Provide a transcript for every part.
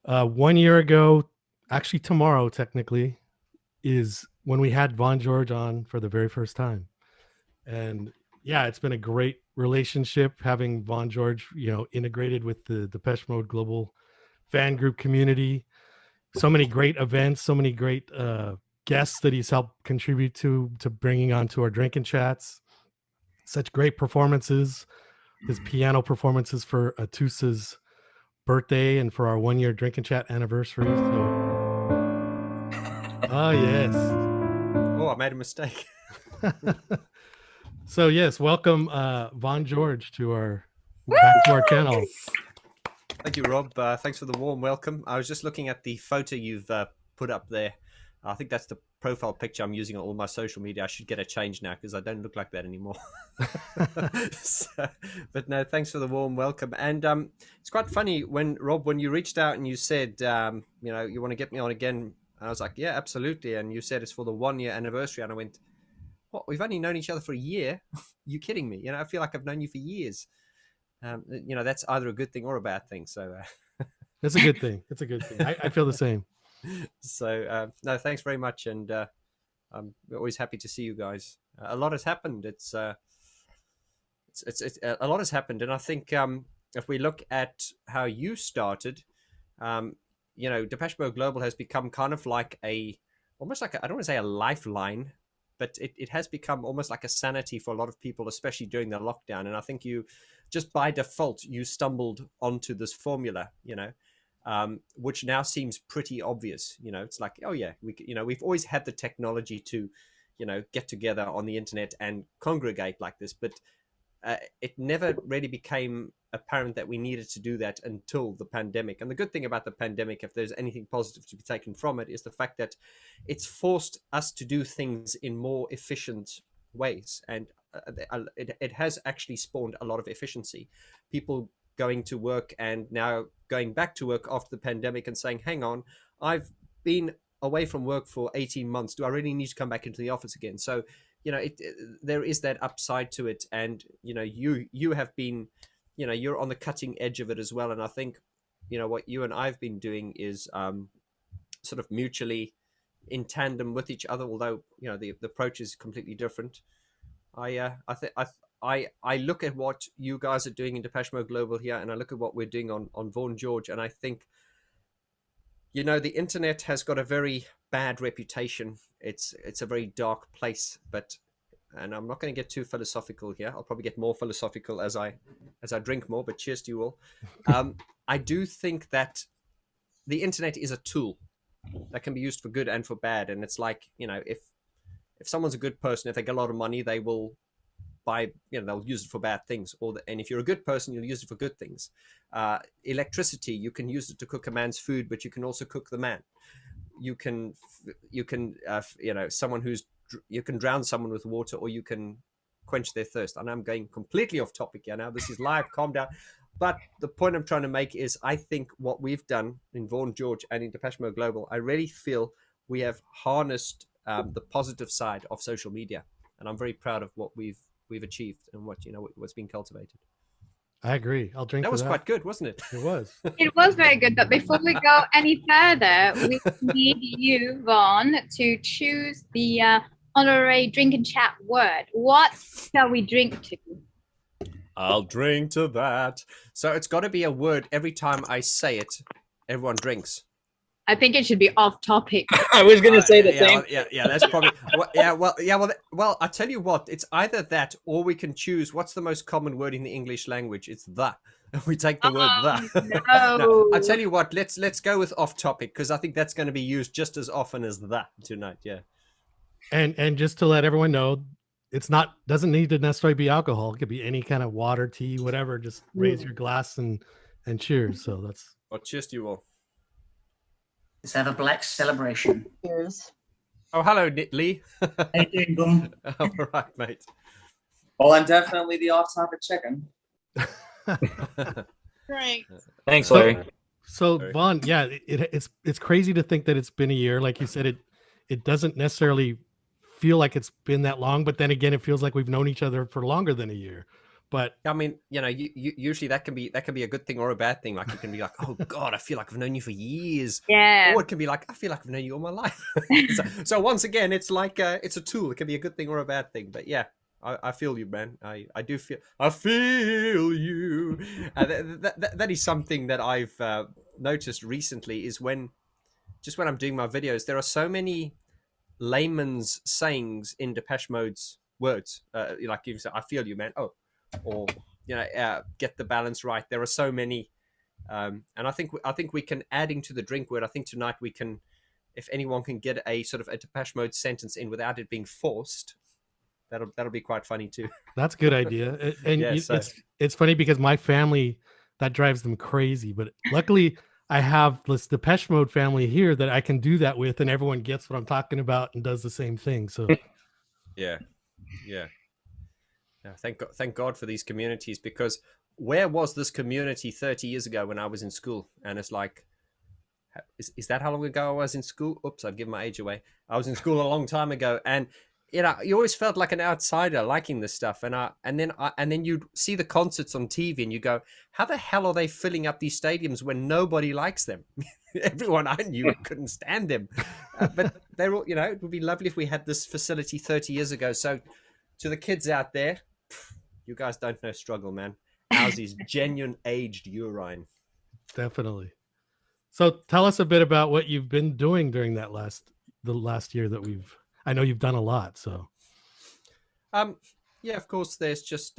1 year ago, actually tomorrow technically, is when we had Vaughn George on for the very first time. And yeah, it's been a great relationship having Vaughn George, integrated with the Depeche Mode Global fan group community. So many great events, so many great guests that he's helped contribute to bringing onto our drinking chats. Such great performances, his piano performances for Attosa's birthday and for our 1 year drinking chat anniversary. Oh yes. Oh, I made a mistake. So yes, welcome Vaughn George back to our channel. Thank you, Rob. Thanks for the warm welcome. I was just looking at the photo you've put up there. I think that's the profile picture I'm using on all my social media. I should get a change now because I don't look like that anymore. But no, thanks for the warm welcome. And it's quite funny when you reached out and you said, you want to get me on again. I was like, yeah, absolutely. And you said it's for the 1 year anniversary. And I went, what? We've only known each other for a year? You kidding me? I feel like I've known you for years. That's either a good thing or a bad thing. So that's a good thing. It's a good thing. I feel the same. So no, thanks very much, and I'm always happy to see you guys. A lot has happened. It's a lot has happened, and I think if we look at how you started, Depeche Mode Global has become kind of like almost like I don't want to say a lifeline, but it has become almost like a sanity for a lot of people, especially during the lockdown. And I think you just by default you stumbled onto this formula, which now seems pretty obvious. It's like, oh yeah, we've always had the technology to, get together on the internet and congregate like this, but it never really became apparent that we needed to do that until the pandemic. And the good thing about the pandemic, if there's anything positive to be taken from it, is the fact that it's forced us to do things in more efficient ways. And it has actually spawned a lot of efficiency. People going to work and now going back to work after the pandemic and saying, hang on, I've been away from work for 18 months. Do I really need to come back into the office again? So, there is that upside to it. And, you have been, you're on the cutting edge of it as well. And I think, what you and I've been doing is sort of mutually in tandem with each other, although, the approach is completely different. I look at what you guys are doing in Depeche Mode Global here, and I look at what we're doing on Vaughn George, and I think, the internet has got a very bad reputation. It's a very dark place, and I'm not going to get too philosophical here. I'll probably get more philosophical as I drink more, but cheers to you all. I do think that the internet is a tool that can be used for good and for bad. And it's like, if someone's a good person, if they get a lot of money, they will they'll use it for bad things. And if you're a good person, you'll use it for good things. Electricity, you can use it to cook a man's food, but you can also cook the man. You can you can drown someone with water, or you can quench their thirst. And I'm going completely off topic here now. This is live, calm down. But the point I'm trying to make is, I think what we've done in Vaughn George and in Depeche Mode Global, I really feel we have harnessed the positive side of social media. And I'm very proud of what we've achieved and what's been cultivated. I agree. I'll drink. That was quite good, wasn't it? It was. It was very good. But before we go any further, we need you, Vaughn, to choose the honorary drink and chat word. What shall we drink to? I'll drink to that. So it's got to be a word. Every time I say it, everyone drinks. I think it should be off topic. I was going to say the same. Yeah, that's probably. Well, I tell you what, it's either that, or we can choose what's the most common word in the English language. It's the. We take the word the. No, I tell you what, let's go with off topic, because I think that's going to be used just as often as that tonight. Yeah. And just to let everyone know, doesn't need to necessarily be alcohol. It could be any kind of water, tea, whatever. Just raise your glass and cheers. So that's. Well, cheers to you all. Let's have a black celebration. Cheers. Oh, hello, Lee. How you doing, Boom? All right, mate. Well, I'm definitely the off-topic chicken. Great. Thanks, Larry. So Vaughn, yeah, it's crazy to think that it's been a year. Like you said, it doesn't necessarily feel like it's been that long, but then again, it feels like we've known each other for longer than a year. But I mean, you know, usually that can be a good thing or a bad thing. Like you can be like, oh God, I feel like I've known you for years. Yeah. Or it can be like, I feel like I've known you all my life. So once again, it's like it's a tool. It can be a good thing or a bad thing. But yeah, I feel you, man. I do feel you. That is something that I've noticed recently. Is when I'm doing my videos, there are so many layman's sayings in Depeche Mode's words. Like you say, I feel you, man. Oh, or get the balance right. There are so many, and I think we can, adding to the drink word. I think tonight we can, if anyone can get a sort of a Depeche Mode sentence in without it being forced, that'll be quite funny too. that's a good idea. And Yeah, so- it's funny because my family, that drives them crazy. But luckily, I have this Depeche Mode family here that I can do that with, and everyone gets what I'm talking about and does the same thing. So yeah. Thank God for these communities, because where was this community 30 years ago when I was in school? And it's like, is that how long ago I was in school? Oops, I've given my age away. I was in school a long time ago, and you always felt like an outsider liking this stuff. And then you'd see the concerts on TV, and you go, how the hell are they filling up these stadiums when nobody likes them? Everyone I knew couldn't stand them, but they're all, it would be lovely if we had this facility 30 years ago. So to the kids out there, you guys don't know struggle, man. Ours is genuine aged urine. definitely. So tell us a bit about what you've been doing during the last year that I know you've done a lot. So yeah, of course, there's just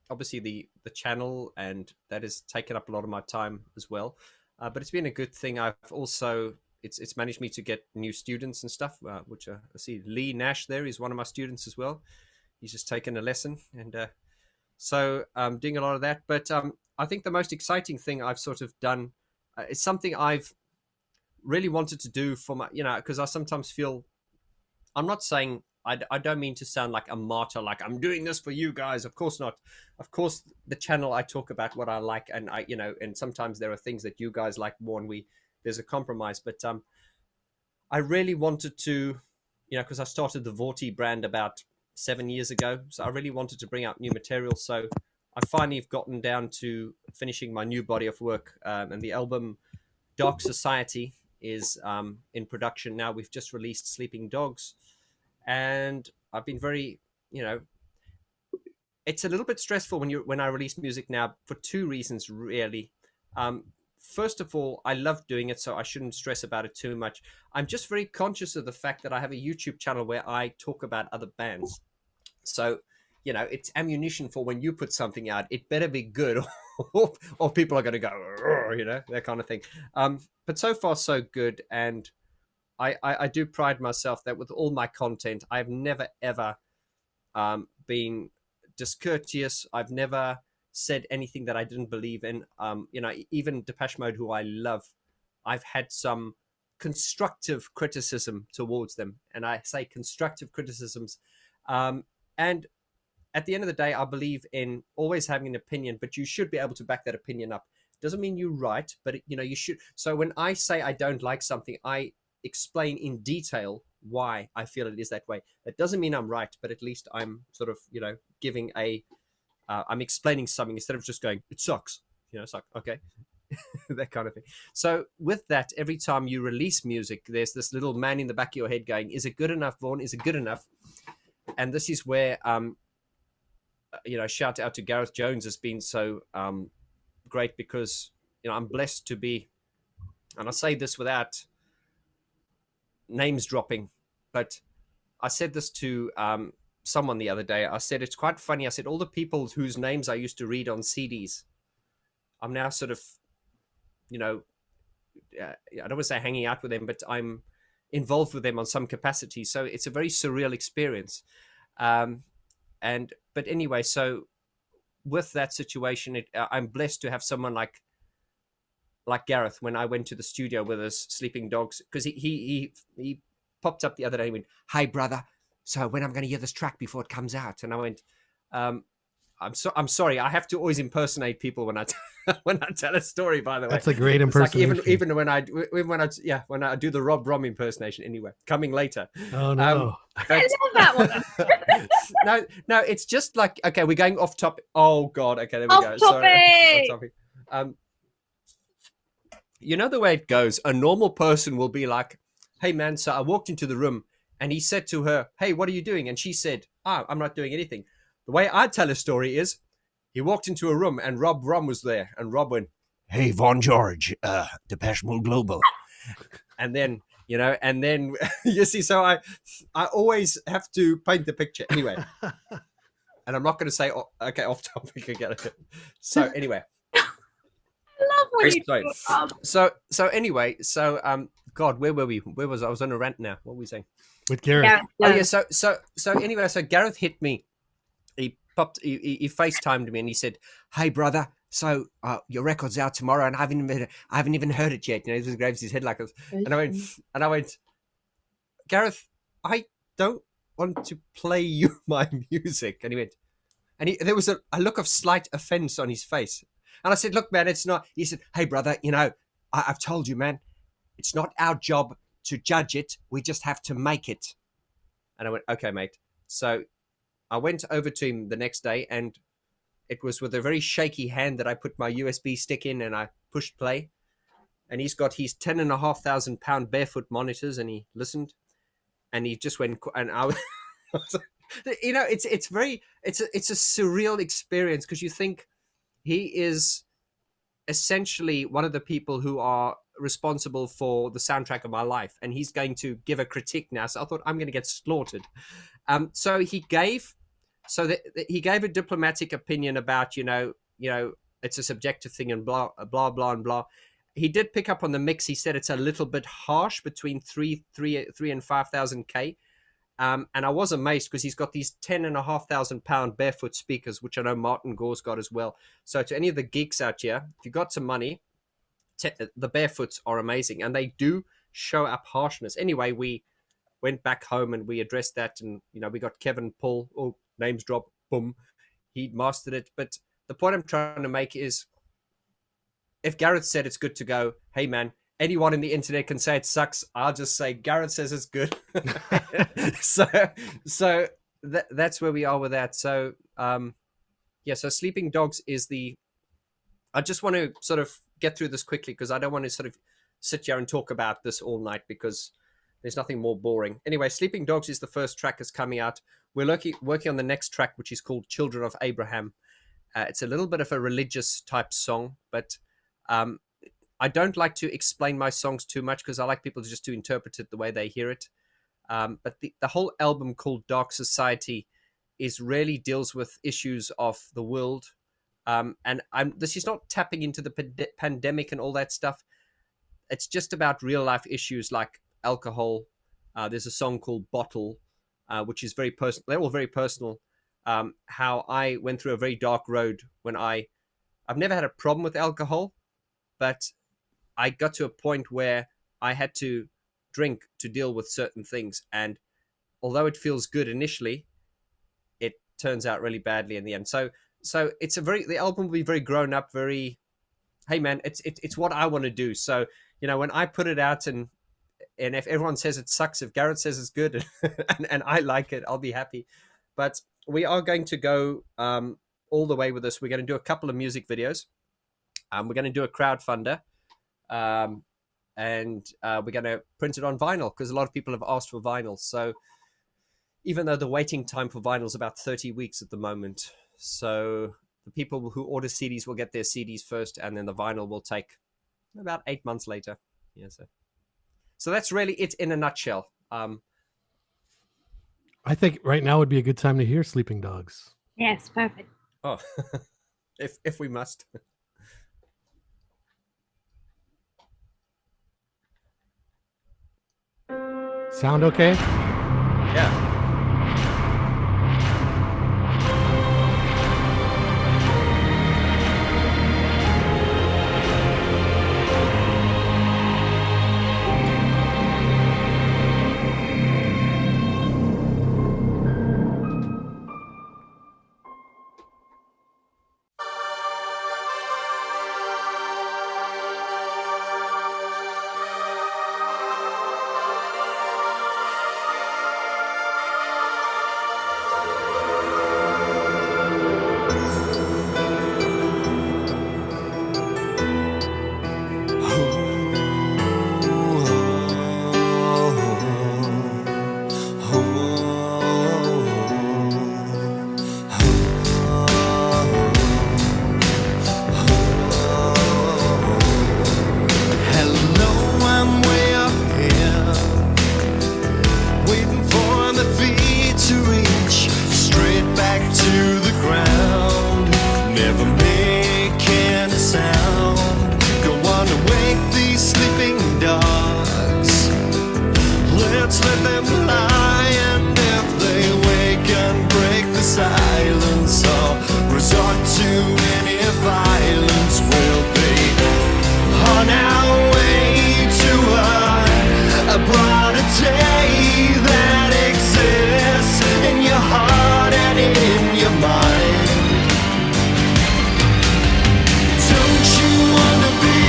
obviously the channel, and that has taken up a lot of my time as well. But it's been a good thing. I've also it's managed me to get new students and stuff, which I see Lee Nash there is one of my students as well. He's just taken a lesson, and so I'm doing a lot of that. But I think the most exciting thing I've sort of done is something I've really wanted to do for my, because I sometimes feel, I'm not saying, I don't mean to sound like a martyr, like I'm doing this for you guys. Of course not. Of course, the channel, I talk about what I like, and and sometimes there are things that you guys like more, and there's a compromise. But I really wanted to, because I started the Vaughty brand about 7 years ago, so I really wanted to bring out new material. So I finally have gotten down to finishing my new body of work, and the album Dark Society is in production now. We've just released Sleeping Dogs. And I've been very, it's a little bit stressful when I release music now for two reasons, really. First of all, I love doing it, so I shouldn't stress about it too much. I'm just very conscious of the fact that I have a YouTube channel where I talk about other bands. So, it's ammunition for when you put something out. It better be good, or people are going to go, that kind of thing. But so far, so good. And I do pride myself that with all my content, I've never, ever been discourteous. I've never said anything that I didn't believe in. Even Depeche Mode, who I love, I've had some constructive criticism towards them. And I say constructive criticisms. And at the end of the day, I believe in always having an opinion, but you should be able to back that opinion up. Doesn't mean you're right, but you should. So when I say I don't like something, I explain in detail why I feel it is that way. That doesn't mean I'm right, but at least I'm sort of, giving I'm explaining something instead of just going, it sucks. It's like, okay, that kind of thing. So with that, every time you release music, there's this little man in the back of your head going, is it good enough, Vaughn? Is it good enough? And this is where, shout out to Gareth Jones has been so great, because, I'm blessed to be, and I say this without names dropping, but I said this to someone the other day. I said, it's quite funny. I said, all the people whose names I used to read on CDs, I'm now sort of, I don't want to say hanging out with them, but I'm involved with them on some capacity. So it's a very surreal experience. But anyway, so with that situation, I'm blessed to have someone like Gareth. When I went to the studio with us, Sleeping Dogs, because he popped up the other day and went, "Hey brother, so when I'm going to hear this track before it comes out?" And I went, I'm sorry. I have to always impersonate people when I when I tell a story. By the way, That's a great It's like impersonation. even when I do the Rob Rom impersonation. Anyway, coming later. Oh no. I love that one. No, it's just like, okay, we're going off topic. Oh God, okay, there we Off go. topic. Off topic. You know the way it goes. A normal person will be like, "Hey man, so I walked into the room and he said to her, 'Hey, what are you doing?' And she said, 'I'm not doing anything.'" The way I tell a story is, he walked into a room and Rob Rom was there, and Rob went, "Hey, Vaughn George, Depeche Global," and then you see. So I always have to paint the picture anyway, and I'm not going to say okay off topic again. So anyway, I love when you sorry. do it, Rob. So anyway, God, where were we? Where was I? I was on a rant now. What were we saying? With Gareth. Yeah, Oh yeah. yeah. So anyway, so Gareth hit me. He FaceTimed me and he said, "Hey brother, so your record's out tomorrow, and I haven't even heard it yet." You know, he just graves his head like this. And I went, "Gareth, I don't want to play you my music." And he went, there was a look of slight offense on his face. And I said, "Look, man, it's not." He said, "Hey brother, I've told you, man, it's not our job to judge it. We just have to make it." And I went, "Okay, mate." So I went over to him the next day, and it was with a very shaky hand that I put my USB stick in and I pushed play. And he's got his 10,500 pound barefoot monitors, and he listened, and he just went, and I was, it's a surreal experience, because you think he is essentially one of the people who are responsible for the soundtrack of my life, and he's going to give a critique now. So I thought, I'm going to get slaughtered. So he gave a diplomatic opinion about, it's a subjective thing and blah blah blah and blah. He did pick up on the mix. He said it's a little bit harsh between 3 and 5,000 K. And I was amazed, because he's got these 10,500 pound barefoot speakers, which I know Martin Gore's got as well. So to any of the geeks out here, if you got some money, the barefoots are amazing, and they do show up harshness. Anyway, we went back home and we addressed that, and we got Kevin Paul, names drop, boom, he mastered it. But the point I'm trying to make is, if Gareth said it's good to go, hey man, anyone in the internet can say it sucks. I'll just say Gareth says it's good. so that's where we are with that. So so Sleeping Dogs is I just want to sort of get through this quickly, because I don't want to sort of sit here and talk about this all night, because there's nothing more boring. Anyway, Sleeping Dogs is the first track that's coming out. We're working on the next track, which is called Children of Abraham. It's a little bit of a religious type song, but I don't like to explain my songs too much, because I like people to interpret it the way they hear it. But the whole album, called Dark Society, really deals with issues of the world. And this is not tapping into the pandemic and all that stuff. It's just about real life issues like alcohol. There's a song called Bottle, which is very personal. They're all very personal. How I went through a very dark road when I've never had a problem with alcohol, but I got to a point where I had to drink to deal with certain things. And although it feels good initially, it turns out really badly in the end. So it's the album will be very grown up, very, hey man, it's what I want to do. So, when I put it out, and if everyone says it sucks, if Gareth says it's good and I like it, I'll be happy. But we are going to go all the way with this. We're going to do a couple of music videos. We're going to do a crowdfunder. And we're going to print it on vinyl, because a lot of people have asked for vinyl. So even though the waiting time for vinyl is about 30 weeks at the moment, so the people who order CDs will get their CDs first, and then the vinyl will take about 8 months later. Yeah, so that's really it in a nutshell. I think right now would be a good time to hear Sleeping Dogs. Yes, perfect. Oh, if we must. Sound okay? Yeah. Bday that exists in your heart and in your mind. Don't you wanna be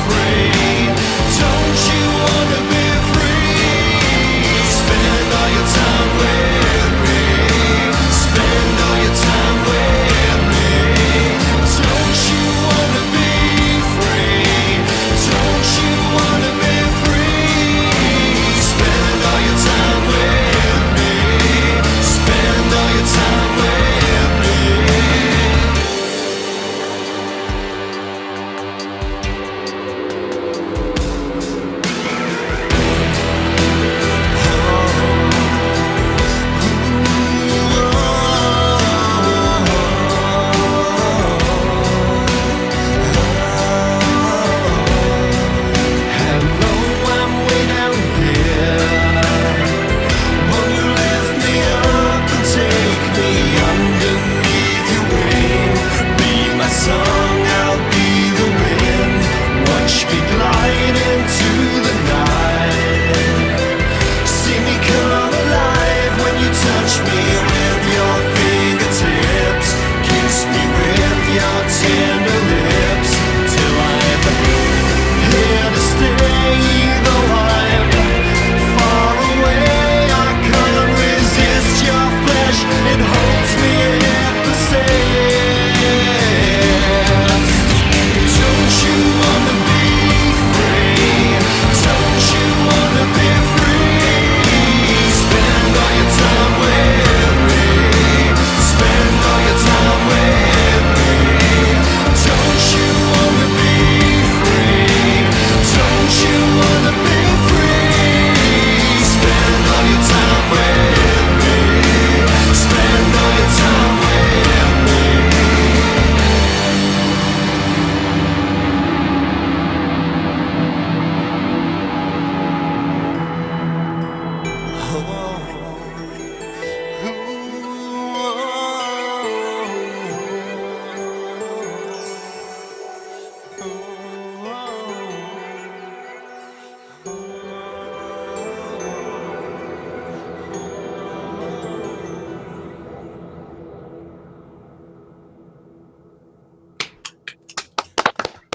free? Don't you wanna be free? Spend all your time with me. Spend all your time with me. Don't you wanna be free? Don't you wanna be free? Spend all your time with me. Spend all your time with me. Hello, I'm way down here. Won't you lift me up and take me underneath your wing? Be my song, I'll be the wind. Watch me glide into the night. See me come alive when you touch me with your fingertips. Kiss me with your tender lips till I'm here to stay. Though I'm far away, I can't resist your flesh. It holds me at the sails. Don't you wanna be free? Don't you wanna be free? Spend all your time with me. Spend all your time with me. Don't you wanna be free? Don't you wanna be free? Spend all your time with me. Spend all your time with me.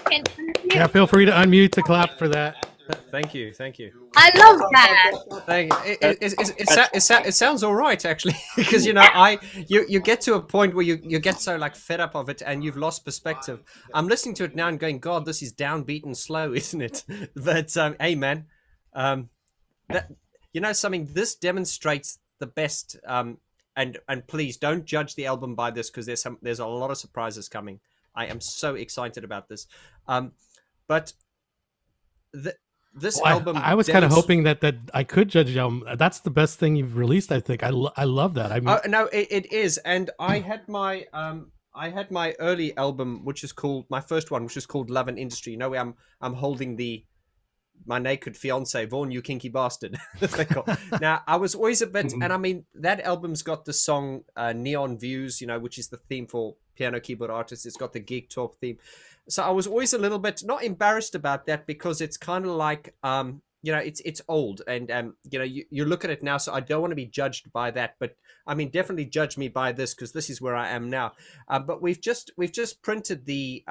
Can you- Yeah, feel free to unmute to clap for that. Thank you, thank you. I love that. Thank you. It sounds all right actually, because you get to a point where you get so like fed up of it and you've lost perspective. I'm listening to it now and going, God, this is downbeat and slow, isn't it? But hey, man, that something. This demonstrates the best. And please don't judge the album by this, because there's a lot of surprises coming. I am so excited about this. But this album, I was kind of hoping that I could judge the album. That's the best thing you've released, I think. I love that. I mean, no, it is. And I had my early album, which is called my first one, which is called Love and Industry. I'm holding my naked fiance, Vaughn, you kinky bastard. Now, I was always a bit, and I mean, that album's got the song Neon Views, which is the theme for piano keyboard artists. It's got the Geek Talk theme. So I was always a little bit not embarrassed about that, because it's kind of like, it's old, and you look at it now. So I don't want to be judged by that, but I mean, definitely judge me by this, because this is where I am now. But we've just printed the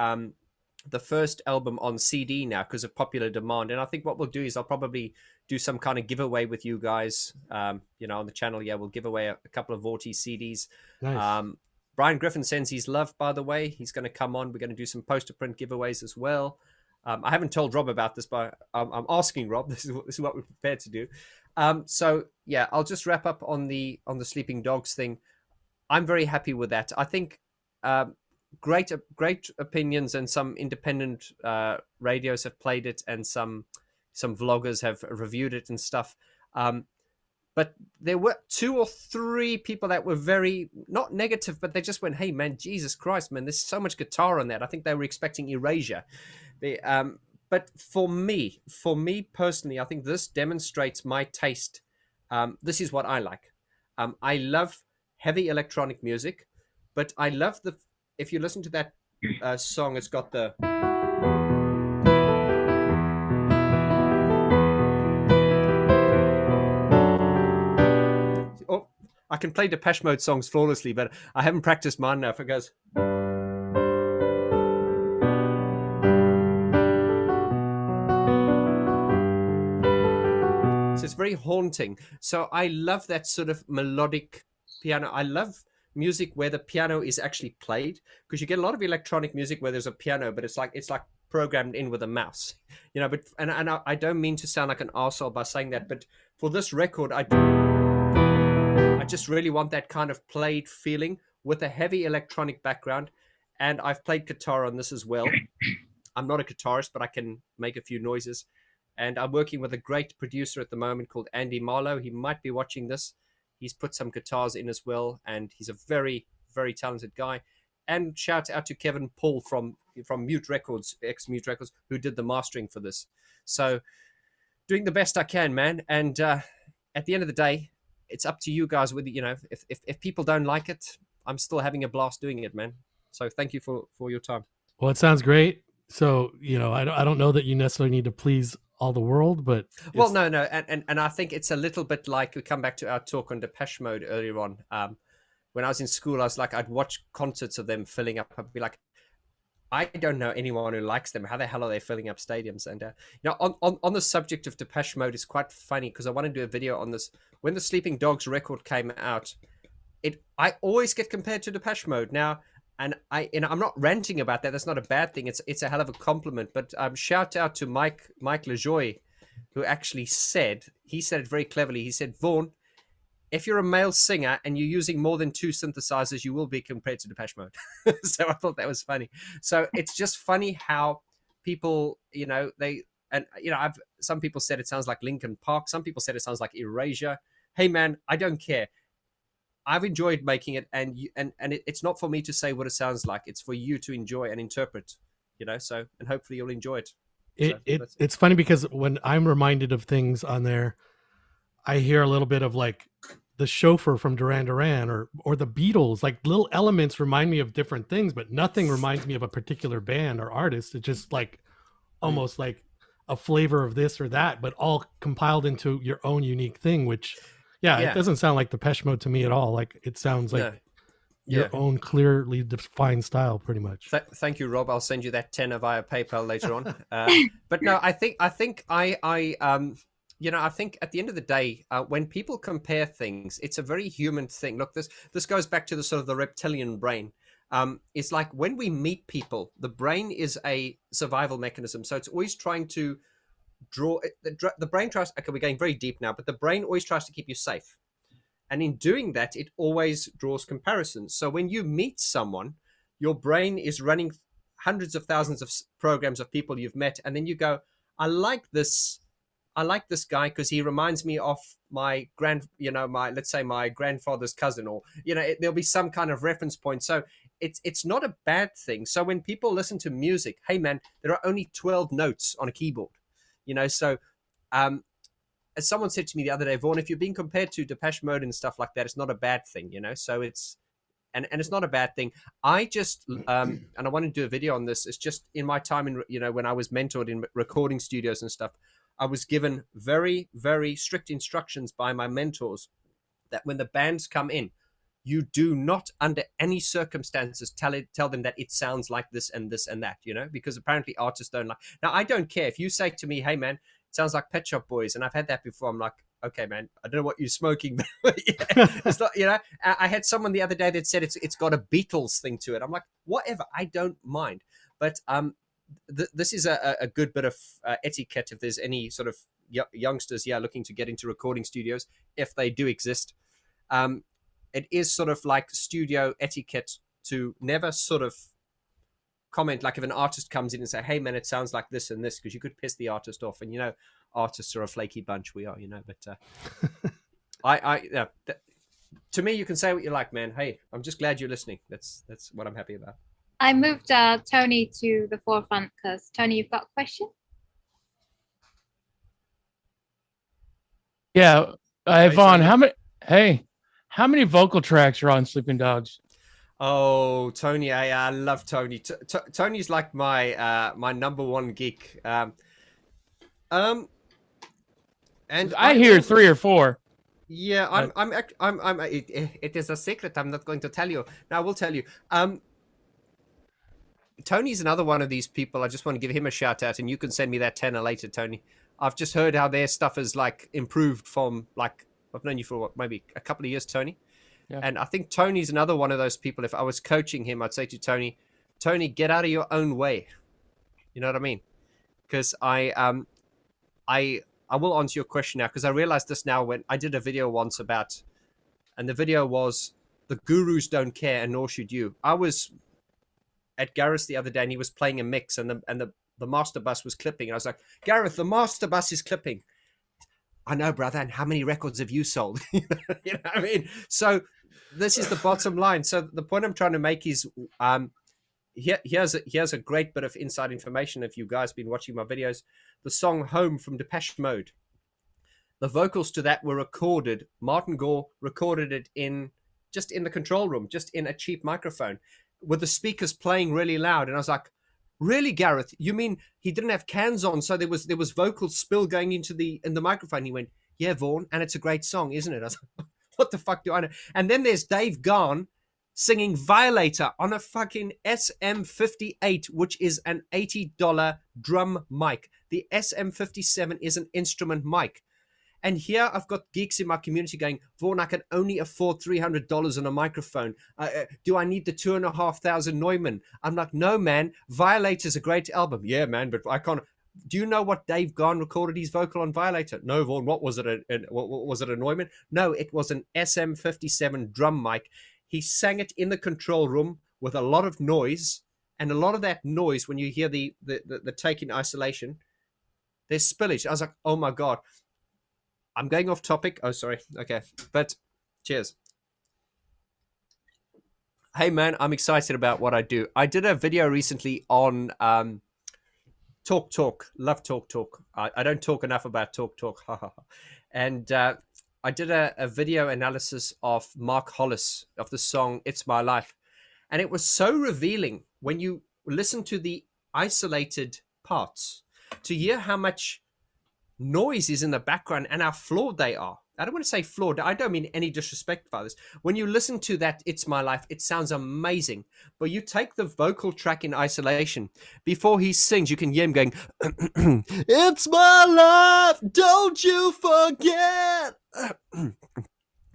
first album on CD now because of popular demand, and I think what we'll do is I'll probably do some kind of giveaway with you guys, on the channel. Yeah, we'll give away a couple of Vaughty CDs. nice. Brian Griffin sends his love, by the way. He's going to come on. We're going to do some poster print giveaways as well. I haven't told Rob about this, but I'm asking Rob. This is what we're prepared to do. So yeah, I'll just wrap up on the Sleeping Dogs thing. I'm very happy with that. I think great opinions, and some independent radios have played it, and some vloggers have reviewed it and stuff. But there were 2 or 3 people that were very, not negative, but they just went, hey, man, Jesus Christ, man, there's so much guitar on that. I think they were expecting erasure. But for me personally, I think this demonstrates my taste. This is what I like. I love heavy electronic music, but I love if you listen to that song, it's got the... I can play Depeche Mode songs flawlessly, but I haven't practiced mine enough. It goes. So it's very haunting. So I love that sort of melodic piano. I love music where the piano is actually played, because you get a lot of electronic music where there's a piano, but it's like programmed in with a mouse, you know. But and I don't mean to sound like an arsehole by saying that, but for this record, I just really want that kind of played feeling with a heavy electronic background. And I've played guitar on this as well. I'm not a guitarist, but I can make a few noises. And I'm working with a great producer at the moment called Andy Marlowe. He might be watching this. He's put some guitars in as well, and he's a very, very talented guy. And shout out to Kevin Paul from Mute Records, ex-Mute Records, who did the mastering for this. So doing the best I can, man. And at the end of the day, it's up to you guys. With, you know, if people don't like it, I'm still having a blast doing it, man. So thank you for your time. Well, it sounds great. So, you know, I don't know that you necessarily need to please all the world, but well, no, and I think it's a little bit like, we come back to our talk on Depeche Mode earlier on. When I was in school, I was like, I'd watch concerts of them filling up. I'd be like, I don't know anyone who likes them. How the hell are they filling up stadiums? And you know, on the subject of Depeche Mode, it's quite funny because I want to do a video on this. When the Sleeping Dogs record came out, I always get compared to Depeche Mode now. And I'm not ranting about that. That's not a bad thing. It's a hell of a compliment. But shout out to Mike LaJoy, who actually said it very cleverly. He said, Vaughn, if you're a male singer and you're using more than 2 synthesizers, you will be compared to Depeche Mode. So I thought that was funny. So it's just funny how people, you know, some people said it sounds like Linkin Park. Some people said it sounds like Erasure. Hey man, I don't care. I've enjoyed making it, and it's not for me to say what it sounds like. It's for you to enjoy and interpret, you know. So, and hopefully you'll enjoy it. It's funny because when I'm reminded of things on there, I hear a little bit of like the Chauffeur from Duran Duran or the Beatles. Like little elements remind me of different things, but nothing reminds me of a particular band or artist. It's just like almost like a flavor of this or that, but all compiled into your own unique thing, which. Yeah, it doesn't sound like Depeche Mode to me at all. Like it sounds like your own clearly defined style, pretty much. Thank you, Rob. I'll send you that tenner via PayPal later on. But no, I think you know, I think at the end of the day, when people compare things, it's a very human thing. Look, this goes back to the sort of the reptilian brain. It's like when we meet people, the brain is a survival mechanism, so it's always trying to the brain tries. Okay, we're going very deep now, but the brain always tries to keep you safe, and in doing that, it always draws comparisons. So when you meet someone, your brain is running hundreds of thousands of programs of people you've met, and then you go, I like this guy because he reminds me of my let's say my grandfather's cousin, or you know, there'll be some kind of reference point. So it's not a bad thing. So when people listen to music, hey man, there are only 12 notes on a keyboard. You know, so as someone said to me the other day, Vaughn, if you're being compared to Depeche Mode and stuff like that, it's not a bad thing, you know. So it's and it's not a bad thing. I just and I want to do a video on this. It's just in my time in, you know, when I was mentored in recording studios and stuff, I was given very, very strict instructions by my mentors that when the bands come in, you do not under any circumstances tell them that it sounds like this and this and that, you know, because apparently artists don't like. Now, I don't care if you say to me, hey man, it sounds like Pet Shop Boys, and I've had that before. I'm like, okay man, I don't know what you're smoking, but it's not, you know. I had someone the other day that said it's got a Beatles thing to it. I'm like, whatever, I don't mind. But this is a good bit of etiquette if there's any sort of youngsters looking to get into recording studios, if they do exist. It is sort of like studio etiquette to never sort of comment, like if an artist comes in and say, hey man, it sounds like this and this, because you could piss the artist off. And, you know, artists are a flaky bunch. We are, you know, but to me, you can say what you like, man. Hey, I'm just glad you're listening. That's what I'm happy about. I moved Tony to the forefront because Tony, you've got a question? Yeah. Vaughn, how many vocal tracks are on Sleeping Dogs? Oh, Tony, I love Tony. Tony's like my my number one geek. And I hear 3 or 4. Yeah, it is a secret. I'm not going to tell you. Now I will tell you. Tony's another one of these people. I just want to give him a shout out, and you can send me that tenner later, Tony. I've just heard how their stuff is like improved from like I've known you for what, maybe a couple of years, Tony. Yeah. And I think Tony's another one of those people. If I was coaching him, I'd say to Tony, get out of your own way. You know what I mean? Because I will answer your question now, because I realized this now when I did a video once about, and the video was the gurus don't care and nor should you. I was at Gareth's the other day and he was playing a mix and the master bus was clipping. And I was like, Gareth, the master bus is clipping. I know, brother. And how many records have you sold? You know what I mean? So this is the bottom line. So the point I'm trying to make is here's a great bit of inside information. If you guys have been watching my videos, the song Home from Depeche Mode, the vocals to that were recorded. Martin Gore recorded it just in the control room, just in a cheap microphone with the speakers playing really loud. And I was like, really, Gareth? You mean he didn't have cans on, so there was vocal spill going into the microphone? He went, yeah, Vaughn, and it's a great song, isn't it? I was like, what the fuck do I know? And then there's Dave Gahan singing Violator on a fucking SM58, which is an $80 drum mic. The SM57 is an instrument mic. And here I've got geeks in my community going, Vaughn, I can only afford $300 on a microphone. Do I need the 2,500 Neumann? I'm like, no, man. Violator's a great album. Yeah, man, but I can't. Do you know what Dave Gahan recorded his vocal on Violator? No, Vaughn. What was it? What was it, a Neumann? No, it was an SM57 drum mic. He sang it in the control room with a lot of noise, and a lot of that noise, when you hear the take in isolation, there's spillage. I was like, oh my God. I'm going off topic. Oh, sorry. Okay. But cheers. Hey, man, I'm excited about what I do. I did a video recently on Talk. Love Talk. I don't talk enough about Talk. And I did a video analysis of Mark Hollis of the song It's My Life. And it was so revealing when you listen to the isolated parts to hear how much noise is in the background and how flawed they are. I don't want to say flawed. I don't mean any disrespect by this. When you listen to that It's My Life, it sounds amazing. But you take the vocal track in isolation. Before he sings, you can hear him going, it's my life, don't you forget.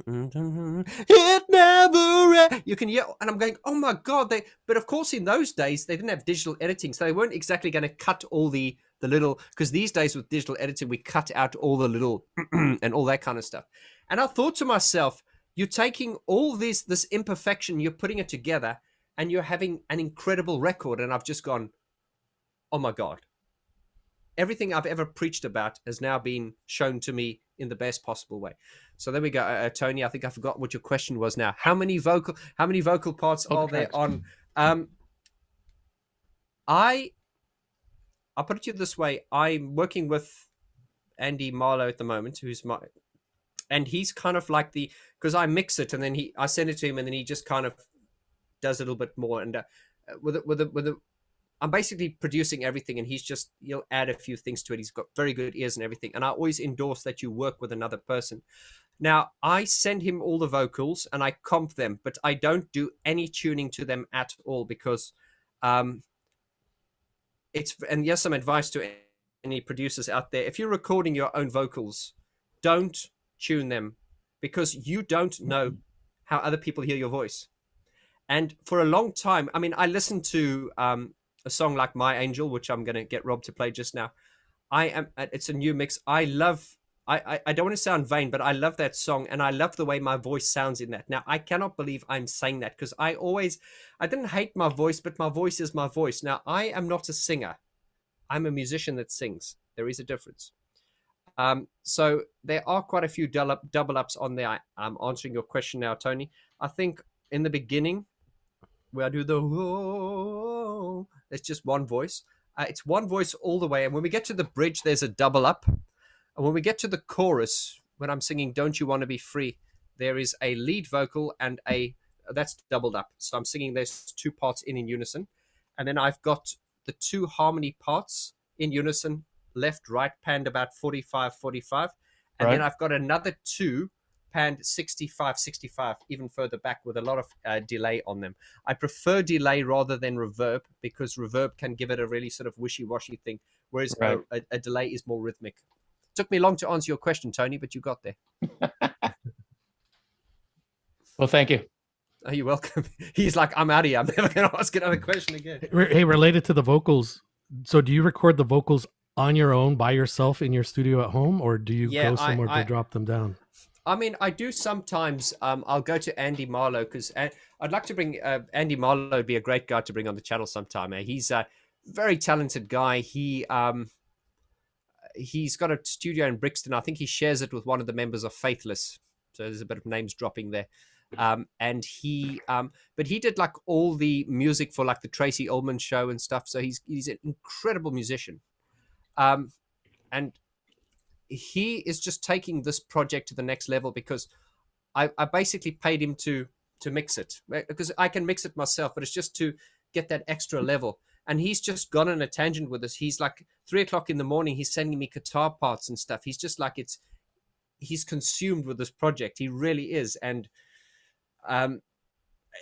It never. You can hear, and I'm going, oh my God. But of course, in those days, they didn't have digital editing. So they weren't exactly going to cut all the little, because these days with digital editing, we cut out all the little and all that kind of stuff. And I thought to myself, you're taking all this imperfection, you're putting it together, and you're having an incredible record. And I've just gone, oh my God. Everything I've ever preached about has now been shown to me in the best possible way. So there we go, Tony. I think I forgot what your question was now. How many vocal parts are there on? I'll put it to you this way. I'm working with Andy Marlowe at the moment, and he's kind of like because I mix it and then I send it to him and then he just kind of does a little bit more. And I'm basically producing everything and he'll add a few things to it. He's got very good ears and everything. And I always endorse that you work with another person. Now, I send him all the vocals and I comp them, but I don't do any tuning to them at all because and here's some advice to any producers out there. If you're recording your own vocals, don't tune them because you don't know how other people hear your voice. And for a long time, I mean, I listened to a song like My Angel, which I'm going to get Rob to play just now. It's a new mix. I don't want to sound vain, but I love that song and I love the way my voice sounds in that. Now, I cannot believe I'm saying that because I didn't hate my voice, but my voice is my voice. Now, I am not a singer. I'm a musician that sings. There is a difference. So there are quite a few double ups on there. I'm answering your question now, Tony. I think in the beginning, where I do the whoa, it's just one voice. It's one voice all the way. And when we get to the bridge, there's a double up. And when we get to the chorus, when I'm singing Don't You Want to Be Free, there is a lead vocal and that's doubled up. So I'm singing those two parts in unison. And then I've got the two harmony parts in unison, left, right, panned about 45, 45. And then I've got another two panned 65, 65, even further back with a lot of delay on them. I prefer delay rather than reverb because reverb can give it a really sort of wishy-washy thing, whereas Right. a delay is more rhythmic. Took me long to answer your question, Tony, but you got there. Well, thank you. Oh, you're welcome. He's like, I'm out of here. I'm never going to ask another question again. Hey, related to the vocals, so do you record the vocals on your own by yourself in your studio at home, or do you Yeah, go somewhere to drop them down? I mean, I do sometimes. I'll go to Andy Marlowe because I'd like to bring Andy Marlowe. Would be a great guy to bring on the channel sometime. He's a very talented guy. He's got a studio in Brixton. I think he shares it with one of the members of Faithless. So there's a bit of names dropping there. And he, but he did like all the music for like the Tracy Ullman show and stuff. So he's an incredible musician. And he is just taking this project to the next level because I basically paid him to mix it, because I can mix it myself, but it's just to get that extra level. And he's just gone on a tangent with us. He's like 3 o'clock in the morning. He's sending me guitar parts and stuff. He's just like, he's consumed with this project. He really is. And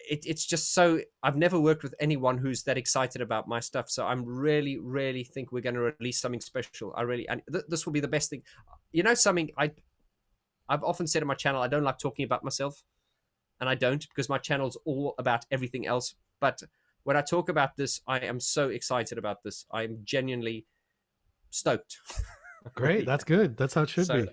it's just so, I've never worked with anyone who's that excited about my stuff. So I'm really, really think we're going to release something special. And this will be the best thing. You know, something I've often said on my channel, I don't like talking about myself, and I don't, because my channel's all about everything else. But when I talk about this, I am so excited about this. I am genuinely stoked. Great. That's good. That's how it should be.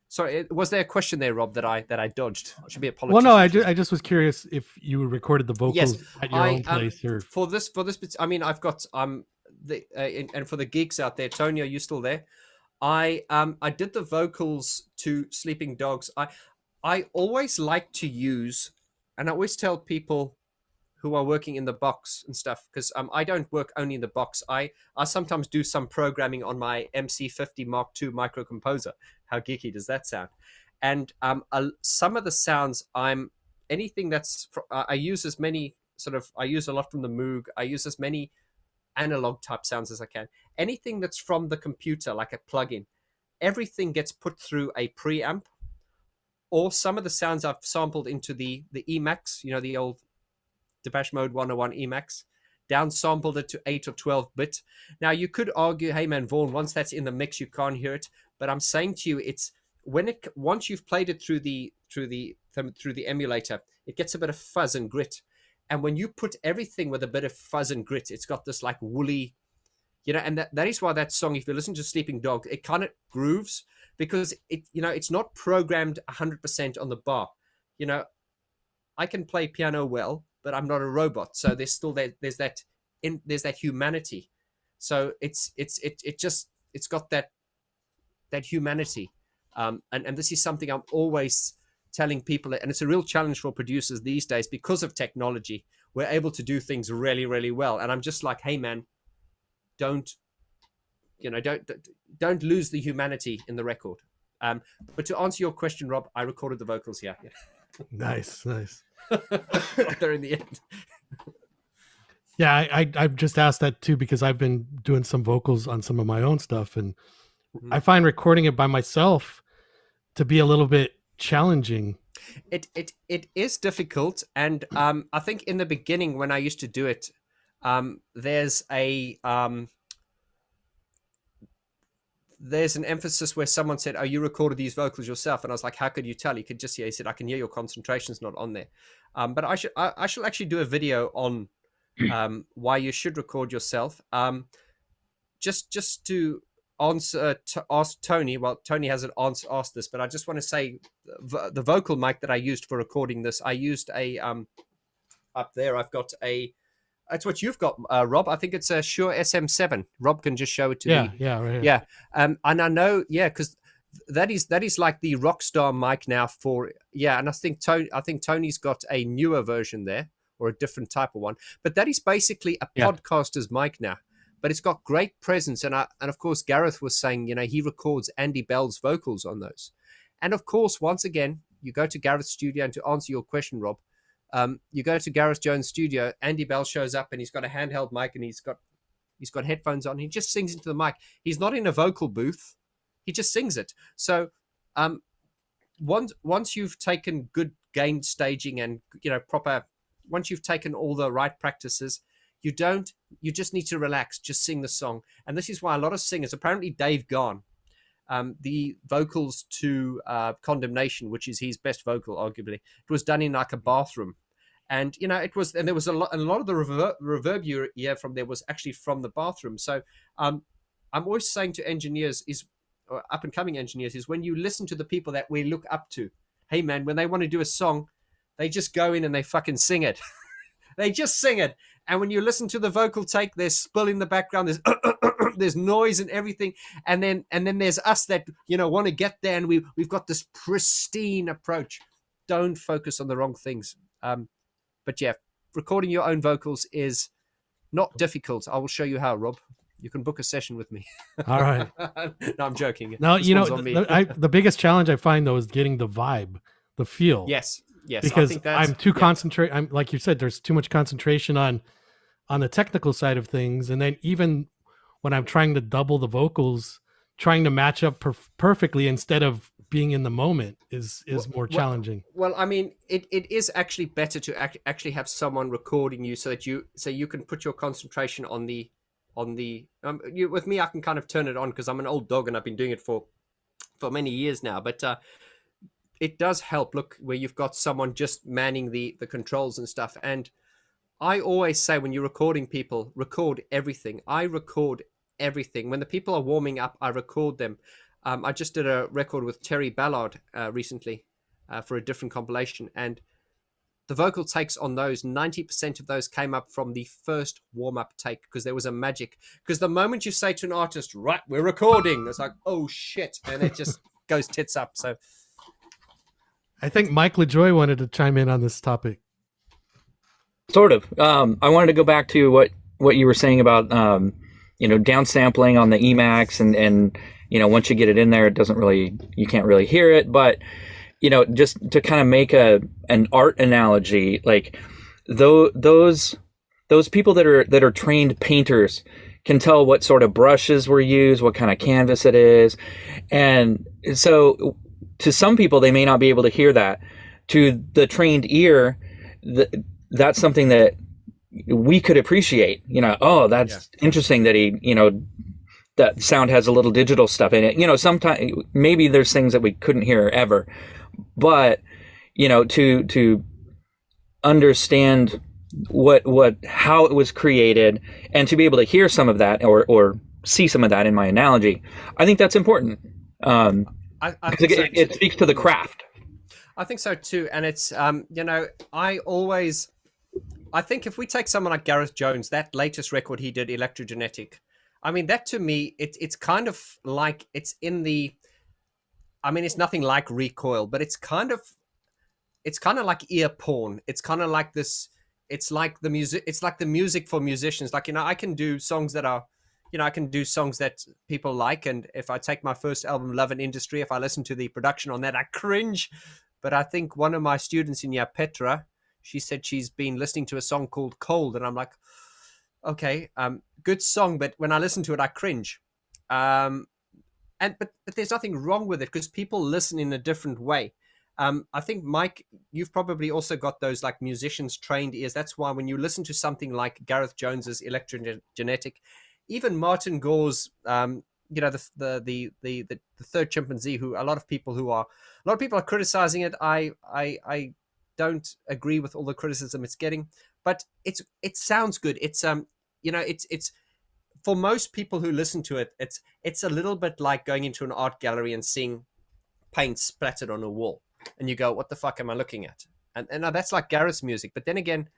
Sorry, was there a question there, Rob, that I dodged? I should be apologetic. Well, no, I just was curious if you recorded the vocals at your own place. Or for this, I mean, I've got and for the geeks out there, Tony, are you still there? I did the vocals to Sleeping Dogs. I always like to use, and I always tell people who are working in the box and stuff, because I don't work only in the box. I sometimes do some programming on my MC50 Mark II micro composer. How geeky does that sound? And some of the sounds, anything that's, I use as many I use a lot from the Moog. I use as many analog type sounds as I can. Anything that's from the computer, like a plugin, everything gets put through a preamp, or some of the sounds I've sampled into the Emacs, you know, the old Depeche Mode 101 Emacs, downsampled it to 8 or 12 bit. Now you could argue, hey man, Vaughn, once that's in the mix, you can't hear it. But I'm saying to you, it's once you've played it through the emulator, it gets a bit of fuzz and grit. And when you put everything with a bit of fuzz and grit, it's got this like woolly, you know, and that is why that song, if you listen to Sleeping Dog, it kind of grooves, because it's not programmed 100% on the bar. You know, I can play piano well, but I'm not a robot. So there's still there's that humanity. So it's got that humanity. And this is something I'm always telling people, and it's a real challenge for producers these days because of technology. We're able to do things really, really well. And I'm just like, hey man, don't lose the humanity in the record. But to answer your question, Rob, I recorded the vocals here. Nice. There in the end. Yeah, I've just asked that too, because I've been doing some vocals on some of my own stuff, and I find recording it by myself to be a little bit challenging. It is difficult, and I think in the beginning when I used to do it, there's an emphasis where someone said, "Oh, you recorded these vocals yourself," and I was like, "How could you tell?" He could just hear. He said, "I can hear your concentration's not on there." But I should actually do a video on why you should record yourself. Just to ask Tony. Well, Tony hasn't asked this, but I just want to say the vocal mic that I used for recording this, I used a up there. I've got a. That's what you've got, Rob. I think it's a Shure SM7. Rob can just show it to me. Yeah, right here. Yeah, and I know, because that is like the Rockstar mic now for, and I think Tony's got a newer version there, or a different type of one. But that is basically a podcaster's mic now. But it's got great presence, and of course Gareth was saying, he records Andy Bell's vocals on those. And of course, once again, you go to Gareth's studio, and to answer your question, Rob, you go to Gareth Jones' studio, Andy Bell shows up, and he's got a handheld mic, and he's got headphones on. He just sings into the mic. He's not in a vocal booth. He just sings it. So once you've taken good gain staging and proper, once you've taken all the right practices, you just need to relax, just sing the song. And this is why a lot of singers, apparently Dave Gahan, the vocals to Condemnation, which is his best vocal arguably, it was done in like a bathroom. And there was a lot of the reverb you hear from there was actually from the bathroom. So I'm always saying to engineers or up and coming engineers is, when you listen to the people that we look up to, hey man, when they want to do a song, they just go in and they fucking sing it. They just sing it. And when you listen to the vocal take, there's spill in the background, there's there's noise and everything. And then there's us that want to get there, and we've got this pristine approach. Don't focus on the wrong things. But yeah, recording your own vocals is not difficult. I will show you how, Rob. You can book a session with me. All right. No, I'm joking. No, This you know, one's on me. the biggest challenge I find though is getting the vibe, the feel. Yes. Because I think that's, I'm too concentrated. I'm like you said, there's too much concentration on the technical side of things, and then even when I'm trying to double the vocals, trying to match up perfectly instead of being in the moment is more challenging. Well, I mean, it is actually better to actually have someone recording you so that you can put your concentration on the with me, I can kind of turn it on because I'm an old dog and I've been doing it for many years now. But it does help. Look, where you've got someone just manning the controls and stuff. And I always say, when you're recording people, record everything. I record everything. When the people are warming up, I record them. I just did a record with Terry Ballard recently for a different compilation, and the vocal takes on those, 90% of those came up from the first warm-up take, because there was a magic. Because the moment you say to an artist, right, we're recording, it's like, oh shit, and it just goes tits up. So I think Mike LaJoy wanted to chime in on this topic. Sort of. I wanted to go back to what you were saying about downsampling on the Emacs, and once you get it in there, it doesn't really, you can't really hear it. But just to kind of make an art analogy, like those people that are trained painters can tell what sort of brushes were used, what kind of canvas it is, and so to some people they may not be able to hear that. To the trained ear, that's something that we could appreciate. That's interesting that he, that sound has a little digital stuff in it. Sometimes maybe there's things that we couldn't hear ever, but to understand how it was created and to be able to hear some of that or see some of that in my analogy, I think that's important. I think it speaks to the craft. I think so too. And it's, I think if we take someone like Gareth Jones, that latest record he did, Electrogenetic, I mean, that to me, it's kind of like, it's in the, I mean, it's nothing like Recoil, but it's kind of like ear porn. It's kind of like this, it's like the music for musicians. Like, I can do songs that are, I can do songs that people like. And if I take my first album, Love and Industry, if I listen to the production on that, I cringe. But I think one of my students in here, Petra, she said she's been listening to a song called Cold. And I'm like, okay, good song, but when I listen to it, I cringe. But there's nothing wrong with it because people listen in a different way. I think, Mike, you've probably also got those like musicians trained ears. That's why when you listen to something like Gareth Jones's Electrogenetic, even Martin Gore's, the Third Chimpanzee, who a lot of people are criticizing it. I don't agree with all the criticism it's getting, but it sounds good. It's it's for most people who listen to it, it's a little bit like going into an art gallery and seeing paint splattered on a wall, and you go, what the fuck am I looking at? And that's like Gareth's music. But then again,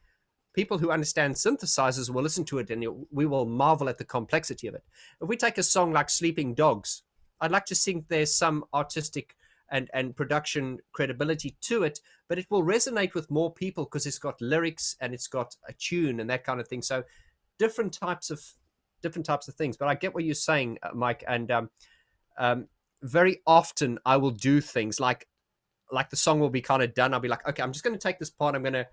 people who understand synthesizers will listen to it and we will marvel at the complexity of it. If we take a song like Sleeping Dogs, I'd like to think there's some artistic and production credibility to it, but it will resonate with more people because it's got lyrics and it's got a tune and that kind of thing. So different types of things. But I get what you're saying, Mike. And very often I will do things like the song will be kind of done. I'll be like, okay, I'm just going to take this part. I'm going to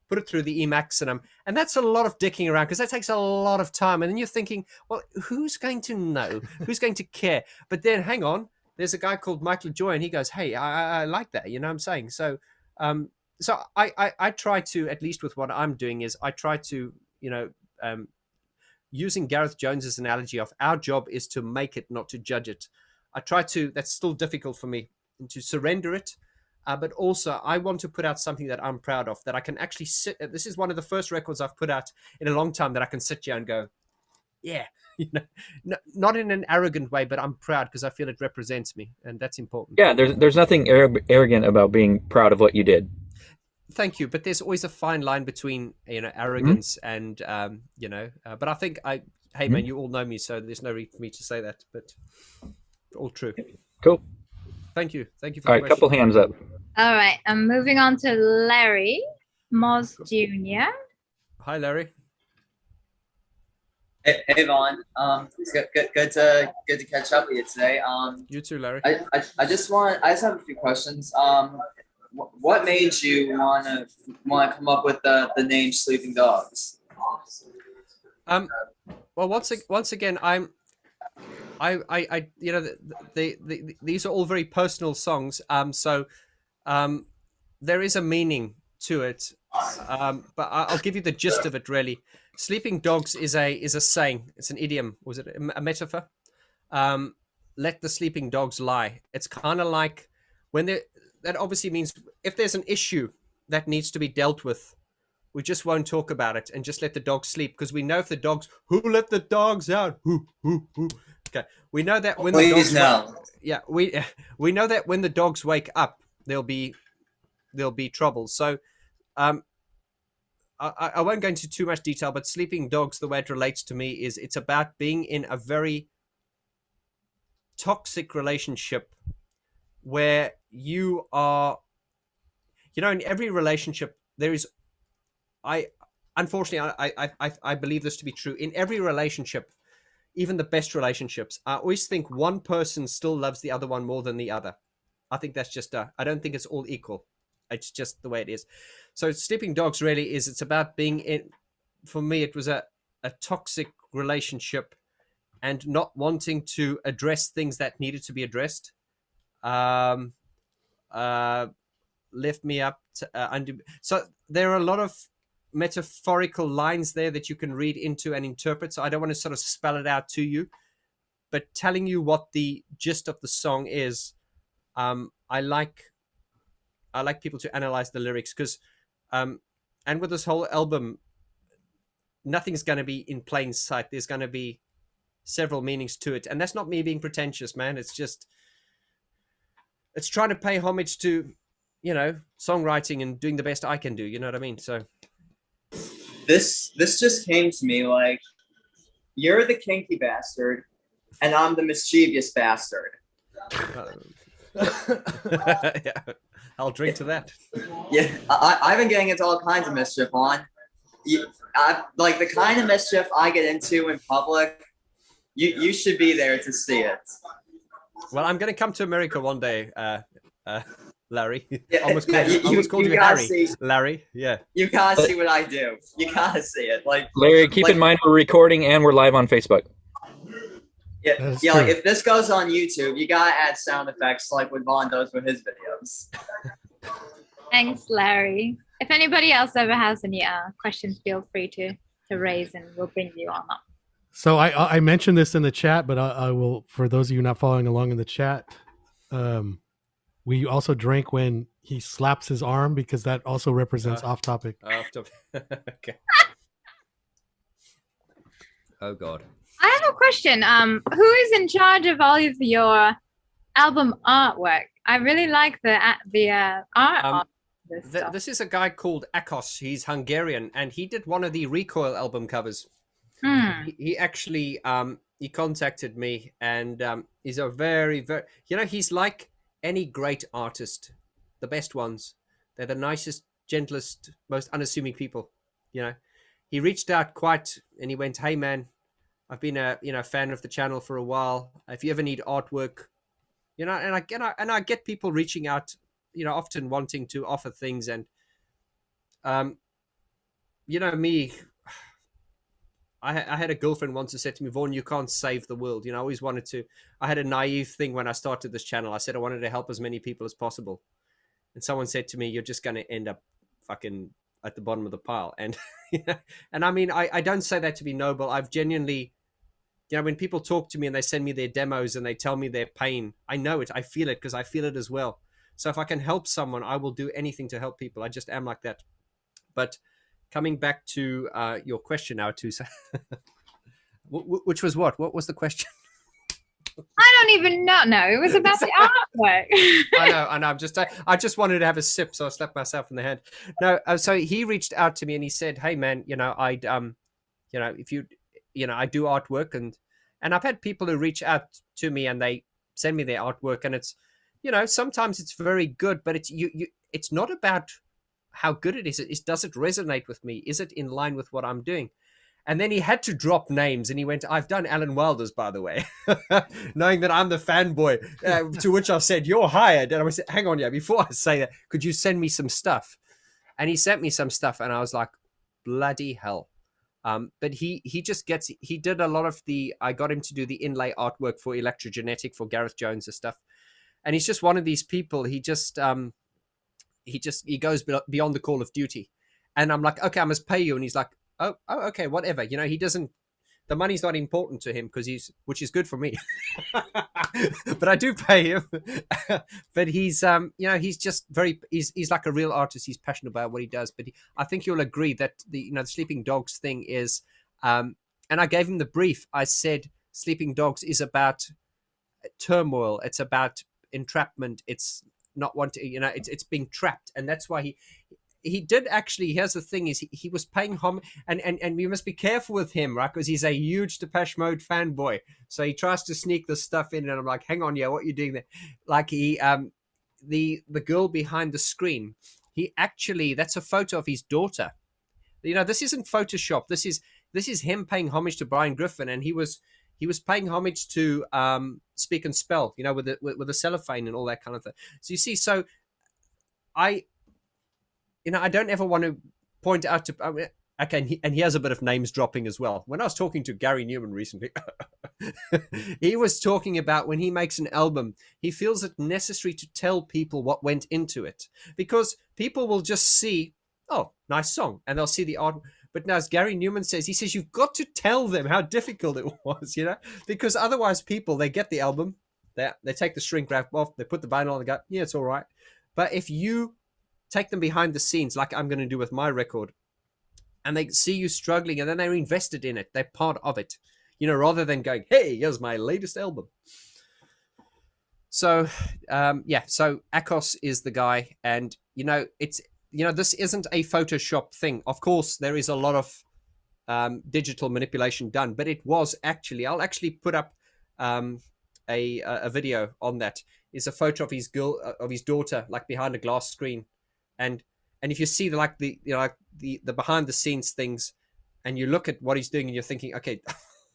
put it through the Emacs, and that's a lot of dicking around because that takes a lot of time. And then you're thinking, well, who's going to know? Who's going to care? But then hang on, there's a guy called Michael Joy, and he goes, hey, I like that, you know what I'm saying? So so I try to, at least with what I'm doing, is I try to, you know, using Gareth Jones's analogy of our job is to make it, not to judge it. I try to, that's still difficult for me, to surrender it. But also I want to put out something that I'm proud of, that I can actually sit. This is one of the first records I've put out in a long time that I can sit here and go, yeah, you know, not in an arrogant way, but I'm proud because I feel it represents me, and that's important. Yeah, there's nothing arrogant about being proud of what you did. Thank you, but there's always a fine line between, you know, arrogance and you know. But I think hey man, you all know me, so there's no reason for me to say that. But all true. Cool. Thank you for All the right, question. couple hands up. All right, I'm moving on to Larry Moss Jr. Hi, Larry. Hey Vaughn, it's good to catch up with you today. You too, Larry. I just have a few questions. What made you want to come up with the name Sleeping Dogs? Well, once again, I you know, these are all very personal songs. So there is a meaning to it. But I'll give you the gist of it. Really, Sleeping Dogs is a saying. It's an idiom. Was it a metaphor? Let the sleeping dogs lie. It's kind of like when that obviously means if there's an issue that needs to be dealt with, we just won't talk about it and just let the dogs sleep, because we know if the dogs, who let the dogs out? Who? Okay, we know that when the dogs we know that when the dogs wake up, there'll be trouble. So I won't go into too much detail, but Sleeping Dogs, the way it relates to me is it's about being in a very toxic relationship where you are, you know, in every relationship there is, unfortunately I believe this to be true. In every relationship, even the best relationships, I always think one person still loves the other one more than the other. I think that's just I don't think it's all equal. It's just the way it is. So Sleeping Dogs really is, it's about being in, for me, it was a toxic relationship and not wanting to address things that needed to be addressed. Left me up to, so there are a lot of metaphorical lines there that you can read into and interpret. So I don't want to sort of spell it out to you, but telling you what the gist of the song is, I like people to analyze the lyrics, because and with this whole album, nothing's going to be in plain sight. There's going to be several meanings to it, and that's not me being pretentious, man. It's just, it's trying to pay homage to, you know, songwriting and doing the best I can do, you know what I mean? So This just came to me like, you're the kinky bastard and I'm the mischievous bastard. yeah, I'll drink to that. Yeah, I've been getting into all kinds of mischief on. Like the kind of mischief I get into in public, you should be there to see it. Well, I'm going to come to America one day, Larry. Yeah, almost called you gotta Harry. see, Larry, yeah. you gotta see what I do. You gotta see it. Like Larry, keep in mind we're recording and we're live on Facebook. Yeah, That's yeah. true. Like if this goes on YouTube, you gotta add sound effects like what Vaughn does with his videos. Thanks, Larry. If anybody else ever has any questions, feel free to raise and we'll bring you on up. So I mentioned this in the chat, but I will, for those of you not following along in the chat, we also drank when he slaps his arm, because that also represents off topic. Okay. Oh God. I have a question. Who is in charge of all of your album artwork? I really like the art of this stuff. This is a guy called Attosa. He's Hungarian, and he did one of the Recoil album covers. He actually he contacted me, and he's a very, very, you know, he's like any great artist, the best ones. They're the nicest, gentlest, most unassuming people. You know, he reached out and he went, "Hey man, I've been a fan of the channel for a while. If you ever need artwork, you know," and I get people reaching out, you know, often wanting to offer things, and you know me, I had a girlfriend once who said to me, Vaughn, you can't save the world. You know, I always wanted to. I had a naive thing when I started this channel. I said I wanted to help as many people as possible. And someone said to me, you're just going to end up fucking at the bottom of the pile. And, and I mean, I don't say that to be noble. I've genuinely, you know, when people talk to me and they send me their demos and they tell me their pain, I know it. I feel it because I feel it as well. So if I can help someone, I will do anything to help people. I just am like that. But coming back to your question now, Attosa, which was what? What was the question? I don't even know. No, it was about the artwork. I know. I just wanted to have a sip, so I slapped myself in the hand. No, so he reached out to me and he said, "Hey, man, you know, I'd, you know, if you, you know, I do artwork and I've had people who reach out to me and they send me their artwork and it's, you know, sometimes it's very good, but it's it's not about how good it is. It's does it resonate with me? Is it in line with what I'm doing?" And then he had to drop names and he went, I've done Alan Wilder's, by the way, knowing that I'm the fanboy, to which I said, you're hired. And I was, hang on, yeah, before I say that, could you send me some stuff? And he sent me some stuff and I was like, bloody hell. But he just gets, he did a lot of I got him to do the inlay artwork for Electrogenetic, for Gareth Jones and stuff. And he's just one of these people. He goes beyond the call of duty. And I'm like, okay, I must pay you. And he's like, oh, okay, whatever. You know, he doesn't, the money's not important to him because which is good for me. But I do pay him. But he's, you know, he's just he's like a real artist. He's passionate about what he does. But I think you'll agree that the Sleeping Dogs thing is, and I gave him the brief. I said, Sleeping Dogs is about turmoil. It's about entrapment. It's not wanting, you know, it's being trapped. And that's why he did actually, here's the thing is he was paying homage, and we must be careful with him, right? Because he's a huge Depeche Mode fanboy. So he tries to sneak this stuff in and I'm like, hang on, yeah, what are you doing there? Like he, the girl behind the screen, he actually, that's a photo of his daughter. You know, this isn't Photoshop. This is him paying homage to Brian Griffin. And he was paying homage to Speak and Spell, you know, with the cellophane and all that kind of thing. So you see, so I don't ever want to point out to, okay, and he has a bit of names dropping as well. When I was talking to Gary Newman recently, he was talking about when he makes an album, he feels it necessary to tell people what went into it because people will just see, oh, nice song, and they'll see the art. But now, as Gary Newman says, he says, you've got to tell them how difficult it was, you know, because otherwise people, they get the album, they take the shrink wrap off, they put the vinyl on, they go, yeah, it's all right. But if you take them behind the scenes, like I'm going to do with my record, and they see you struggling, and then they're invested in it. They're part of it, you know, rather than going, hey, here's my latest album. So, yeah, so Akos is the guy, and, you know, it's, you know, this isn't a Photoshop thing. Of course, there is a lot of digital manipulation done, but it was actually, I'll actually put up a video on that. It's a photo of his daughter, like behind a glass screen. And if you see the behind the scenes things and you look at what he's doing and you're thinking, okay,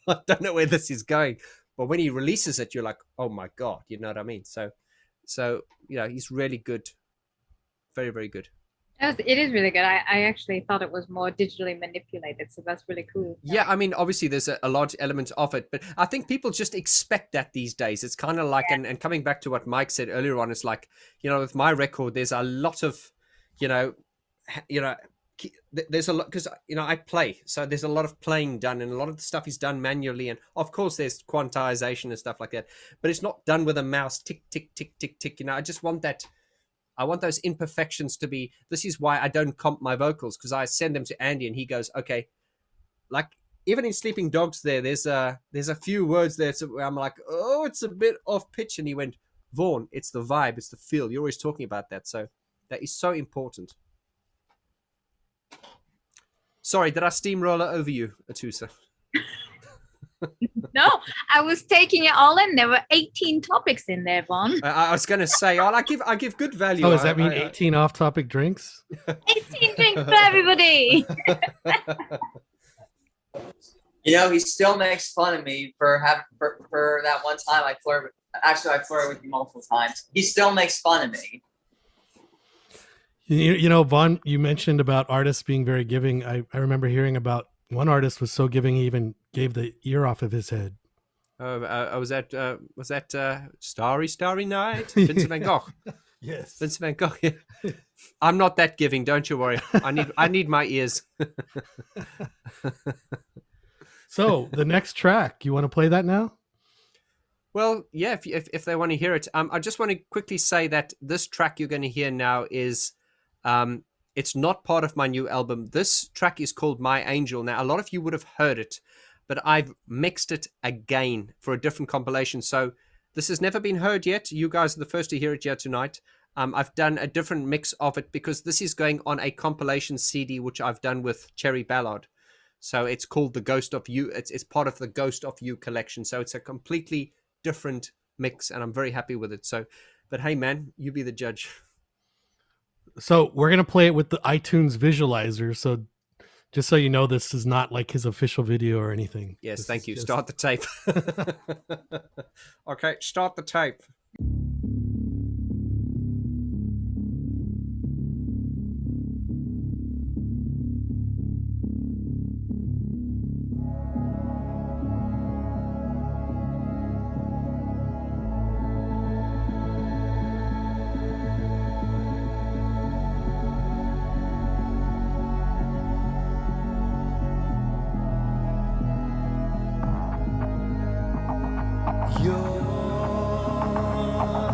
I don't know where this is going. But when he releases it, you're like, oh my God, you know what I mean? So, you know, he's really good. Very, very good. It is really good. I actually thought it was more digitally manipulated. So that's really cool. Yeah, I mean, obviously there's a large element of it, but I think people just expect that these days. It's kind of like, and coming back to what Mike said earlier on, it's like, you know, with my record, there's a lot of, you know, there's a lot, because, you know, I play, so there's a lot of playing done, and a lot of the stuff is done manually, and of course there's quantization and stuff like that, but it's not done with a mouse, tick, tick, tick, tick, tick. You know, I just want that. I want those imperfections to be, this is why I don't comp my vocals, because I send them to Andy and he goes, okay, like even in Sleeping Dogs there's a few words there where I'm like, oh, it's a bit off pitch, and he went, Vaughn, it's the vibe, it's the feel, you're always talking about that. So that is so important. Sorry, did I steamroller over you, Attosa? No, I was taking it all in. There were 18 topics in there, Vaughn. I was going to say, I give good value. Oh, does that mean 18 off-topic drinks? 18 drinks for everybody. You know, he still makes fun of me for that one time I flirted. Actually, I flirted with you multiple times. He still makes fun of me. You know, Vaughn, you mentioned about artists being very giving. I remember hearing about One artist was so giving he even gave the ear off of his head. Was that Starry Starry Night? Vincent van Gogh. Yes. Vincent van Gogh. Yeah. I'm not that giving. Don't you worry. I need my ears. So the next track, you want to play that now? Well, yeah. If they want to hear it, I just want to quickly say that this track you're going to hear now is, it's not part of my new album. This track is called My Angel. Now, a lot of you would have heard it, but I've mixed it again for a different compilation. So this has never been heard yet. You guys are the first to hear it here tonight. I've done a different mix of it because this is going on a compilation CD, which I've done with Cherry Ballard. So it's called The Ghost of You. It's part of the Ghost of You collection. So it's a completely different mix, and I'm very happy with it. So, but hey, man, you be the judge. So we're going to play it with the iTunes visualizer. So just so you know, this is not like his official video or anything. Yes, This thank is you. just- Start the tape. Okay, start the tape. You're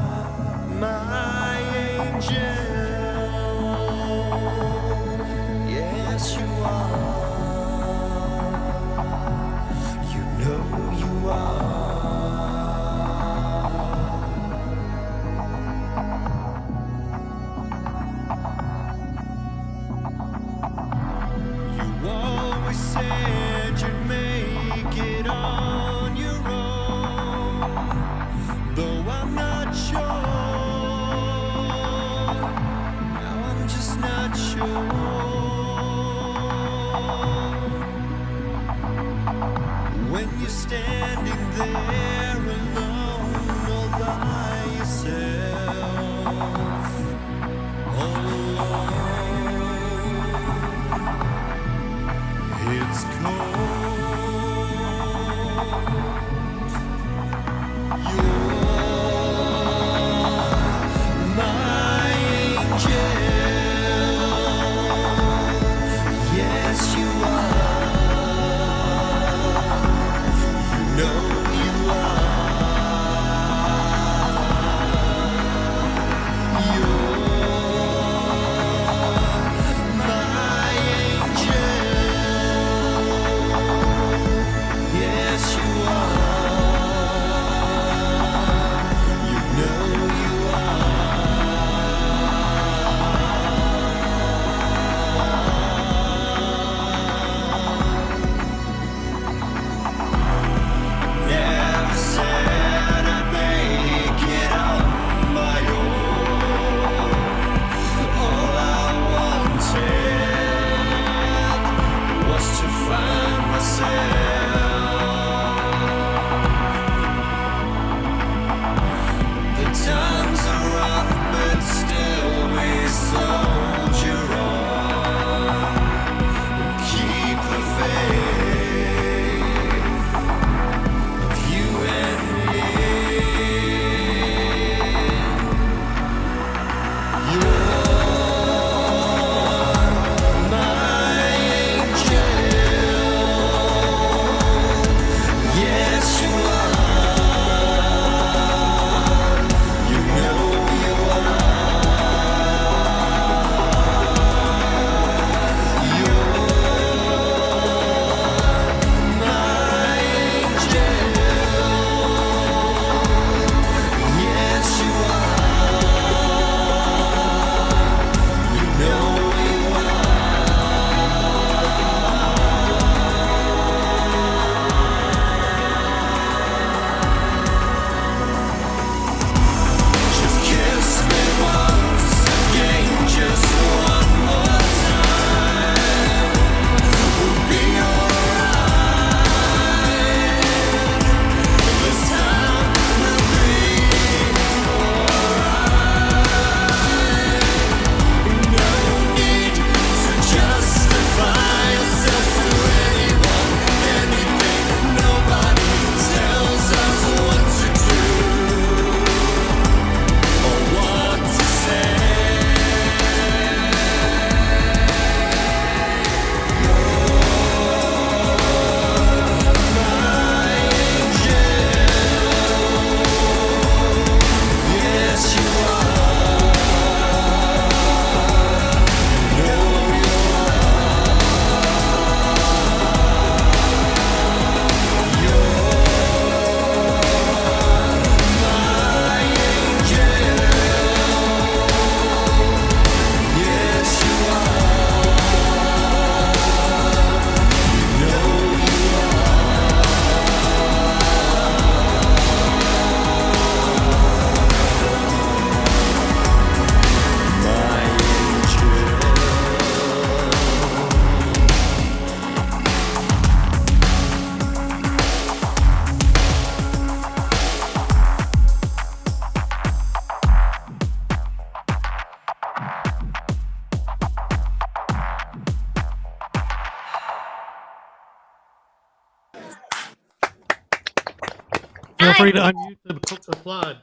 free to unmute to applaud.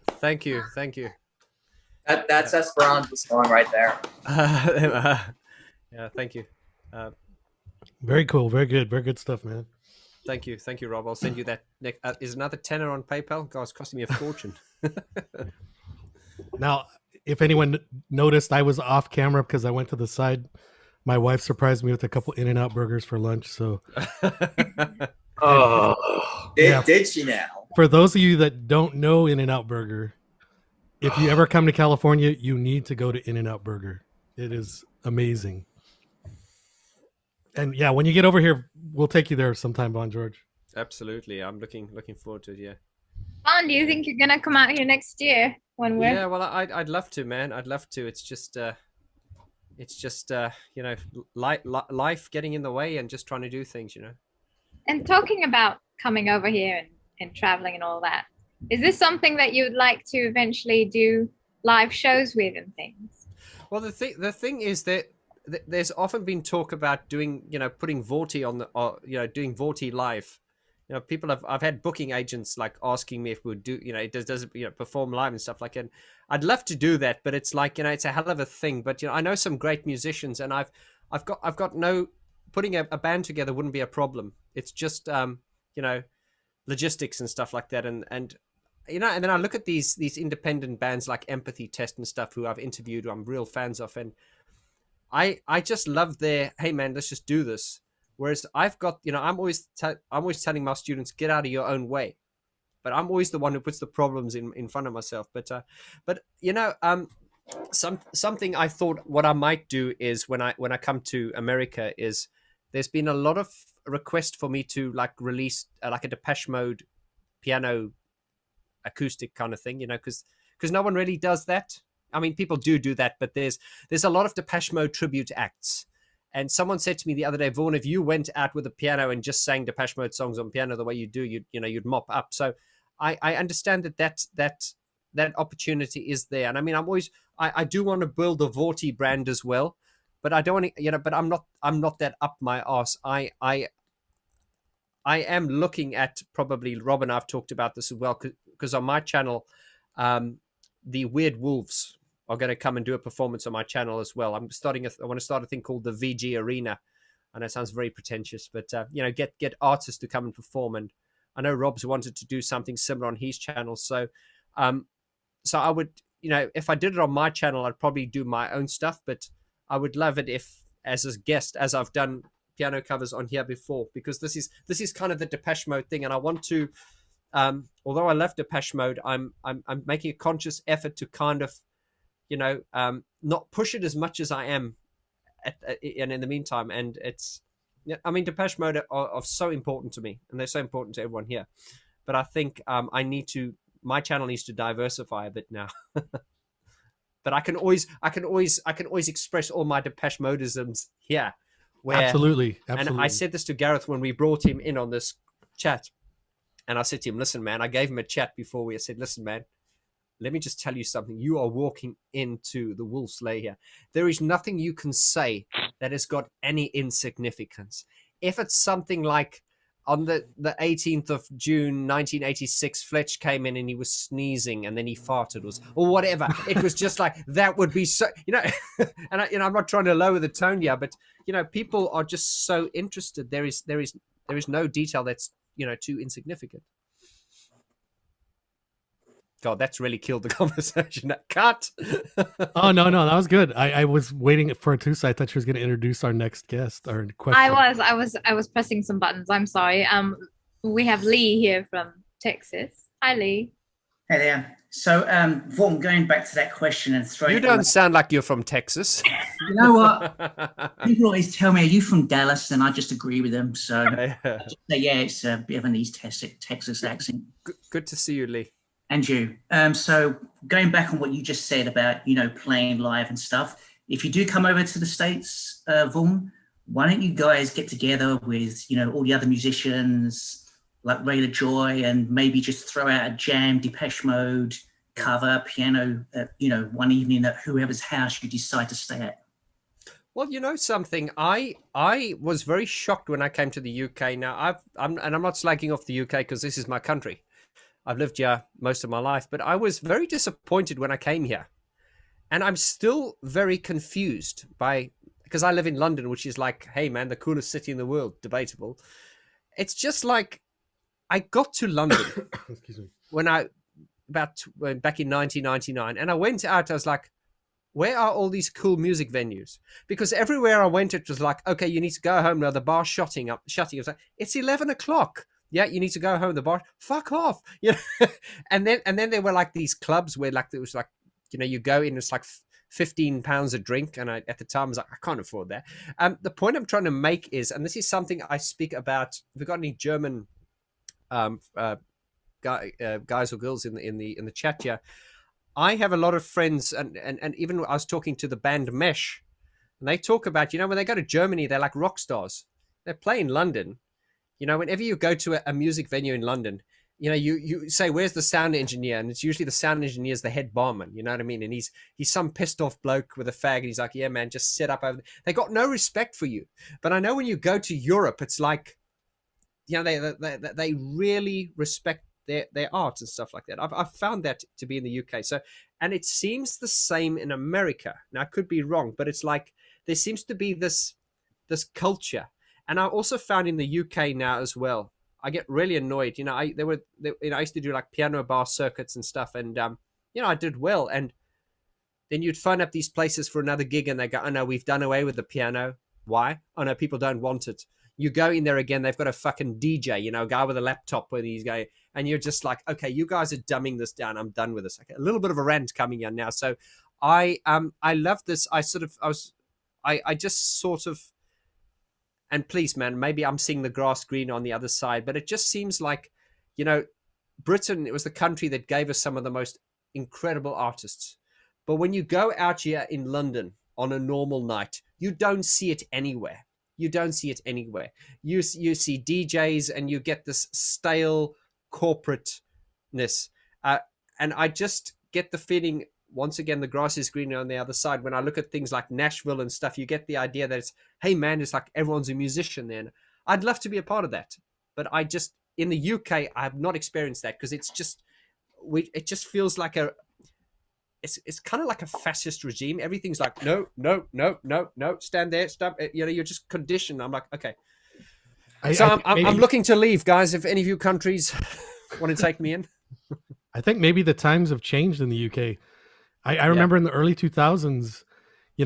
Thank you. That's Esperanza song right there. Yeah, thank you. Very cool. Very good stuff, man. Thank you, Rob. I'll send you that. Is another tenner on PayPal? God, it's costing me a fortune. Now, if anyone noticed, I was off camera because I went to the side. My wife surprised me with a couple In-N-Out burgers for lunch. So, Oh, Did she now? for those of you that don't know In-N-Out Burger, if you ever come to California, you need to go to In-N-Out Burger. It is amazing. And yeah, when you get over here, we'll take you there sometime, Vaughn George. Absolutely, I'm looking forward to it. Yeah. Vaughn, do you think you're gonna come out here next year when we're? Yeah, well, I'd love to, man. I'd love to. It's just you know, life getting in the way and just trying to do things, you know. And talking about coming over here and traveling and all that, is this something that you would like to eventually do live shows with and things? Well, the thing is that there's often been talk about doing, you know, putting Vaughty on the, you know, doing Vaughty live. You know, I've had booking agents like asking me if we would do, you know, does it, you know, perform live and stuff like that. I'd love to do that, but it's like, you know, it's a hell of a thing. But you know, I know some great musicians, and I've got no, putting a band together wouldn't be a problem. It's just you know, logistics and stuff like that, and you know, and then I look at these independent bands like Empathy Test and stuff who I've interviewed, who I'm real fans of, and I just love their, hey man, let's just do this. Whereas I've got, you know, I'm always telling my students, get out of your own way, but I'm always the one who puts the problems in front of myself. But you know, something I thought what I might do is when I come to America is there's been a lot of request for me to like release like a Depeche Mode piano acoustic kind of thing, you know, because no one really does that. I mean, people do that, but there's a lot of Depeche Mode tribute acts. And someone said to me the other day, Vaughn, if you went out with a piano and just sang Depeche Mode songs on piano the way you do, you'd mop up. So I understand that opportunity is there. And I mean, I do want to build a Vaughty brand as well, but I don't want to, you know, but I'm not that up my arse. I am looking at, probably Rob and I've talked about this as well, because on my channel, the Weird Wolves are going to come and do a performance on my channel as well. I want to start a thing called the VG Arena. And that sounds very pretentious, but you know, get artists to come and perform. And I know Rob's wanted to do something similar on his channel. So I would, you know, if I did it on my channel, I'd probably do my own stuff, but I would love it if, as a guest, as I've done piano covers on here before, because this is kind of the Depeche Mode thing. And I want to, although I love Depeche Mode, I'm making a conscious effort to kind of, you know, not push it as much as I am and in the meantime. And it's, I mean, Depeche Mode are so important to me, and they're so important to everyone here. But I think my channel needs to diversify a bit now. But I can always express all my Depeche Modisms here. Absolutely. And I said this to Gareth when we brought him in on this chat. And I said to him, listen, man, I gave him a chat before we said, listen, man, let me just tell you something. You are walking into the wolf's lair here. There is nothing you can say that has got any insignificance. If it's something like on the 18th of June, 1986, Fletch came in and he was sneezing and then he farted or whatever. It was just like, that would be so, you know, and I'm not trying to lower the tone here, but, you know, people are just so interested. There is no detail that's, you know, too insignificant. God, that's really killed the conversation. Cut. Oh no, that was good. I was waiting for Attosa. I thought she was going to introduce our next guest. Our question. I was pressing some buttons. I'm sorry. We have Lee here from Texas. Hi, Lee. Hey there. So, Vaughn, going back to that question and throwing. You don't sound like you're from Texas. You know what? People always tell me, "Are you from Dallas?" And I just agree with them. So, yeah, it's a bit of an East Texas accent. Good to see you, Lee. And you. So going back on what you just said about, you know, playing live and stuff, if you do come over to the States, Vaughn, why don't you guys get together with, you know, all the other musicians like Ray Joy and maybe just throw out a jam, Depeche Mode, cover, piano, you know, one evening at whoever's house you decide to stay at? Well, you know something, I was very shocked when I came to the UK. Now, I'm not slagging off the UK because this is my country. I've lived here most of my life, but I was very disappointed when I came here. And I'm still very confused because I live in London, which is like, hey man, the coolest city in the world, debatable. It's just like, I got to London Excuse me. back in 1999, and I went out, I was like, where are all these cool music venues? Because everywhere I went, it was like, okay, you need to go home now. The bar's shutting. It was like, it's 11 o'clock. Yeah, you need to go home. The bar, fuck off. You know, and then there were like these clubs where like it was like, you go in, it's like £15 a drink, and at the time I was like, I can't afford that. The point I'm trying to make is, and this is something I speak about. If we've got any German guys or girls in the chat here, I have a lot of friends, and even I was talking to the band Mesh, and they talk about, when they go to Germany, they're like rock stars. They play in London. Whenever you go to a music venue in London, you say, where's the sound engineer? And it's usually the sound engineer is the head barman, you know what I mean? And he's some pissed off bloke with a fag, and he's like, yeah, man, just set up over there. They got no respect for you. But I know when you go to Europe, it's like, they really respect their art and stuff like that. I've found that to be in the UK. So, and it seems the same in America. Now, I could be wrong, but it's like there seems to be this culture. And I also found in the UK now as well, I get really annoyed. I used to do like piano bar circuits and stuff, and I did well. And then you'd phone up these places for another gig, and they go, "Oh no, we've done away with the piano. Why? Oh no, people don't want it." You go in there again, they've got a fucking DJ, a guy with a laptop where he's going, and you're just like, okay, you guys are dumbing this down. I'm done with this. Okay, a little bit of a rant coming in now. So I love this. I just sort of, and please, man, maybe I'm seeing the grass green on the other side, but it just seems like, Britain, it was the country that gave us some of the most incredible artists. But when you go out here in London on a normal night, you don't see it anywhere. You don't see it anywhere. You see DJs, and you get this stale corporateness. And I just get the feeling, once again, the grass is greener on the other side. When I look at things like Nashville and stuff, you get the idea that it's, hey man, it's like everyone's a musician then. I'd love to be a part of that. But in the UK, I have not experienced that, because it's just, it just feels like it's kind of like a fascist regime. Everything's like, no, stand there, stop. You're just conditioned. I'm like, okay. I'm looking to leave, guys. If any of you countries want to take me in. I think maybe the times have changed in the UK. I remember in the early 2000s,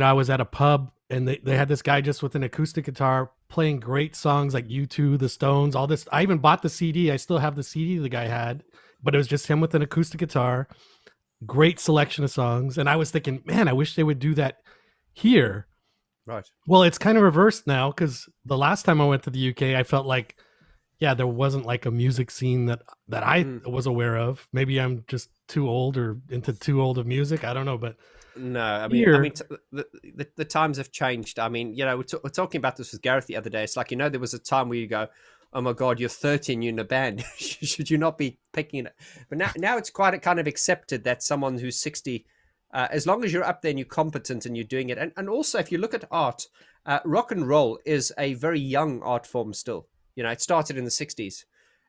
I was at a pub, and they had this guy just with an acoustic guitar playing great songs like U2, The Stones, all this. I even bought the CD. I still have the CD the guy had, but it was just him with an acoustic guitar. Great selection of songs. And I was thinking, man, I wish they would do that here. Right. Well, it's kind of reversed now, because the last time I went to the UK, I felt like, there wasn't like a music scene that I was aware of. Maybe I'm just too old or into too old of music. I don't know, but no, I mean, the times have changed. I mean, we're talking about this with Gareth the other day. It's like, there was a time where you go, oh my God, you're 13, you're in a band. Should you not be picking it? But now it's quite kind of accepted that someone who's 60, as long as you're up there and you're competent and you're doing it. And also, if you look at art, rock and roll is a very young art form still. It started in the 60s.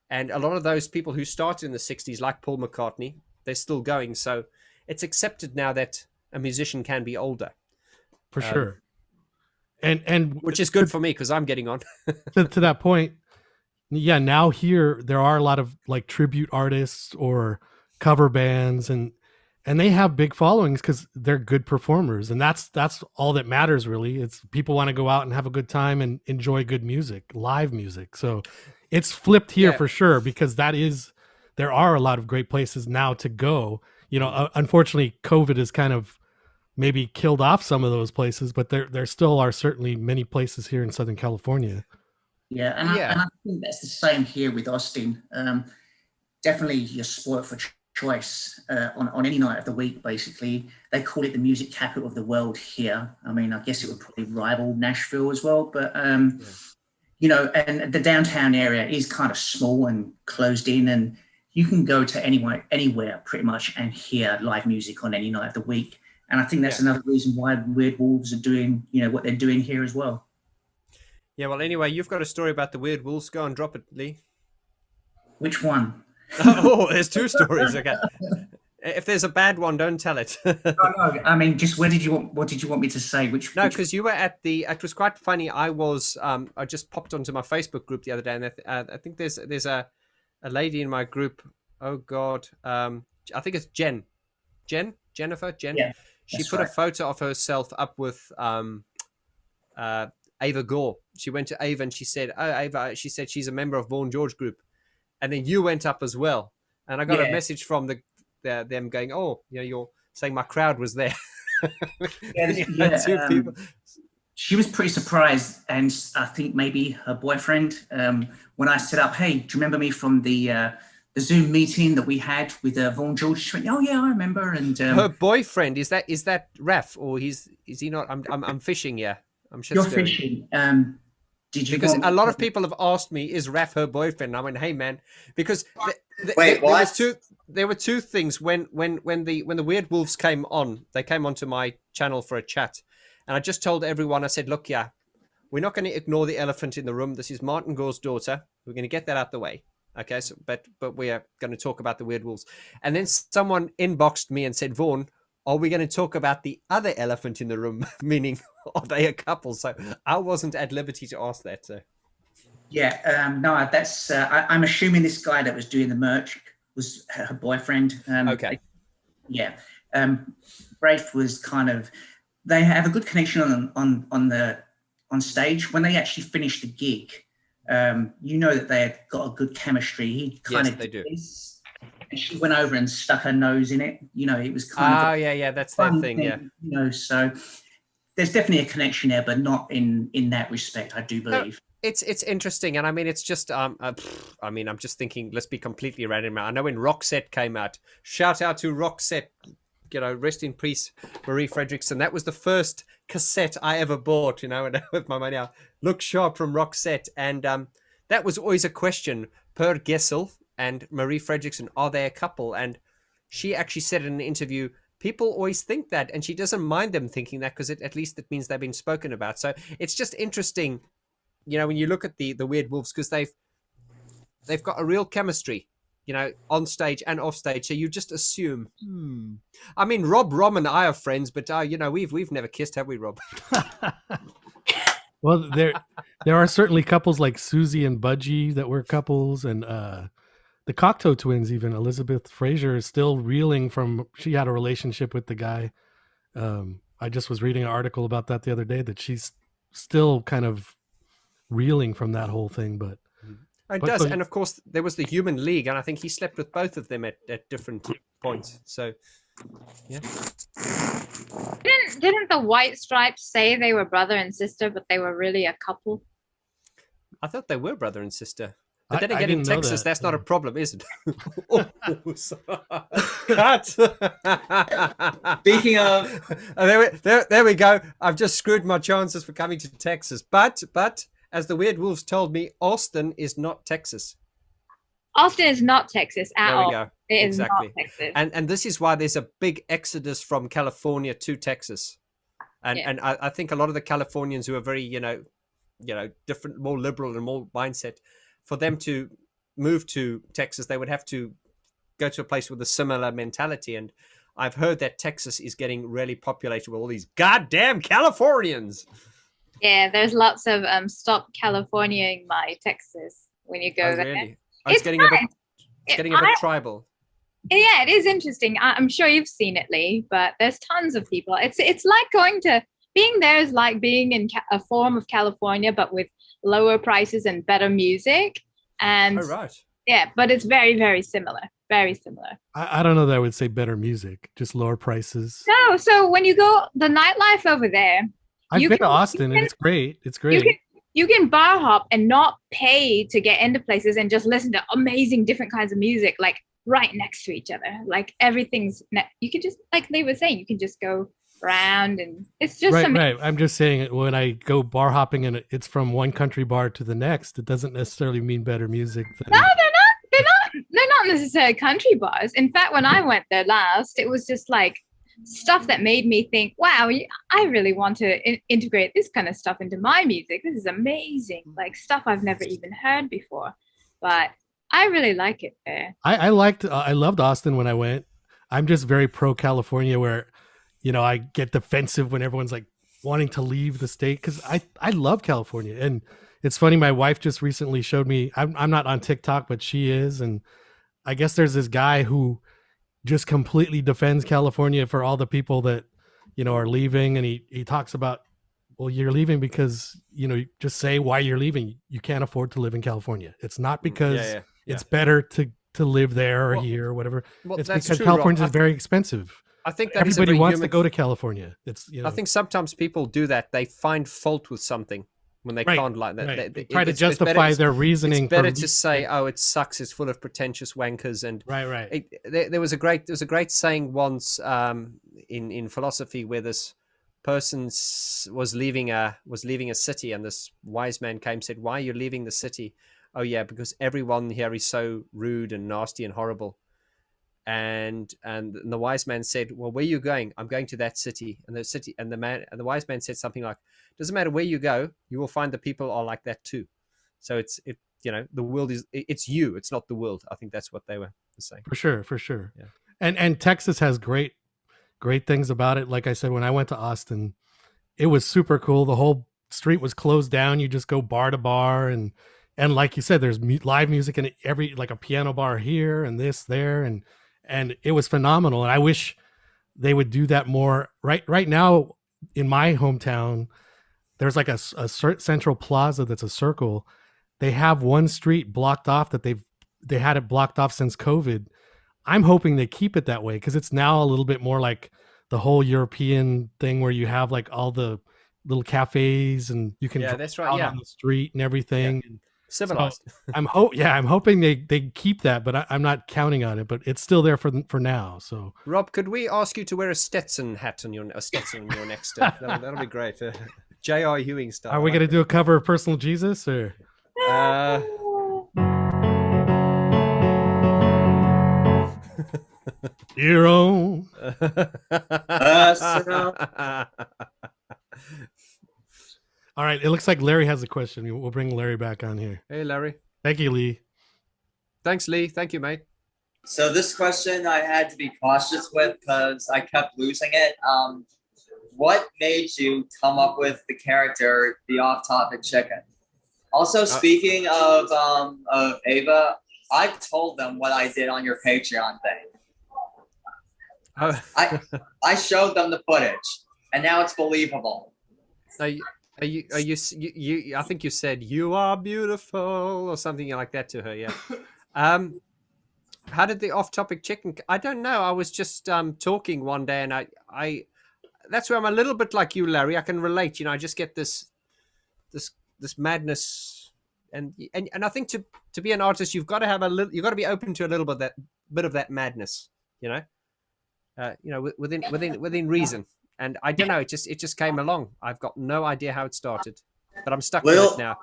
And a lot of those people who started in the 60s, like Paul McCartney, they're still going. So it's accepted now that a musician can be older. For sure. And which is good for me, because I'm getting on. to that point, now here there are a lot of like tribute artists or cover bands, and they have big followings because they're good performers, and that's all that matters really. It's people want to go out and have a good time and enjoy good music, live music. So it's flipped here for sure, because there are a lot of great places now to go. Unfortunately, COVID has kind of maybe killed off some of those places, but there still are certainly many places here in Southern California. Yeah, and I think that's the same here with Austin. Definitely you're spoiled for choice on any night of the week, basically. They call it the music capital of the world here. I mean, I guess it would probably rival Nashville as well, but, and the downtown area is kind of small and closed in, and you can go to anywhere pretty much and hear live music on any night of the week. And I think that's another reason why Weird Wolves are doing, what they're doing here as well. Yeah, well, anyway, you've got a story about the Weird Wolves. Go and drop it, Lee. Which one? Oh, there's two stories. Okay. If there's a bad one, don't tell it. No, I mean, just what did you want me to say? No, because you were at the. It was quite funny. I was. I just popped onto my Facebook group the other day, and I think there's a lady in my group. Oh God. I think it's Jennifer. Yeah, She that's put right. a photo of herself up with Ava Gore. She went to Ava and she said, "Oh, Ava," she said she's a member of Vaughn George group, and then you went up as well. And I got a Yeah. message from them going, "Oh, you're saying my crowd was there." Yeah, Two people. She was pretty surprised, and I think maybe her boyfriend, when I set up, hey, do you remember me from the Zoom meeting that we had with Vaughn George? She went, oh yeah, I remember. And her boyfriend, is that Raf, or is he not? I'm fishing. Yeah, I'm just you're fishing. Did you? Because a lot of people have asked me, is Raf her boyfriend? And I went, hey man, because Wait, what? There were two things when the Weird Wolves came on. They came onto my channel for a chat, and I just told everyone. I said, look, yeah, we're not going to ignore the elephant in the room. This is Martin Gore's daughter. We're going to get that out the way. Okay, so but we are going to talk about the Weird Wolves. And then someone inboxed me and said, Vaughn, are we going to talk about the other elephant in the room? Meaning, are they a couple? So I wasn't at liberty to ask that. So. Yeah, no, that's. I'm assuming this guy that was doing the merch was her boyfriend. Okay. Yeah, Braith was kind of. They have a good connection on stage. When they actually finished the gig, you know that they had got a good chemistry. He kind of they do. This, and she went over and stuck her nose in it. You know, it was kind of. Oh yeah, that's their thing. Yeah. You know, so there's definitely a connection there, but not in that respect. I do believe. It's interesting, and I mean, it's just I mean, I'm just thinking. Let's be completely random. I know when Roxette came out. Shout out to Roxette. You know, rest in peace, Marie Fredriksson. That was the first cassette I ever bought. You know, and with my money, Look Sharp from Roxette, and that was always a question. Per Gessel and Marie Fredriksson, are they a couple? And she actually said in an interview, people always think that, and she doesn't mind them thinking that because at least it means they've been spoken about. So it's just interesting. You know, when you look at the Weird Wolves, because they've got a real chemistry, you know, on stage and off stage. So you just assume. I mean, Rob and I are friends, but you know, we've never kissed, have we, Rob? Well, there are certainly couples like Susie and Budgie that were couples, and the Cocteau twins. Even Elizabeth Fraser is still reeling from. She had a relationship with the guy. I just was reading an article about that the other day, that she's still kind of reeling from that whole thing. But it does. And of course there was the Human League, and I think he slept with both of them at different points. So yeah. Didn't the White Stripes say they were brother and sister, but they were really a couple? I thought they were brother and sister. But then I again, in didn't know Texas, that. that's not a problem, is it? Cut. Speaking of, there we go. I've just screwed my chances for coming to Texas. But as the Weird Wolves told me, Austin is not Texas. Austin is not Texas at There we all. go. It is Exactly. not Texas. And this is why there's a big exodus from California to Texas. And I think a lot of the Californians who are very, you know, different, more liberal and more mindset, for them to move to Texas, they would have to go to a place with a similar mentality. And I've heard that Texas is getting really populated with all these goddamn Californians. Yeah, there's lots of stop Californiaing my Texas when you go there. Really? It's getting nice. a bit tribal. Yeah, it is interesting. I'm sure you've seen it, Lee, but there's tons of people. It's like being there is like being in a form of California, but with lower prices and better music. And Oh, right. yeah, but it's very, very similar. Very similar. I don't know that I would say better music, just lower prices. No, so when you go, the nightlife over there. I've been to Austin and it's great. It's great. You can bar hop and not pay to get into places and just listen to amazing different kinds of music, like right next to each other. Like everything's, you can just, like they were saying, you can just go around and it's just right. I'm just saying, when I go bar hopping and it's from one country bar to the next, it doesn't necessarily mean better music. No, they're not necessarily country bars. In fact, when I went there last, it was just like stuff that made me think, wow, I really want to integrate this kind of stuff into my music. This is amazing. Like stuff I've never even heard before. But I really like it there. I loved Austin when I went. I'm just very pro California, where, you know, I get defensive when everyone's like wanting to leave the state, because I love California. And it's funny, my wife just recently showed me, I'm not on TikTok, but she is, and I guess there's this guy who just completely defends California for all the people that, you know, are leaving, and he talks about, well, you're leaving because, you know, just say why you're leaving. You can't afford to live in California. It's not because it's better to live there or here or whatever. Well, it's that's because true, California Rob. is very expensive. I think that is a Everybody very wants human- to go to California. It's, you know, I think sometimes people do that. They find fault with something when they Right, can't like that. right. They It- try to it's better- justify their reasoning. It's better for to say, "Oh, it sucks. It's full of pretentious wankers." And right. there was a great saying once in philosophy where this person was leaving a city, and this wise man came and said, "Why are you leaving the city?" "Oh yeah, because everyone here is so rude and nasty and horrible." And the wise man said, "Well, where are you going?" "I'm going to that city." And the wise man said something like, "Doesn't matter where you go, you will find the people are like that too." So you know, the world it's you, it's not the world. I think that's what they were saying. For sure. Yeah. And Texas has great things about it. Like I said, when I went to Austin, it was super cool. The whole street was closed down. You just go bar to bar, and like you said, there's live music in every, like a piano bar here and this there, and it was phenomenal. And I wish they would do that more. Right now in my hometown, there's like a central plaza that's a circle. They have one street blocked off that they had it blocked off since COVID. I'm hoping they keep it that way, because it's now a little bit more like the whole European thing where you have like all the little cafes and you can drive that's right. out Yeah, on the street and everything. And civilized. so I'm hoping they keep that, but I'm not counting on it. But it's still there for now. So Rob, could we ask you to wear a Stetson hat on your next step? That'll be great. J.R. Ewing style. are we going to do a cover of Personal Jesus, or? Your own. All right. It looks like Larry has a question. We'll bring Larry back on here. Hey, Larry. Thank you, Lee. Thanks, Lee. Thank you, mate. So this question I had to be cautious with because I kept losing it. What made you come up with the character, the off-topic chicken? Also, speaking of Ava, I told them what I did on your Patreon thing. I showed them the footage, and now it's believable. I think you said "you are beautiful" or something like that to her. Yeah. How did the off-topic chicken? I don't know. I was just talking one day, and I that's where I'm a little bit like you, Larry. I can relate. You know, I just get this madness, and I think to be an artist, you've got to have you've got to be open to a little bit of that madness. You know, within reason. And I don't know. It just came along. I've got no idea how it started, but I'm stuck with it now.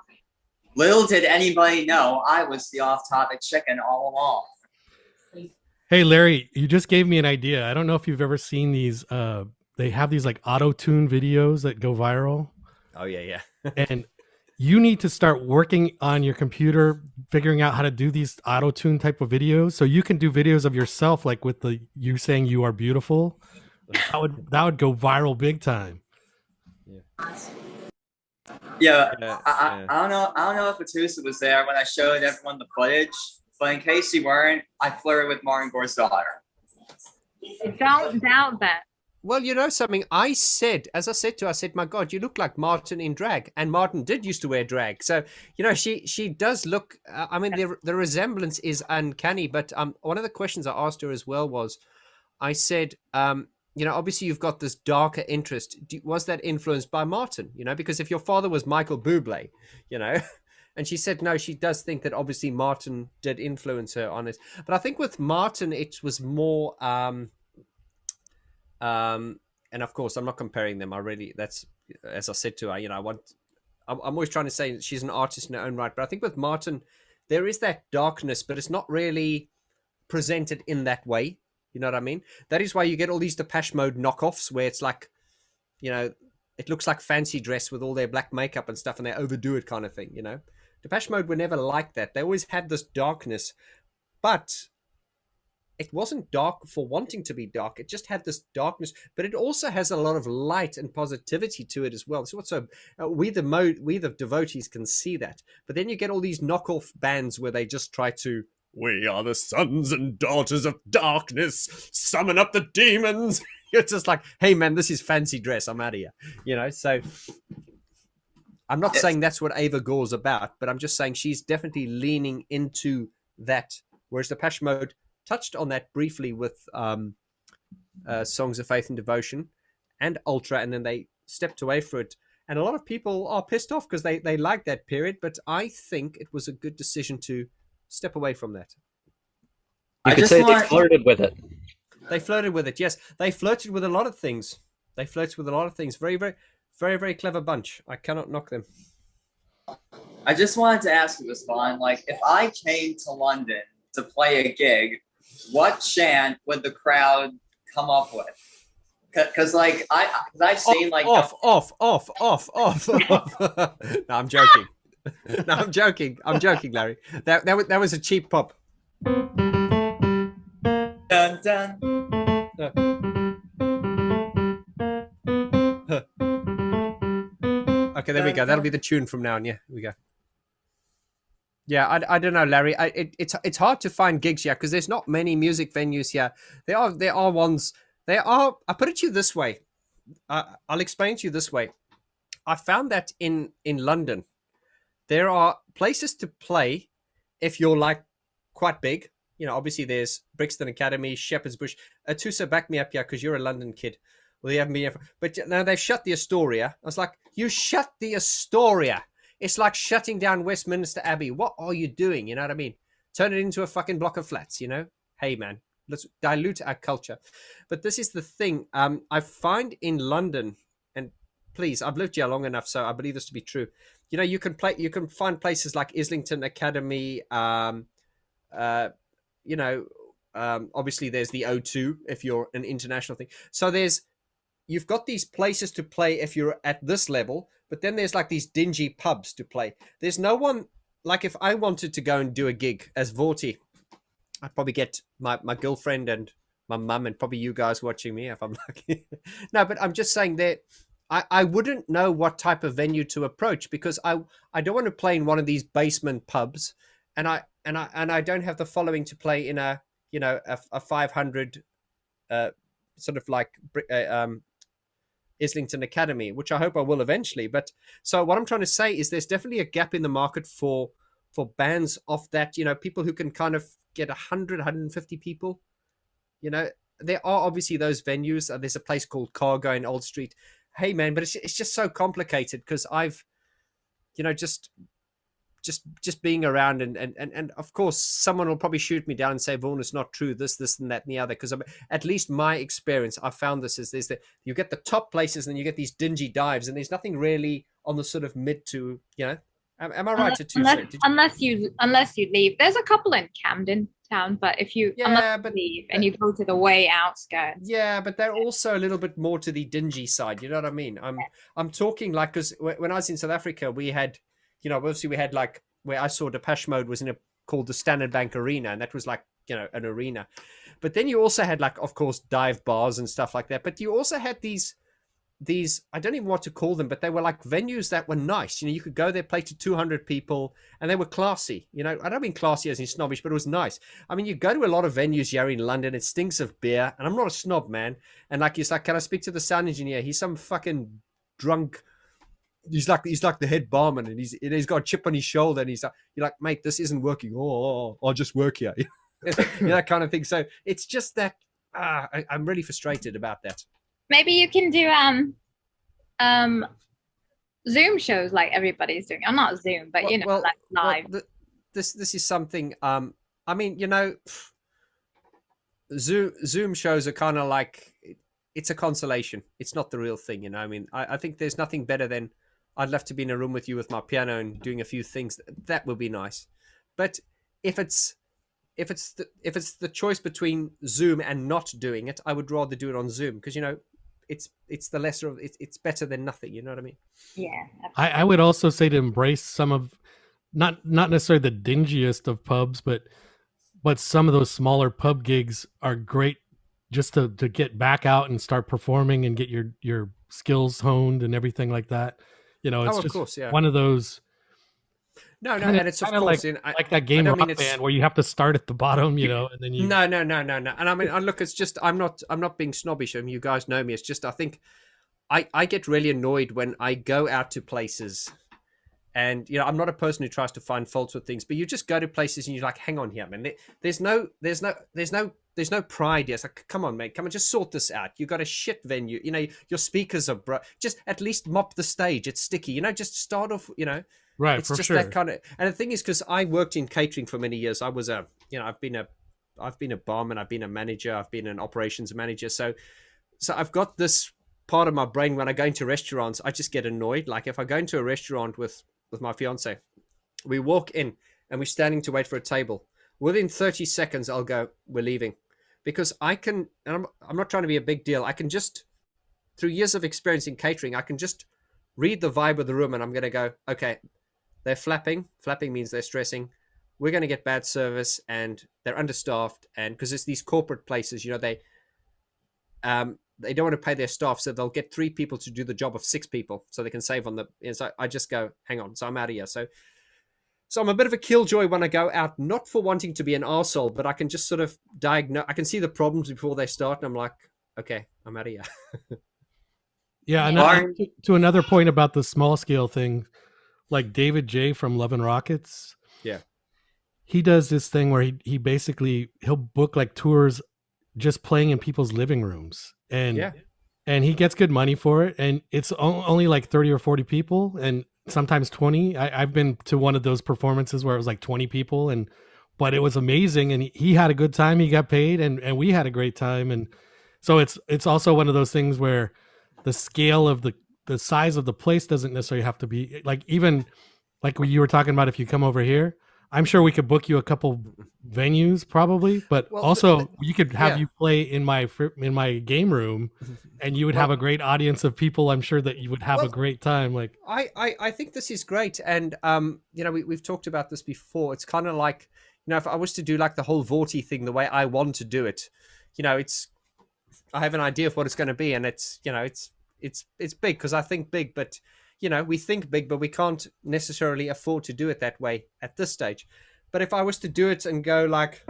Little did anybody know I was the off-topic chicken all along. Hey, Larry, you just gave me an idea. I don't know if you've ever seen these. They have these like auto-tune videos that go viral. Oh, yeah. And you need to start working on your computer, figuring out how to do these auto-tune type of videos. So you can do videos of yourself, like with you saying you are beautiful. That would go viral big time. Yeah, I don't know if Attosa was there when I showed everyone the footage, but in case you weren't, I flirted with Martin Gore's daughter. Don't doubt that. Well, you know something? I said, my God, you look like Martin in drag, and Martin did used to wear drag. So, you know, she does look. I mean, the resemblance is uncanny. But one of the questions I asked her as well was, I said, you know, obviously you've got this darker interest. Was that influenced by Martin? You know, because if your father was Michael Bublé, you know, and she said no, she does think that obviously Martin did influence her on it. But I think with Martin, it was more. And of course, I'm not comparing them. That's as I said to her. You know, I'm always trying to say she's an artist in her own right. But I think with Martin, there is that darkness, but it's not really presented in that way. You know what I mean? That is why you get all these Depeche Mode knockoffs where it's like, you know, it looks like fancy dress with all their black makeup and stuff, and they overdo it kind of thing, you know. Depeche Mode were never like that. They always had this darkness, but it wasn't dark for wanting to be dark. It just had this darkness, but it also has a lot of light and positivity to it as well. So we the devotees can see that. But then you get all these knockoff bands where they just try to, we are the sons and daughters of darkness, summon up the demons. It's just like, hey man, this is fancy dress. I'm out of here. You know, so I'm not saying that's what Ava Gore's about, but I'm just saying she's definitely leaning into that. Whereas Depeche Mode touched on that briefly with Songs of Faith and Devotion and Ultra, and then they stepped away from it. And a lot of people are pissed off because they like that period, but I think it was a good decision to step away from that. You could say they flirted with it. They flirted with it, yes. They flirted with a lot of things. Very, very, very, very clever bunch. I cannot knock them. I just wanted to ask you this, Vaughn. Like, if I came to London to play a gig, what chant would the crowd come up with? Because like I've seen like off. No, I'm joking. I'm joking, Larry. That was a cheap pop. Dun, dun. Okay, there we go. That'll be the tune from now on. Yeah, here we go. Yeah, I don't know, Larry. It's hard to find gigs here because there's not many music venues here. There are ones. I put it to you this way. I'll explain to you this way. I found that in London, there are places to play if you're like quite big. You know, obviously there's Brixton Academy, Shepherd's Bush. Attosa, back me up here because you're a London kid. Well, they haven't been here. But now they've shut the Astoria. I was like, you shut the Astoria. It's like shutting down Westminster Abbey. What are you doing? You know what I mean? Turn it into a fucking block of flats, you know? Hey, man, let's dilute our culture. But this is the thing. I find in London, and please, I've lived here long enough, so I believe this to be true. You know, you can find places like Islington Academy. Obviously there's the O2 if you're an international thing. So you've got these places to play if you're at this level, but then there's like these dingy pubs to play. There's no one, like if I wanted to go and do a gig as Vaughty, I'd probably get my girlfriend and my mum and probably you guys watching me if I'm lucky. No, but I'm just saying that I wouldn't know what type of venue to approach because I don't want to play in one of these basement pubs, and I don't have the following to play in a 500 sort of like Islington Academy, which I hope I will eventually. But so what I'm trying to say is there's definitely a gap in the market for bands of that, you know, people who can kind of get 100, 150 people. You know, there are obviously those venues. There's a place called Cargo in Old Street. Hey, man, but it's just so complicated because I've, you know, just being around and of course someone will probably shoot me down and say, Vaughn, it's not true, this and that and the other, because at least my experience, I found this is you get the top places and then you get these dingy dives and there's nothing really on the sort of mid to, you know, am I right? Unless you leave. There's a couple in Camden Town, but if you leave and you go to the way outskirts. Yeah, but they're also a little bit more to the dingy side, you know what I mean? I'm talking like, because when I was in South Africa, we had, you know, obviously we had like where I saw Depeche Mode was called the Standard Bank Arena, and that was like, you know, an arena. But then you also had like, of course, dive bars and stuff like that. But you also had these I don't even know what to call them, but they were like venues that were nice. You know, you could go there, play to 200 people, and they were classy. You know, I don't mean classy as in snobbish, but it was nice. I mean, you go to a lot of venues here in London, it stinks of beer, and I'm not a snob, man. And like, he's like, can I speak to the sound engineer? He's some fucking drunk. He's like the head barman, and he's got a chip on his shoulder, and you're like, mate, this isn't working. Oh, I'll just work here. You know, that kind of thing. So it's just that I'm really frustrated about that. Maybe you can do Zoom shows like everybody's doing. I'm not Zoom, but you know, like live. This is something. I mean, you know, Zoom shows are kind of like, it's a consolation. It's not the real thing, you know. I mean, I think there's nothing better than, I'd love to be in a room with you with my piano and doing a few things. That would be nice. But if it's the choice between Zoom and not doing it, I would rather do it on Zoom because, you know, it's the lesser of it's better than nothing. You know what I mean? Yeah. I would also say to embrace some of not necessarily the dingiest of pubs, but some of those smaller pub gigs are great just to get back out and start performing and get your skills honed and everything like that. You know, it's Oh, of just course, yeah. one of those No, kinda, and it's of kinda course like that game don't mean Rock it's Band where you have to start at the bottom, you know, and then you. no. And I mean, look, it's just I'm not being snobbish. I mean, you guys know me. It's just I think I get really annoyed when I go out to places, and you know, I'm not a person who tries to find faults with things, but you just go to places and you're like, hang on here, man. There's no pride here. It's like, come on, mate, come on, just sort this out. You got a shit venue. You know, your speakers are just at least mop the stage. It's sticky. You know, just start off. You know. Right, It's for just sure. that kind of, and the thing is, because I worked in catering for many years, I was I've been a barman, I've been a manager, I've been an operations manager, so I've got this part of my brain when I go into restaurants, I just get annoyed. Like if I go into a restaurant with my fiance, we walk in and we're standing to wait for a table. Within 30 seconds, I'll go, we're leaving, because I can, and I'm not trying to be a big deal. I can just, through years of experience in catering, I can just read the vibe of the room, and I'm going to go, okay. They're flapping. Flapping means they're stressing. We're going to get bad service, and they're understaffed. And because it's these corporate places, you know, they don't want to pay their staff, so they'll get 3 people to do the job of 6 people, so they can save on the. And so I just go, hang on. So I'm out of here. So I'm a bit of a killjoy when I go out, not for wanting to be an arsehole, but I can just sort of diagnose. I can see the problems before they start, and I'm like, okay, I'm out of here. Yeah, and to another point about the small scale thing. Like David J from Love and Rockets. Yeah. He does this thing where he basically he'll book like tours just playing in people's living rooms. And he gets good money for it. And it's only like 30 or 40 people and sometimes 20. I've been to one of those performances where it was like 20 people but it was amazing and he had a good time. He got paid and we had a great time. And so it's also one of those things where the scale of the size of the place doesn't necessarily have to be like, even like what you were talking about. If you come over here, I'm sure we could book you a couple venues probably, but also you could have you play in my game room and you would have a great audience of people. I'm sure that you would have a great time. Like I think this is great. And, you know, we've talked about this before. It's kind of like, you know, if I was to do like the whole Vaughty thing, the way I want to do it, you know, I have an idea of what it's going to be. And it's, you know, it's big because I think big, but you know, we think big, but we can't necessarily afford to do it that way at this stage. But if I was to do it and go like,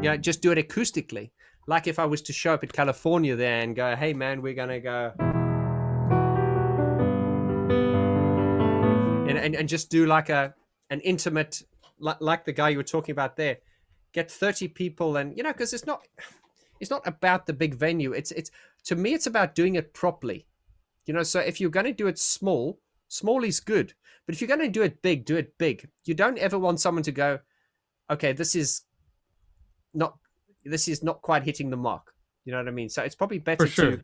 yeah, just do it acoustically. Like if I was to show up in California there and go, hey man, we're going to go and just do like an intimate, like the guy you were talking about there. Get 30 people, and you know, because it's not about the big venue. It's to me, it's about doing it properly. You know, so if you're going to do it small is good, but if you're going to do it big. You don't ever want someone to go, okay, this is not quite hitting the mark. You know what I mean? So it's probably better to,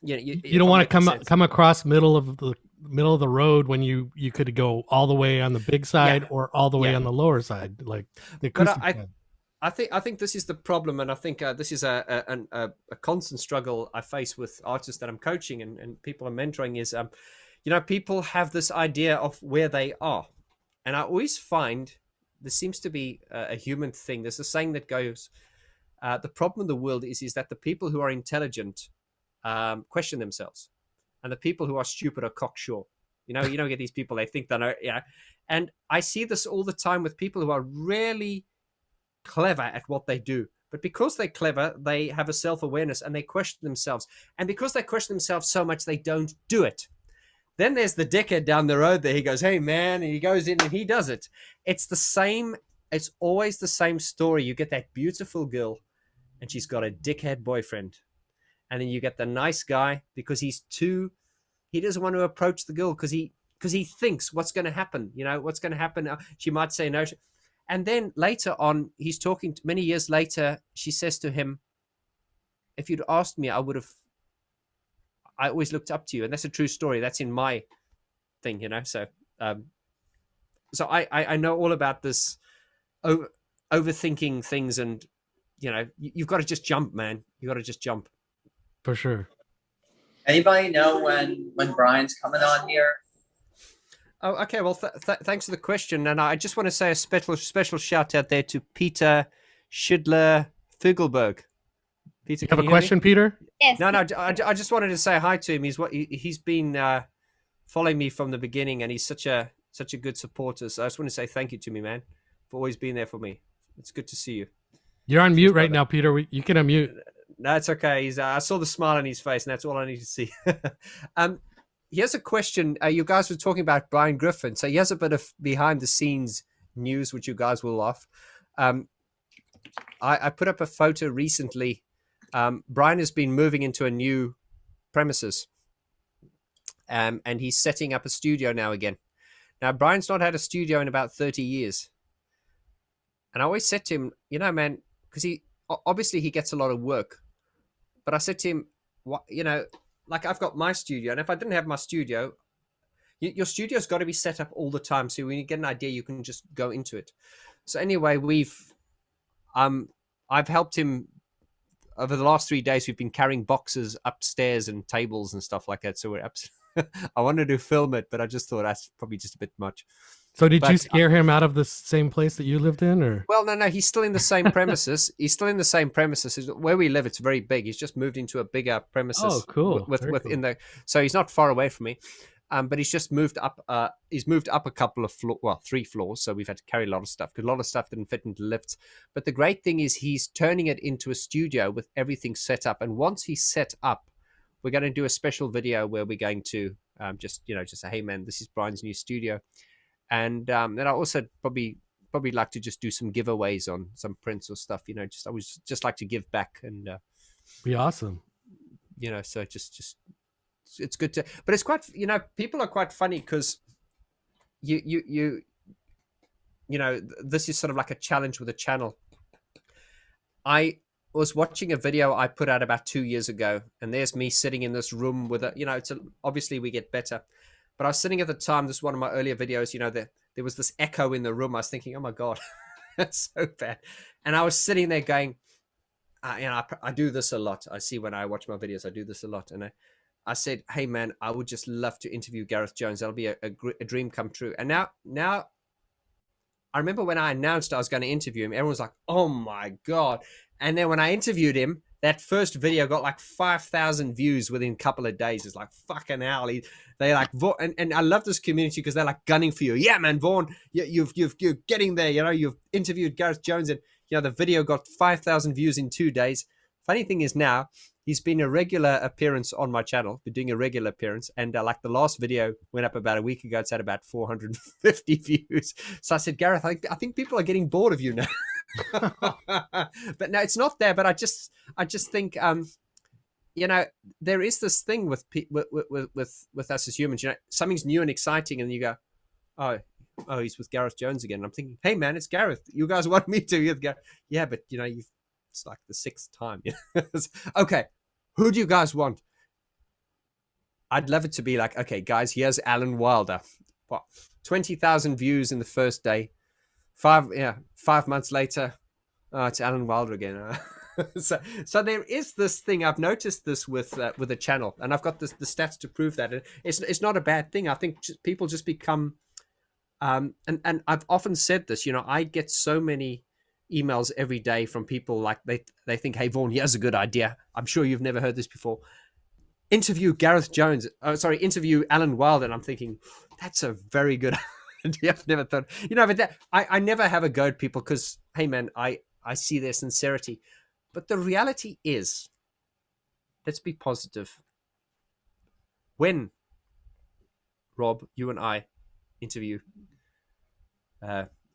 you know, you don't want to come across middle of the road when you could go all the way on the big side or all the way on the lower side, like the acoustic side. I think this is the problem, and I think this is a constant struggle I face with artists that I'm coaching and people I'm mentoring is, you know, people have this idea of where they are. And I always find there seems to be a human thing. There's a saying that goes, the problem in the world is that the people who are intelligent question themselves, and the people who are stupid are cocksure. You know, get these people, they think they know, yeah. And I see this all the time with people who are really clever at what they do, but because they're clever, they have a self-awareness and they question themselves, and because they question themselves so much, they don't do it. Then there's the dickhead down the road there. He goes, hey man, and he goes in and he does it. It's always the same story. You get that beautiful girl and she's got a dickhead boyfriend, and then you get the nice guy because he doesn't want to approach the girl because he thinks what's going to happen, you know, what's going to happen. She might say no. And then later on, he's talking, many years later, she says to him, if you'd asked me, I always looked up to you. And that's a true story. That's in my thing, you know? So, I know all about this overthinking things, and, you know, you've got to just jump, man. You got to just jump. For sure. Anybody know when Brian's coming on here? Oh, okay. Well, thanks for the question. And I just want to say a special shout out there to Peter Schidler Figelberg. Peter, You have a question, Peter? Yes. No, I just wanted to say hi to him. He's been following me from the beginning, and he's such a good supporter. So I just want to say thank you to me, man, for always being there for me. It's good to see you. You're on mute right now, Peter. You can unmute. No, it's okay. I saw the smile on his face, and that's all I need to see. Here's a question. You guys were talking about Brian Griffin. So here's a bit of behind-the-scenes news, which you guys will laugh. I put up a photo recently. Brian has been moving into a new premises, and he's setting up a studio now again. Now, Brian's not had a studio in about 30 years. And I always said to him, you know, man, because obviously he gets a lot of work. But I said to him, what, you know, like I've got my studio, and if I didn't have my studio, your studio's got to be set up all the time. So when you get an idea, you can just go into it. So anyway, I've helped him over the last 3 days. We've been carrying boxes upstairs and tables and stuff like that. So we're I wanted to film it, but I just thought that's probably just a bit much. So did you scare him out of the same place that you lived in, or? Well, no, he's still in the same premises. He's still in the same premises. Where we live, it's very big. He's just moved into a bigger premises. Oh, cool. Cool. So he's not far away from me, but he's just moved up. He's moved up a couple of 3 floors. So we've had to carry a lot of stuff because a lot of stuff didn't fit into lifts. But the great thing is he's turning it into a studio with everything set up. And once he's set up, we're going to do a special video where we're going to just say, hey man, this is Brian's new studio. And then I also probably like to just do some giveaways on some prints or stuff, I would just like to give back and be awesome. So just it's good to, but it's quite, people are quite funny because you this is sort of like a challenge with a channel. I was watching a video I put out about 2 years ago, and there's me sitting in this room with obviously we get better. But I was sitting at the time, this is one of my earlier videos, there was this echo in the room. I was thinking, oh my God, that's so bad. And I was sitting there going, I do this a lot. I see when I watch my videos, I do this a lot. And I said, hey man, I would just love to interview Gareth Jones. That'll be a dream come true. And now I remember when I announced I was going to interview him, everyone was like, oh my God. And then when I interviewed him, that first video got like 5,000 views within a couple of days. It's like, fucking hell. They like, and I love this community because they're like gunning for you. Yeah, man, Vaughn, you're getting there. You've interviewed Gareth Jones, and the video got 5,000 views in 2 days. Funny thing is now he's been a regular appearance on my channel. Been doing a regular appearance, and like the last video went up about a week ago. It's had about 450 views. So I said, Gareth, I think people are getting bored of you now. But no, it's not there. But I just think there is this thing with us as humans. Something's new and exciting, and you go, oh, he's with Gareth Jones again. And I'm thinking, hey man, it's Gareth. You guys want me to? Yeah, but it's like the 6th time. Okay, who do you guys want? I'd love it to be like, okay, guys, here's Alan Wilder. What? 20,000 views in the first day. 5 months later, it's Alan Wilder again. So there is this thing. I've noticed this with a channel, and I've got the stats to prove that it's not a bad thing. I think people just become, and I've often said this. I get so many emails every day from people like they think, hey Vaughn, here's a good idea. I'm sure you've never heard this before. Interview Gareth Jones. Interview Alan Wilder. And I'm thinking, that's a very good idea. I've never thought, but I never have a go at people because, hey man, I see their sincerity. But the reality is, let's be positive. When, Rob, you and I interview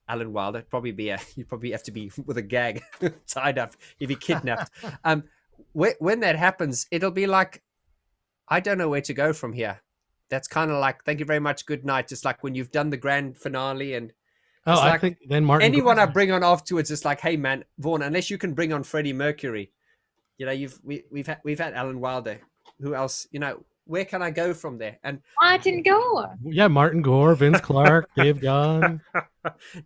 Alan Wilder, you probably have to be with a gag tied up if he kidnapped. When that happens, it'll be like, I don't know where to go from here. That's kind of like, thank you very much, good night. Just like when you've done the grand finale, and I think then Martin. Anyone I bring on afterwards, it's like, hey man, Vaughn, unless you can bring on Freddie Mercury, we've had Alan Wilder. Who else? Where can I go from there? And Martin Gore. Yeah, Martin Gore, Vince Clarke, Dave Gahan.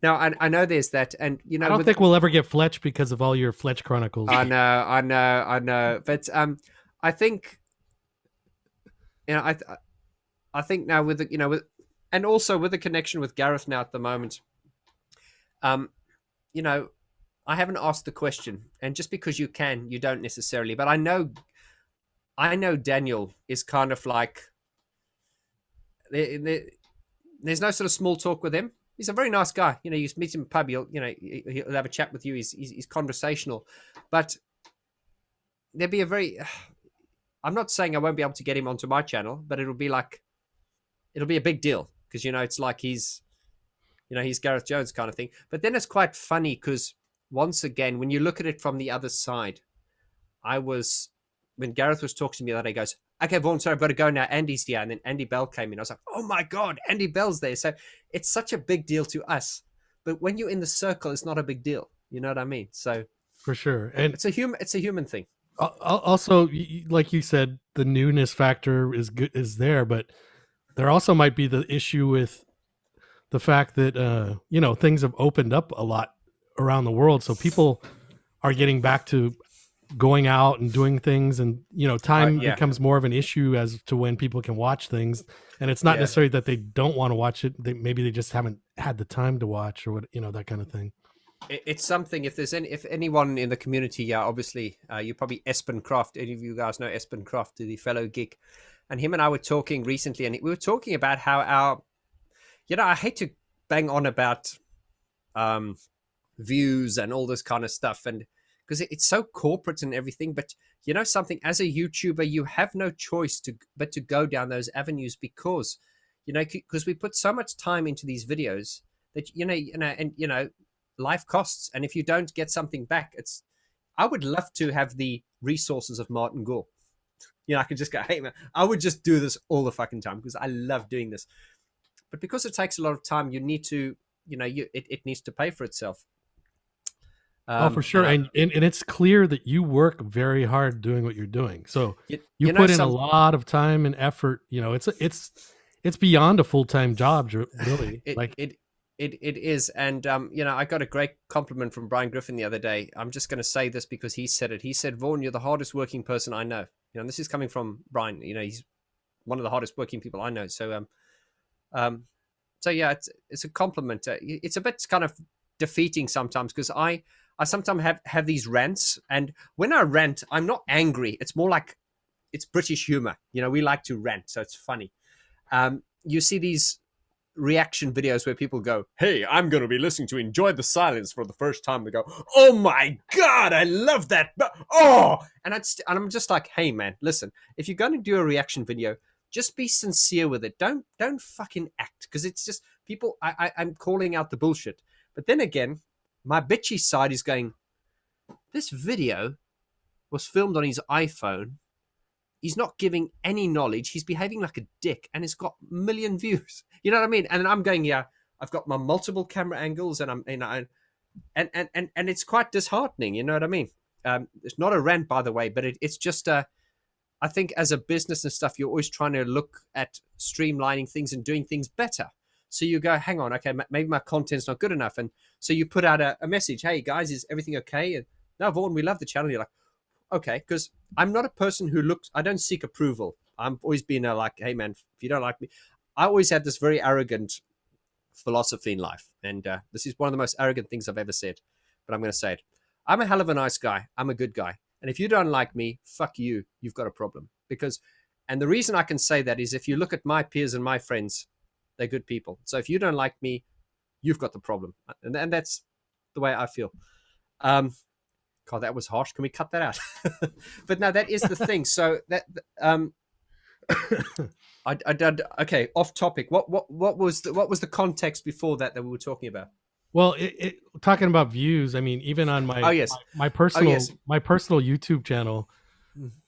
Now I know there's that, and I don't think we'll ever get Fletch because of all your Fletch chronicles. I know, but I think you know, I think now with the, you know, with, and also with the connection with Gareth now at the moment, you know, I haven't asked the question, and just because you can, you don't necessarily. But I know Daniel is kind of like, there's no sort of small talk with him. He's a very nice guy. You know, you meet him in a pub, he'll have a chat with you. He's conversational, but there'd be a very. I'm not saying I won't be able to get him onto my channel, but it'll be a big deal because, you know, it's like he's Gareth Jones kind of thing. But then it's quite funny because once again, when you look at it from the other side, when Gareth was talking to me the other day, he goes, okay, Vaughn, sorry, I've got to go now. Andy's here. And then Andy Bell came in. I was like, oh my God, Andy Bell's there. So it's such a big deal to us. But when you're in the circle, it's not a big deal. You know what I mean? So for sure. And it's a human thing. Also, like you said, the newness factor is there, but there also might be the issue with the fact that, you know, things have opened up a lot around the world. So people are getting back to going out and doing things, and, you know, time becomes more of an issue as to when people can watch things. And it's not necessarily that they don't want to watch it. Maybe they just haven't had the time to watch, or what, you know, that kind of thing. It's something, if anyone in the community, obviously, you probably Espen Croft, any of you guys know Espen Croft, the fellow geek, and him and I were talking recently, and we were talking about how I hate to bang on about views and all this kind of stuff, and because it's so corporate and everything, but you know something, as a YouTuber, you have no choice but to go down those avenues because we put so much time into these videos that, you know, life costs. And if you don't get something back, I would love to have the resources of Martin Gore. You know, I could just go, hey man, I would just do this all the fucking time because I love doing this. But because it takes a lot of time, you need to, you know, it needs to pay for itself. For sure. And it's clear that you work very hard doing what you're doing. So you put in a lot of time and effort. You know, it's beyond a full-time job, really. It is. And, you know, I got a great compliment from Brian Griffin the other day. I'm just going to say this because he said it. He said, Vaughn, you're the hardest working person I know. You know, and this is coming from Brian. You know, he's one of the hardest working people I know. So, yeah, it's a compliment. It's a bit kind of defeating sometimes because I sometimes have these rants, and when I rant, I'm not angry. It's more like it's British humor. You know, we like to rant, so it's funny. You see these reaction videos where people go, hey, I'm going to be listening to Enjoy the Silence for the first time. They go, oh my God, I love that. And I'm just like, hey man, listen, if you're going to do a reaction video, just be sincere with it. Don't fucking act, because it's just people. I'm calling out the bullshit. But then again, my bitchy side is going, this video was filmed on his iPhone. He's not giving any knowledge. He's behaving like a dick, and it's got 1 million views. You know what I mean? And I'm going, yeah, I've got my multiple camera angles, and and it's quite disheartening. You know what I mean? It's not a rant, by the way, but it's just I think as a business and stuff, you're always trying to look at streamlining things and doing things better. So you go, hang on, okay, maybe my content's not good enough. And so you put out a message, hey guys, is everything okay? And no, Vaughn, we love the channel. You're like, okay, because I'm not a person who I don't seek approval. I've always been like, hey man, if you don't like me, I always had this very arrogant philosophy in life. And this is one of the most arrogant things I've ever said, but I'm going to say it. I'm a hell of a nice guy. I'm a good guy. And if you don't like me, fuck you. You've got a problem. And the reason I can say that is if you look at my peers and my friends, they're good people. So if you don't like me, you've got the problem. And that's the way I feel. God, that was harsh. Can we cut that out? But no, that is the thing. So that okay, off topic. What was the context before that we were talking about? Well, talking about views, I mean, even on my my personal YouTube channel,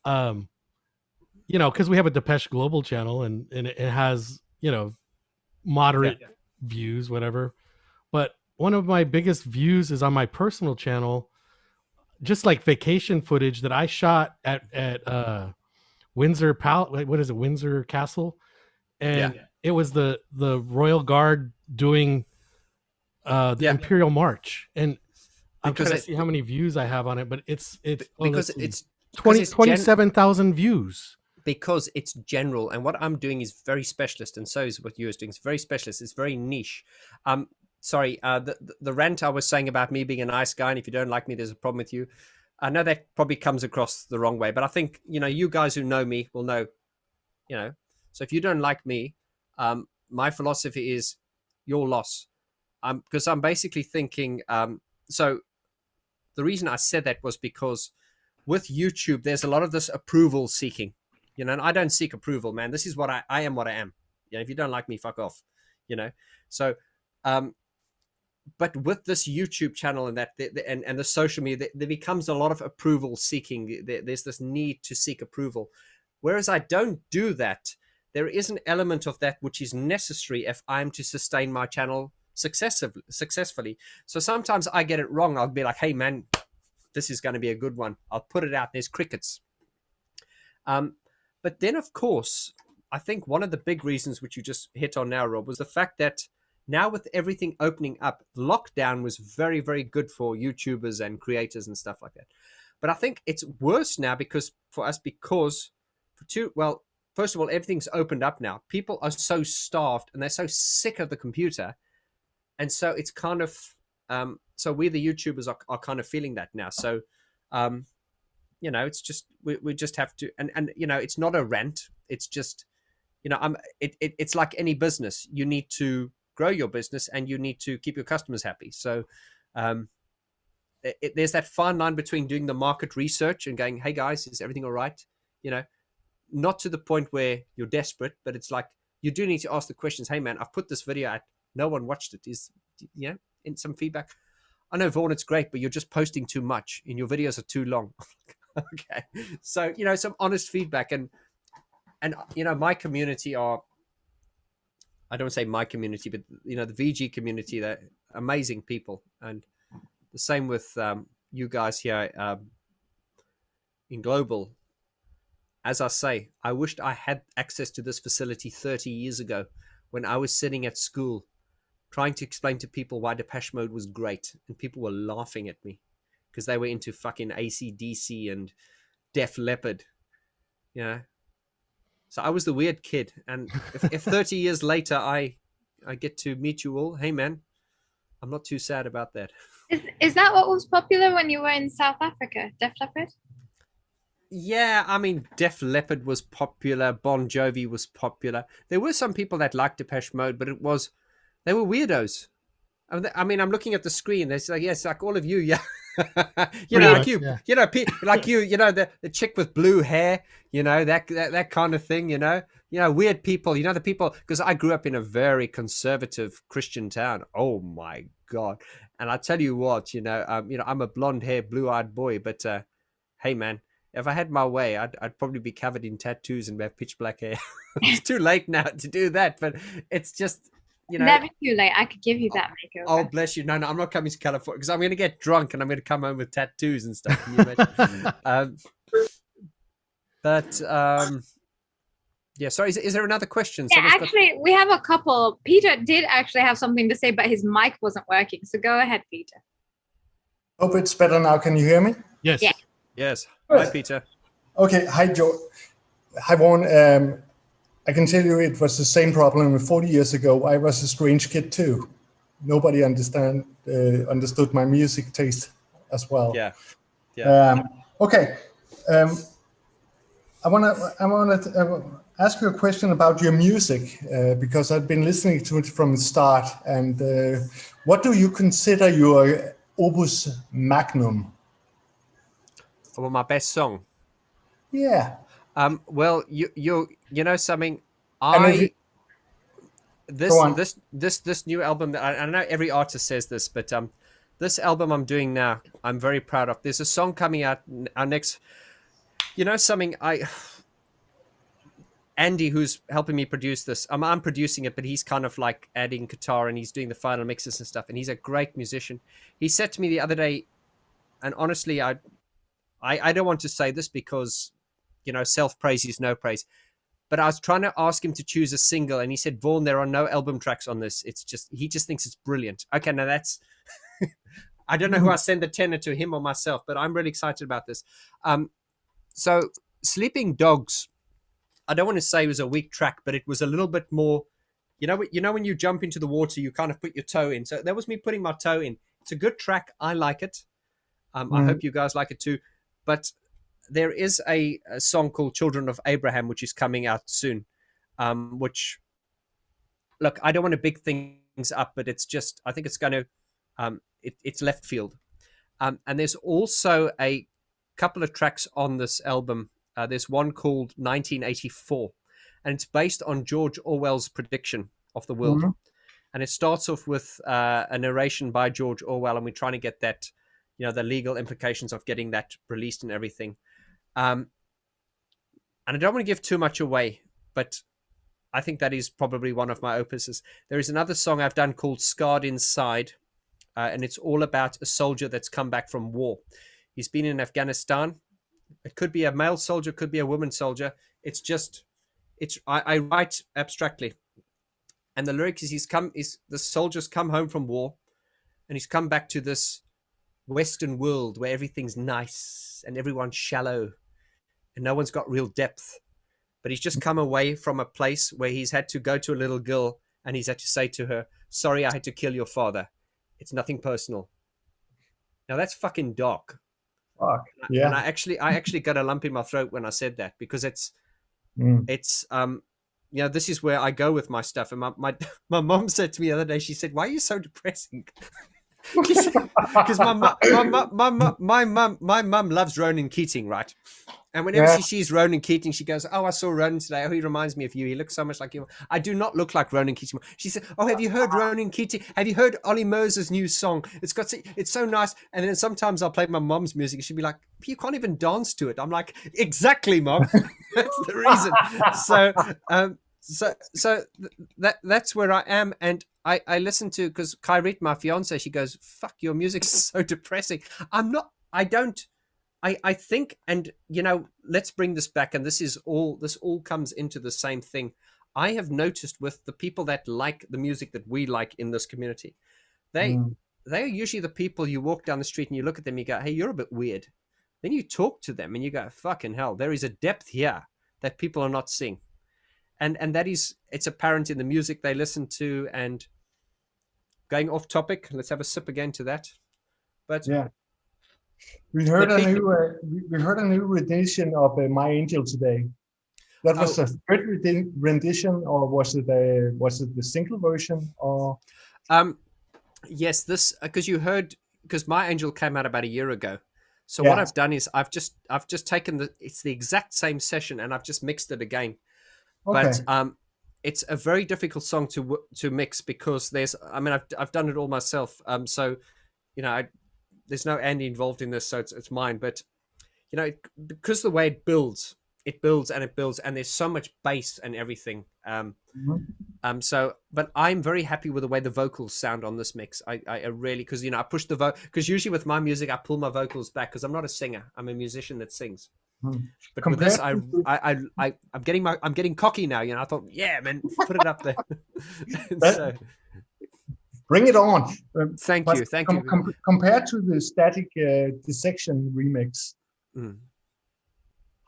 you know, because we have a Depeche Global channel, and it has, you know, moderate views, whatever. But one of my biggest views is on my personal channel, just like vacation footage that I shot at Windsor Windsor Castle, and it was the Royal Guard doing the Imperial March, and I'm trying to see how many views I have on it, but it's 27,000 views. because it's general, and what I'm doing is very specialist, and so is what you're doing. It's very specialist. It's very niche. Sorry, the rant I was saying about me being a nice guy, and if you don't like me, there's a problem with you. I know that probably comes across the wrong way, but I think, you guys who know me will know, So if you don't like me, my philosophy is your loss. Because I'm basically thinking, so the reason I said that was because with YouTube, there's a lot of this approval seeking, and I don't seek approval, man. This is what I am what I am. If you don't like me, fuck off, So, but with this YouTube channel and that, and the social media, there becomes a lot of approval seeking. There's this need to seek approval. Whereas I don't do that. There is an element of that which is necessary if I'm to sustain my channel successfully. So sometimes I get it wrong. I'll be like, hey, man, this is going to be a good one. I'll put it out. There's crickets. But then, of course, I think one of the big reasons which you just hit on now, Rob, was the fact that now with everything opening up, lockdown was very, very good for YouTubers and creators and stuff like that. But I think it's worse now because first of all, everything's opened up now. People are so starved and they're so sick of the computer. And so it's kind of, so we, the YouTubers, are kind of feeling that now. So, it's just, we just have to, and it's not a rant. It's just, it's like any business. You need to grow your business and you need to keep your customers happy. So there's that fine line between doing the market research and going, hey guys, is everything all right? Not to the point where you're desperate, but it's like, you do need to ask the questions. Hey man, I've put this video out. No one watched it. In some feedback. I know, Vaughn, it's great, but you're just posting too much and your videos are too long. Okay. So, some honest feedback and my community are, I don't want to say my community, but the VG community, they're amazing people. And the same with you guys here in Global. As I say, I wished I had access to this facility 30 years ago when I was sitting at school trying to explain to people why Depeche Mode was great. And people were laughing at me because they were into fucking AC/DC and Def Leppard. So I was the weird kid. And if 30 years later I get to meet you all, hey man, I'm not too sad about that. Is that what was popular when you were in South Africa? Def Leppard? Yeah, I mean, Def Leppard was popular. Bon Jovi was popular. There were some people that liked Depeche Mode, but they were weirdos. I mean, I'm looking at the screen. There's like, yes, like all of you, yeah. Like you, like you, the chick with blue hair, that kind of thing, weird people, the people, because I grew up in a very conservative Christian town. Oh my God. And I tell you what, I'm a blonde hair, blue-eyed boy, but hey man, if I had my way, I'd probably be covered in tattoos and have pitch black hair. It's too late now to do that, but it's just, never too late. I could give you that makeover. Oh, bless you. No, I'm not coming to California because I'm going to get drunk and I'm going to come home with tattoos and stuff. Can you imagine? Yeah, sorry, is there another question? Yeah, actually, we have a couple. Peter did actually have something to say, but his mic wasn't working. So go ahead, Peter. Hope it's better now. Can you hear me? Yes. Yeah. Yes. Good. Hi, Peter. Okay. Hi, Joe. Hi, Vaughn. I can tell you it was the same problem 40 years ago. I was a strange kid too. Nobody understood my music taste as well. Yeah. Okay. I want to ask you a question about your music because I've been listening to it from the start. And what do you consider your opus magnum? Well, my best song. Yeah. Well, you know something. This new album that I know every artist says this, but this album I'm doing now, I'm very proud of. There's a song coming out our next. You know something, Andy, who's helping me produce this, I'm producing it, but he's kind of like adding guitar and he's doing the final mixes and stuff. And he's a great musician. He said to me the other day, and honestly, I don't want to say this because, self-praise is no praise, but I was trying to ask him to choose a single and he said, Vaughn, there are no album tracks on this. He just thinks it's brilliant. Okay, now that's, I don't know who I send the tenor to, him or myself, but I'm really excited about this. So Sleeping Dogs I don't want to say it was a weak track, but it was a little bit more. You know when you jump into the water, you kind of put your toe in. So that was me putting my toe in. It's a good track. I like it. I hope you guys like it too. But there is a song called "Children of Abraham," which is coming out soon. Which, look, I don't want to big things up, but it's just I think it's going to. It's left field. And there's also a couple of tracks on this album. There's one called 1984, and it's based on George Orwell's prediction of the world. And it starts off with a narration by George Orwell, and we're trying to get that, the legal implications of getting that released and everything. And I don't want to give too much away, but I think that is probably one of my opuses. There is another song I've done called Scarred Inside, and it's all about a soldier that's come back from war. He's been in Afghanistan. It could be a male soldier, could be a woman soldier. I write abstractly. And the lyric is the soldier's come home from war, and he's come back to this Western world where everything's nice and everyone's shallow and no one's got real depth. But he's just come away from a place where he's had to go to a little girl and he's had to say to her, "Sorry, I had to kill your father. It's nothing personal." Now that's fucking dark. Fuck. Yeah. And I actually got a lump in my throat when I said that, because this is where I go with my stuff. And my mom said to me the other day, she said, "Why are you so depressing?" Because my mum loves Ronan Keating, right? And whenever she sees Ronan Keating, she goes, "Oh, I saw Ronan today. Oh, he reminds me of you. He looks so much like you." I do not look like Ronan Keating. She said, "Oh, have you heard Ronan Keating? Have you heard Ollie Moses' new song? It's so nice." And then sometimes I'll play my mom's music, and she'd be like, "You can't even dance to it." I'm like, "Exactly, Mom. That's the reason." So that's where I am, and I listen to, because Kyrit, my fiance, she goes, "Fuck, your music's so depressing." I think, and let's bring this back, and this all comes into the same thing. I have noticed with the people that like the music that we like in this community, they are usually the people you walk down the street and you look at them, you go, "Hey, you're a bit weird." Then you talk to them and you go, "Fucking hell, there is a depth here that people are not seeing." And that is, it's apparent in the music they listen to. And going off topic, let's have a sip again to that. But yeah, we heard a new rendition of "My Angel" today. That was a third rendition, or was it the single version? Or yes, this because "My Angel" came out about a year ago. So what I've done is I've just taken it's the exact same session and I've just mixed it again. Okay. But it's a very difficult song to mix, because I've done it all myself. So there's no Andy involved in this, so it's mine. But because the way it builds and it builds, and there's so much bass and everything. But I'm very happy with the way the vocals sound on this mix. I really, because I push because usually with my music I pull my vocals back, because I'm not a singer. I'm a musician that sings. But with this, I'm getting cocky now. I thought, yeah, man, put it up there. So, bring it on. Thank you. Compared to the Static Dissection remix,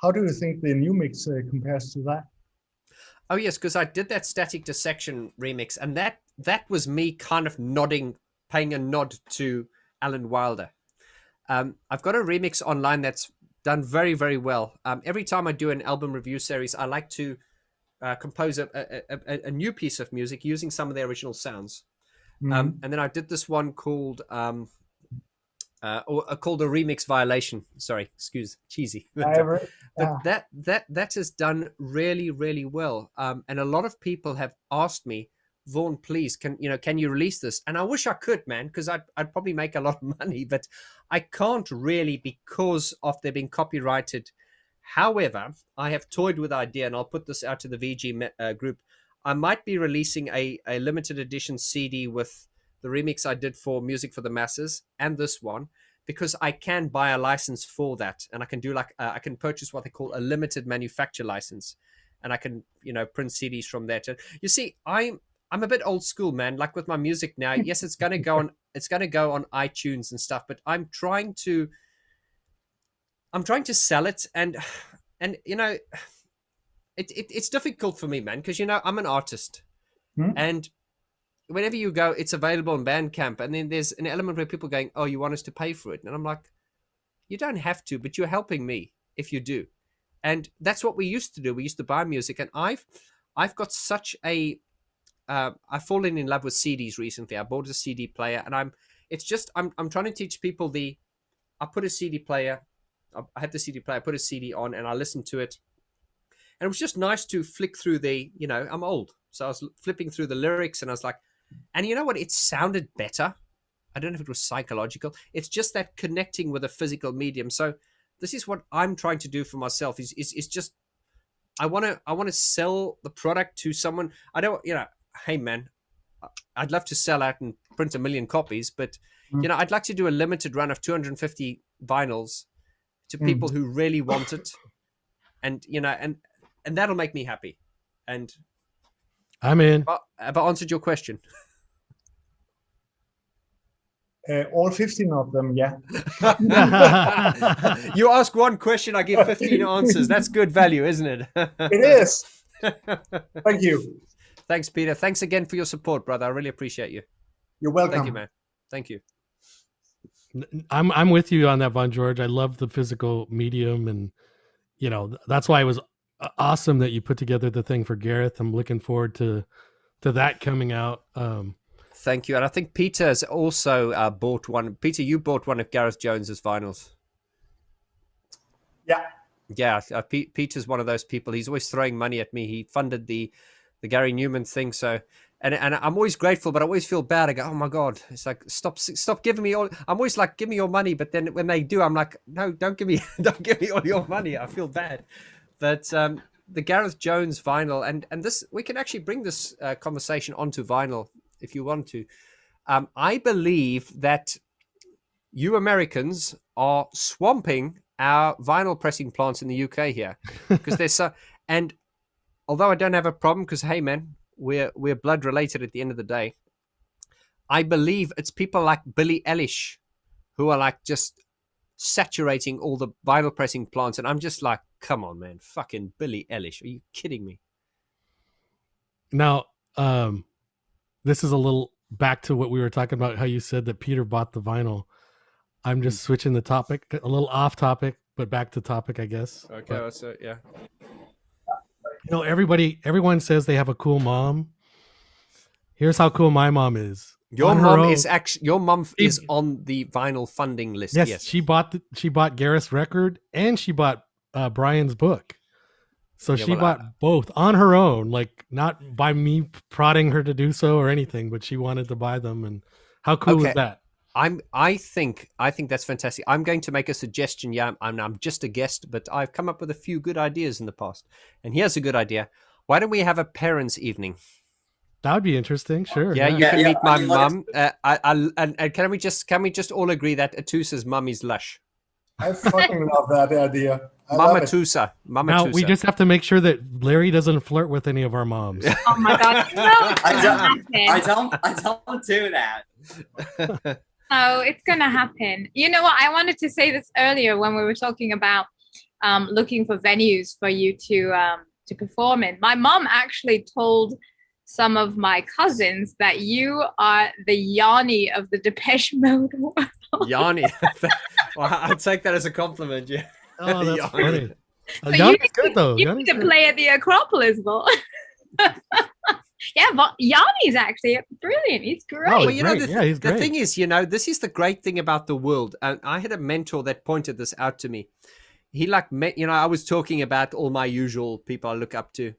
how do you think the new mix compares to that? Oh yes, because I did that Static Dissection remix, and that was me kind of paying a nod to Alan Wilder. I've got a remix online that's done very, very well. Every time I do an album review series, I like to compose a new piece of music using some of the original sounds. And then I did this one called a remix violation. Sorry, excuse cheesy. But that has done really, really well. And a lot of people have asked me, "Vaughn, please, can you release this?" And I wish I could, man, because I'd probably make a lot of money, but I can't really, because of there being copyrighted. However, I have toyed with the idea, and I'll put this out to the VG group. I might be releasing a limited edition CD with the remix I did for Music for the Masses and this one, because I can buy a license for that, and I can do I can purchase what they call a limited manufacture license, and I can print CDs from that. You see, I'm a bit old school, man. Like with my music now, yes, it's going to go on iTunes and stuff, but I'm trying to sell it, and it's difficult for me, man, because I'm an artist, Hmm? and whenever you go, it's available on Bandcamp, and then there's an element where people going, "Oh, you want us to pay for it?" And I'm like, "You don't have to, but you're helping me if you do." And that's what we used to do. We used to buy music, and I've got such a I've fallen in love with CDs recently. I bought a CD player, and I'm trying to teach people I put a CD player, I had the CD player, I put a CD on, and I listened to it. And it was just nice to flick through I'm old. So I was flipping through the lyrics, and I was like, and you know what? It sounded better. I don't know if it was psychological. It's just that connecting with a physical medium. So this is what I'm trying to do for myself is just, I want to sell the product to someone. I don't, hey man, I'd love to sell out and print 1 million copies, but I'd like to do a limited run of 250 vinyls to people who really want it. And, and that'll make me happy. And I'm in. Have I answered your question? All 15 of them, yeah. You ask one question, I give 15 answers. That's good value, isn't it? It is. Thank you. Thanks, Peter. Thanks again for your support, brother. I really appreciate you. You're welcome. Thank you, man. Thank you. I'm with you on that, Vaughn George. I love the physical medium, and that's why it was awesome that you put together the thing for Gareth. I'm looking forward to that coming out. Thank you. And I think Peter's also bought one. Peter, you bought one of Gareth Jones's vinyls. Yeah. Yeah, Peter's one of those people. He's always throwing money at me. He funded the Gary Newman thing. So, and I'm always grateful, but I always feel bad. I go, oh my God, it's like stop giving me all. I'm always like, give me your money, but then when they do, I'm like, no, don't give me all your money. I feel bad. But the Gareth Jones vinyl, and this, we can actually bring this conversation onto vinyl if you want to. I believe that you Americans are swamping our vinyl pressing plants in the UK here, because there's and although I don't have a problem, because hey man, we're blood related at the end of the day, I believe it's people like Billie Eilish who are like just saturating all the vinyl pressing plants, and I'm just like, come on man, fucking Billie Eilish, are you kidding me? Now this is a little back to what we were talking about, how you said that Peter bought the vinyl. I'm just switching the topic, a little off topic, but back to topic, I guess. Okay, so yeah. Everyone says they have a cool mom. Here's how cool my mom is. Your mom is on the vinyl funding list. Yes. She bought Gareth's record, and she bought Brian's book. So she bought both on her own, like not by me prodding her to do so or anything, but she wanted to buy them. And how cool is that? I think that's fantastic. I'm going to make a suggestion. Yeah, I'm just a guest, but I've come up with a few good ideas in the past. And here's a good idea. Why don't we have a parents' evening? That would be interesting. Sure. Yeah, you can meet my mum. And can we just all agree that Attosa's mum is lush? I fucking love that idea. Mama Attosa. Now we just have to make sure that Larry doesn't flirt with any of our moms. Oh my God! I don't do that. Oh, it's gonna happen. You know what? I wanted to say this earlier when we were talking about looking for venues for you to perform in. My mom actually told some of my cousins that you are the Yanni of the Depeche Mode world. Yanni. Well, I'd take that as a compliment. Yeah. Oh, that's funny. So Yanni's good though. You need to play at the Acropolis Bowl. Yeah, but Yanni's actually brilliant. He's great. Oh, well, he's great. The thing is, this is the great thing about the world. And I had a mentor that pointed this out to me. He I was talking about all my usual people I look up to.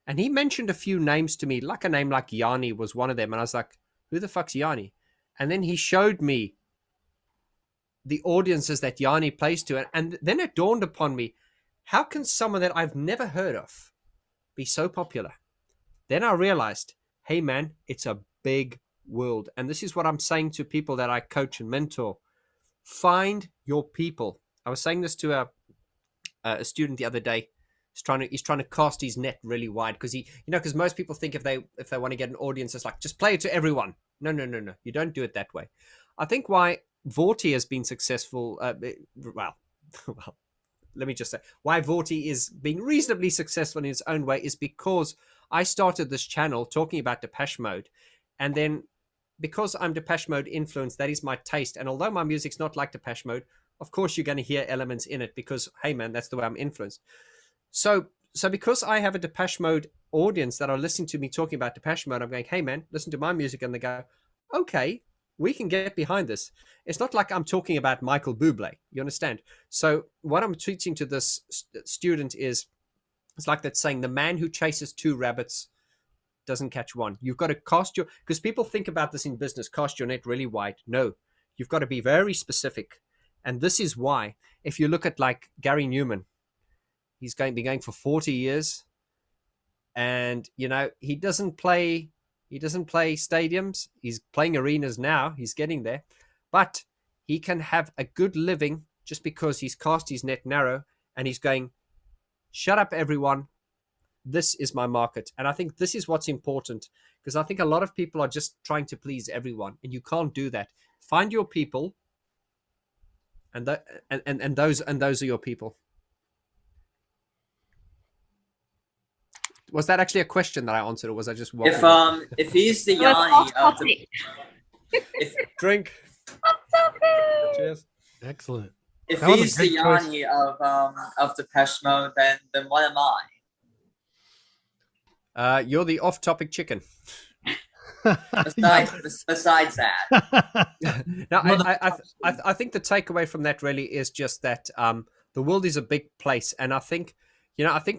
And he mentioned a few names to me, like a name like Yanni was one of them. And I was like, who the fuck's Yanni? And then he showed me the audiences that Yanni plays to. And then it dawned upon me, how can someone that I've never heard of be so popular? Then I realized, hey man, it's a big world. And this is what I'm saying to people that I coach and mentor. Find your people. I was saying this to a student the other day. He's trying to cast his net really wide, because because most people think if they want to get an audience, it's like, just play it to everyone. No. You don't do it that way. I think why Vaughty has been successful, let me just say why Vaughty is being reasonably successful in its own way is because I started this channel talking about Depeche Mode, and then because I'm Depeche Mode influenced, that is my taste. And although my music's not like Depeche Mode, of course you're going to hear elements in it because, hey man, that's the way I'm influenced. So because I have a Depeche Mode audience that are listening to me talking about Depeche Mode, I'm going, hey man, listen to my music, and they go, okay, we can get behind this. It's not like I'm talking about Michael Bublé. You understand? So what I'm teaching to this student is, it's like that saying, the man who chases 2 rabbits doesn't catch one. You've got to cast your, because people think about this in business, cast your net really wide. No, you've got to be very specific. And this is why, if you look at like Gary Newman, he's been going for 40 years. And, you know, he doesn't play stadiums. He's playing arenas now. He's getting there. But he can have a good living just because he's cast his net narrow and he's going, shut up, everyone. This is my market. And I think this is what's important, because I think a lot of people are just trying to please everyone, and you can't do that. Find your people, and those are your people. Was that actually a question that I answered, or was I just waffling? If he's the Yanni of the drink. Cheers. Excellent. If That was a he's the great choice. Yanni of Depeche Mode, then what am I? You're the off-topic chicken. Besides that, Now, I think the takeaway from that really is just that the world is a big place, and I think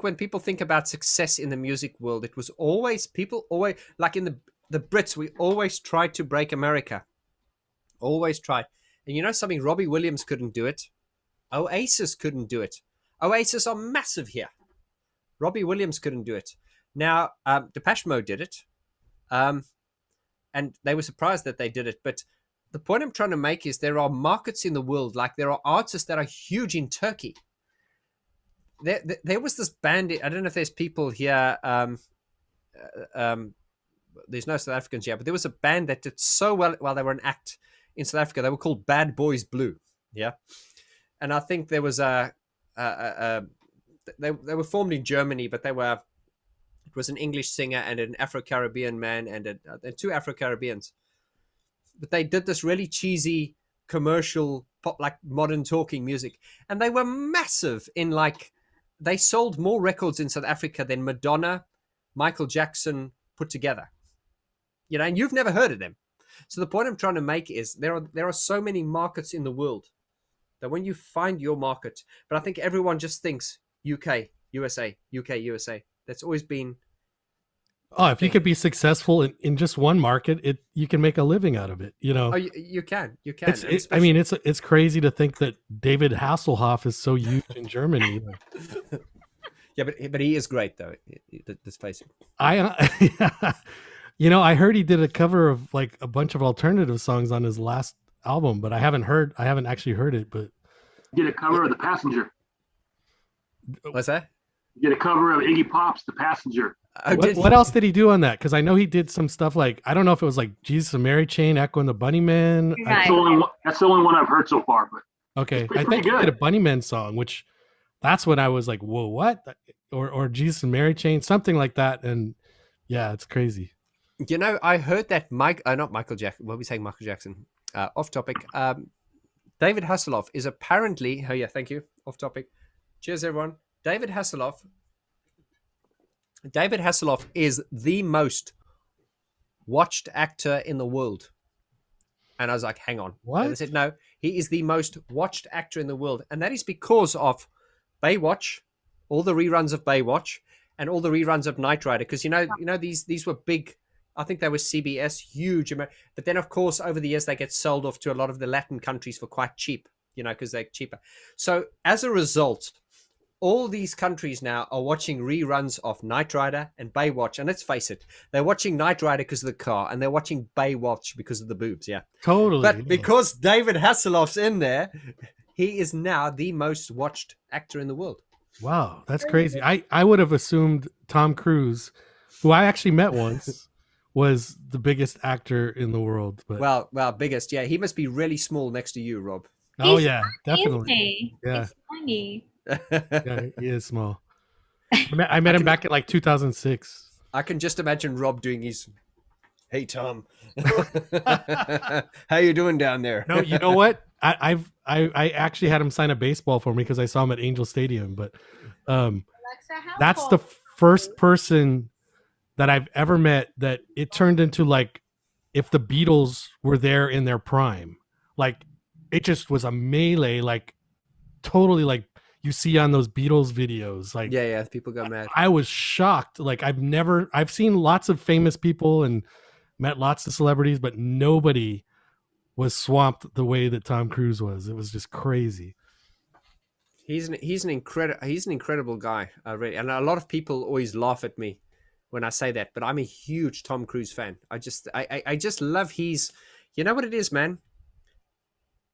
when people think about success in the music world, it was always like in the Brits, we always tried to break America, always tried. And you know something, Robbie Williams couldn't do it. Oasis couldn't do it. Oasis are massive here. Robbie Williams couldn't do it. Now, Depeche Mode did it. And they were surprised that they did it. But the point I'm trying to make is there are markets in the world, like there are artists that are huge in Turkey. There was this band, I don't know if there's people here, there's no South Africans here, but there was a band that did so well while they were an act in South Africa. They were called Bad Boys Blue. Yeah. And I think there was they were formed in Germany, but it was an English singer and an Afro-Caribbean man and 2 Afro-Caribbeans. But they did this really cheesy commercial pop, like modern talking music. And they were massive in they sold more records in South Africa than Madonna, Michael Jackson put together. You know, and you've never heard of them. So the point I'm trying to make is there are so many markets in the world that when you find your market, but I think everyone just thinks UK, USA, UK, USA. That's always been. Oh, if you could be successful in just one market, you can make a living out of it. You know, you can. It's crazy to think that David Hasselhoff is so huge in Germany. Yeah, but he is great though. Let's face it. I heard he did a cover of like a bunch of alternative songs on his last album, but I haven't actually heard it. But he did a cover of The Passenger. What's that? He did a cover of Iggy Pop's The Passenger. What else did he do on that? Because I know he did some stuff like, I don't know if it was like Jesus and Mary Chain, Echo and the Bunnymen. Right. That's the only one I've heard so far. But okay, I think he did a Bunnymen song, which that's when I was like, whoa, what? Or Jesus and Mary Chain, something like that. And yeah, it's crazy. You know, I heard that not Michael Jackson. What are we saying, Michael Jackson? Off topic. David Hasselhoff is apparently. Oh yeah, thank you. Off topic. Cheers, everyone. David Hasselhoff is the most watched actor in the world. And I was like, hang on. What? And they said, no, he is the most watched actor in the world. And that is because of Baywatch, all the reruns of Baywatch, and all the reruns of Knight Rider. Because, you know, these were big. I think they were CBS, huge. But then, of course, over the years, they get sold off to a lot of the Latin countries for quite cheap, because they're cheaper. So as a result, all these countries now are watching reruns of Knight Rider and Baywatch. And let's face it, they're watching Knight Rider because of the car and they're watching Baywatch because of the boobs. Yeah, totally. But because David Hasselhoff's in there, he is now the most watched actor in the world. Wow, that's crazy. I would have assumed Tom Cruise, who I actually met once, was the biggest actor in the world. But well, biggest. Yeah, he must be really small next to you, Rob. Oh yeah, definitely. Yeah. He's funny. Yeah, he is small. I met him back in like 2006. I can just imagine Rob doing his, "Hey Tom, how you doing down there?" No, you know what? I actually had him sign a baseball for me because I saw him at Angel Stadium. But that's the first person that I've ever met that it turned into like if the Beatles were there in their prime. Like it just was a melee, like totally like you see on those Beatles videos. Like Yeah, people go mad. I was shocked. Like I've seen lots of famous people and met lots of celebrities, but nobody was swamped the way that Tom Cruise was. It was just crazy. He's an incredible guy, really. And a lot of people always laugh at me when I say that, but I'm a huge Tom Cruise fan. I just love his. You know what it is, man.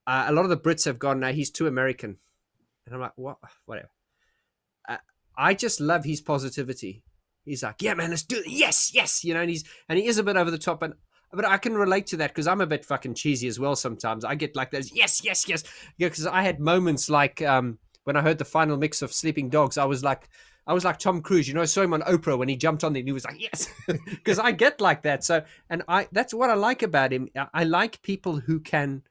A lot of the Brits have gone, "No, he's too American," and I'm like, what? Whatever. I just love his positivity. He's like, "Yeah, man, let's do it. Yes," you know, and he is a bit over the top, but I can relate to that because I'm a bit fucking cheesy as well. Sometimes I get like those yes, yeah, because I had moments like when I heard the final mix of Sleeping Dogs, I was like Tom Cruise, you know. I saw him on Oprah when he jumped on there and he was like, yes, because I get like that. So, and that's what I like about him. I like people who can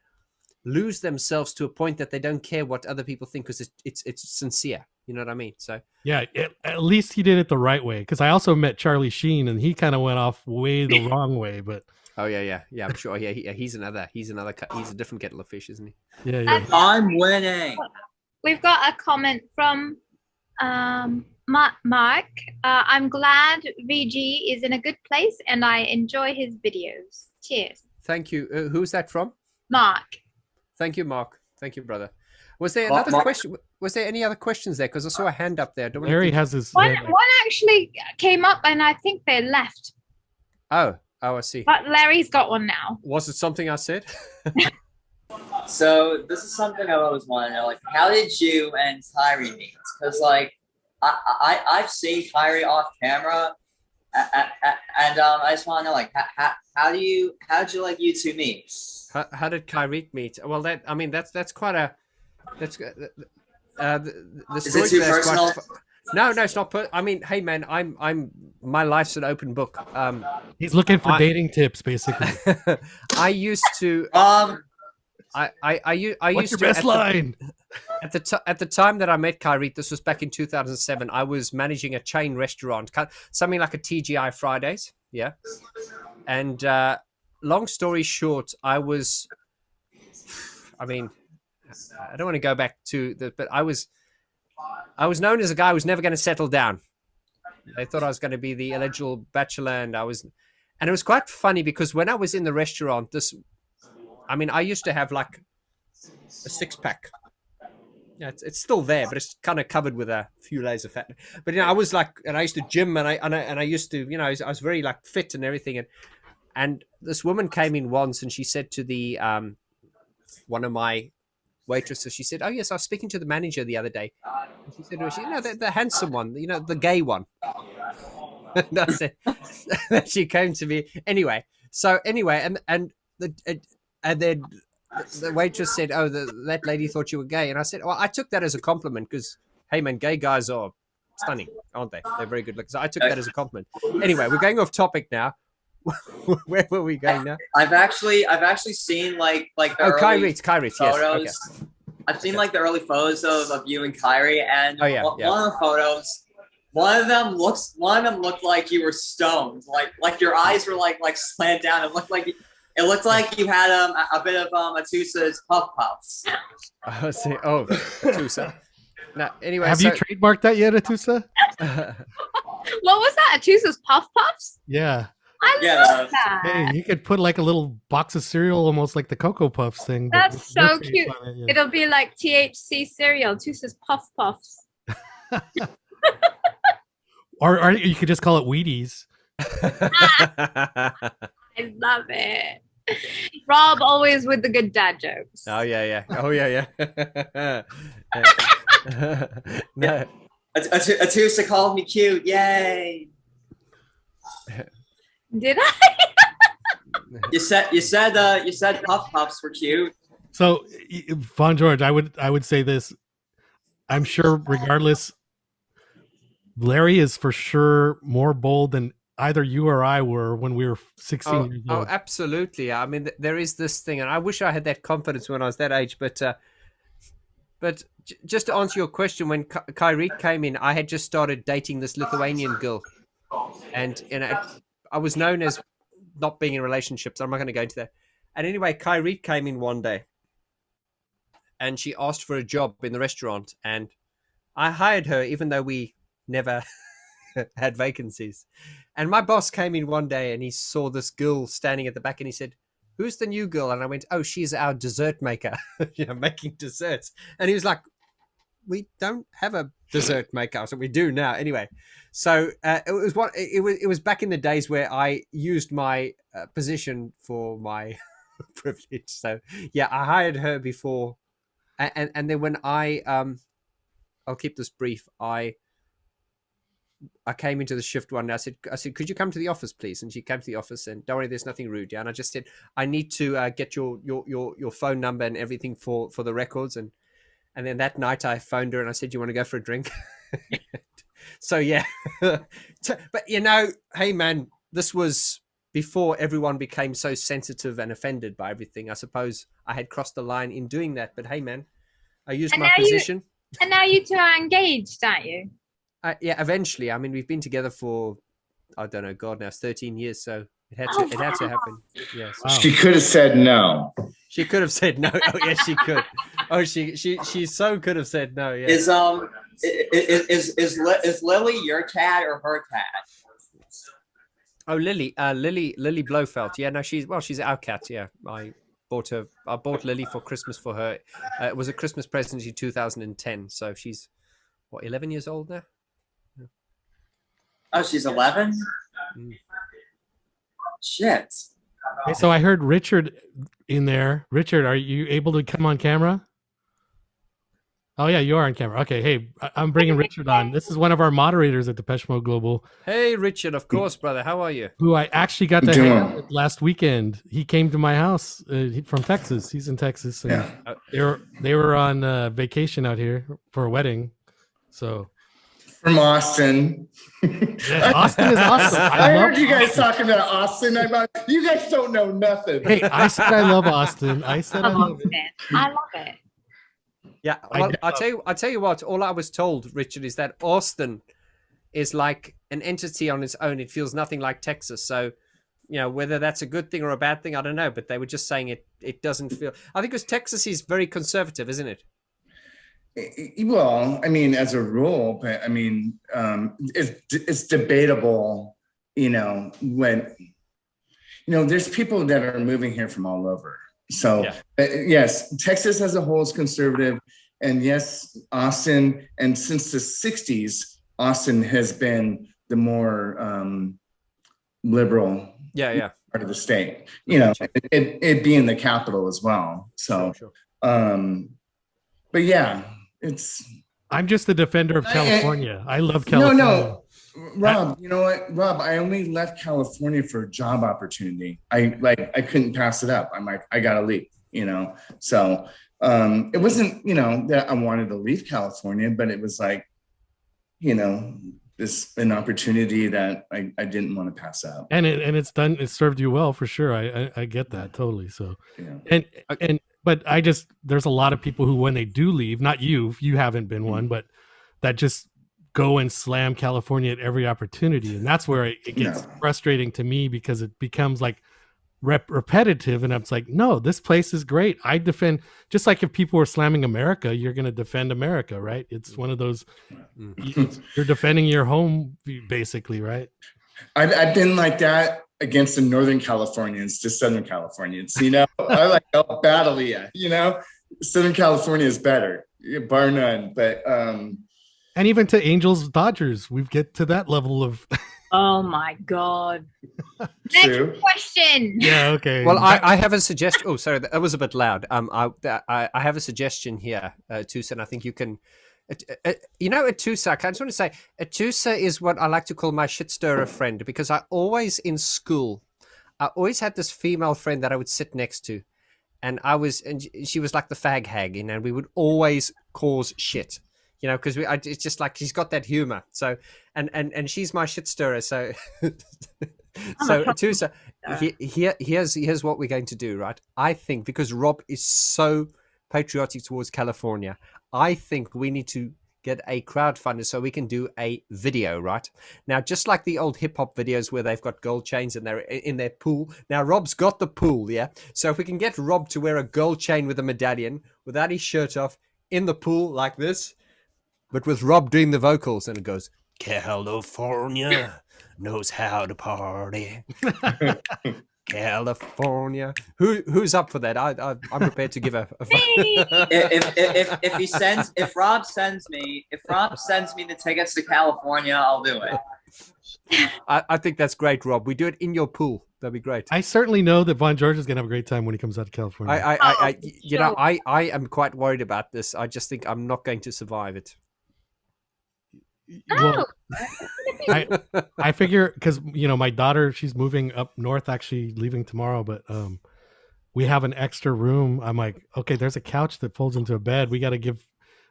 lose themselves to a point that they don't care what other people think because it's sincere. You know what I mean? So yeah, at least he did it the right way. Because I also met Charlie Sheen and he kind of went off way the wrong way. But oh yeah, I'm sure. Yeah, he's a different kettle of fish, isn't he? Yeah. I'm winning. We've got a comment from Mark. I'm glad VG is in a good place and I enjoy his videos. Cheers. Thank you. Who's that from? Mark. Thank you, Mark. Thank you, brother. Was there another question? Was there any other questions there? Because I saw a hand up there. Larry has his one actually came up and I think they left. Oh, I see. But Larry's got one now. Was it something I said? So this is something I've always wanted to know. Like, how did you and Kyrie meet? Because like I've seen Kyrie off camera, and I just want to know like how did you like you two meet? How did Kyrie meet? Well, that's quite a the Is it too personal? No, it's not. I mean, hey man, I'm my life's an open book. He's looking for dating tips, basically. I used to. I used What's your best line? At the time that I met Kyrie, this was back in 2007. I was managing a chain restaurant, something like a TGI Fridays, yeah. And long story short, I mean, I don't want to go back to but I was known as a guy who was never going to settle down. They thought I was going to be the eligible bachelor, and it was quite funny because when I was in the restaurant, I used to have like a 6-pack. Yeah, it's still there, but it's kind of covered with a few layers of fat. But I was like, and I used to gym, and I used to, I was very like fit and everything. And this woman came in once, and she said to the one of my waitresses, she said, "Oh yes, I was speaking to the manager the other day." And she said, the handsome one, the gay one. And I said, she came to me anyway. And then the waitress said, "Oh, that lady thought you were gay." And I said, "Well, I took that as a compliment because, hey man, gay guys are stunning, aren't they? They're very good looking." So I took that as a compliment. Anyway, we're going off topic now. Where were we going now? I've actually seen like the early Kyrie, photos. Yes. Okay. I've seen like the early photos of you and Kyrie, and one of the photos, one of them looked like you were stoned, like your eyes were like slanted down. It looked like you had a bit of Attosa's puff puffs. Oh, see, Attosa. Now, anyway, have you trademarked that yet, Attosa? What was that? Attosa's puff puffs? Yeah. I love that. Hey, you could put like a little box of cereal, almost like the Cocoa Puffs thing. That's so cute. It'll be like THC cereal, Attosa's puff puffs. or you could just call it Wheaties. I love it. Rob always with the good dad jokes. Oh yeah. No. Attosa called me cute. Yay. Did I? You said puff puffs were cute. So, Vaughn George, I would say this: I'm sure regardless, Larry is for sure more bold than either you or I were when we were 16 years Oh, old. absolutely. I mean, there is this thing, and I wish I had that confidence when I was that age. But just to answer your question, when Kyrie came in, I had just started dating this Lithuanian girl, and I was known as not being in relationships. I'm not going to go into that. And anyway, Kyrie came in one day, and she asked for a job in the restaurant, and I hired her, even though we never had vacancies. And my boss came in one day, and he saw this girl standing at the back, and he said, "Who's the new girl?" And I went, "Oh, she's our dessert maker, making desserts." And he was like, "We don't have a dessert maker." So we do now. Anyway, so it was back in the days where I used my position for my privilege. So yeah, I hired her before, and then when I'll keep this brief. I came into the shift one day. I said, "Could you come to the office, please?" And she came to the office, and don't worry, there's nothing rude. Yeah. And I just said, "I need to get your phone number and everything for the records." And then that night I phoned her and I said, "You want to go for a drink?" So yeah, but hey man, this was before everyone became so sensitive and offended by everything. I suppose I had crossed the line in doing that, but hey man, I used my position. And now you two are engaged, aren't you? Yeah, eventually. I mean, we've been together for, I don't know, God knows, 13 years. So it had to happen. Yes. Wow. She could have said no. She could have said no. Oh, yes, she could. Oh, she so could have said no. Yeah. Is Lily your cat or her cat? Oh, Lily Blofeld. Yeah, no, she's our cat. Yeah, I bought Lily for Christmas for her. It was a Christmas present in 2010. So she's 11 years old now. Oh, she's 11? Shit. Hey, so I heard Richard in there. Richard, are you able to come on camera? Oh, yeah, you are on camera. Okay, hey, I'm bringing Richard on. This is one of our moderators at Depeche Global. Hey, Richard, of course, brother. How are you? Who I actually got to hang out with last weekend. He came to my house from Texas. He's in Texas. And they were on vacation out here for a wedding. So from Austin. Yeah, Austin is awesome. I heard you guys talking about Austin. You guys don't know nothing. Hey, I said I love Austin. I said I love it. I love it. Yeah, well, I'll tell you what. All I was told, Richard, is that Austin is like an entity on its own. It feels nothing like Texas. So, whether that's a good thing or a bad thing, I don't know. But they were just saying it doesn't feel. I think because Texas is very conservative, isn't it? Well, I mean, as a rule, but I mean, it's debatable. When there's people that are moving here from all over. So yes, Texas as a whole is conservative, and yes, Austin. And since the '60s, Austin has been the more liberal part of the state. It being the capital as well. So, sure. But yeah. I'm just the defender of California. I love California. No, Rob, you know what? Rob, I only left California for a job opportunity. I couldn't pass it up. I'm like, I gotta leave, So it wasn't, that I wanted to leave California, but it was like, an opportunity that I didn't want to pass up. And it served you well for sure. I get that totally. So but there's a lot of people who, when they do leave, not you haven't been one, but that just go and slam California at every opportunity. And that's where it gets frustrating to me, because it becomes like repetitive. And I'm like, no, this place is great. I defend, just like if people were slamming America, you're going to defend America, right? It's one of those, you're defending your home basically, right? I've been like that against the Northern Californians to Southern Californians, I like battle Southern California is better, bar none. But and even to Angels Dodgers, we get to that level of oh my God. True. Next question. Yeah, okay. Well, I have a suggestion. Oh, sorry, that was a bit loud. I have a suggestion here, Attosa, and I think you can. Attosa, I just want to say, Attosa is what I like to call my shit stirrer friend, because I always had this female friend that I would sit next to, and she was like the fag hag, and we would always cause shit. You know, because it's just like she's got that humor. So, and she's my shit stirrer. So, so Attosa, here's what we're going to do, right? I think because Rob is so patriotic towards California, I think we need to get a crowdfunder so we can do a video, right? Now, just like the old hip hop videos where they've got gold chains and they're in their pool. Now, Rob's got the pool, yeah? So if we can get Rob to wear a gold chain with a medallion without his shirt off in the pool like this, but with Rob doing the vocals, and it goes, California knows how to party. California. Who's up for that? I'm prepared to give a if Rob sends me the tickets to California, I'll do it. I think that's great, Rob. We do it in your pool. That'd be great. I certainly know that Vaughn George is gonna have a great time when he comes out to California. I am quite worried about this. I just think I'm not going to survive it. Well, I figure because my daughter, she's moving up north, actually leaving tomorrow, but we have an extra room. I'm like, okay, there's a couch that folds into a bed. We got to give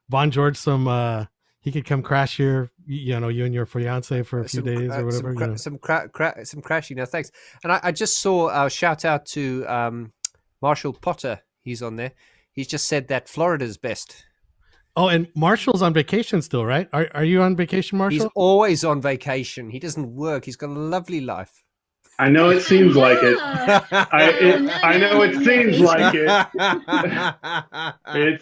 Vaughn George some. He could come crash here. You and your fiance for a few days or whatever. Some crashing. No, thanks. And I just saw a shout out to Marshall Potter. He's on there. He's just said that Florida's best. Oh, and Marshall's on vacation still, right? Are you on vacation, Marshall? He's always on vacation. He doesn't work. He's got a lovely life. I know it seems like it. I know it seems like it.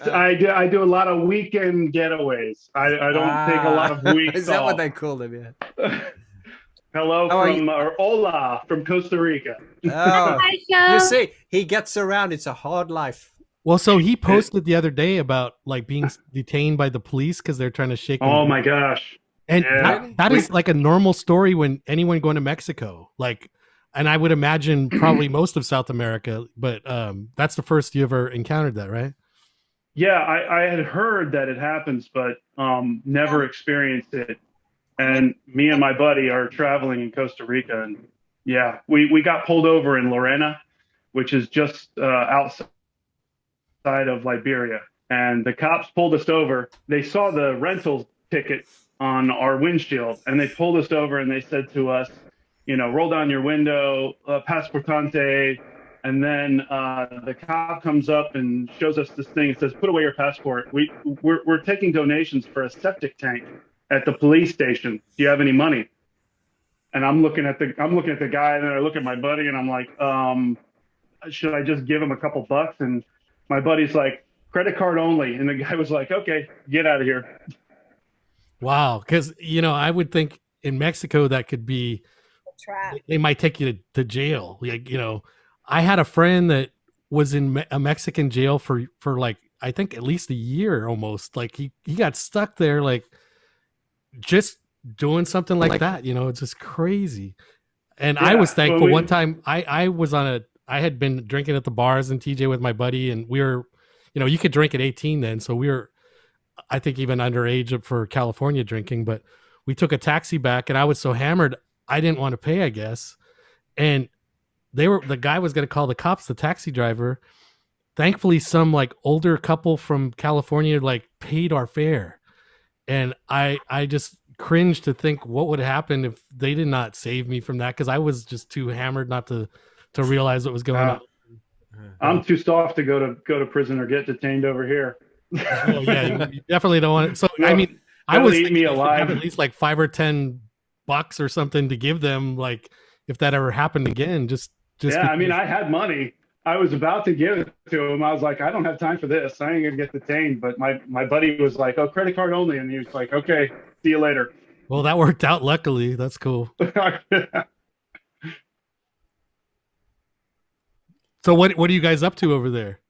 I do a lot of weekend getaways. I don't take a lot of weeks Is that off. what they call them? Yeah. Hello from or hola from Costa Rica. Oh, you see, he gets around. It's a hard life. Well, so he posted the other day about like being detained by the police because they're trying to shake him. Oh my gosh. And that is like a normal story when anyone going to Mexico, like, and I would imagine probably most of South America, but that's the first you ever encountered that, right? Yeah, I had heard that it happens, but never experienced it. And me and my buddy are traveling in Costa Rica, and yeah, we got pulled over in Lorena, which is just outside of Liberia, and the cops pulled us over. They saw the rental ticket on our windshield, and they pulled us over and they said to us, roll down your window, passportante. And then the cop comes up and shows us this thing. It says, put away your passport. We're taking donations for a septic tank at the police station. Do you have any money? And I'm looking at the guy, and then I look at my buddy, and I'm like, should I just give him a couple bucks? And my buddy's like, credit card only. And the guy was like, okay, get out of here. Wow. Because, I would think in Mexico that could be, they might take you to jail. Like, I had a friend that was in a Mexican jail for like, I think at least a year almost. Like he got stuck there, like just doing something like that. It's just crazy. And I was thankful one time I had been drinking at the bars in TJ with my buddy, and we were, you could drink at 18 then. So we were, I think, even underage for California drinking, but we took a taxi back, and I was so hammered, I didn't want to pay, I guess. And the guy was going to call the cops, the taxi driver. Thankfully, some like older couple from California like paid our fare. And I just cringed to think what would happen if they did not save me from that, because I was just too hammered not to realize what was going on. I'm too soft to go to prison or get detained over here. Oh yeah, you definitely don't want it. So no, I mean, I was thinking me alive. At least like $5 or $10 or something to give them, like if that ever happened again. Just yeah, I mean, I had money. I was about to give it to him. I was like, I don't have time for this. I ain't gonna get detained. But my buddy was like, oh, credit card only, and he was like, okay, see you later. Well, that worked out. Luckily, that's cool. So what are you guys up to over there?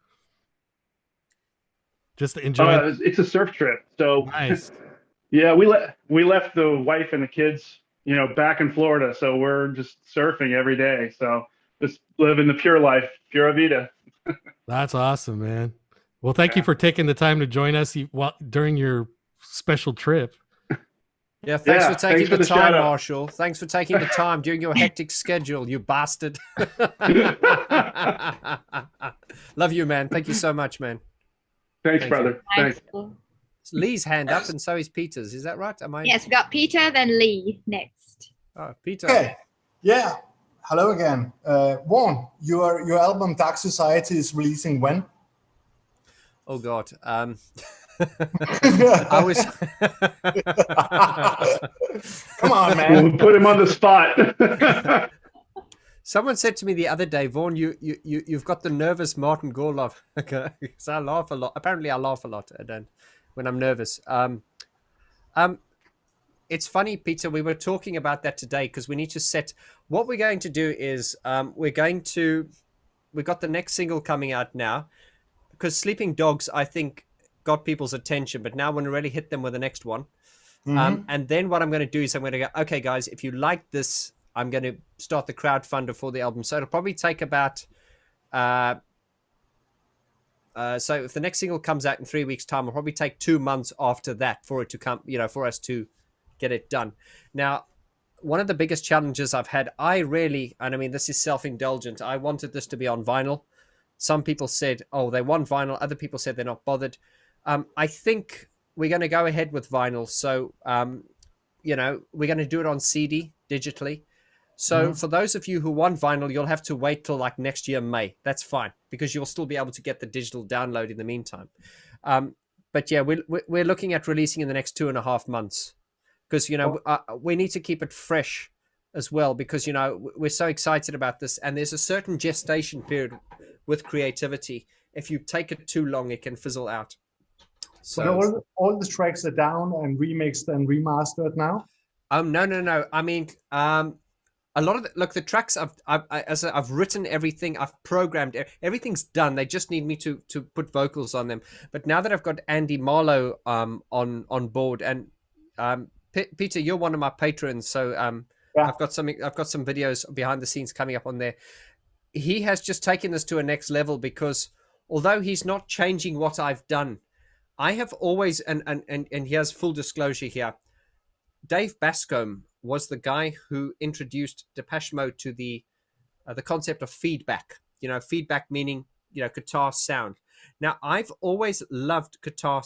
Just enjoy. It's a surf trip. So nice. Yeah, we left the wife and the kids, back in Florida. So we're just surfing every day. So just living the pure life, pura vida. That's awesome, man. Well, thank you for taking the time to join us during your special trip. Yeah, thanks for taking the time, Marshall. Thanks for taking the time during your hectic schedule, you bastard. Love you, man. Thank you so much, man. Thanks, brother. Thanks. Lee's hand up, and so is Peter's. Is that right? Am I? Yes, we got Peter, then Lee next. Oh, Peter. Okay. Yeah. Hello again. Vaughn, your album Dark Society is releasing when? Oh God. I was. Come on, man. We'll put him on the spot. Someone said to me the other day, Vaughn, you've got the nervous Martin Gore laugh. So I laugh a lot. Apparently, I laugh a lot when I'm nervous. It's funny, Peter. We were talking about that today because we need to set. What we're going to do is we've got the next single coming out now, because Sleeping Dogs, I think, got people's attention, but now I want to really hit them with the next one. And then what I'm going to do is I'm going to go, okay, guys, if you like this, I'm going to start the crowdfunder for the album. So it'll probably take about, so if the next single comes out in 3 weeks' time, it'll probably take 2 months after that for it to come, for us to get it done. Now, one of the biggest challenges I've had, and I mean, this is self-indulgent. I wanted this to be on vinyl. Some people said, oh, they want vinyl. Other people said they're not bothered. I think we're going to go ahead with vinyl. So, we're going to do it on CD digitally. So for those of you who want vinyl, you'll have to wait till like next year, May. That's fine, because you'll still be able to get the digital download in the meantime. But yeah, we're looking at releasing in the next 2.5 months, because, we need to keep it fresh as well, because, we're so excited about this, and there's a certain gestation period with creativity. If you take it too long, it can fizzle out. So all the tracks are down and remixed and remastered now? No. I mean, a lot of the tracks I've written everything, I've programmed, everything's done. They just need me to put vocals on them. But now that I've got Andy Marlowe on board, and Peter, you're one of my patrons, so I've got some videos behind the scenes coming up on there. He has just taken this to a next level, because although he's not changing what I've done, I have always, and here's full disclosure here, Dave Bascombe was the guy who introduced Depeche Mode to the concept of feedback. Feedback meaning, guitar sound. Now, I've always loved guitar.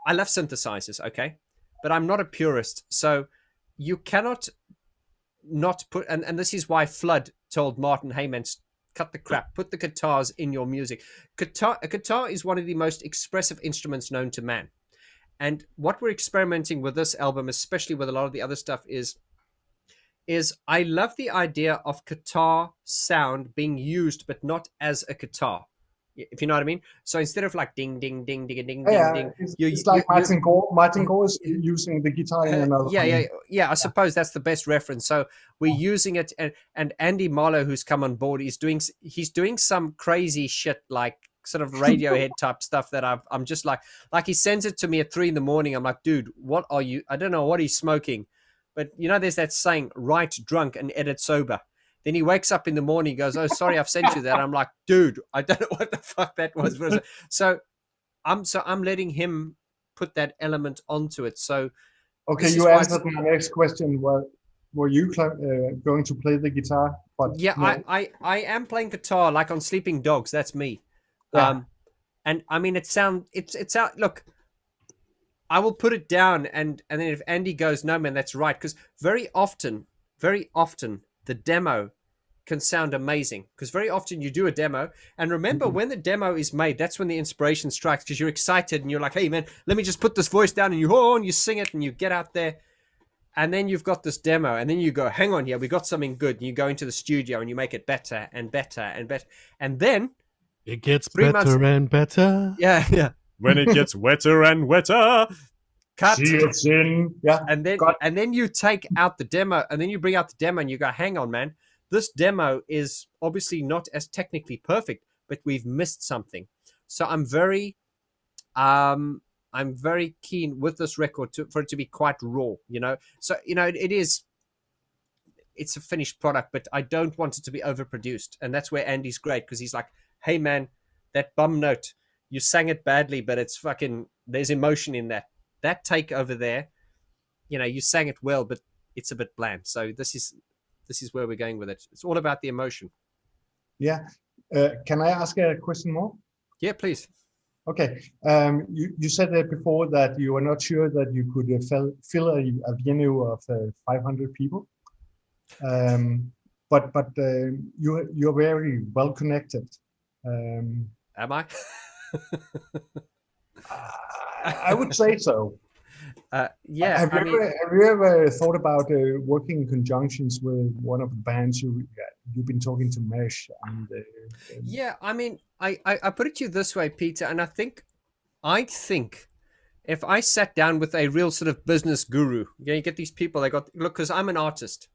I love synthesizers, okay? But I'm not a purist. So you cannot not put, and this is why Flood told Martin, hey man, cut the crap, put the guitars in your music. A guitar is one of the most expressive instruments known to man. And what we're experimenting with this album, especially with a lot of the other stuff, is I love the idea of guitar sound being used, but not as a guitar, if you know what I mean. So instead of like ding, ding, ding, ding, ding, ding, ding. It's like Martin Gore. Martin Gore is using the guitar in another. Yeah. I suppose that's the best reference. So we're using it, and Andy Marlowe, who's come on board, he's doing some crazy shit, like sort of Radiohead type stuff that I'm just like he sends it to me at 3 a.m. I'm like, dude, what are you? I don't know what he's smoking, but there's that saying, write drunk and edit sober. Then he wakes up in the morning, goes, oh, sorry, I've sent you that. I'm like, dude, I don't know what the fuck that was. So I'm letting him put that element onto it. So okay, you answered my next question. Were you going to play the guitar? But yeah, no. I am playing guitar, like on Sleeping Dogs. That's me. Yeah. And I mean, it's out. Look, I will put it down, and then if Andy goes, no, man, that's right, because very often, the demo can sound amazing, because very often you do a demo, and remember, when the demo is made, that's when the inspiration strikes, because you're excited and you're like, hey man, let me just put this voice down, and you sing it and you get out there, and then you've got this demo, and then you go, hang on, yeah, we got something good, and you go into the studio and you make it better and better and better, and then it gets better and better. Yeah. When it gets wetter and wetter. Cut. Yeah. And then you take out the demo, and then you bring out the demo and you go, hang on, man. This demo is obviously not as technically perfect, but we've missed something. So I'm very keen with this record for it to be quite raw, So, it's a finished product, but I don't want it to be overproduced. And that's where Andy's great, because he's like, hey man, that bum note, you sang it badly, but it's fucking, there's emotion in that. That take over there, you sang it well, but it's a bit bland. So this is where we're going with it. It's all about the emotion. Yeah. Can I ask a question more? Yeah, please. Okay. You said that before that you were not sure that you could fill a venue of 500 people. But you're very well connected. Am I? I would say so. Yeah. Have you ever thought about working in conjunctions with one of the bands you've been talking to Mesh? Yeah, I mean, I put it to you this way, Peter, and I think if I sat down with a real sort of business guru, you get these people, look, because I'm an artist.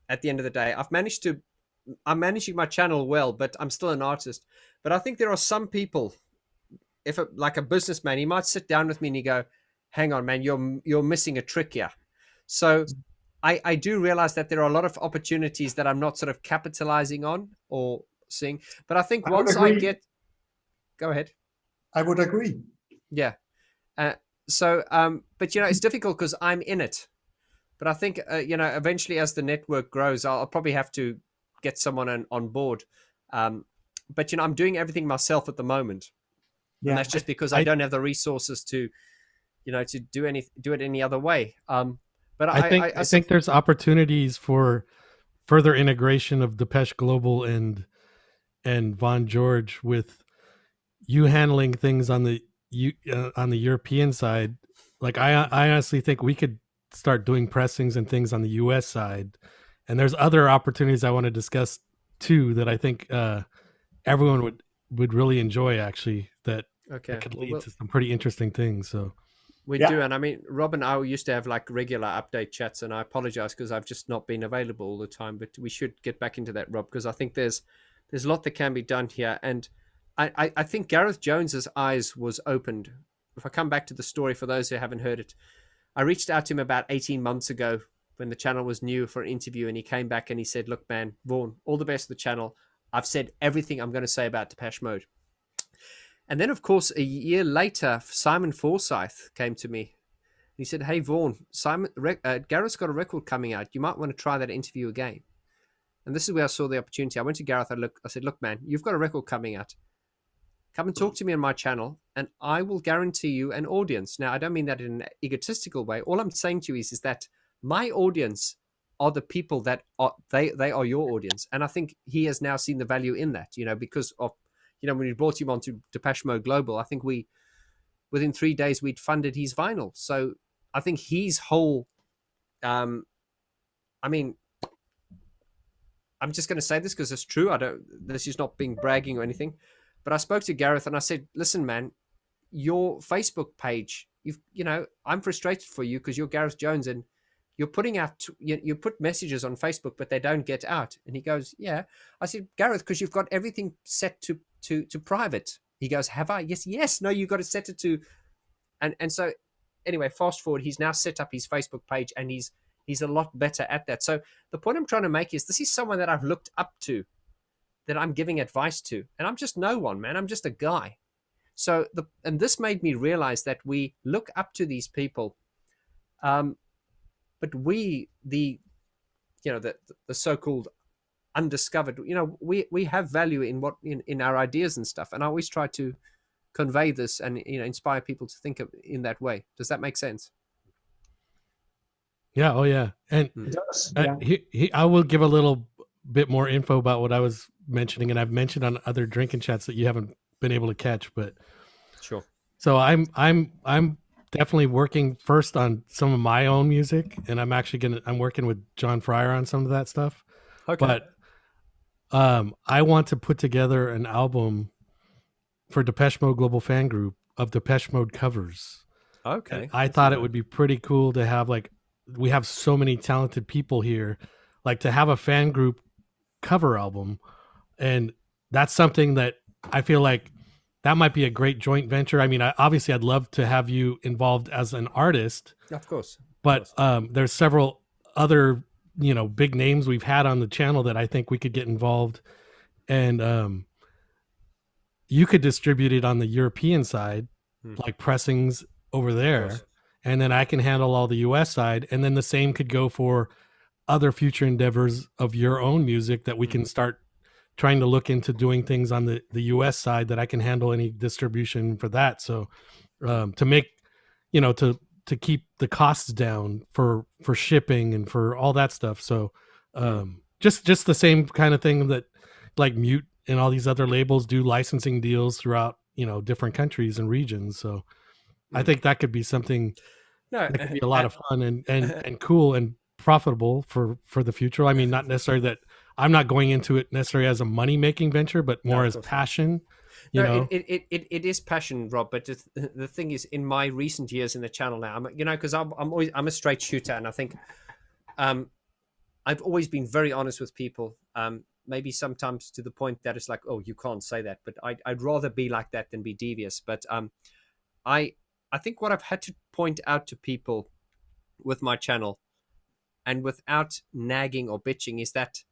At the end of the day, I'm managing my channel well, but I'm still an artist. But I think there are some people, like a businessman, he might sit down with me and he go, hang on, man, you're missing a trick here. So I do realize that there are a lot of opportunities that I'm not sort of capitalizing on or seeing. But I think once I get, go ahead. I would agree. Yeah. But it's difficult because I'm in it. But I think, eventually as the network grows, I'll probably have to get someone on board. But, I'm doing everything myself at the moment. Yeah. And that's just because I don't have the resources to do it any other way. But I think there's opportunities for further integration of Depeche Global and Vaughn George, with you handling things on the European side. Like I honestly think we could start doing pressings and things on the US side, and there's other opportunities I want to discuss too that I think everyone would really enjoy, actually, that could lead to some pretty interesting things. So we do. And I mean, Rob and I used to have like regular update chats, and I apologize because I've just not been available all the time, but we should get back into that, Rob, because I think there's a lot that can be done here. And I think Gareth Jones's eyes was opened. If I come back to the story for those who haven't heard it, I reached out to him about 18 months ago when the channel was new for an interview, and he came back and he said, look, man, Vaughn, all the best to the channel. I've said everything I'm going to say about Depeche Mode. And then, of course, a year later, Simon Forsyth came to me. He said, hey, Vaughn, Gareth's got a record coming out. You might want to try that interview again. And this is where I saw the opportunity. I went to Gareth. I said, look, man, you've got a record coming out. Come and talk to me on my channel, and I will guarantee you an audience. Now, I don't mean that in an egotistical way. All I'm saying to you is that my audience are the people that are, they are your audience. And I think he has now seen the value in that, because of, when we brought him onto Depeche Mode Global, I think within 3 days, we'd funded his vinyl. So I think his whole, I'm just going to say this because it's true. This is not being bragging or anything. But I spoke to Gareth and I said, listen, man, your Facebook page, I'm frustrated for you because you're Gareth Jones and you're putting out, you put messages on Facebook, but they don't get out. And he goes, yeah. I said, Gareth, because you've got everything set to private. He goes, have I? Yes. No, you've got to set it to. And so anyway, fast forward, he's now set up his Facebook page and he's a lot better at that. So the point I'm trying to make is this is someone that I've looked up to, that I'm giving advice to. And I'm just no one, man. I'm just a guy. So and this made me realize that we look up to these people. But we, the so-called undiscovered, we have value in our ideas and stuff. And I always try to convey this and, inspire people to think of in that way. Does that make sense? Yeah. Oh yeah. And I will give a little bit more info about what I was mentioning, and I've mentioned on other drinking chats that you haven't been able to catch, but sure. So I'm definitely working first on some of my own music, and I'm working with John Fryer on some of that stuff. Okay. But I want to put together an album for Depeche Mode Global Fan Group of Depeche Mode covers. Okay. And I thought it would be pretty cool to have, we have so many talented people here, to have a fan group cover album. And that's something that I feel like that might be a great joint venture. I mean, obviously I'd love to have you involved as an artist. Of course. But there's several other, big names we've had on the channel that I think we could get involved. And you could distribute it on the European side, like pressings over there. And then I can handle all the US side. And then the same could go for other future endeavors of your own music that we can start trying to look into doing things on the US side that I can handle any distribution for that. So to make, to keep the costs down for shipping and for all that stuff. So just the same kind of thing that like Mute and all these other labels do, licensing deals throughout, different countries and regions. So I think that could be something that could be a lot of fun and cool and profitable for the future. I mean, not necessarily that I'm not going into it necessarily as a money making venture, but more as passion. It is passion, Rob. But the thing is, in my recent years in the channel now, because I'm a straight shooter, and I think I've always been very honest with people. Maybe sometimes to the point that it's like, oh, you can't say that, but I'd rather be like that than be devious. But I think what I've had to point out to people with my channel, and without nagging or bitching, is that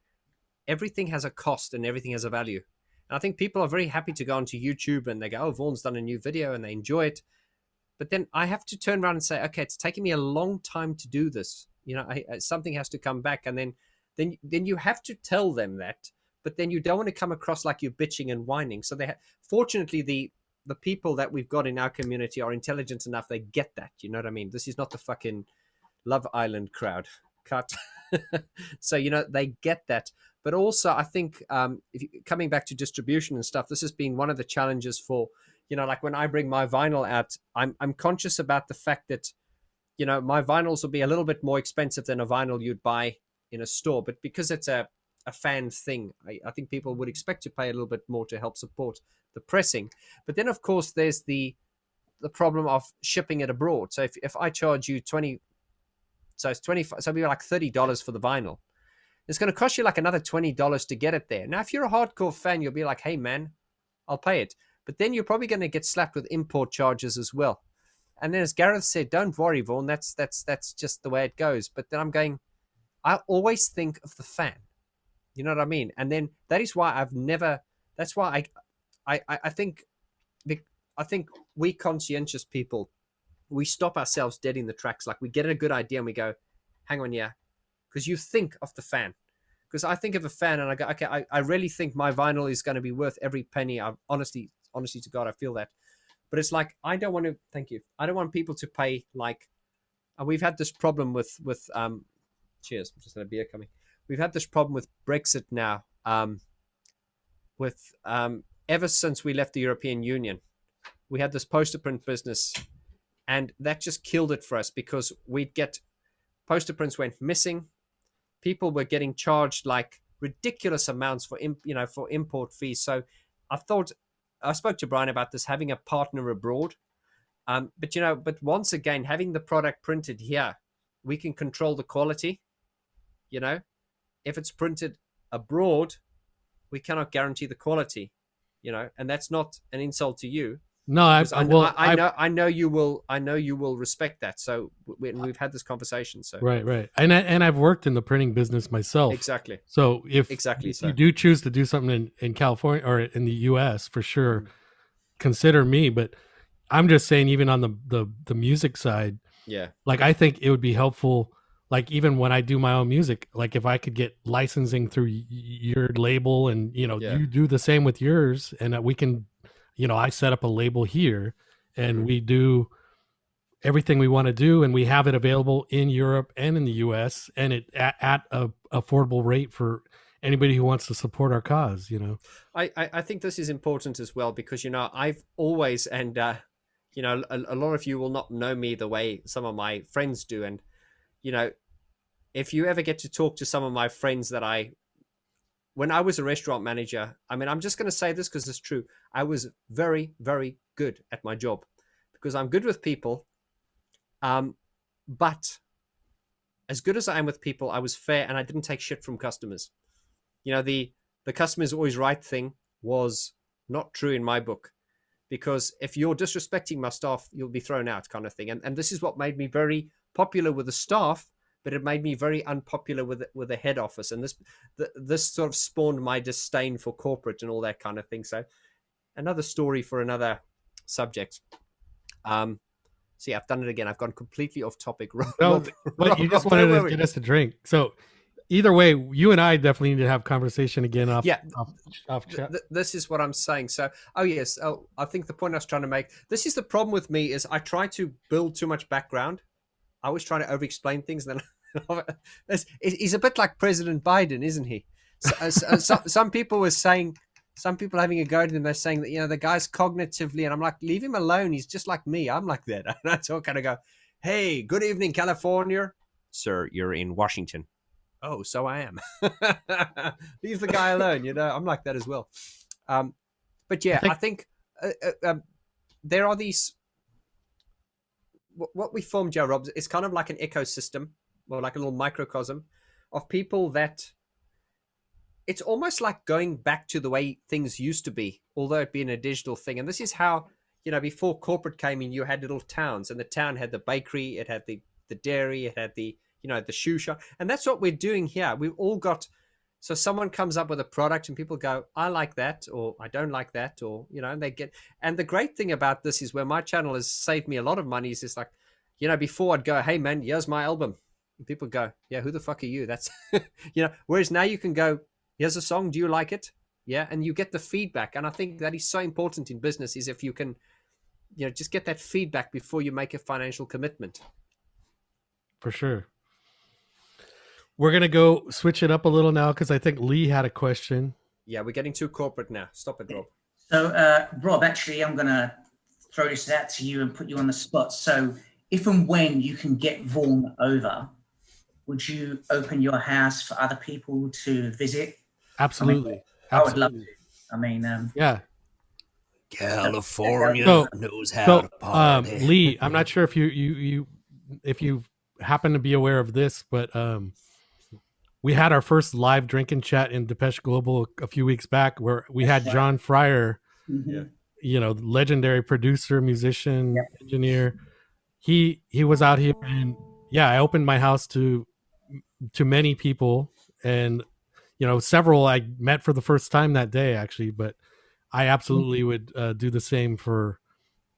everything has a cost and everything has a value. And I think people are very happy to go onto YouTube and they go, oh, Vaughn's done a new video, and they enjoy it. But then I have to turn around and say, okay, it's taking me a long time to do this. Something has to come back. And then you have to tell them that, but then you don't want to come across like you're bitching and whining. So fortunately, the people that we've got in our community are intelligent enough. They get that. You know what I mean? This is not the fucking Love Island crowd. Cut. So, they get that. But also, I think coming back to distribution and stuff, this has been one of the challenges for, like when I bring my vinyl out, I'm conscious about the fact that, my vinyls will be a little bit more expensive than a vinyl you'd buy in a store. But because it's a fan thing, I think people would expect to pay a little bit more to help support the pressing. But then, of course, there's the problem of shipping it abroad. So if I charge you 20, so it's 25, so it'll be like $30 for the vinyl. It's going to cost you like another $20 to get it there. Now, if you're a hardcore fan, you'll be like, hey, man, I'll pay it. But then you're probably going to get slapped with import charges as well. And then as Gareth said, don't worry, Vaughn, that's just the way it goes. But then I'm going, I always think of the fan. You know what I mean? And then that is why that's why I think we conscientious people, we stop ourselves dead in the tracks. Like we get a good idea and we go, hang on, yeah. Because you think of the fan. Because I think of a fan and I go, okay, I really think my vinyl is going to be worth every penny. Honestly to God, I feel that. But it's like, I don't want to, thank you. I don't want people to pay like, we've had this problem with cheers, just had a beer coming. We've had this problem with Brexit now, ever since we left the European Union. We had this poster print business, and that just killed it for us because we'd get poster prints went missing. People were getting charged like ridiculous amounts for import fees. So I spoke to Brian about this, having a partner abroad. But once again, having the product printed here, we can control the quality. If it's printed abroad, we cannot guarantee the quality, and that's not an insult to you. No, I know you will respect that. So we've had this conversation. So right, and I've worked in the printing business myself. Exactly. So if you do choose to do something in California or in the U.S., for sure, consider me. But I'm just saying, even on the music side, like I think it would be helpful. Like even when I do my own music, like if I could get licensing through your label, and you do the same with yours, and we can. I set up a label here and we do everything we want to do, and we have it available in Europe and in the US, and it at a affordable rate for anybody who wants to support our cause, I think this is important as well because, I've always, and, a lot of you will not know me the way some of my friends do. And, if you ever get to talk to some of my friends when I was a restaurant manager, I'm just going to say this because it's true. I was very, very good at my job because I'm good with people. But as good as I am with people, I was fair and I didn't take shit from customers. The customer's always right thing was not true in my book, because if you're disrespecting my staff, you'll be thrown out, kind of thing. And this is what made me very popular with the staff, but it made me very unpopular with the head office. And this sort of spawned my disdain for corporate and all that kind of thing. So another story for another subject. I've done it again. I've gone completely off topic. No, but you just wanted to get us a drink. So either way, you and I definitely need to have conversation again off. Yeah. Off chat. This is what I'm saying. So, yes. Oh, I think the point I was trying to make. This is the problem with me is I try to build too much background. I was trying to over-explain things. Then he's a bit like President Biden, isn't he? Some people were saying, some people having a go at him. They're saying that the guy's cognitively, and I'm like, leave him alone. He's just like me. I'm like that. And I all kind of go, hey, good evening, California, sir. You're in Washington. Oh, so I am. Leave the guy alone. I'm like that as well. But yeah, I think there are these. What we formed, Joe Rob, is kind of like an ecosystem, or like a little microcosm of people that. It's almost like going back to the way things used to be, although it being a digital thing. And this is how, before corporate came in, you had little towns, and the town had the bakery, it had the dairy, it had the shoe shop. And that's what we're doing here. We've all got, so someone comes up with a product and people go, I like that, or I don't like that, or, and they get, and the great thing about this is where my channel has saved me a lot of money is it's like, before I'd go, hey man, here's my album. And people go, yeah, who the fuck are you? That's, whereas now you can go, here's a song. Do you like it? Yeah. And you get the feedback. And I think that is so important in business is if you can, just get that feedback before you make a financial commitment. For sure. We're going to go switch it up a little now because I think Lee had a question. Yeah, we're getting too corporate now. Stop it, Rob. So, Rob, actually, I'm going to throw this out to you and put you on the spot. So if and when you can get Vaughn over, would you open your house for other people to visit? Absolutely. I would love to. I mean, yeah. California knows how to party. Lee, I'm not sure if you happen to be aware of this, but we had our first live drinking chat in Depeche Global a few weeks back where we had John Fryer, legendary producer, musician, engineer. He was out here, and I opened my house to many people, and several I met for the first time that day actually, but I absolutely would do the same for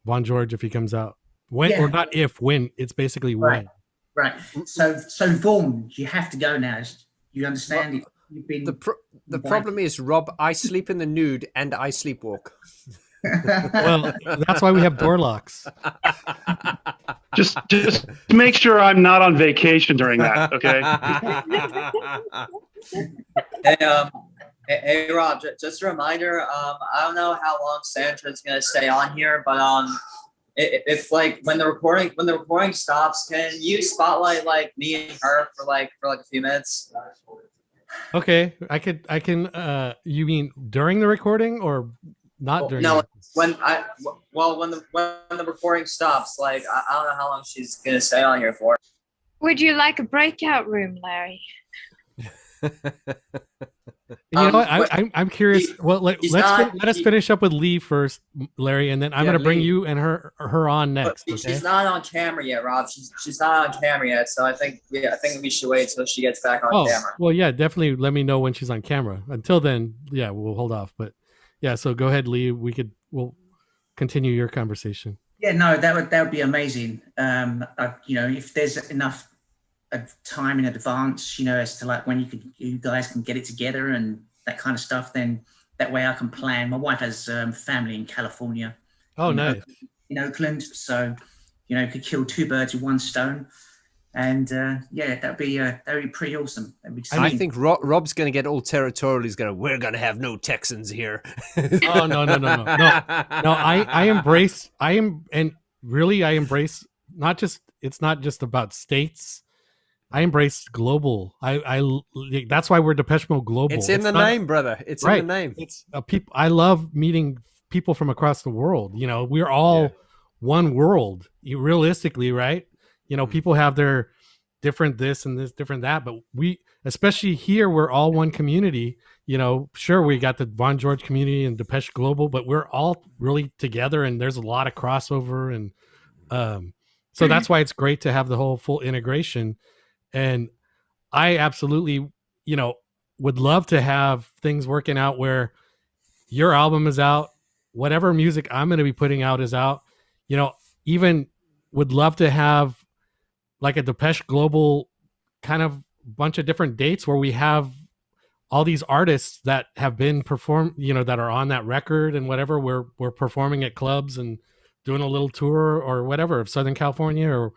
Vaughn George if he comes out. When or not if, when. It's basically when. Right. So Vaughn, you have to go now. You understand? You've been the problem is, Rob, I sleep in the nude and I sleepwalk. Well, that's why we have door locks. Just make sure I'm not on vacation during that, okay? Hey, Rob, just a reminder. I don't know how long Sandra's gonna stay on here, but if like when the recording stops, can you spotlight like me and her for a few minutes? Okay, I can. You mean during the recording or not during? No, when the recording stops, like I don't know how long she's gonna stay on here for. Would you like a breakout room, Larry? You know what? I'm curious. Well, let us finish up with Lee first, Larry, and then I'm going to bring you and her on next. Okay? She's not on camera yet, Rob. She's not on camera yet, so I think we should wait till she gets back on camera. Well, yeah, definitely. Let me know when she's on camera. Until then, yeah, we'll hold off. But yeah, so go ahead, Lee. We'll continue your conversation. Yeah, no, that would be amazing. If there's enough time in advance, as to like when you guys can get it together and that kind of stuff, then that way I can plan. My wife has family in California. Oh, nice. In Oakland, so could kill two birds with one stone, and that'd be pretty awesome. I think Rob's going to get all territorial. He's going to, we're going to have no Texans here. Oh no. I embrace not just, it's not just about states. I embrace global. That's why we're Depeche Mode Global. It's in the name, brother. It's in the name. It's people. I love meeting people from across the world. We're all one world. Realistically, right? People have their different this and this, different that, but we, especially here, we're all one community. Sure, we got the Vaughn George community and Depeche Global, but we're all really together, and there's a lot of crossover, and so that's why it's great to have the whole full integration. And I absolutely, would love to have things working out where your album is out, whatever music I'm going to be putting out is out, even would love to have like a Depeche Global kind of bunch of different dates where we have all these artists that have been performed, that are on that record and whatever. We're performing at clubs and doing a little tour or whatever of Southern California, or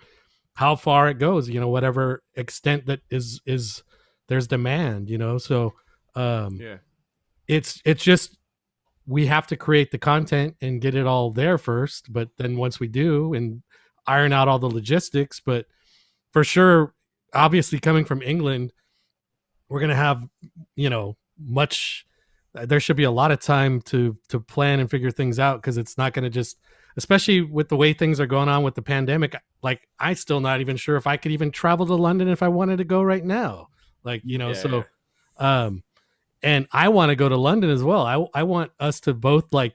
how far it goes, whatever extent that is there's demand, so it's just, we have to create the content and get it all there first. But then once we do and iron out all the logistics, but for sure, obviously coming from England, we're going to have, there should be a lot of time to plan and figure things out. Cause it's not going to just, especially with the way things are going on with the pandemic, like I still not even sure if I could even travel to London if I wanted to go right now. Like, and I want to go to London as well. I want us to both like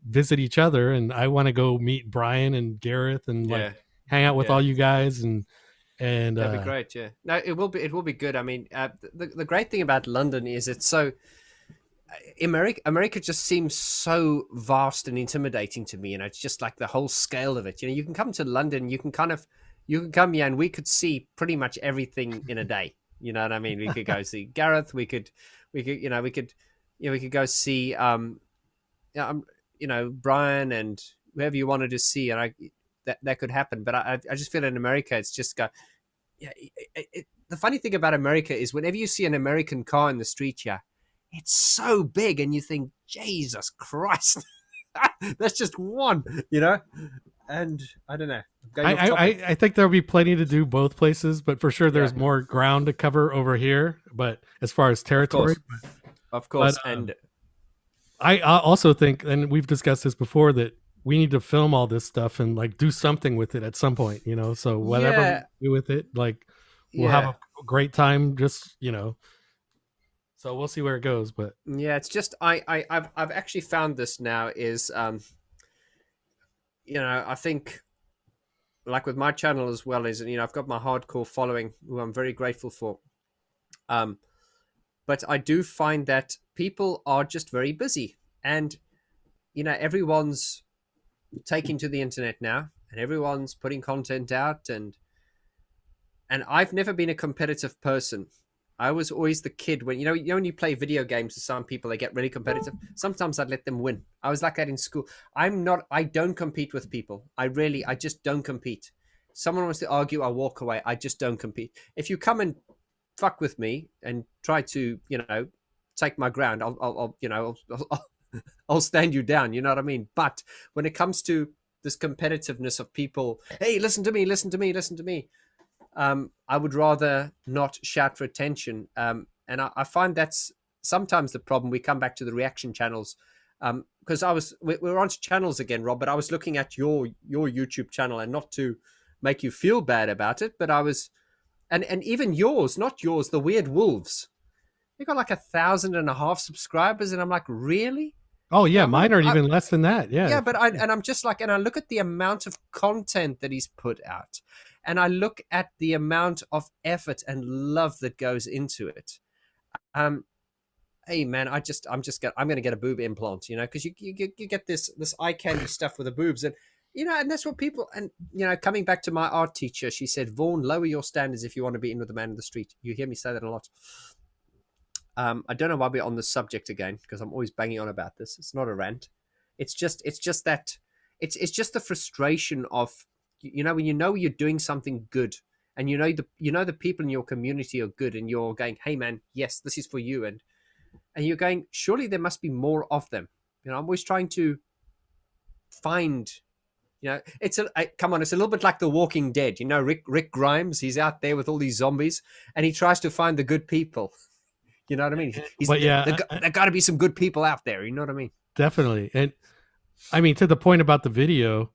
visit each other, and I want to go meet Brian and Gareth and like hang out with all you guys and that'd be great. Yeah, no, it will be good. I mean, the great thing about London is it's so America just seems so vast and intimidating to me, and it's just like the whole scale of it. You can come to London, you can come here, and we could see pretty much everything in a day. You know what I mean? We could go see Gareth. We could go see Brian and whoever you wanted to see, and that could happen. But I just feel in America, it's just the funny thing about America is whenever you see an American car in the street here, it's so big, and you think, Jesus Christ, that's just one, And I don't know. I think there'll be plenty to do both places, but for sure there's more ground to cover over here. But as far as territory, of course. And I also think, and we've discussed this before, that we need to film all this stuff and like do something with it at some point. So whatever we do with it, like we'll have a great time. Just So we'll see where it goes. But yeah, it's just I've actually found this now is I think, like with my channel as well, is, I've got my hardcore following, who I'm very grateful for. But I do find that people are just very busy, and, everyone's taking to the internet now, and everyone's putting content out, and I've never been a competitive person. I was always the kid when, when you play video games with some people, they get really competitive. Sometimes I'd let them win. I was like that in school. I don't compete with people. I just don't compete. Someone wants to argue, I walk away. I just don't compete. If you come and fuck with me and try to, take my ground, I'll stand you down. You know what I mean? But when it comes to this competitiveness of people, hey, listen to me, listen to me, listen to me. I would rather not shout for attention. And I find that's sometimes the problem. We come back to the reaction channels. Because we're onto channels again, Rob, but I was looking at your YouTube channel, and not to make you feel bad about it, but I was, and even yours, not yours, the Weird Wolves. They got like 1,500 subscribers, and I'm like, really? Oh yeah, mine are even less than that. Yeah. Yeah, but I'm just like, and I look at the amount of content that he's put out, and I look at the amount of effort and love that goes into it. Hey man, I'm going to get a boob implant, because you get this eye candy stuff with the boobs, and and that's what people, and coming back to my art teacher, she said, Vaughn, lower your standards if you want to be in with the man in the street. You hear me say that a lot. I don't know why we're on this subject again, because I'm always banging on about this. It's not a rant. It's just that it's just the frustration of, when you're doing something good, and the people in your community are good, and you're going, hey man, yes, this is for you, and you're going, surely there must be more of them. I'm always trying to find, come on, it's a little bit like The Walking Dead. Rick Grimes, he's out there with all these zombies, and he tries to find the good people. You know what I mean? There got to be some good people out there. You know what I mean? Definitely. And I mean, to the point about the video,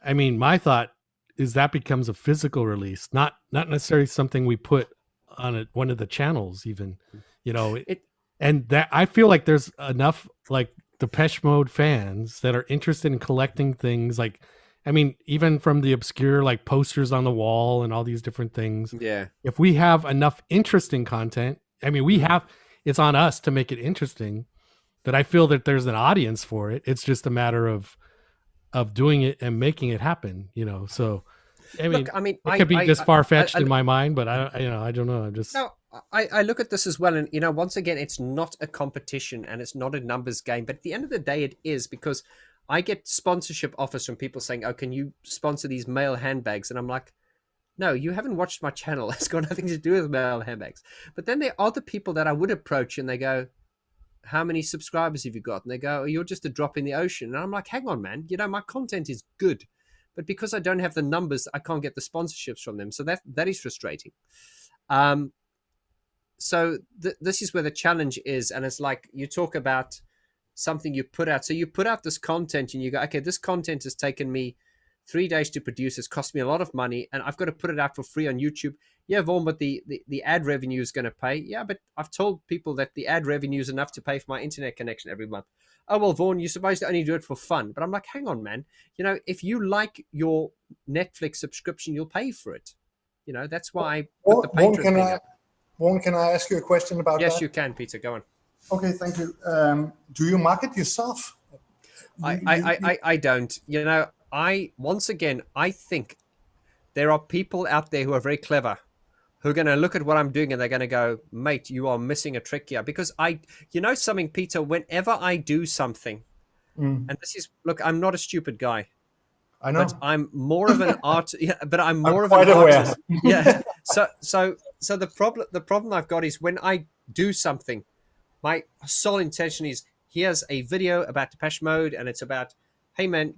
I mean, my thought is that becomes a physical release, not necessarily something we put on one of the channels even, and that I feel like there's enough like Depeche Mode fans that are interested in collecting things. Like, I mean, even from the obscure, like posters on the wall and all these different things. Yeah. If we have enough interesting content, I mean, it's on us to make it interesting, but I feel that there's an audience for it. It's just a matter of doing it and making it happen, so. I mean, Look, I mean, it could be just far fetched I- in my mind, but I don't know. I'm just No, I look at this as well, and once again, it's not a competition and it's not a numbers game. But at the end of the day, it is, because I get sponsorship offers from people saying, "Oh, can you sponsor these male handbags?" And I'm like, "No, you haven't watched my channel. It's got nothing to do with male handbags." But then there are the people that I would approach, and they go, "How many subscribers have you got?" And they go, "Oh, you're just a drop in the ocean." And I'm like, "Hang on, man. My content is good, but because I don't have the numbers, I can't get the sponsorships from them. So that is frustrating." So this is where the challenge is, and it's like you talk about something you put out. So you put out this content, and you go, "Okay, this content has taken me 3 days to produce. It's cost me a lot of money, and I've got to put it out for free on YouTube." Yeah, Vaughn, but the ad revenue is going to pay. Yeah, but I've told people that the ad revenue is enough to pay for my internet connection every month. Oh, well, Vaughn, you're supposed to only do it for fun. But I'm like, hang on, man. If you like your Netflix subscription, you'll pay for it. That's why I put the Patreon thing up. Vaughn, can I ask you a question about that? Yes, you can, Peter. Go on. Okay, thank you. Do you market yourself? I don't. Once again, I think there are people out there who are very clever, who are going to look at what I'm doing and they're going to go, "Mate, you are missing a trick here." Because something, Peter, whenever I do something, and this is, look, I'm not a stupid guy. I know. But I'm more of an art. Yeah, but I'm more of quite an aware. artist. Yeah. So the problem I've got is when I do something, my sole intention is, here's a video about Depeche Mode, and it's about, hey man,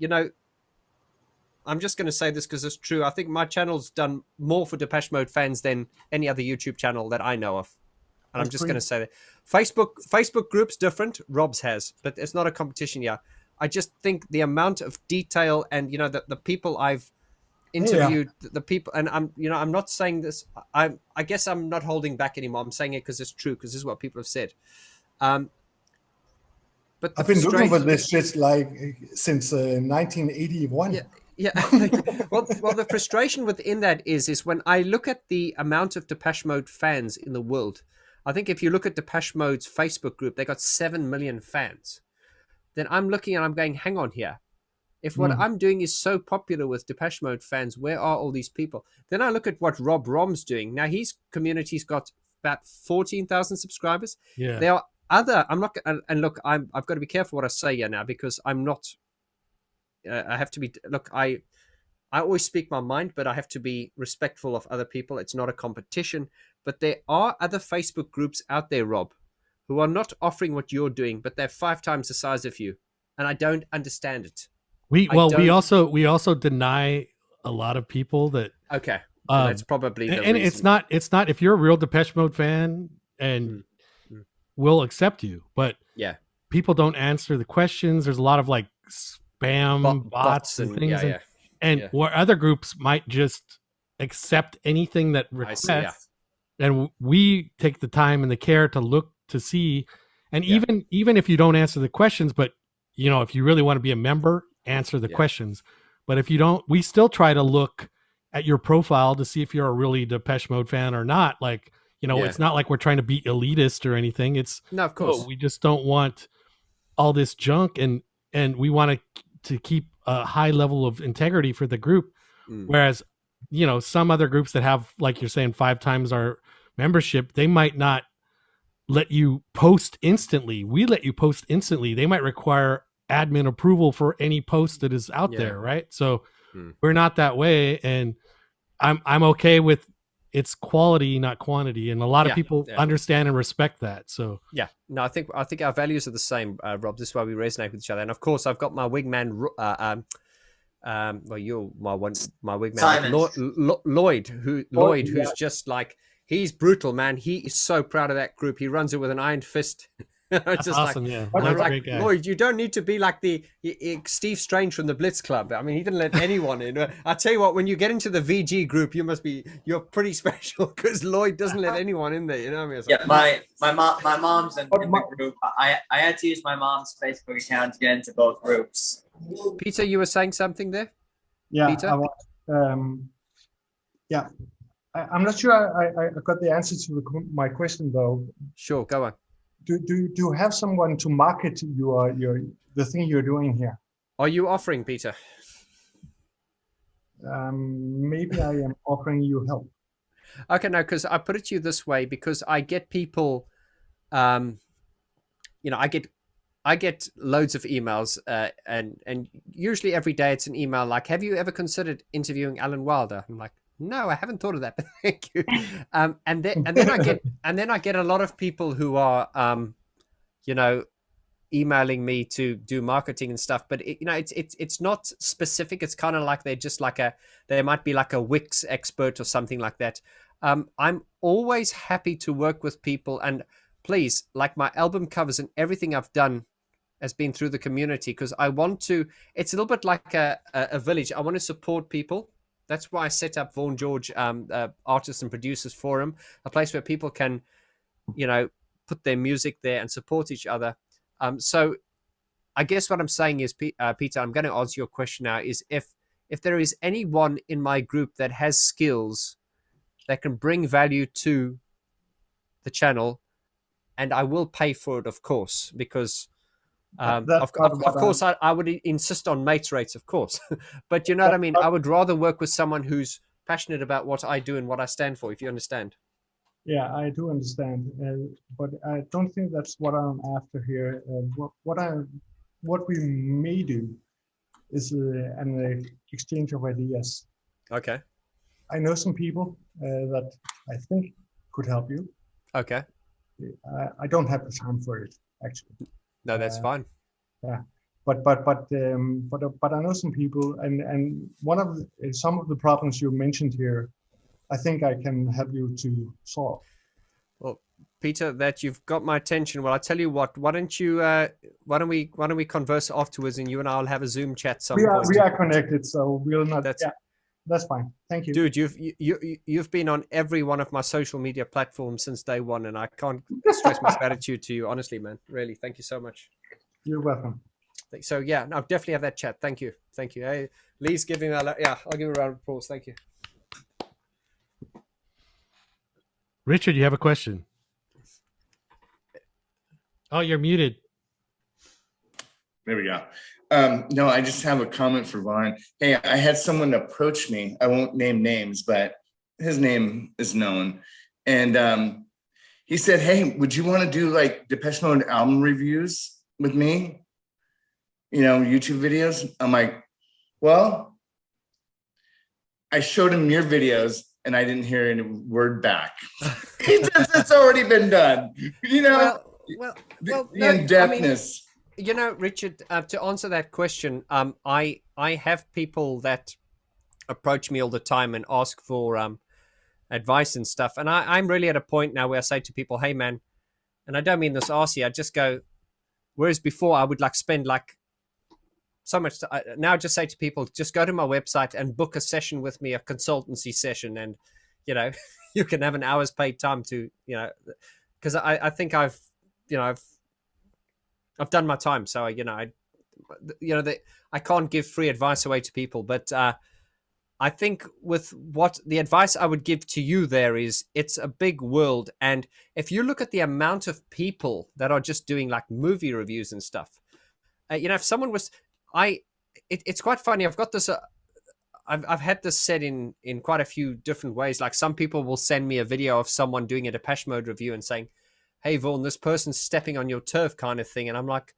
I'm just going to say this because it's true. I think my channel's done more for Depeche Mode fans than any other YouTube channel that I know of. And I'm just going to say that Facebook groups different. Rob's has, but it's not a competition yet. I just think the amount of detail and the people I've interviewed, the people, and I'm not saying this. I guess I'm not holding back anymore. I'm saying it because it's true, because this is what people have said. But I've been looking for this shit since 1981. Yeah. Well, the frustration within that is when I look at the amount of Depeche Mode fans in the world. I think if you look at Depeche Mode's Facebook group, they got 7 million fans. Then I'm looking and I'm going, hang on here. If what I'm doing is so popular with Depeche Mode fans, where are all these people? Then I look at what Rob Rom's doing. Now, his community's got about 14,000 subscribers. Yeah. There are other, I'm not, and look, I've got to be careful what I say here now, because I'm not, I have to be, look, I always speak my mind, but I have to be respectful of other people. It's not a competition, but there are other Facebook groups out there, Rob, who are not offering what you're doing, but they're 5 times the size of you. And I don't understand it. We also deny a lot of people that. Okay. Well, that's probably the reason. It's not if you're a real Depeche Mode fan, and we'll accept you, but yeah, people don't answer the questions. There's a lot of spam bots and things, and where other groups might just accept anything that requests, and we take the time and the care to look to see, and even if you don't answer the questions, but if you really want to be a member, answer the questions. But if you don't, we still try to look at your profile to see if you're a really Depeche Mode fan or not. It's not like we're trying to be elitist or anything. It's no, of course, we just don't want all this junk, and we want to keep a high level of integrity for the group. Whereas, some other groups that have, like you're saying, 5 times our membership, they might not let you post instantly. We let you post instantly. They might require admin approval for any post that is out there, right? So we're not that way, and I'm okay with it's quality, not quantity, and a lot of people understand and respect that. So no, I think our values are the same, Rob. This is why we resonate with each other. And of course, I've got my wingman. Well, you're my wingman, Lloyd, who's just he's brutal, man. He is so proud of that group. He runs it with an iron fist. That's just awesome, Lloyd, you don't need to be like the Steve Strange from the Blitz Club. I mean, he didn't let anyone in. I tell you what, when you get into the VG group, you're pretty special, because Lloyd doesn't let anyone in there. You know what I mean? My mom's in the group. I had to use my mom's Facebook account to get into both groups. Peter, you were saying something there? Yeah, Peter? I'm not sure I got the answer to my question, though. Sure, go on. Do you have someone to market the thing you're doing here? Are you offering, Peter? maybe I am offering you help. Okay, no, because I put it to you this way, because I get people, you know, I get loads of emails, and usually every day it's an email like, "Have you ever considered interviewing Alan Wilder?" I'm like, "No, I haven't thought of that, but thank you." And then I get a lot of people who are, you know, emailing me to do marketing and stuff, but you know, it's not specific. It's kind of like they're just like they might be like a Wix expert or something like that. I'm always happy to work with people, and please, like my album covers and everything I've done has been through the community, because I want to. It's a little bit like a village. I want to support people. That's why I set up Vaughn George, Artists and Producers Forum, a place where people can, you know, put their music there and support each other. So I guess what I'm saying is, Peter, I'm going to answer your question now, is if there is anyone in my group that has skills that can bring value to the channel, and I will pay for it, of course, because of course I would insist on mates rates, of course. But you know what I mean? I would rather work with someone who's passionate about what I do and what I stand for, if you understand. Yeah, I do understand, but I don't think that's what I'm after here. What we may do is an exchange of ideas. Okay. I know some people that I think could help you. Okay. I don't have the time for it, actually. No, that's fine. Yeah, but I know some people, and some of the problems you mentioned here, I think I can help you to solve. Well, Peter, that you've got my attention. Well, I tell you what. Why don't we converse afterwards, and you and I'll have a Zoom chat some point. We are connected, so we'll not. That's fine. Thank you, dude. You've been on every one of my social media platforms since day one, and I can't stress my gratitude to you, honestly, man. Really, thank you so much. You're welcome. So yeah, no, definitely have that chat. Thank you. Hey, Lee's giving I'll give a round of applause. Thank you. Richard, you have a question. Oh, you're muted. There we go. No, I just have a comment for Vaughn. Hey, I had someone approach me. I won't name names, but his name is known. And he said, "Hey, would you want to do like Depeche Mode album reviews with me? You know, YouTube videos?" I'm like, well, I showed him your videos and I didn't hear any word back. It's already been done. You know, the in-depthness. You know, Richard, to answer that question, I have people that approach me all the time and ask for advice and stuff. And I'm really at a point now where I say to people, "Hey, man," and I don't mean this arsey, I just go, whereas before I would like spend like so much. Now I just say to people, just go to my website and book a session with me, a consultancy session. And, you know, you can have an hour's paid time to, you know, because I think I've done my time. So, I can't give free advice away to people, but I think with what the advice I would give to you there is, it's a big world. And if you look at the amount of people that are just doing like movie reviews and stuff, if someone was, it's quite funny. I've got this, I've had this said in quite a few different ways. Like some people will send me a video of someone doing a Depeche Mode review and saying, "Hey, Vaughn, this person's stepping on your turf," kind of thing. And I'm like,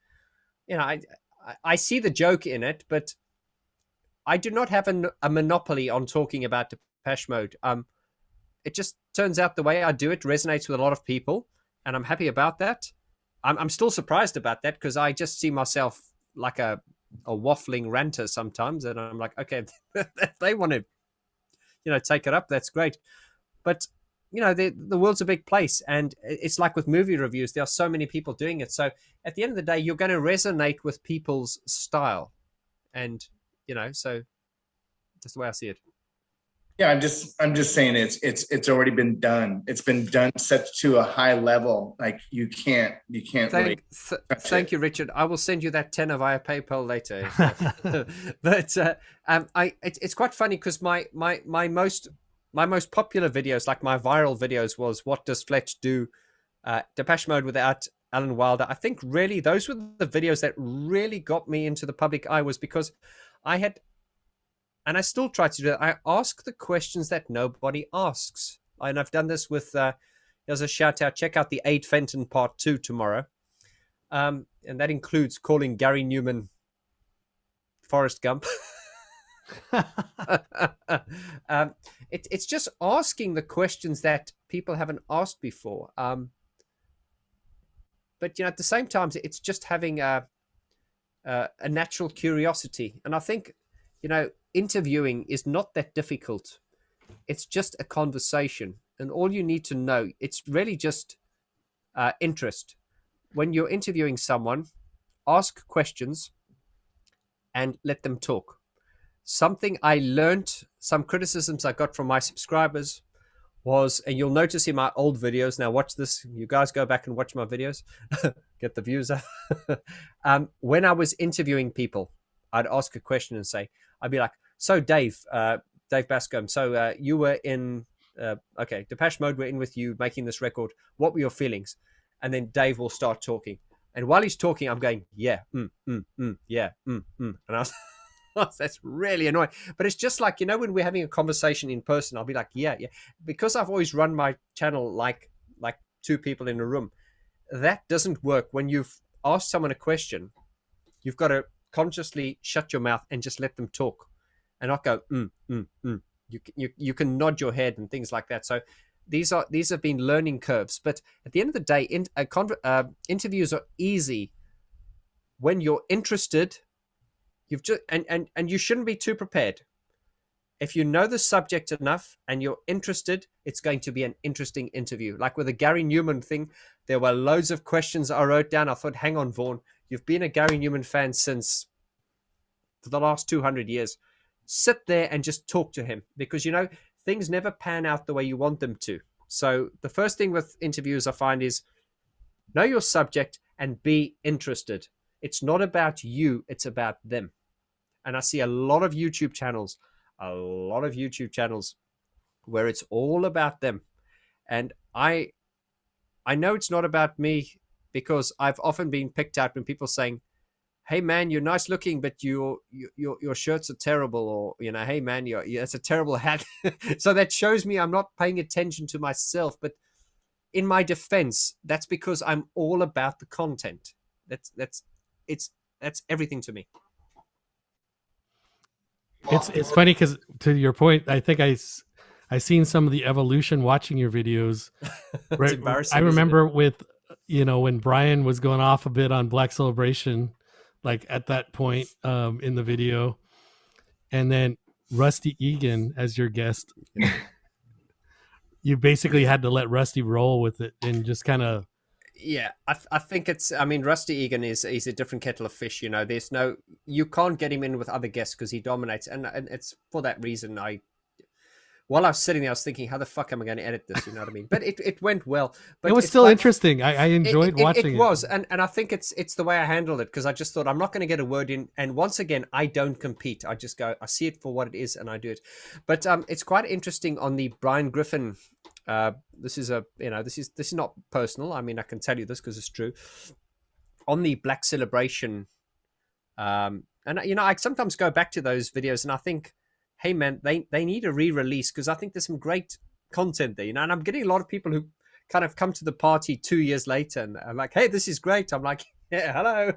I see the joke in it, but I do not have a monopoly on talking about Depeche Mode. It just turns out the way I do it resonates with a lot of people, and I'm happy about that. I'm still surprised about that because I just see myself like a waffling ranter sometimes, and I'm like, okay, if they want to, take it up, that's great. But the world's a big place, and it's like with movie reviews, there are so many people doing it. So at the end of the day, you're going to resonate with people's style, and so that's the way I see it. Yeah, I'm just saying it's already been done. It's been done such to a high level, like you can't. Thank you, Richard. I will send you that tenner via PayPal later. But it's quite funny because my most popular videos, like my viral videos, was "What Does Fletch Do?" Depeche Mode without Alan Wilder. I think really those were the videos that really got me into the public eye, was because I had and I still try to do that. I ask the questions that nobody asks. And I've done this with, as a shout out, check out the Aid Fenton Part 2 tomorrow. And that includes calling Gary Newman Forrest Gump. It's just asking the questions that people haven't asked before. But at the same time, it's just having a natural curiosity. And I think, interviewing is not that difficult. It's just a conversation. And all you need to know, it's really just interest. When you're interviewing someone, ask questions and let them talk. Something I learned, some criticisms I got from my subscribers was, and you'll notice in my old videos, now watch this, you guys go back and watch my videos, get the views up. When I was interviewing people, I'd ask a question and say, I'd be like, so Dave Bascombe, so you were in, Depeche Mode were in with you making this record. What were your feelings? And then Dave will start talking. And while he's talking, I'm going, yeah, yeah, And I was, that's really annoying. But it's just like, when we're having a conversation in person, I'll be like, yeah. Because I've always run my channel like two people in a room. That doesn't work. When you've asked someone a question, you've got to consciously shut your mouth and just let them talk and not go, You can nod your head and things like that. So these have been learning curves. But at the end of the day, interviews are easy when you're interested. You've just and you shouldn't be too prepared. If you know the subject enough and you're interested, it's going to be an interesting interview. Like with the Gary Newman thing, there were loads of questions I wrote down. I thought, hang on, Vaughn, you've been a Gary Newman fan for the last 200 years. Sit there and just talk to him, because things never pan out the way you want them to. So the first thing with interviews I find is know your subject and be interested. It's not about you, it's about them. And I see a lot of YouTube channels where it's all about them. And I know it's not about me, because I've often been picked out when people saying, hey man, you're nice looking, but your shirts are terrible, or hey man, that's a terrible hat. So that shows me I'm not paying attention to myself. But in my defense, that's because I'm all about the content. That's everything to me. It's funny because, to your point, I think I seen some of the evolution watching your videos. It's embarrassing. I remember with when Brian was going off a bit on Black Celebration, like at that point in the video, and then Rusty Egan as your guest. You basically had to let Rusty roll with it and just kind of. Yeah, I think Rusty Egan is a different kettle of fish. You can't get him in with other guests because he dominates. And it's for that reason while I was sitting there, I was thinking, how the fuck am I going to edit this? You know what I mean? But it went well. But it was still interesting. I enjoyed watching it. It was. And I think it's the way I handled it, because I just thought, I'm not going to get a word in. And once again, I don't compete. I just go, I see it for what it is and I do it. But it's quite interesting on the Brian Griffin. This is not personal. I mean, I can tell you this because it's true. On the Black Celebration, and I sometimes go back to those videos and I think, hey man, they need a re-release, because I think there's some great content there, and I'm getting a lot of people who kind of come to the party 2 years later and are like, hey, this is great. I'm like, yeah, hello.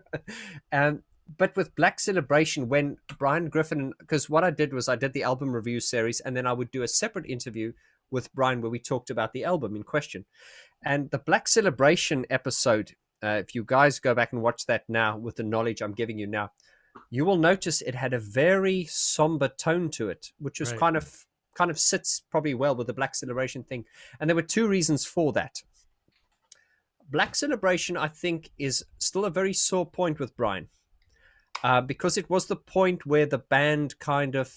But with Black Celebration, when Brian Griffin, because what I did was I did the album review series, and then I would do a separate interview with Brian where we talked about the album in question. And the Black Celebration episode, if you guys go back and watch that now with the knowledge I'm giving you now, you will notice it had a very somber tone to it, which was right. kind of sits probably well with the Black Celebration thing. And there were two reasons for that. Black Celebration, I think, is still a very sore point with Brian, because it was the point where the band kind of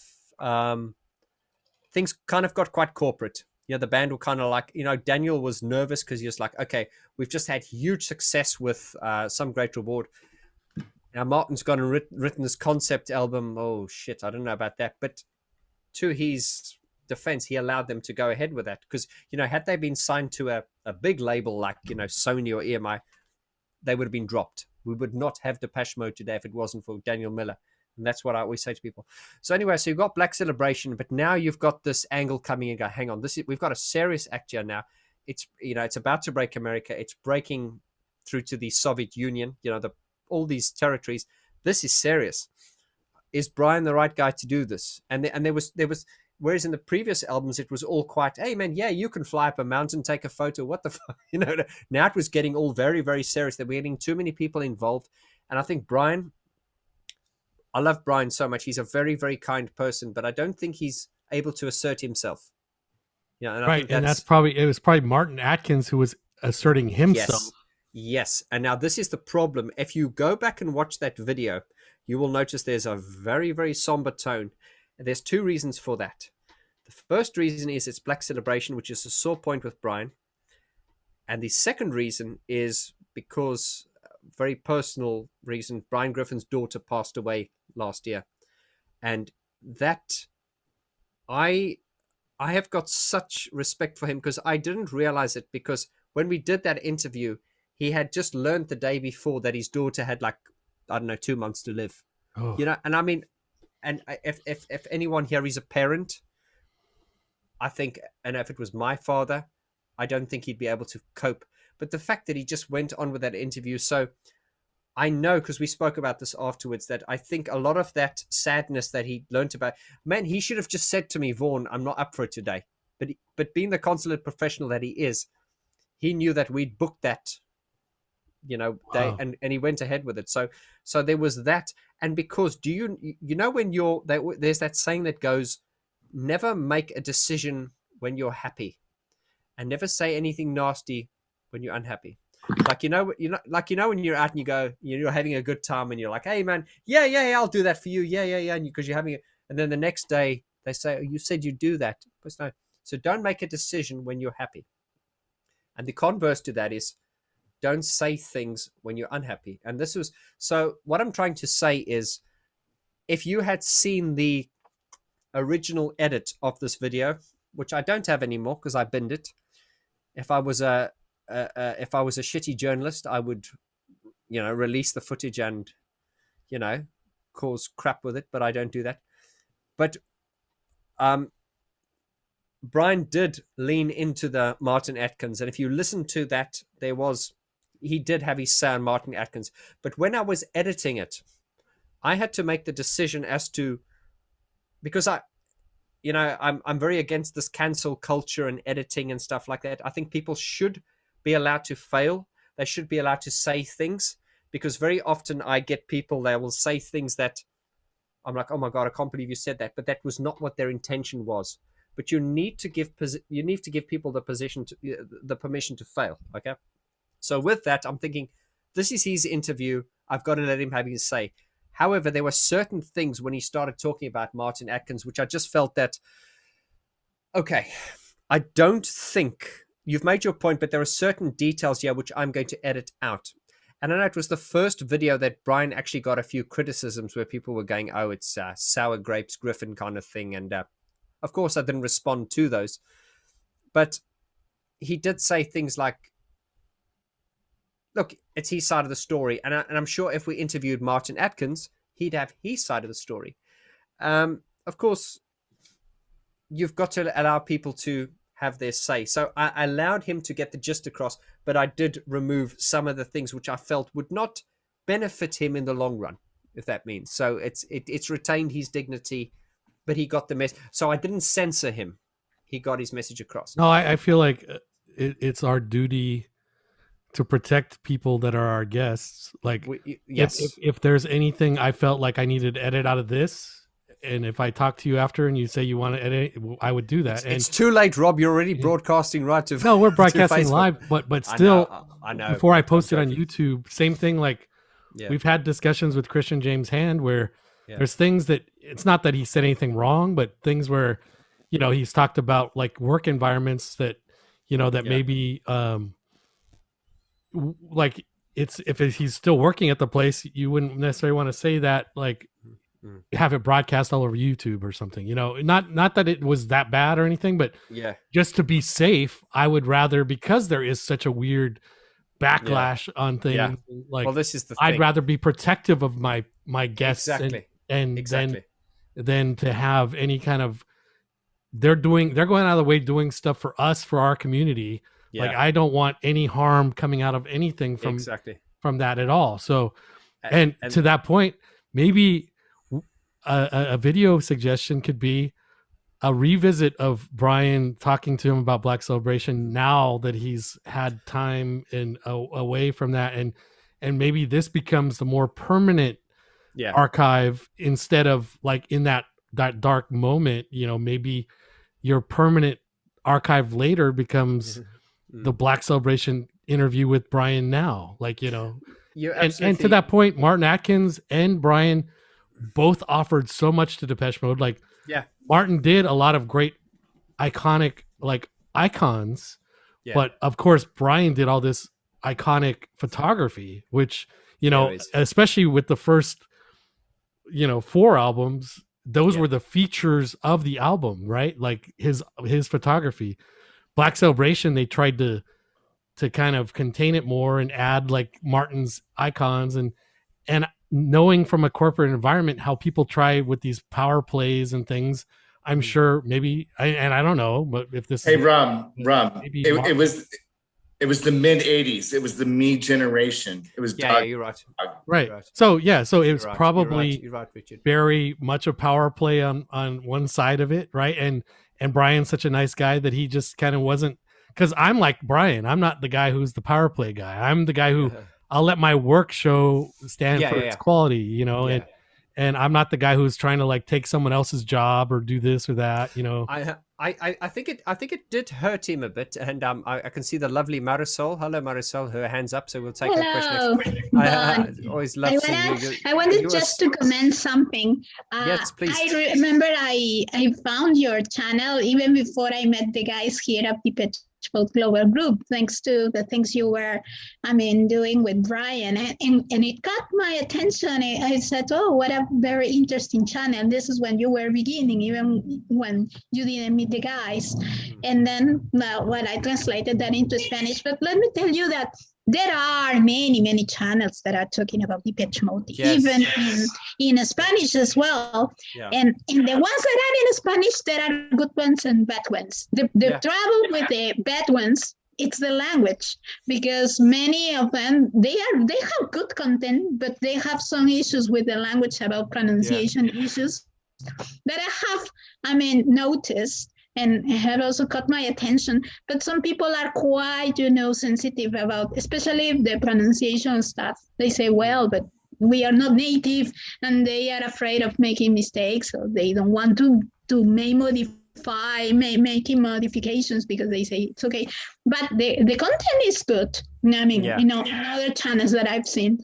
things kind of got quite corporate. The band were kind of like, Daniel was nervous because he was like, okay, we've just had huge success with Some Great Reward. Now Martin's gone and written this concept album. Oh shit, I don't know about that. But to his defense, he allowed them to go ahead with that, because had they been signed to a big label like Sony or EMI, they would have been dropped. We would not have Depeche Mode today if it wasn't for Daniel Miller. And that's what I always say to people. So anyway, so you've got Black Celebration, but now you've got this angle coming and go, hang on, we've got a serious act here now. It's, it's about to break America. It's breaking through to the Soviet Union, all these territories. This is serious. Is Brian the right guy to do this? And there was, whereas in the previous albums, it was all quite, hey man, yeah, you can fly up a mountain, take a photo. What the fuck? Now it was getting all very, very serious. They were getting too many people involved. And I think Brian, I love Brian so much. He's a very, very kind person, but I don't think he's able to assert himself. And I think it was probably Martin Atkins who was asserting himself. Yes. And now this is the problem. If you go back and watch that video, you will notice there's a very, very somber tone. And there's two reasons for that. The first reason is it's Black Celebration, which is a sore point with Brian. And the second reason is because, very personal reason, Brian Griffin's daughter passed away last year. And that, I have got such respect for him because I didn't realize it, because when we did that interview, he had just learned the day before that his daughter had 2 months to live. Oh. And I mean, and if anyone here is a parent, I think, and if it was my father, I don't think he'd be able to cope. But the fact that he just went on with that interview, so I know, because we spoke about this afterwards, that I think a lot of that sadness that he learned about, man, he should have just said to me, Vaughn, I'm not up for it today. But being the consummate professional that he is, he knew that we'd booked that, day, and he went ahead with it. So there was that. And because when there's that saying that goes, never make a decision when you're happy, and never say anything nasty when you're unhappy. When you're out and you go, you're having a good time and you're like, hey man, yeah, I'll do that for you. Yeah. And because you're having it. And then the next day they say, oh, you said you'd do that. But no. So don't make a decision when you're happy. And the converse to that is, don't say things when you're unhappy. And so what I'm trying to say is, if you had seen the original edit of this video, which I don't have anymore because I binned it. If I was a shitty journalist, I would, release the footage and, cause crap with it, but I don't do that. But Brian did lean into the Martin Atkins, and if you listen to that, he did have his say on Martin Atkins. But when I was editing it, I had to make the decision as to, because I'm very against this cancel culture and editing and stuff like that. I think people should be allowed to fail. They should be allowed to say things, because very often I get people that will say things that I'm like, oh my God, I can't believe you said that. But that was not what their intention was. But you need to give people the permission to fail. Okay. So with that, I'm thinking, this is his interview. I've got to let him have his say. However, there were certain things when he started talking about Martin Atkins, which I just felt that, okay, I don't think you've made your point, but there are certain details here which I'm going to edit out. And I know it was the first video that Brian actually got a few criticisms where people were going, oh, it's sour grapes Griffin kind of thing. And of course, I didn't respond to those. But he did say things like, look, it's his side of the story. And I'm sure if we interviewed Martin Atkins, he'd have his side of the story. Of course, you've got to allow people to have their say. So I allowed him to get the gist across, but I did remove some of the things which I felt would not benefit him in the long run, if that means. So it's retained his dignity, but he got the message. So I didn't censor him. He got his message across. No, I feel like it's our duty to protect people that are our guests. Like, yes. If there's anything I felt like I needed to edit out of this, and if I talk to you after and you say you want to edit, I would do that. It's too late, Rob. You're already broadcasting right to. No, we're broadcasting live, but still, I know. Before I post it on YouTube, same thing. Like, we've had discussions with Christian James Hand where there's things that it's not that he said anything wrong, but things where, he's talked about like work environments that, maybe, like if he's still working at the place, you wouldn't necessarily want to say that, like have it broadcast all over YouTube or something, not that it was that bad or anything, but just to be safe, I would rather, because there is such a weird backlash on things, like, well, this is the thing. I'd rather be protective of my guests and Exactly. then to have any kind of they're going out of the way doing stuff for us, for our community. Like Yeah. I don't want any harm coming out of anything Exactly. from that at all. So and to that point, maybe a video suggestion could be a revisit of Brian talking to him about Black Celebration now that he's had time and away from that, and maybe this becomes the more permanent archive instead of like in that dark moment. You know, maybe your permanent archive later becomes the Black Celebration interview with Brian now. Like, you know, and to that point, Martin Atkins and Brian both offered so much to Depeche Mode. Like, Martin did a lot of great iconic like icons, but of course Brian did all this iconic photography, which, you know, especially with the first, you know, 4 albums, those were the features of the album, right? Like his photography. Black Celebration, they tried to kind of contain it more and add like Martin's icons, and knowing from a corporate environment how people try with these power plays and things, I'm sure maybe I don't know, but if this Rob, it was the mid 80s. It was the me generation. It was you're right. Right. You're right. So so it was You're right. probably You're right, Richard. very much a power play on one side of it, right? And Brian's such a nice guy that he just kind of wasn't, because I'm like Brian. I'm not the guy who's the power play guy. I'm the guy who I'll let my work show stand for its quality, you know, and I'm not the guy who's trying to like take someone else's job or do this or that, you know. I think it did hurt him a bit, and I can see the lovely Marisol. Hello, Marisol. Her hands up, so we'll take her question. I always love seeing you. I wanted just to comment something. Yes, please. I remember I found your channel even before I met the guys here at Depeche Global Group, thanks to the things you were, doing with Brian, and it caught my attention. I said, oh, what a very interesting channel. This is when you were beginning, even when you didn't meet the guys. And then, I translated that into Spanish. But let me tell you that there are many channels that are talking about Depeche Mode, even in Spanish as well. And the ones that are in Spanish, there are good ones and bad ones. The trouble with the bad ones, it's the language, because many of them, they have good content, but they have some issues with the language about pronunciation issues that I have, noticed. And have also caught my attention. But some people are quite, sensitive about, especially the pronunciation stuff. They say, well, but we are not native, and they are afraid of making mistakes, so they don't want to making modifications because they say it's okay. But the content is good. In other channels that I've seen.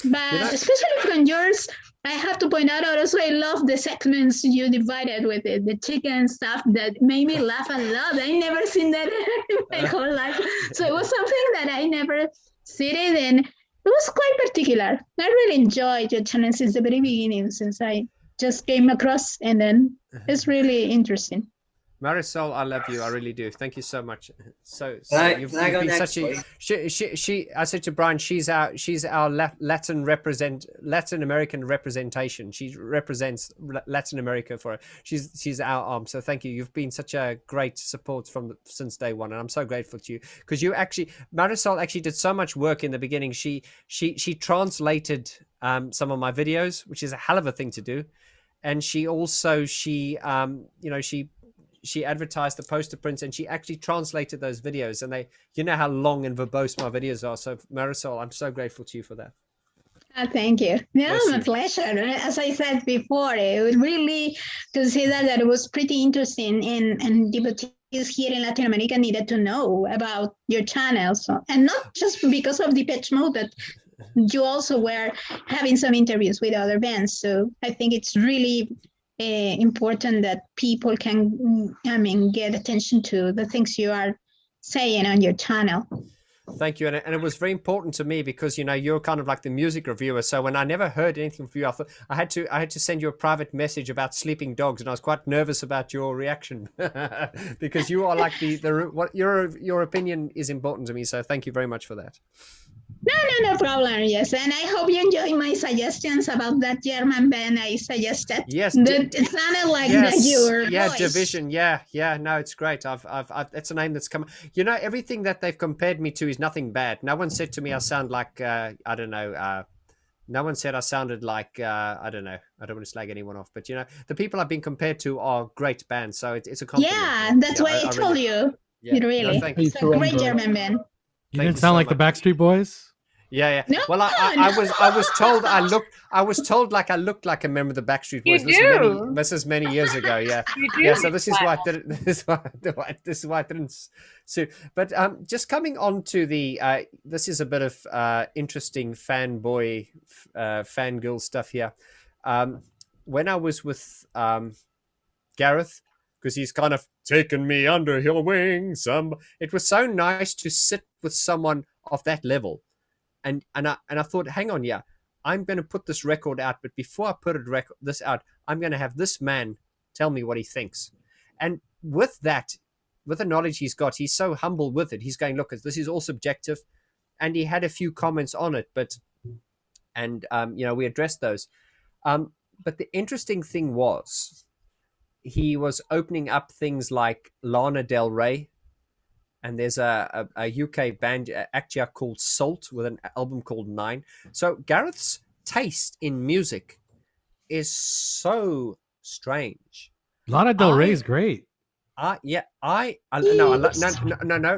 But especially from yours, I have to point out also, I love the segments you divided with the chicken stuff that made me laugh a lot. I never seen that in my whole life. So it was something that I never seen it, and it was quite particular. I really enjoyed your channel since the very beginning, since I just came across, and then it's really interesting. Marisol, I love you. I really do. Thank you so much. So Can I go next, please? she. I said to Brian, she's our Latin American representation. She represents Latin America for. She's our arm. So thank you. You've been such a great support since day one, and I'm so grateful to you, because Marisol actually did so much work in the beginning. She translated some of my videos, which is a hell of a thing to do, and she also she advertised the poster prints, and she actually translated those videos, and you know how long and verbose my videos are. So Marisol, I'm so grateful to you for that. Thank you. Yeah, my pleasure. As I said before, I would really consider that it was pretty interesting, and devotees here in Latin America needed to know about your channel. So, and not just because of Depeche Mode, but you also were having some interviews with other bands. So I think it's really important that people can get attention to the things you are saying on your channel. Thank you, and it was very important to me because you're kind of like the music reviewer. So when I never heard anything from you, I thought I had to send you a private message about sleeping dogs, and I was quite nervous about your reaction because you are like what your opinion is important to me. So thank you very much for that. No problem. Yes, and I hope you enjoy my suggestions about that German band I suggested. Yes, That it sounded like your voice. Division. Yeah. No, it's great. I've. It's a name that's come. You know, everything that they've compared me to is nothing bad. No one said to me I sound like I don't know. No one said I sounded like I don't know. I don't want to slag anyone off, but you know, the people I've been compared to are great bands, so it's a compliment. Yeah, that's why I told you. Yeah. Really, No, thank you. it's a great German band. You didn't sound like the Backstreet Boys. Yeah. No, well, I was told I was told like I looked like a member of the Backstreet Boys. This is many years ago. Yeah. Yeah. So this is why I didn't. This is why I didn't suit. But just coming on to the this is a bit of interesting fanboy fangirl stuff here. When I was with Gareth, because he's kind of taken me under his wings. It was so nice to sit with someone of that level. And I thought, hang on, yeah, I'm going to put this record out, but before I put this out, I'm going to have this man tell me what he thinks. And with that, with the knowledge he's got, he's so humble with it. He's going, look, this is all subjective, and he had a few comments on it, we addressed those. But the interesting thing was, he was opening up things like Lana Del Rey. And there's a UK band actually called Salt with an album called 9. So Gareth's taste in music is so strange. Lana Del Rey is great. No,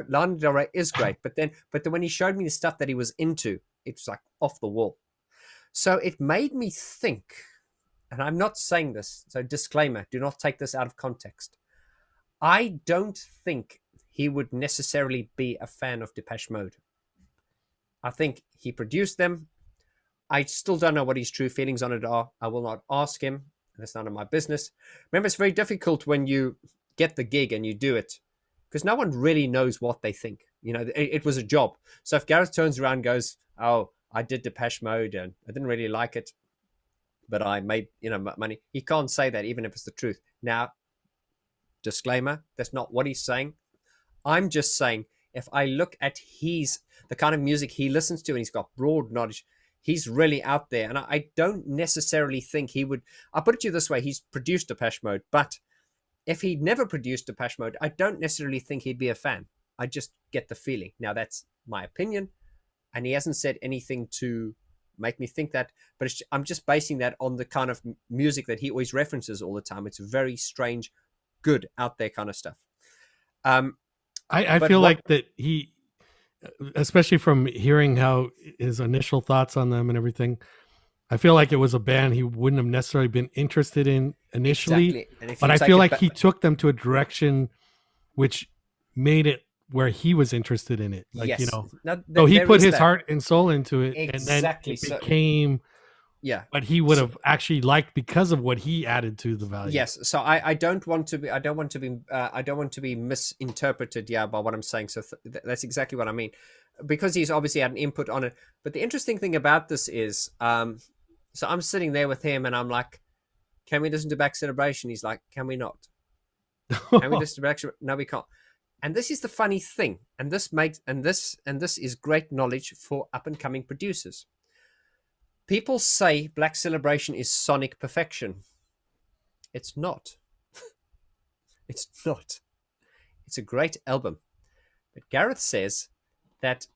Lana Del Rey is great. But then when he showed me the stuff that he was into, it was like off the wall. So it made me think, and I'm not saying this, so disclaimer, do not take this out of context. I don't think he would necessarily be a fan of Depeche Mode. I think he produced them. I still don't know what his true feelings on it are. I will not ask him. That's none of my business. Remember, it's very difficult when you get the gig and you do it, because no one really knows what they think. You know, it was a job. So if Gareth turns around and goes, oh, I did Depeche Mode and I didn't really like it, but I made, money. He can't say that, even if it's the truth. Now, disclaimer, that's not what he's saying. I'm just saying, if I look at the kind of music he listens to, and he's got broad knowledge, he's really out there. And I don't necessarily think he would. I'll put it to you this way: he's produced Depeche Mode, but if he'd never produced Depeche Mode, I don't necessarily think he'd be a fan. I just get the feeling. Now, that's my opinion, and he hasn't said anything to make me think that. But I'm just basing that on the kind of music that he always references all the time. It's very strange, good, out there kind of stuff. I feel like that he, especially from hearing how his initial thoughts on them and everything, I feel like it was a band he wouldn't have necessarily been interested in initially. Exactly. But I feel like he took them to a direction which made it where he was interested in it. Like, yes. So he put his heart and soul into it, and then it became what he would have actually liked because of what he added to the value. Yes. So I don't want to be misinterpreted by what I'm saying. So that's exactly what I mean, because he's obviously had an input on it. But the interesting thing about this is, so I'm sitting there with him and I'm like, can we listen to Back Celebration? He's like, can we not? Can we listen to Back? No, we can't. And this is the funny thing. And this is great knowledge for up and coming producers. People say Black Celebration is sonic perfection. It's not. It's not. It's a great album. But Gareth says that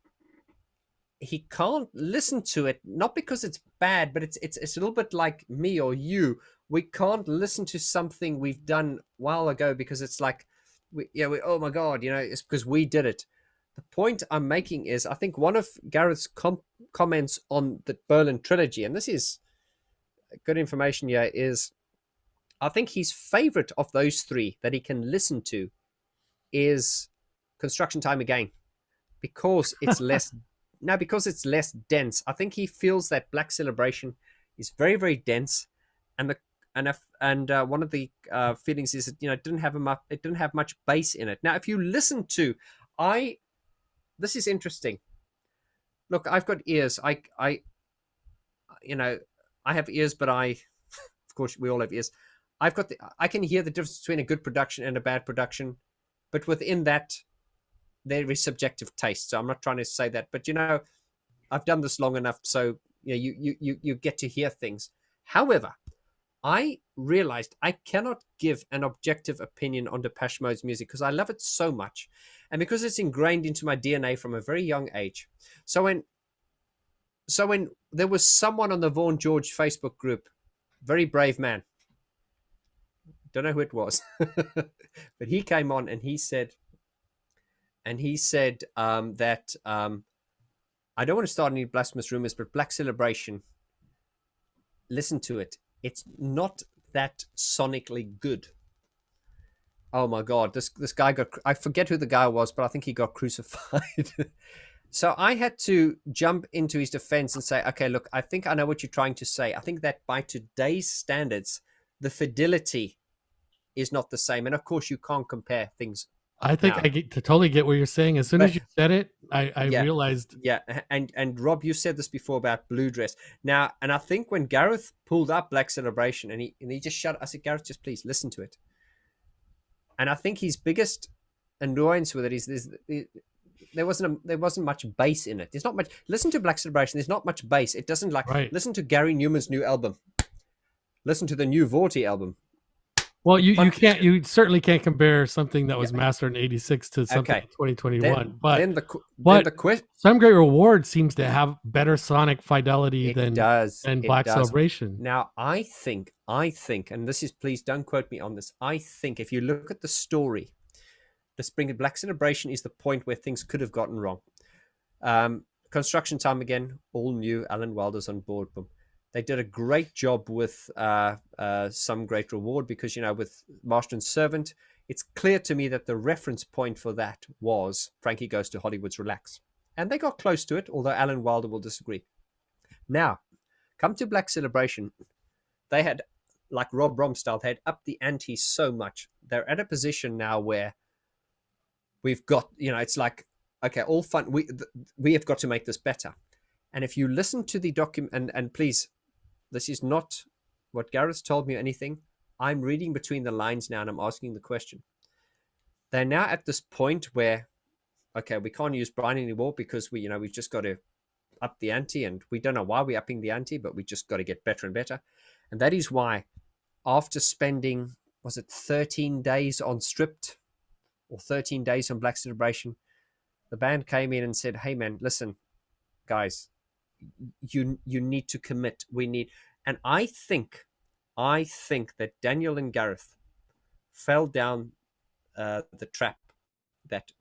he can't listen to it, not because it's bad, but it's a little bit like me or you. We can't listen to something we've done a while ago because it's like, oh my God, it's because we did it. The point I'm making is, I think one of Gareth's comments on the Berlin trilogy, and this is good information here, is I think his favorite of those three that he can listen to is Construction Time Again, because it's less dense. I think he feels that Black Celebration is very, very dense, and one of the feelings is that it didn't have much bass in it. Now, if you listen to this is interesting. Look, I've got ears. I have ears, but of course, we all have ears. I can hear the difference between a good production and a bad production, but within that, there is subjective taste. So I'm not trying to say that, but I've done this long enough, so you get to hear things. However, I realized I cannot give an objective opinion on Depeche Mode's music because I love it so much, and because it's ingrained into my DNA from a very young age. So when there was someone on the Vaughn George Facebook group, very brave man, don't know who it was, but he came on and he said that I don't want to start any blasphemous rumors, but Black Celebration, listen to it. It's not that sonically good. Oh my God, this guy got, I forget who the guy was, but I think he got crucified. So I had to jump into his defense and say, okay, look, I think I know what you're trying to say. I think that by today's standards, the fidelity is not the same. And of course, you can't compare things. I think I totally get what you're saying. As soon as you said it, I realized. Yeah, and Rob, you said this before about Blue Dress. Now, and I think when Gareth pulled up Black Celebration and he just shut, I said, Gareth, just please listen to it. And I think his biggest annoyance with it is there wasn't much bass in it. There's not much. Listen to Black Celebration. There's not much bass. It doesn't listen to Gary Newman's new album. Listen to the new Vaughty album. Well, you certainly can't compare something that was mastered in '86 to something in 2021. But Some Great Reward seems to have better sonic fidelity than Black Celebration. Now, I think, and this is, please don't quote me on this. I think if you look at the story, the Spring of Black Celebration is the point where things could have gotten wrong. Construction Time again, all new. Alan Wilder's on board. Boom. They did a great job with Some Great Reward because, with Master and Servant, it's clear to me that the reference point for that was Frankie Goes to Hollywood's Relax. And they got close to it, although Alan Wilder will disagree. Now, come to Black Celebration. They had, like Rob Bromstyle, they had upped the ante so much. They're at a position now where we've got, it's like, okay, all fun. We have got to make this better. And if you listen to the document, and please, this is not what Gareth told me or anything. I'm reading between the lines now and I'm asking the question. They're now at this point where, okay, we can't use Brian anymore because we've just got to up the ante, and we don't know why we're upping the ante, but we just got to get better and better. And that is why after spending, was it 13 days on Stripped or 13 days on Black Celebration, the band came in and said, hey man, listen, guys, you need to commit. And I think that Daniel and Gareth fell down the trap that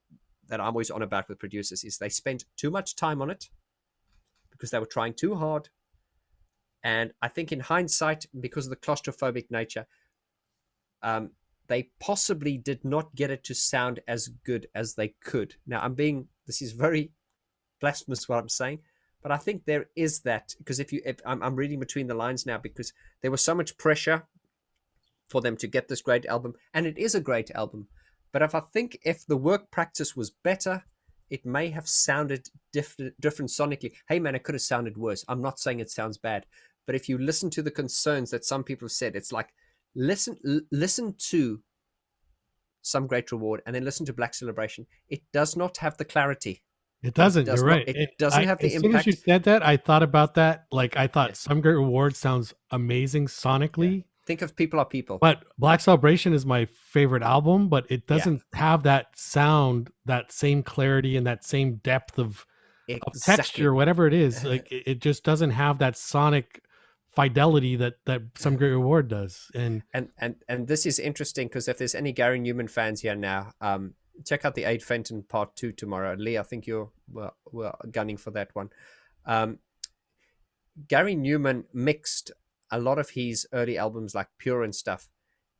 I'm always on about with producers, is they spent too much time on it because they were trying too hard. And I think in hindsight, because of the claustrophobic nature, they possibly did not get it to sound as good as they could. Now this is very blasphemous what I'm saying, but I think there is that, because if I'm reading between the lines now, because there was so much pressure for them to get this great album, and it is a great album. But if the work practice was better, it may have sounded different sonically. Hey man, it could have sounded worse. I'm not saying it sounds bad, but if you listen to the concerns that some people have said, it's like listen to Some Great Reward and then listen to Black Celebration. It does not have the clarity. It doesn't. You're right. It doesn't have the impact. As soon as you said that, I thought about that. Like, I thought Some Great Reward sounds amazing sonically. Yeah. Think of People Are People. But Black Celebration is my favorite album, but it doesn't have that sound, that same clarity, and that same depth of texture, whatever it is. Like, it just doesn't have that sonic fidelity that Some Great Reward does. And this is interesting because if there's any Gary Newman fans here now, check out the Aid Fenton Part 2 tomorrow. Lee, I think you're gunning for that one. Gary Newman mixed a lot of his early albums like Pure and stuff,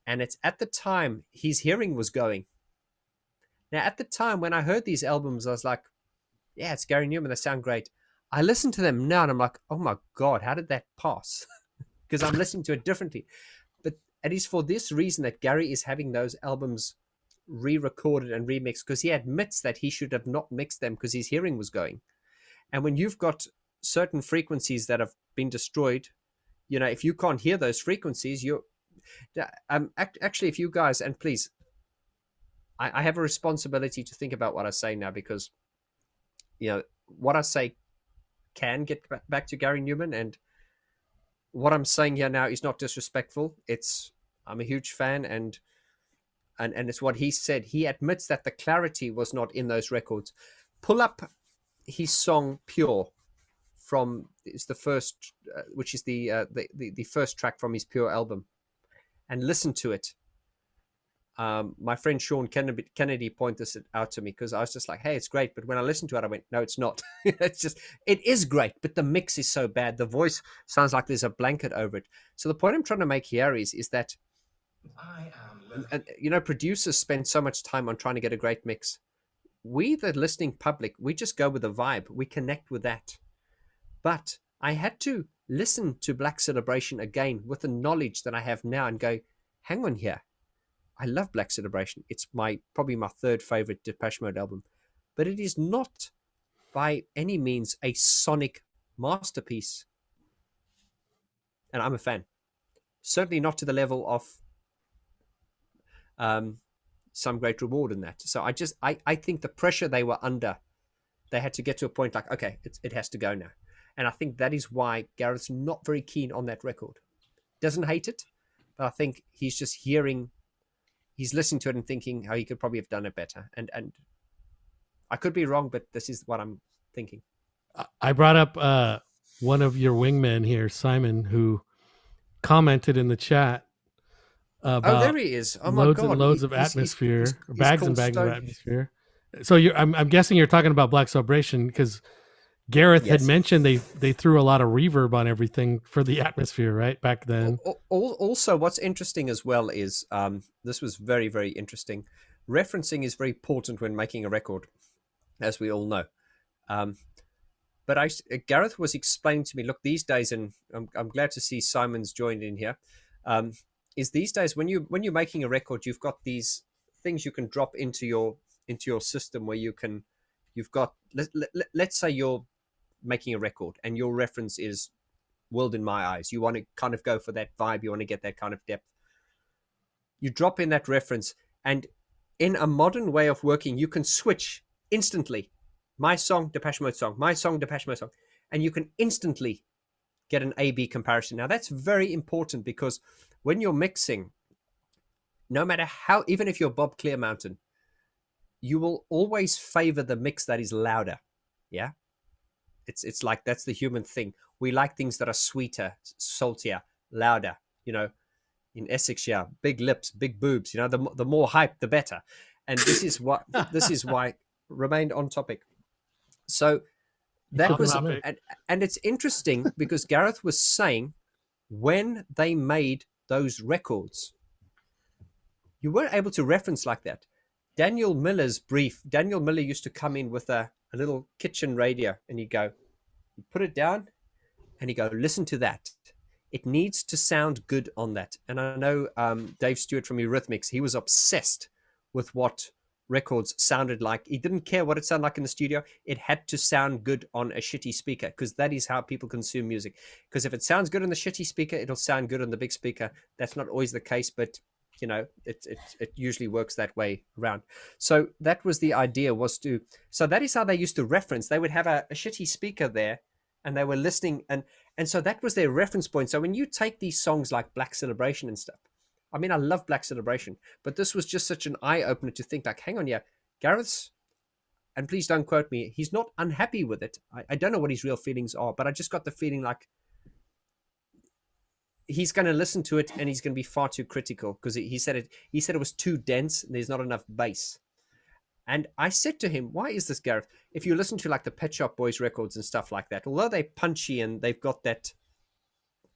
and it's at the time his hearing was going. Now, at the time when I heard these albums, I was like, yeah, it's Gary Newman. They sound great. I listen to them now and I'm like, oh my God, how did that pass? Because I'm listening to it differently. But it is for this reason that Gary is having those albums re-recorded and remixed, because he admits that he should have not mixed them because his hearing was going. And when you've got certain frequencies that have been destroyed, if you can't hear those frequencies, you're actually, if you guys, and please, I have a responsibility to think about what I say now, because what I say can get back to Gary Newman. And what I'm saying here now is not disrespectful. I'm a huge fan, and it's what he said. He admits that the clarity was not in those records. Pull up his song "Pure" it's the first, which is the first track from his Pure album, and listen to it. My friend Sean Kennedy pointed this out to me, because I was just like, hey, it's great. But when I listened to it, I went, no, it's not. It is great, but the mix is so bad. The voice sounds like there's a blanket over it. So the point I'm trying to make here is that, producers spend so much time on trying to get a great mix. We, the listening public, we just go with the vibe. We connect with that. But I had to listen to Black Celebration again with the knowledge that I have now and go, hang on here. I love Black Celebration. It's probably my third favorite Depeche Mode album, but it is not by any means a sonic masterpiece. And I'm a fan. Certainly not to the level of Some Great Reward in that. So I think the pressure they were under, they had to get to a point like, okay, it has to go now. And I think that is why Gareth's not very keen on that record. Doesn't hate it, but I think he's just he's listening to it and thinking how he could probably have done it better. And I could be wrong, but this is what I'm thinking. I brought up one of your wingmen here, Simon, who commented in the chat about there he is. Oh my loads God. and loads of atmosphere, he's bags and bags of atmosphere. So I'm guessing you're talking about Black Celebration, because Gareth had mentioned they threw a lot of reverb on everything for the atmosphere, right, back then. Also, what's interesting as well is this was very, very interesting. Referencing is very important when making a record, as we all know. But Gareth was explaining to me, look, these days, and I'm glad to see Simon's joined in here, is these days when you're making a record, you've got these things you can drop into your system where you've got, let's say you're making a record and your reference is World in My Eyes. You want to kind of go for that vibe. You want to get that kind of depth. You drop in that reference, and in a modern way of working, you can switch instantly. My song, Depeche Mode song. My song, Depeche Mode song. And you can instantly get an A-B comparison. Now, that's very important, because when you're mixing, no matter how, even if you're Bob Clearmountain, you will always favor the mix that is louder. Yeah. It's like, that's the human thing. We like things that are sweeter, saltier, louder. In Essex, yeah, big lips, big boobs. The more hype, the better. And this is why remained on topic. So that was, and it's interesting because Gareth was saying when they made those records, you weren't able to reference like that. Daniel Miller's brief. Daniel Miller used to come in with a little kitchen radio, and he'd put it down, and he'd go, listen to that. It needs to sound good on that. And I know Dave Stewart from Eurythmics, he was obsessed with what records sounded like. He didn't care what it sounded like in the studio. It had to sound good on a shitty speaker, because that is how people consume music. Because if it sounds good on the shitty speaker, it'll sound good on the big speaker. That's not always the case, but it usually works that way around. So that was the idea, so that is how they used to reference. They would have a shitty speaker there, and they were listening, and so that was their reference point. So when you take these songs like Black Celebration and stuff, I mean, I love Black Celebration, but this was just such an eye-opener to think like, hang on, yeah, Gareth's, and please don't quote me, he's not unhappy with it. I don't know what his real feelings are, but I just got the feeling like he's going to listen to it and he's going to be far too critical, because he said it was too dense and there's not enough bass. And I said to him, why is this, Gareth? If you listen to like the Pet Shop Boys records and stuff like that, although they're punchy and they've got that,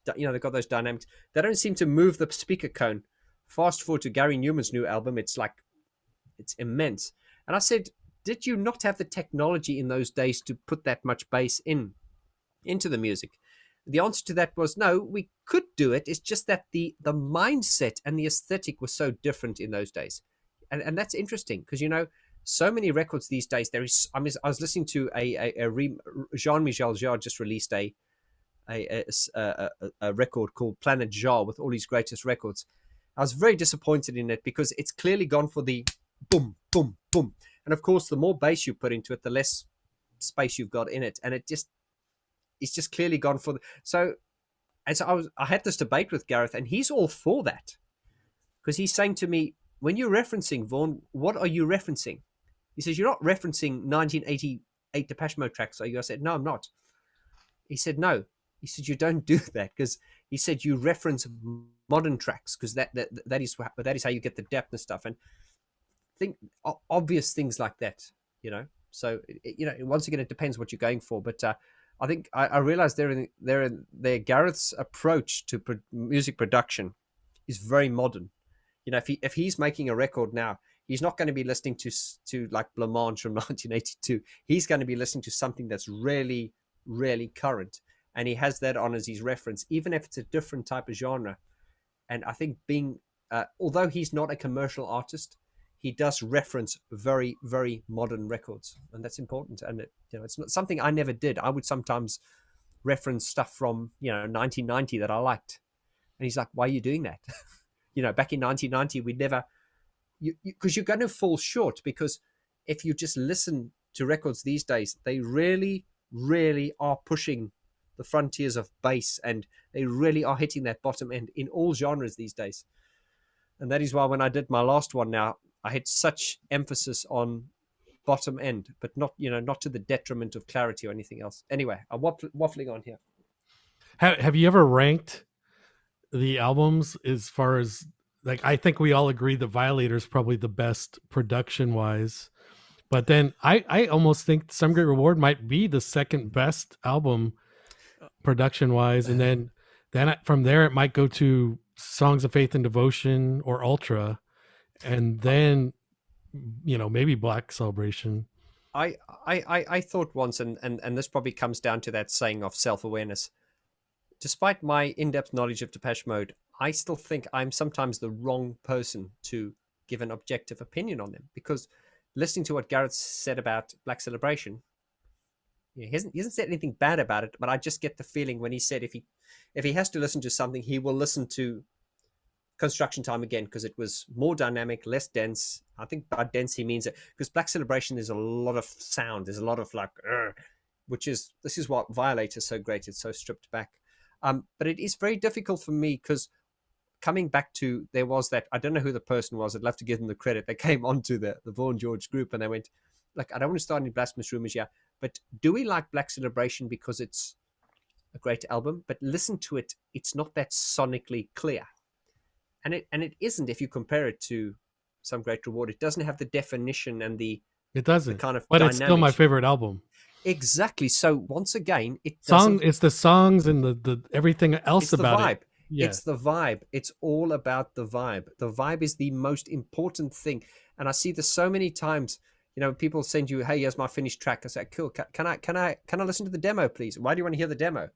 they've got those dynamics, they don't seem to move the speaker cone. Fast forward to Gary Newman's new album, it's immense. And I said, did you not have the technology in those days to put that much bass into the music? The answer to that was no, we could do it. It's just that the mindset and the aesthetic was so different in those days. And that's interesting, because, so many records these days, I was listening to Jean-Michel Jarre just released a record called Planet Jarre with all his greatest records. I was very disappointed in it, because it's clearly gone for the boom, boom, boom. And of course, the more bass you put into it, the less space you've got in it. And it just, he's just clearly gone for I had this debate with Gareth, and he's all for that, because he's saying to me, when you're referencing Vaughn, what are you referencing? He says, you're not referencing 1988 Depeche Mode tracks, are you? I said, no, I'm not. He said, no. He said, you don't do that, because he said you reference modern tracks, because that is how you get the depth and stuff, and think obvious things like that, you know. So once again, it depends what you're going for, but I think I realized there Gareth's approach to music production is very modern. You know, if he's making a record now, he's not going to be listening to like Blancmange from 1982. He's going to be listening to something that's really, really current, and he has that on as his reference, even if it's a different type of genre. And I think although he's not a commercial artist, he does reference very, very modern records, and that's important. And it's not something I never did. I would sometimes reference stuff from 1990 that I liked, and he's like, "Why are you doing that?" Back in 1990, we never, because you're going to fall short. Because if you just listen to records these days, they really, really are pushing the frontiers of bass, and they really are hitting that bottom end in all genres these days. And that is why when I did my last one now, I had such emphasis on bottom end, but not to the detriment of clarity or anything else. Anyway, I'm waffling on here. Have you ever ranked the albums as far as, like, I think we all agree that Violator is probably the best production wise, but then I almost think Some Great Reward might be the second best album production wise, and then from there it might go to Songs of Faith and Devotion or Ultra, and then maybe Black Celebration. I thought once, and this probably comes down to that saying of self-awareness. Despite my in-depth knowledge of Depeche Mode, I still think I'm sometimes the wrong person to give an objective opinion on them, because listening to what Gareth said about Black Celebration, he hasn't said anything bad about it, but I just get the feeling when he said if he has to listen to something, he will listen to Construction Time again, because it was more dynamic, less dense. I think by dense he means it, because Black Celebration, there's a lot of sound, there's a lot of like, this is what Violator is so great, it's so stripped back. But it is very difficult for me, because coming back to, there was that, I don't know who the person was, I'd love to give them the credit, they came onto the Vaughn George group and they went, like, I don't want to start any blasphemous rumors here, but do we like Black Celebration because it's a great album? But listen to it, it's not that sonically clear. And it isn't if you compare it to Some Great Reward. It doesn't have the definition and the kind of but dynamic. It's still my favorite album. Exactly. So once again, it's the songs and the everything else about vibe. it. Yeah. It's the vibe. It's all about the vibe. The vibe is the most important thing. And I see this so many times. People send you, "Hey, here's my finished track." I say, "Cool. Can I listen to the demo, please? Why do you want to hear the demo?"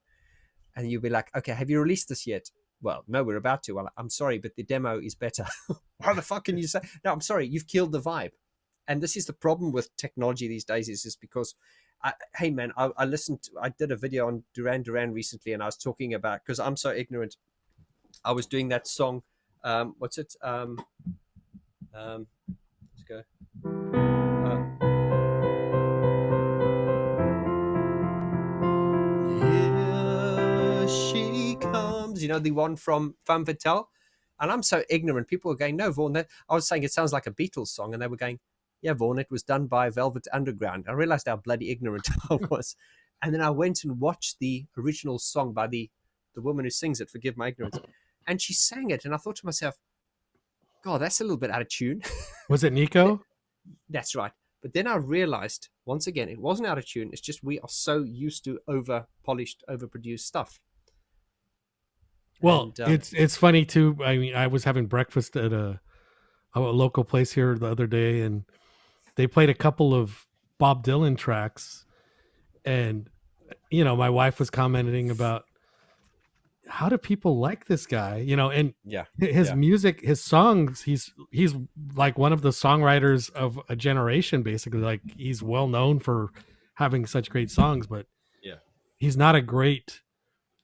And you'll be like, "Okay, have you released this yet?" "Well, no, we're about to." "Well, I'm sorry, but the demo is better." Why the fuck can you say? No, I'm sorry, you've killed the vibe. And this is the problem with technology these days, is just because, hey man, I did a video on Duran Duran recently, and I was talking about, because I'm so ignorant, I was doing that song, what's it? Let's go. Here she comes, the one from Femme Fatale. And I'm so ignorant. People were going, "No, Vaughn." I was saying it sounds like a Beatles song, and they were going, "Yeah, Vaughn, it was done by Velvet Underground." I realized how bloody ignorant I was. And then I went and watched the original song by the woman who sings it, forgive my ignorance. And she sang it, and I thought to myself, God, that's a little bit out of tune. Was it Nico? That's right. But then I realized, once again, it wasn't out of tune. It's just we are so used to over-polished, overproduced stuff. Well, it's funny too. I mean, I was having breakfast at a local place here the other day, and they played a couple of Bob Dylan tracks, and my wife was commenting about, how do people like this guy? And his music, his songs, he's like one of the songwriters of a generation, basically. Like, he's well known for having such great songs, but he's not a great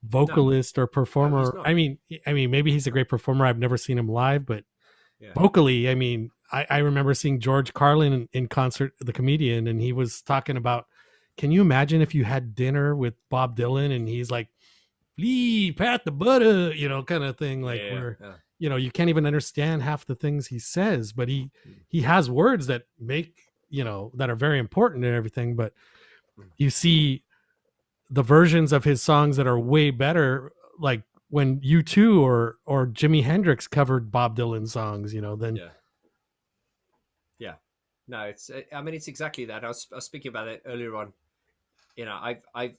vocalist or performer. No, I mean, maybe he's a great performer. I've never seen him live, but vocally, I mean, I remember seeing George Carlin in concert, the comedian, and he was talking about can you imagine if you had dinner with Bob Dylan and he's like, "Please pat the butter," kind of thing, like where you can't even understand half the things he says, but he has words that make that are very important and everything. But you see the versions of his songs that are way better, like when U2 or Jimi Hendrix covered Bob Dylan songs, then no, it's it's exactly that. I was speaking about it earlier on. I've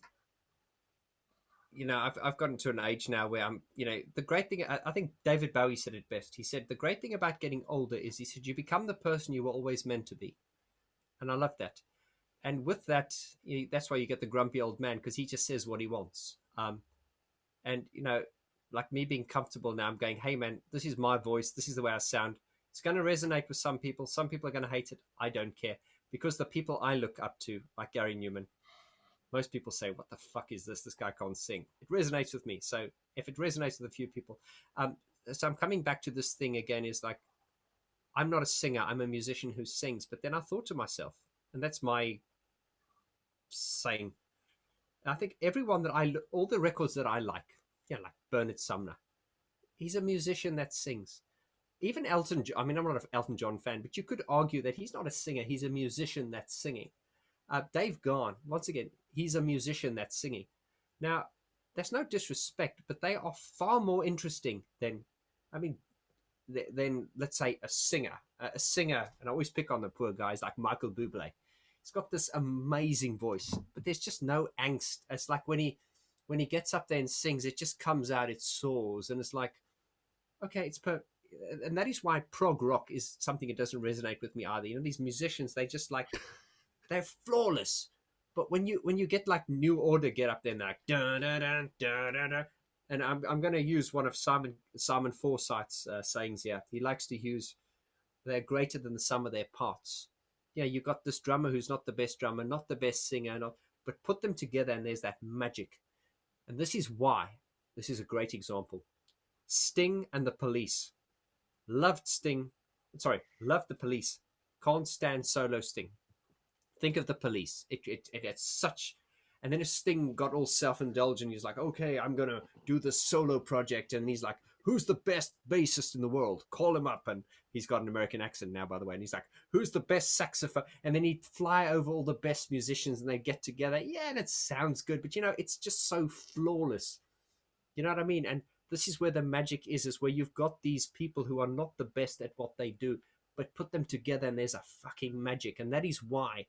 gotten to an age now where I'm, the great thing, I think David Bowie said it best. He said, the great thing about getting older is, he said, you become the person you were always meant to be. And I love that. And with that, that's why you get the grumpy old man, because he just says what he wants. And, like me being comfortable now, I'm going, hey, man, this is my voice. This is the way I sound. It's going to resonate with some people. Some people are going to hate it. I don't care. Because the people I look up to, like Gary Newman, most people say, what the fuck is this? This guy can't sing. It resonates with me. So if it resonates with a few people, so I'm coming back to this thing again, is like, I'm not a singer. I'm a musician who sings. But then I thought to myself, and that's my saying, I think everyone that all the records that I like Bernard Sumner, he's a musician that sings. Even Elton John, I'm not an Elton John fan, but you could argue that he's not a singer. He's a musician that's singing. Dave Gahan, once again, he's a musician that's singing. Now, that's no disrespect, but they are far more interesting than let's say a singer. A singer, and I always pick on the poor guys like Michael Bublé. He's got this amazing voice, but there's just no angst. It's like when he gets up there and sings, it just comes out, it soars, and it's like, okay, and that is why prog rock is something that doesn't resonate with me either. These musicians, they just like, they're flawless. But when you get like New Order get up there and they're like, dun, dun, dun, dun, dun, dun. And I'm going to use one of Simon Forsyth's sayings here. He likes to use, they're greater than the sum of their parts. Yeah, you got this drummer who's not the best drummer, not the best singer, but put them together and there's that magic. And this is why, this is a great example. Sting and the Police. Loved the Police. Can't stand solo Sting. Think of the Police. It had such, and then if Sting got all self-indulgent, he's like, okay, I'm gonna do this solo project, and he's like, who's the best bassist in the world? Call him up. And he's got an American accent now, by the way, and he's like, who's the best saxophone? And then he'd fly over all the best musicians and they get together. Yeah, and it sounds good, but it's just so flawless. You know what I mean? And this is where the magic is where you've got these people who are not the best at what they do, but put them together and there's a fucking magic. And that is why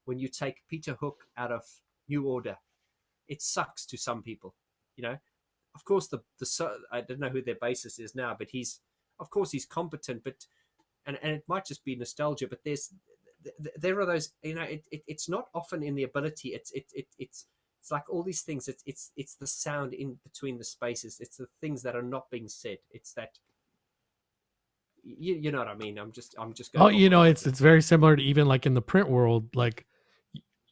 when you take Peter Hook out of New Order, it sucks to some people. Of course, I don't know who their bassist is now, but he's competent, but and it might just be nostalgia, but there are those, it's not often in the ability. It's like all these things. It's the sound in between the spaces. It's the things that are not being said. It's that, you know what I mean. I'm just going. It's very similar to even like in the print world. Like,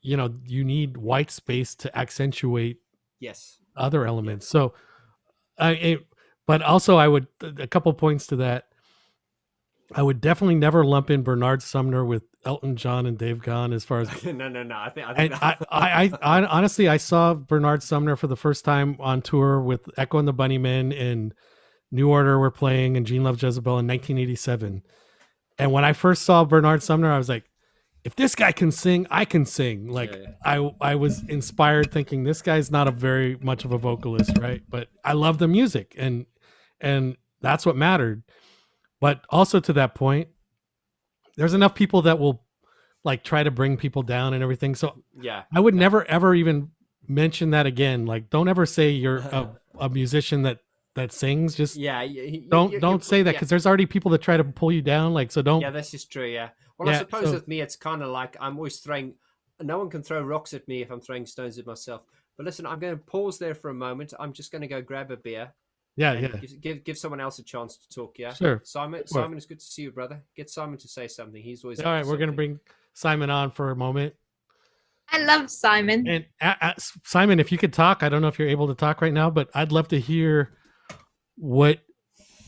you need white space to accentuate other elements. So, but also I would, a couple points to that. I would definitely never lump in Bernard Sumner with Elton John and Dave Gahan as far as no. I honestly, I saw Bernard Sumner for the first time on tour with Echo and the Bunnymen, and New Order were playing, and Gene Love Jezebel in 1987. And when I first saw Bernard Sumner, I was like, if this guy can sing, I can sing. Like, I was inspired thinking this guy's not a very much of a vocalist, right? But I love the music, and that's what mattered. But also to that point, there's enough people that will like try to bring people down and everything. So I would never, ever even mention that again. Like, don't ever say you're a musician that sings. Just don't say that, because there's already people that try to pull you down. Like, so don't. Yeah, this is true. Yeah. Well, I suppose with me, it's kind of like I'm always throwing. No one can throw rocks at me if I'm throwing stones at myself. But listen, I'm going to pause there for a moment. I'm just going to go grab a beer. Yeah. Give someone else a chance to talk. Yeah, sure. Simon, it's good to see you, brother. Get Simon to say something. He's always all right. We're going to bring Simon on for a moment. I love Simon. And Simon, if you could talk, I don't know if you're able to talk right now, but I'd love to hear what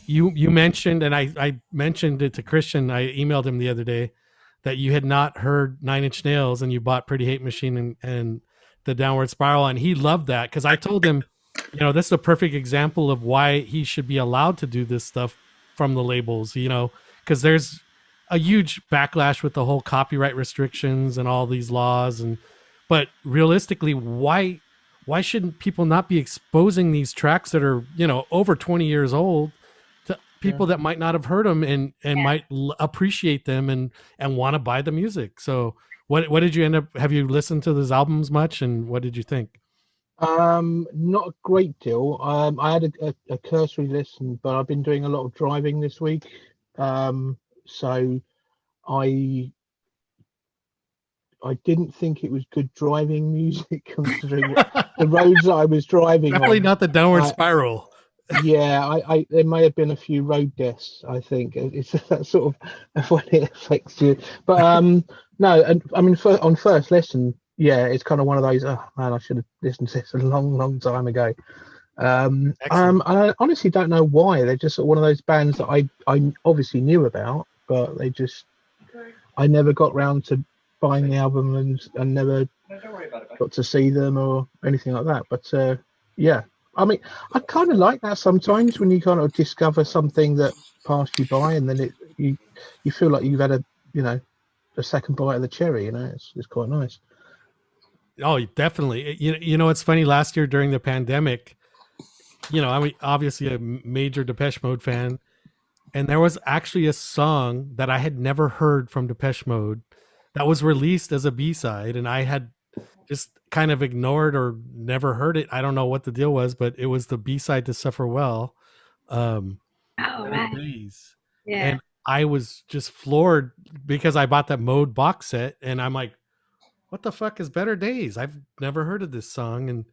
you mentioned, and I mentioned it to Christian. I emailed him the other day that you had not heard Nine Inch Nails and you bought Pretty Hate Machine and the Downward Spiral, and he loved that because I told him, this is a perfect example of why he should be allowed to do this stuff from the labels, because there's a huge backlash with the whole copyright restrictions and all these laws, but realistically, why shouldn't people not be exposing these tracks that are over 20 years old to people that might not have heard them and might appreciate them and want to buy the music? So what did you end up, have you listened to those albums much, and what did you think? Not a great deal. I had a cursory listen, but I've been doing a lot of driving this week. So I didn't think it was good driving music considering the roads that I was driving Definitely on. not the Downward Spiral. Yeah, I there may have been a few road deaths. I think it's that sort of when it affects you. But no, and I mean, on first listen, yeah, it's kind of one of those. Oh man, I should have listened to this a long time ago. I honestly don't know why. They're just sort of one of those bands that I obviously knew about, but I never got round to buying the album and never got to see them or anything like that. But yeah, I mean, I kind of like that sometimes when you kind of discover something that passed you by, and then you feel like you've had a second bite of the cherry. It's quite nice. Oh, definitely. It's funny. Last year during the pandemic, I mean, obviously a major Depeche Mode fan, and there was actually a song that I had never heard from Depeche Mode that was released as a B-side, and I had just kind of ignored or never heard it. I don't know what the deal was, but it was the B-side to Suffer Well. Right. Days. Yeah. And I was just floored because I bought that Mode box set, and I'm like, what the fuck is Better Days? I've never heard of this song.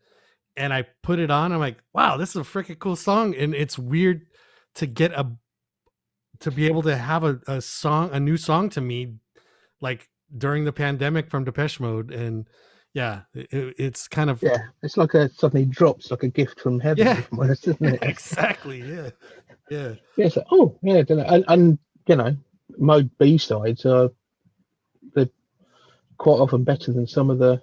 And I put it on. I'm like, wow, this is a freaking cool song. And it's weird to be able to have a new song to me, like during the pandemic from Depeche Mode. And yeah, it's kind of, it's like suddenly drops like a gift from heaven. Yeah, isn't it? Exactly. Yeah. Yeah. So, and Mode B-sides are they're quite often better than some of the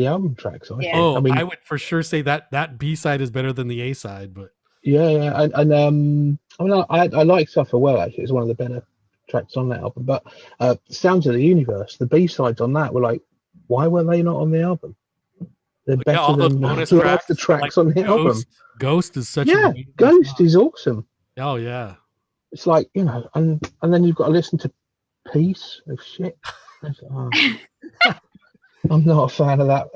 album tracks. I think. Oh, I mean, I would for sure say that B-side is better than the A-side, but yeah. And I mean, I like Suffer Well, actually. It's one of the better tracks on that album. But Sounds of the Universe, the B-sides on that were like, why were they not on the album? They're better all those than bonus the tracks on the album. Ghost is such a Ghost is awesome. Oh yeah. It's like, and then you've got to listen to Piece of Shit. I'm not a fan of that.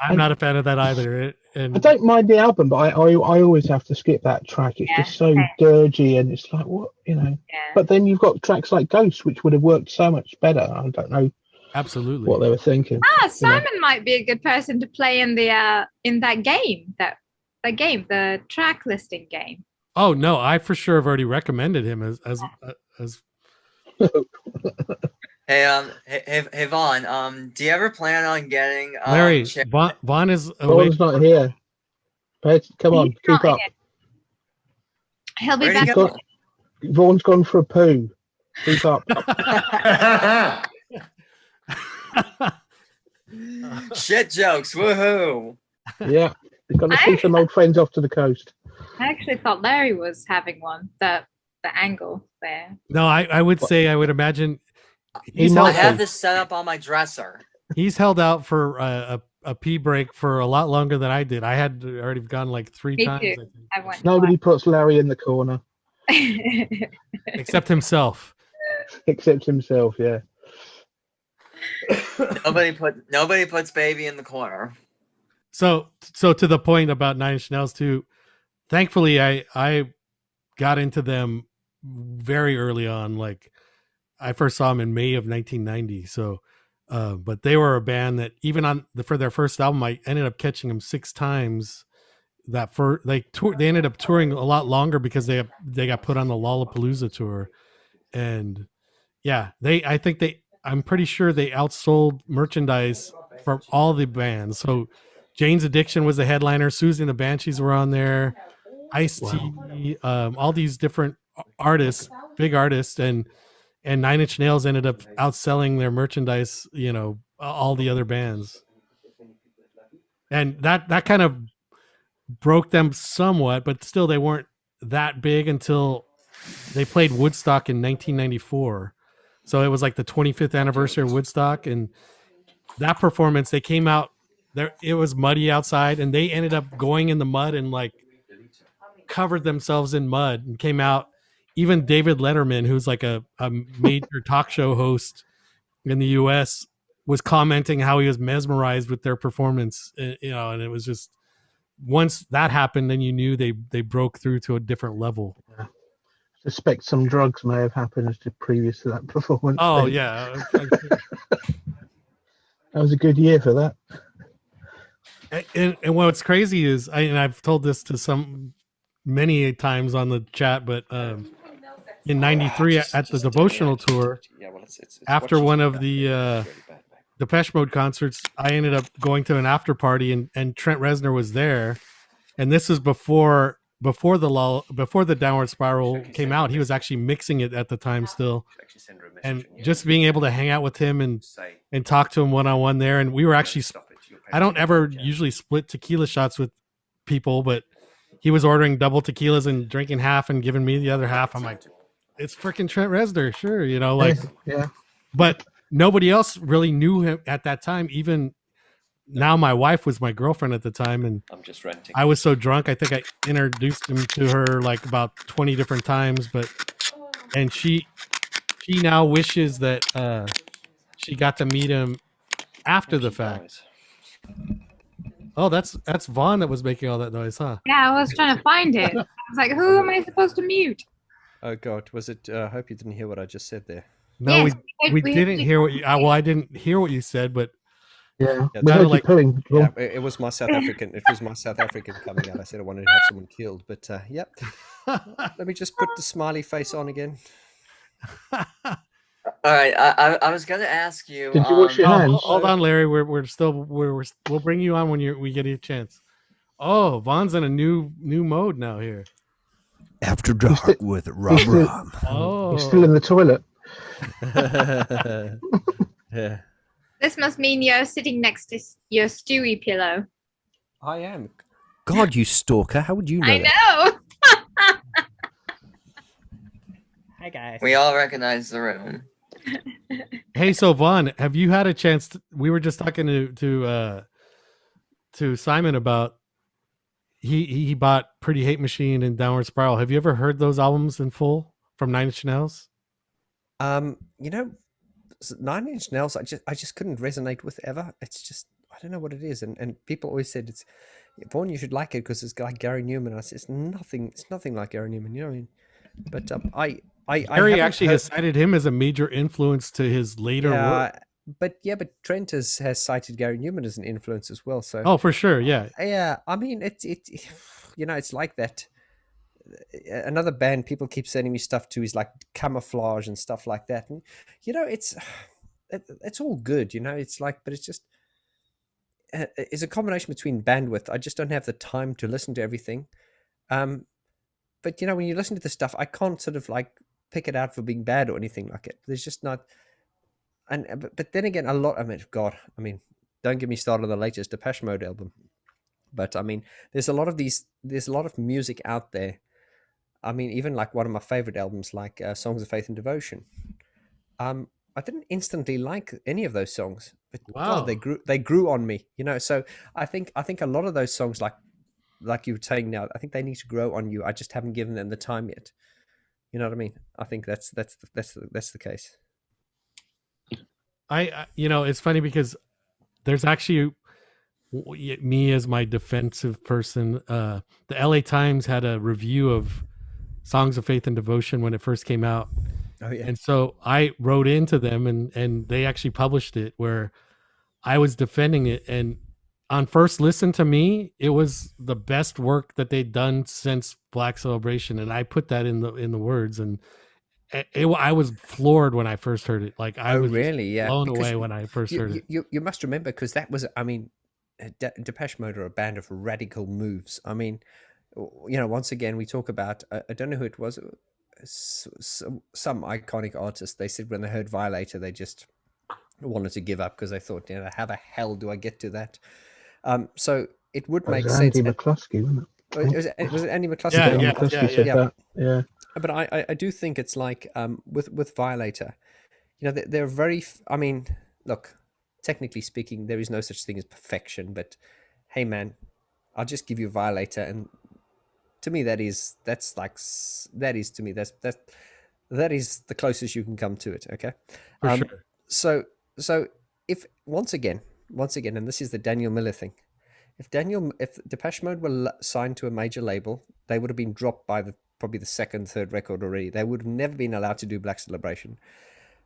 I'm not a fan of that either. I don't mind the album, but I always have to skip that track. It's just so dirgy, and it's like, what, But then you've got tracks like Ghost, which would have worked so much better. I don't know absolutely what they were thinking. Simon might be a good person to play in that game, the track listing game. Oh no, I for sure have already recommended him as Hey, Vaughn. Do you ever plan on getting Larry? Vaughn is Vaughn's not here. Come on, keep up. He'll be back. Vaughn's gone for a poo. Keep up. Shit jokes, woohoo! Yeah, he's going to see some old friends off to the coast. I actually thought Larry was having one. The angle there. No, I would say, I would imagine. I have this set up on my dresser. He's held out for a pee break for a lot longer than I did. I had already gone like 3 times. Too. I went Nobody puts Larry in the corner. Except himself. Except himself, yeah. Nobody puts baby in the corner. So to the point about Nine Inch Nails too, thankfully I got into them very early on. Like I first saw them in May of 1990. So, but they were a band that even for their first album, I ended up catching them 6 times. They ended up touring a lot longer because they got put on the Lollapalooza tour, and yeah, I'm pretty sure they outsold merchandise from all the bands. So Jane's Addiction was the headliner. Susie and the Banshees were on there. Ice-T, all these different artists, big artists, and and Nine Inch Nails ended up outselling their merchandise, you know, all the other bands. And that kind of broke them somewhat, but still they weren't that big until they played Woodstock in 1994. So it was like the 25th anniversary of Woodstock, and that performance, they came out there, it was muddy outside, and they ended up going in the mud and like covered themselves in mud and came out. Even David Letterman, who's like a major talk show host in the US, was commenting how he was mesmerized with their performance, you know, and it was just, once that happened, then you knew they broke through to a different level. I suspect some drugs may have happened previous to that performance. Oh then. yeah. That was a good year for that. And what's crazy is, and I've told this to many times on the chat, but in '93 at the devotional tour, after one of the Depeche Mode concerts, I ended up going to an after party, and Trent Reznor was there, and this is before the Downward Spiral came out. He was actually mixing it at the time still, and just being able to hang out with him and talk to him one-on-one there. And we were actually, I don't ever usually split tequila shots with people, but he was ordering double tequilas and drinking half and giving me the other half. I'm like, it's freaking Trent Reznor, sure, you know, like, yeah. But nobody else really knew him at that time. Even now, my wife was my girlfriend at the time, and I'm just renting. I was so drunk, I think I introduced him to her like about 20 different times, and she now wishes that she got to meet him after the fact. Oh, that's Vaughn that was making all that noise, huh? Yeah, I was trying to find it. I was like, who am I supposed to mute? Oh God, was it? I hope you didn't hear what I just said there. No, Yes, we didn't hear what you. Well, I didn't hear what you said, but yeah, it sounded like yeah, it was my South African. It was my South African coming out. I said I wanted to have someone killed, but yep. Let me just put the smiley face on again. All right, I was gonna ask you. Did you wash your hands? Hold on, Larry. We'll bring you on when we get a chance. Oh, Vaughn's in a new mode now here. After Dark with Rob. Oh, you're still in the toilet. Yeah, This must mean you're sitting next to your Stewie pillow. I am. God, you stalker! How would you know? I that? know. Hi guys. We all recognize the room. Hey, so Vaughn, have you had a chance? We were just talking to Simon about he bought Pretty Hate Machine and Downward Spiral. Have you ever heard those albums in full from Nine Inch Nails? You know, Nine Inch Nails, I just couldn't resonate with ever. It's just, I don't know what it is, and people always said it's Vaughn, you should like it because it's like Gary Newman. I said it's nothing like Gary Newman. You know what I mean? But Gary actually has cited him as a major influence to his later work. But Trent has cited Gary Newman as an influence as well. So for sure, yeah. I mean, it you know, it's like that. Another band people keep sending me stuff to is like Camouflage and stuff like that, and you know, it's all good, you know. It's like, but it's just it's a combination between bandwidth. I just don't have the time to listen to everything. But you know, when you listen to the stuff, I can't sort of like pick it out for being bad or anything like it. There's just not. But then again, a lot. I mean, don't get me started on the latest Depeche Mode album. But I mean, there's a lot of music out there. I mean, even like one of my favorite albums, like Songs of Faith and Devotion. I didn't instantly like any of those songs, but wow, God, they grew on me. You know, so I think a lot of those songs, like you were saying now, I think they need to grow on you. I just haven't given them the time yet. You know what I mean? I think that's the case. You know, it's funny because there's actually me as my defensive person. The LA Times had a review of Songs of Faith and Devotion when it first came out. Oh yeah. And so I wrote into them and they actually published it where I was defending it. And on first listen to me, it was the best work that they'd done since Black Celebration. And I put that in the words, and I was floored when I first heard it. Like I was really blown away when I first heard it. You must remember, because that was, I mean, Depeche Mode are a band of radical moves. I mean, you know, once again, we talk about, I don't know who it was. some iconic artists, they said when they heard Violator, they just wanted to give up because they thought, how the hell do I get to that? So it would That make was sense. Andy McCluskey, wasn't it? Was it Andy McCluskey? Yeah, Andy yeah, McCluskey yeah, said yeah. that. Yeah. But I do think it's like with Violator, they're very. I mean, look, technically speaking, there is no such thing as perfection. But hey, man, I'll just give you Violator, and to me, that is the closest you can come to it. Okay, For sure. So if once again, and this is the Daniel Miller thing. If Depeche Mode were signed to a major label, they would have been dropped by probably the second, third record already. They would have never been allowed to do Black Celebration.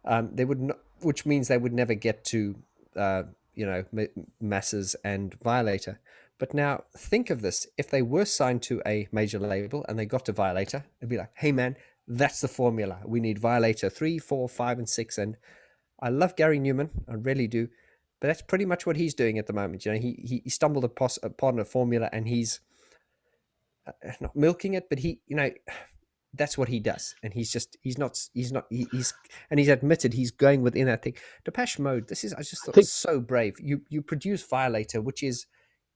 They would not, which means they would never get to, Masses and Violator. But now think of this: if they were signed to a major label and they got to Violator, it'd be like, "Hey man, that's the formula. We need Violator 3, 4, 5, and 6." And I love Gary Newman, I really do. But that's pretty much what he's doing at the moment. He stumbled upon a formula, and he's not milking it, but that's what he does. And he's admitted he's going within that thing. Depeche Mode, I just thought so brave. You produce Violator, which is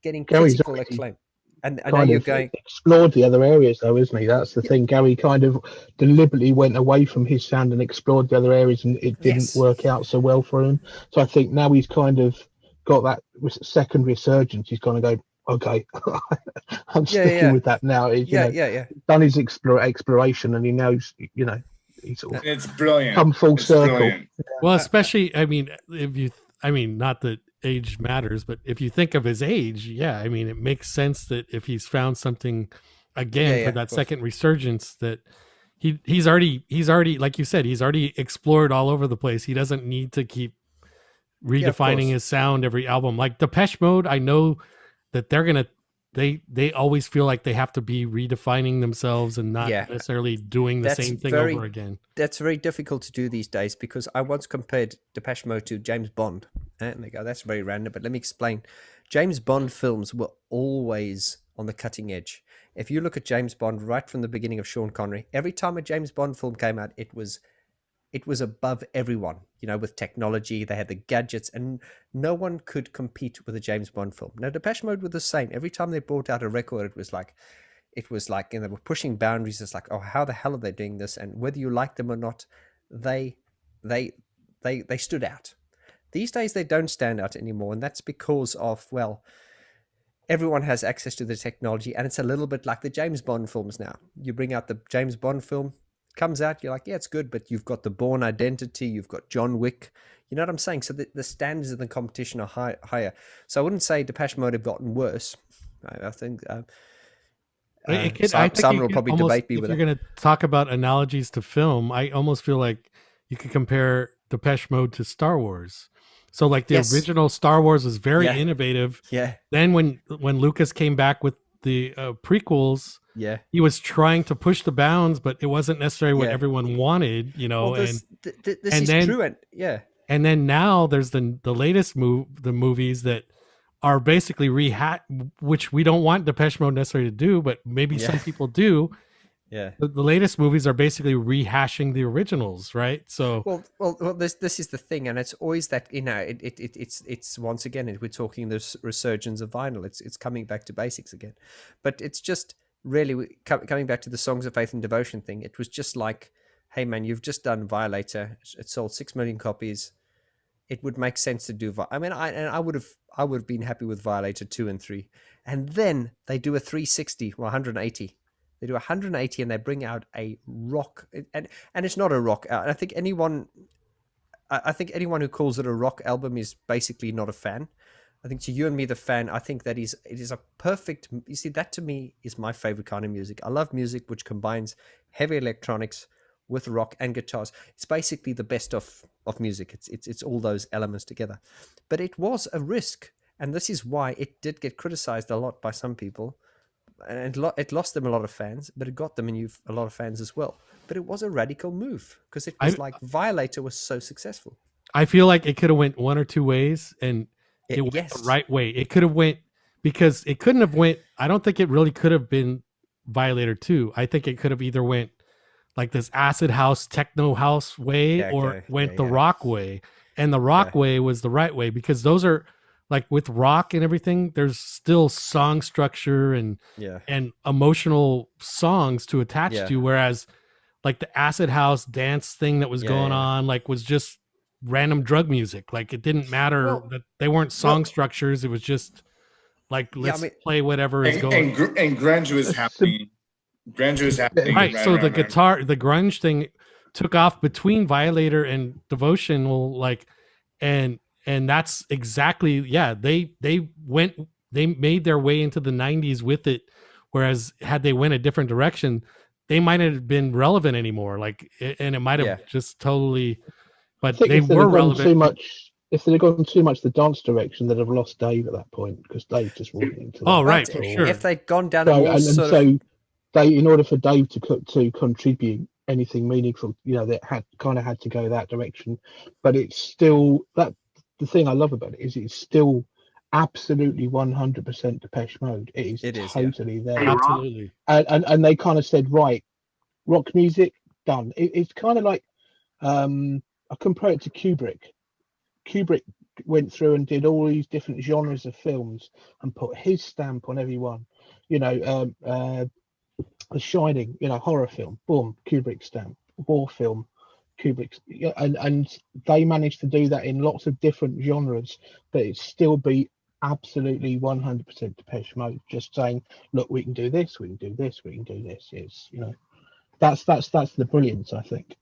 getting critical acclaim. And I know you're going explored the other areas though, isn't he? That's the thing. Gary kind of deliberately went away from his sound and explored the other areas, and it didn't work out so well for him. So I think now he's kind of got that second resurgence. He's kind of go, okay, I'm sticking with that now. He's done his exploration, and he knows, he's sort of it's brilliant. Come full circle. Brilliant. Well, especially, not that age matters, but if you think of his age, it makes sense that if he's found something again for that second resurgence, that he's already, like you said, he's already explored all over the place. He doesn't need to keep redefining his sound every album. Like Depeche Mode, I know that they always feel like they have to be redefining themselves and not necessarily doing the same thing over again. That's very difficult to do these days, because I once compared Depeche Mode to James Bond. And they go, that's very random, but let me explain. James Bond films were always on the cutting edge. If you look at James Bond right from the beginning of Sean Connery, every time a James Bond film came out, it was above everyone, with technology. They had the gadgets, and no one could compete with a James Bond film. Now, Depeche Mode were the same. Every time they brought out a record, it was like, they were pushing boundaries. It's like, oh, how the hell are they doing this? And whether you like them or not, they stood out. These days, they don't stand out anymore, and that's because of, everyone has access to the technology, and it's a little bit like the James Bond films now. You bring out the James Bond film, comes out, you're like, yeah, it's good, but you've got the Bourne Identity, you've got John Wick. You know what I'm saying? So the standards of the competition are higher. So I wouldn't say Depeche Mode have gotten worse. I think someone will probably debate me with it. If you're going to talk about analogies to film, I almost feel like you could compare Depeche Mode to Star Wars. So like the original Star Wars was very innovative. Yeah. Then when Lucas came back with the prequels, he was trying to push the bounds, but it wasn't necessarily what everyone wanted, Well, this is true, and then now there's the latest the movies that are basically which we don't want Depeche Mode necessarily to do, but maybe some people do. Yeah, the latest movies are basically rehashing the originals, right? So well, this is the thing, and it's always that it's once again we're talking this resurgence of vinyl. It's coming back to basics again, but it's just really coming back to the Songs of Faith and Devotion thing. It was just like, hey man, you've just done Violator. It sold 6 million copies. It would make sense to do. I would have been happy with Violator 2 and 3, and then they do a 360 or 180. They do 180 and they bring out a rock, and it's not a rock. I think anyone who calls it a rock album is basically not a fan. I think to you and me, the fan, I think that it is a perfect. You see, that to me is my favorite kind of music. I love music which combines heavy electronics with rock and guitars. It's basically the best of music. It's all those elements together. But it was a risk, and this is why it did get criticized a lot by some people. And it lost them a lot of fans, but it got them a lot of fans as well. But it was a radical move, because it was Violator was so successful. I feel like it could have went one or two ways, and it went the right way. It could have went, because it couldn't have went. I don't think it really could have been Violator 2. I think it could have either went like this acid house, techno house way, Yeah, or okay. went Yeah, the yeah. rock way. And the rock way was the right way, because those are like with rock and everything, there's still song structure and Yeah. and emotional songs to attach Yeah. to, whereas like the acid house dance thing that was Yeah, going yeah. on like was just random drug music. Like it didn't matter Well- that they weren't song structures. It was just like, Yeah, I let's mean- play whatever is going. And grunge was happening. Grunge was happening. Right. So around the there. guitar, the grunge thing took off between Violator and Devotional, like, and that's exactly, yeah, they made their way into the 90s with it. Whereas had they went a different direction, they might have been relevant anymore. Like, and it might have just totally, I but think they if they'd were have gone relevant. too much, if they'd have gone too much the dance direction, they'd have lost Dave at that point, because Dave just wasn't into that. Oh, right, at for all. sure. If they'd gone down a So, more and sort of so they, in order for Dave to contribute anything meaningful, that had to go that direction. But it's still that the thing I love about it is it's still absolutely 100% Depeche Mode. It is totally there. Absolutely. And they kind of said, right, rock music done. It's kind of like I compare it to Kubrick. Kubrick went through and did all these different genres of films and put his stamp on every one. The Shining, horror film, boom, Kubrick stamp. War film, Kubrick, and they managed to do that in lots of different genres, but it still be absolutely 100% Depeche Mode. Just saying, look, we can do this, we can do this, we can do this. It's that's the brilliance, I think.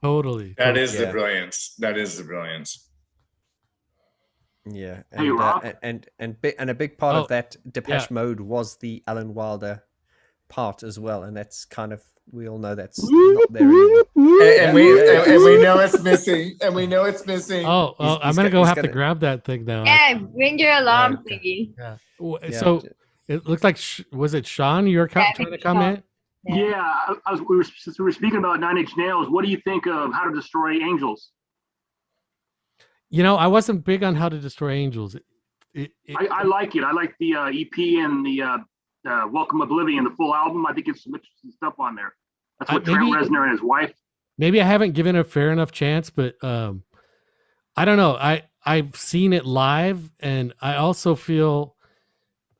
Totally. That is the brilliance. That is the brilliance. Yeah, Hey, and Rob. and a big part Oh, of that Depeche yeah. Mode was the Alan Wilder part as well, and that's kind of, we all know that's not there anymore. And we know it's missing. And we know it's missing. Oh, I'm gonna go have to grab that thing now. Yeah, ring your alarm thingy. Yeah. Yeah. So it looks like was it Sean? You were trying to comment? Yeah, since we were speaking about Nine Inch Nails, what do you think of How to Destroy Angels? I wasn't big on How to Destroy Angels. I like it. I like the EP and the Welcome Oblivion, the full album. I think it's some interesting stuff on there. That's what Trent Reznor and his wife. Maybe I haven't given it a fair enough chance, but I don't know. I've seen it live, and I also feel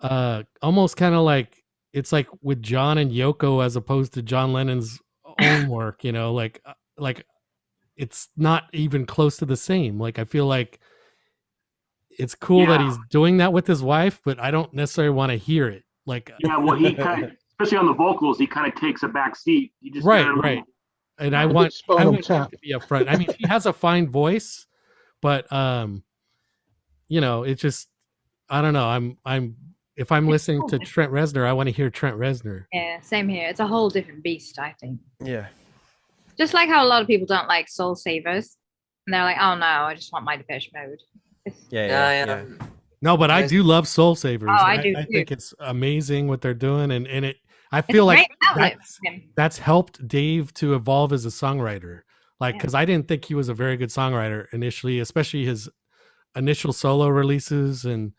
almost kind of like it's like with John and Yoko as opposed to John Lennon's own work. Like it's not even close to the same. Like I feel like it's cool that he's doing that with his wife, but I don't necessarily want to hear it. Like Well, he kind of, especially on the vocals, he kind of takes a back seat. He just right. And I want him to be upfront. I mean, he has a fine voice, but it's just, I don't know. If I'm listening to Trent Reznor, I want to hear Trent Reznor. Yeah, same here. It's a whole different beast, I think. Yeah. Just like how a lot of people don't like Soul Savers, and they're like, "Oh no, I just want my Depeche Mode." Yeah. No, but I do love Soul Savers. Oh, I do I too. think it's amazing what they're doing, and it. I feel like that's helped Dave to evolve as a songwriter. Like, because I didn't think he was a very good songwriter initially, especially his initial solo releases, and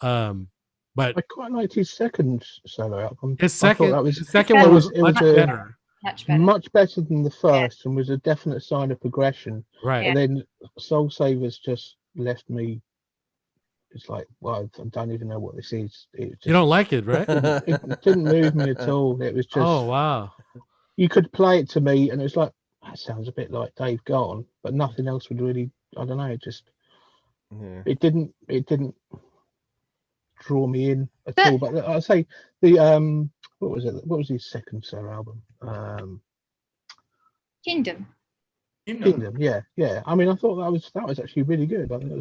but I quite liked his second solo album. his second one was much better. Much better than the first, and was a definite sign of progression. Right. And then Soul Savers just left me. It's like, well, I don't even know what this is. You don't like it, right? It didn't move me at all. It was just. Oh wow! You could play it to me, and it was like, that sounds a bit like Dave Gahan, but nothing else would really. I don't know. It just. Yeah. It didn't draw me in at all. But I'd say the what was it? What was his second solo album? Kingdom. Yeah. I mean, I thought that was actually really good. I think it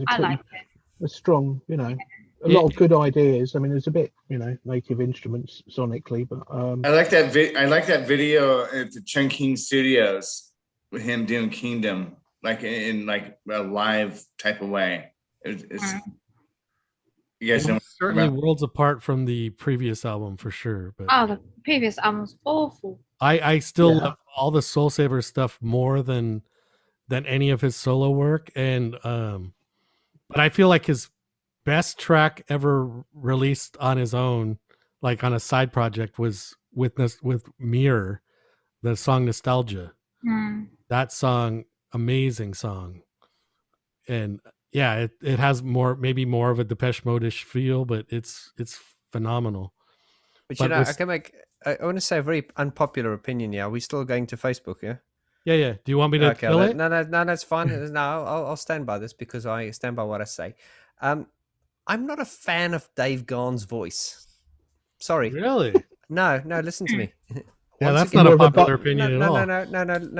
was a strong, a lot of good ideas. I mean, there's a bit, native instruments sonically, but I like that. I like that video at the Chungking Studios with him doing Kingdom, like in like a live type of way. It's you guys know certainly worlds apart from the previous album for sure. But the previous album was awful. I still love all the Soul Saver stuff more than any of his solo work, and but I feel like his best track ever released on his own, like on a side project, was with Mirror. the song Nostalgia. Hmm. That song, amazing song. And yeah, it has maybe more of a Depeche Mode-ish feel, but it's phenomenal. But you know, I want to say a very unpopular opinion here. Are we still going to Facebook, yeah? Yeah. Do you want me to Okay, fill it? no, that's fine. No, I'll stand by this because I stand by what I say. I'm not a fan of Dave Gaughan's voice. Sorry. Really? No, listen to me. Yeah, that's not a popular opinion at all. No.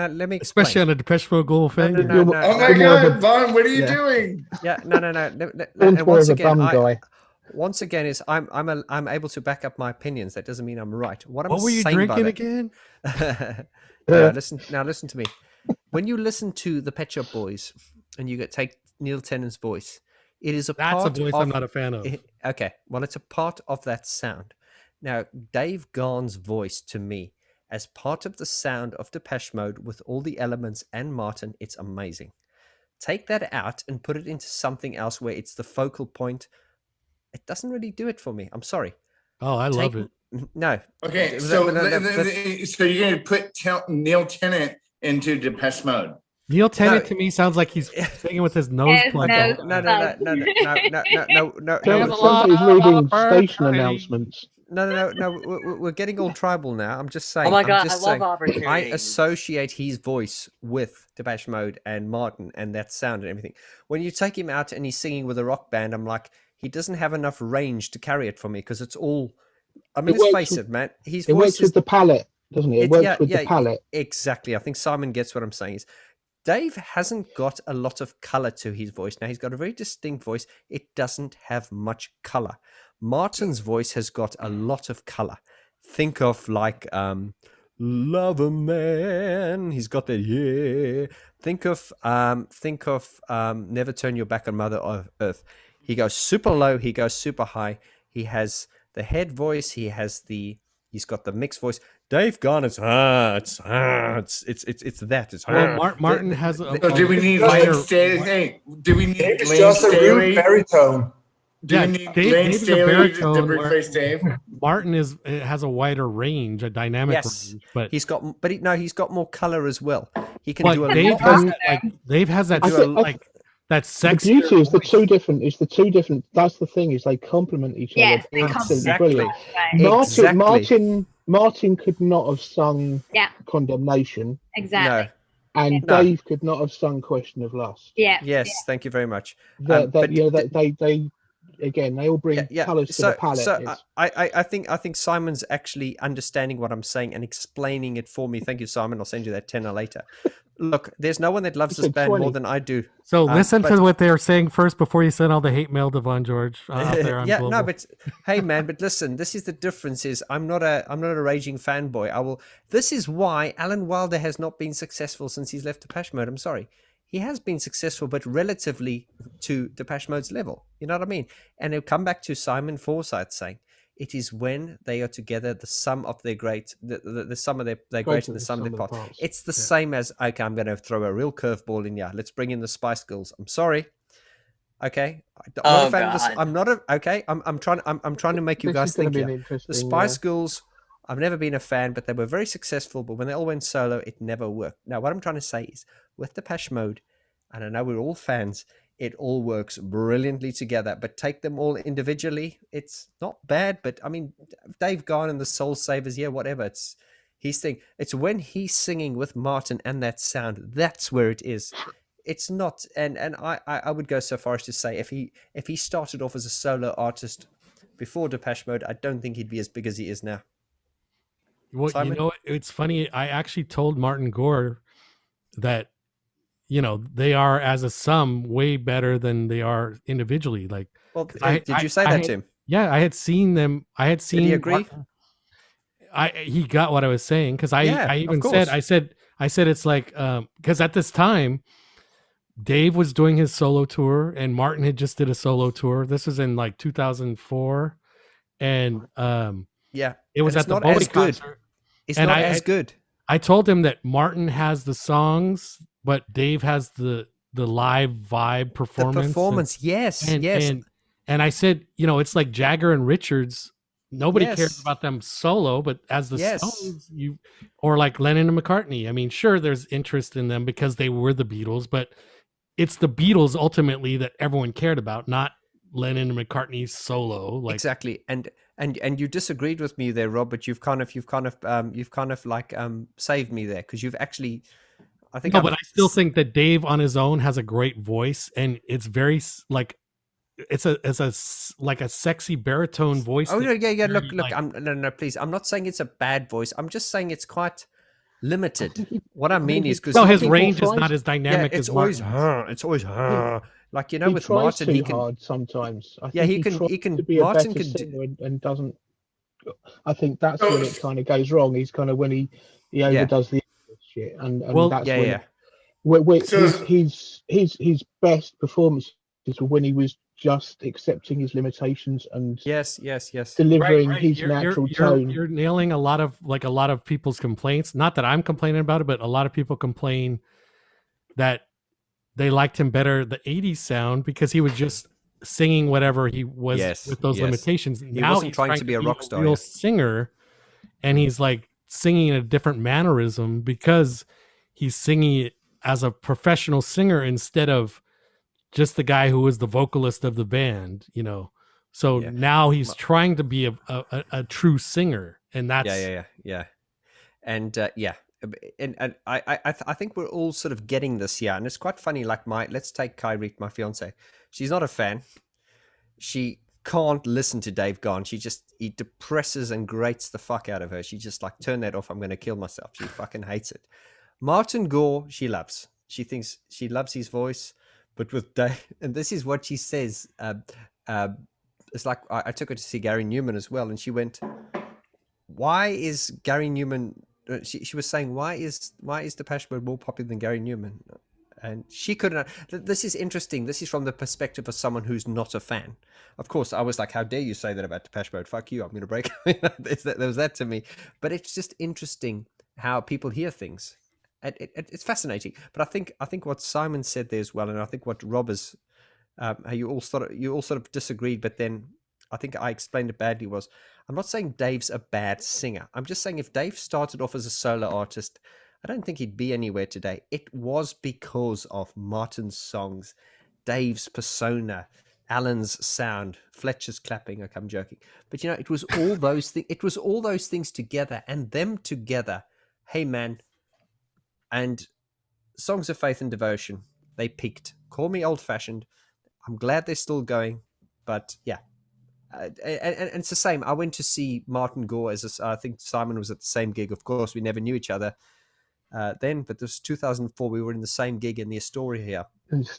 Let me explain. Especially on a Depeche Mode Global fan. Oh my God, Vaughn, what are you doing? Yeah, no. And Once again, is I'm able to back up my opinions. That doesn't mean I'm right. What were you saying by drinking that, again? listen to me. When you listen to the Pet Shop Boys and you take Neil Tennant's voice, it is That's a voice I'm not a fan of. Okay, well, it's a part of that sound. Now, Dave Gaughan's voice to me, as part of the sound of Depeche Mode with all the elements and Martin, it's amazing. Take that out and put it into something else where it's the focal point. It doesn't really do it for me. I'm sorry. Oh, I love it. No. Okay, so you're going to put Neil Tennant into Depeche Mode. Neil Tennant to me sounds like he's singing with his nose plugged out. No. Somebody's reading station announcements. No. We're getting all tribal now. I'm just saying. Oh my God, I love saying, opportunity. I associate his voice with Depeche Mode and Martin and that sound and everything. When you take him out and he's singing with a rock band, I'm like, he doesn't have enough range to carry it for me because it's all. I mean, let's face it, man. His it voice works with the palette, doesn't it? It works with the palette. Exactly. I think Simon gets what I'm saying. Is Dave hasn't got a lot of color to his voice. Now, he's got a very distinct voice. It doesn't have much color. Martin's voice has got a lot of color. Think of like Lover Man. He's got that, yeah. Think of Never Turn Your Back on Mother Earth. He goes super low, he goes super high. He has the head voice, he's got the mixed voice. Dave Gaughan, it's that. It's Martin has a. Do we need Lane Staley? Do we need It's Lane just a Staley? rude baritone. Do we need Lane Staley to replace Dave? Martin has a wider range, a dynamic range, but he's got more color as well. He can do a Dave lot. Dave has that that sex. The beauty is the two different. That's the thing, is they complement each other. Absolutely brilliant. Martin could not have sung Condemnation. Exactly. No. And Dave could not have sung Question of Lust. Yeah. Yes, thank you very much. They all bring colours to the palette. So I think Simon's actually understanding what I'm saying and explaining it for me. Thank you, Simon. I'll send you that tenner later. Look, there's no one that loves this band more than I do. So listen to what they are saying first before you send all the hate mail to Vaughn George. Out there on Global. But hey, man, but listen, this is the difference. Is I'm not a raging fanboy. This is why Alan Wilder has not been successful since he's left Depeche Mode. I'm sorry. He has been successful, but relatively to Depeche Mode's level. You know what I mean? And it'll come back to Simon Forsyth saying, it is when they are together, the sum of their great, the sum of their great and the sum of their parts. It's the same as, okay, I'm going to throw a real curveball in here. Let's bring in the Spice Girls. I'm sorry. Okay. I'm trying to make you guys think here. The Spice Girls, I've never been a fan, but they were very successful. But when they all went solo, it never worked. Now, what I'm trying to say is, with Depeche Mode, and I know we're all fans, it all works brilliantly together. But take them all individually, it's not bad. But I mean, Dave Gaughan and the Soul Savers, whatever. It's his thing. It's when he's singing with Martin and that sound, that's where it is. It's not, and I would go so far as to say if he started off as a solo artist before Depeche Mode, I don't think he'd be as big as he is now. Well, Simon? It's funny. I actually told Martin Gore that, they are as a sum way better than they are individually. Like, well, did you say that to him? Yeah, I had seen them. Did he agree? He got what I was saying, because I even said, I said it's like, because at this time, Dave was doing his solo tour and Martin had just did a solo tour. This was in like 2004, and it was at the Bday concert. It's not as good. I told him that Martin has the songs, but Dave has the live vibe performance. The performance, yes. And I said, it's like Jagger and Richards nobody cares Yes. about them solo, but as the Yes. Stones, or like Lennon and McCartney. I mean, sure, there's interest in them because they were the Beatles, but it's the Beatles ultimately that everyone cared about, not Lennon and McCartney's solo. Like Exactly. And you disagreed with me there, Rob, but you've kind of like saved me there, because you've actually, I think no, but I still think that Dave on his own has a great voice, and it's very like it's like a sexy baritone voice. Oh that yeah. really, Look. like, No. Please, I'm not saying it's a bad voice. I'm just saying it's quite limited. What I mean is because no, his range is not as dynamic it's as always Martin's. it's always like, you know, He with tries Martin too he can hard sometimes. I yeah think he can to be a Martin better can singer and doesn't. I think that's when it kind of goes wrong. He's kind of when he overdoes the shit, and Well, that's yeah. when So- his best performances were when he was just accepting his limitations and yes delivering Right. his natural tone. You're nailing a lot of people's complaints. Not that I'm complaining about it, but a lot of people complain that they liked him better the 80s sound because he was just singing whatever he was Yes, with those yes. limitations. He Now wasn't he's trying to be a rock star, real yeah. singer, and he's like singing in a different mannerism because he's singing it as a professional singer instead of just the guy who was the vocalist of the band, you know. So Yeah. now he's trying to be a true singer, and that's yeah. And and I think we're all sort of getting this here, and it's quite funny. Like let's take Kyrie, my fiance. She's not a fan. She can't listen to Dave Gahan. He depresses and grates the fuck out of her. She just like, turn that off. I'm going to kill myself. She fucking hates it. Martin Gore, she loves. She thinks she loves his voice, but with Dave, and this is what she says. It's like I took her to see Gary Newman as well, and she went, "Why is Gary Newman?" She was saying, "Why is Depeche Mode more popular than Gary Newman?" And she couldn't. This is interesting. This is from the perspective of someone who's not a fan. Of course, I was like, "How dare you say that about Depeche Mode? Fuck you! I'm going to break." There was that to me. But it's just interesting how people hear things. It's fascinating. But I think what Simon said there as well, and I think what Rob is, how you all sort of disagreed, but then I think I explained it badly. Was I'm not saying Dave's a bad singer. I'm just saying if Dave started off as a solo artist, I don't think he'd be anywhere today. It was because of Martin's songs, Dave's persona, Alan's sound, Fletcher's clapping. Okay, I'm joking, but you know, it was all those things. It was all those things together, and them together. Hey man, and Songs of Faith and Devotion. They peaked. Call me old-fashioned. I'm glad they're still going, but yeah. And it's the same. I went to see Martin Gore I think Simon was at the same gig. Of course, we never knew each other then, but this was 2004. We were in the same gig in the Astoria here. And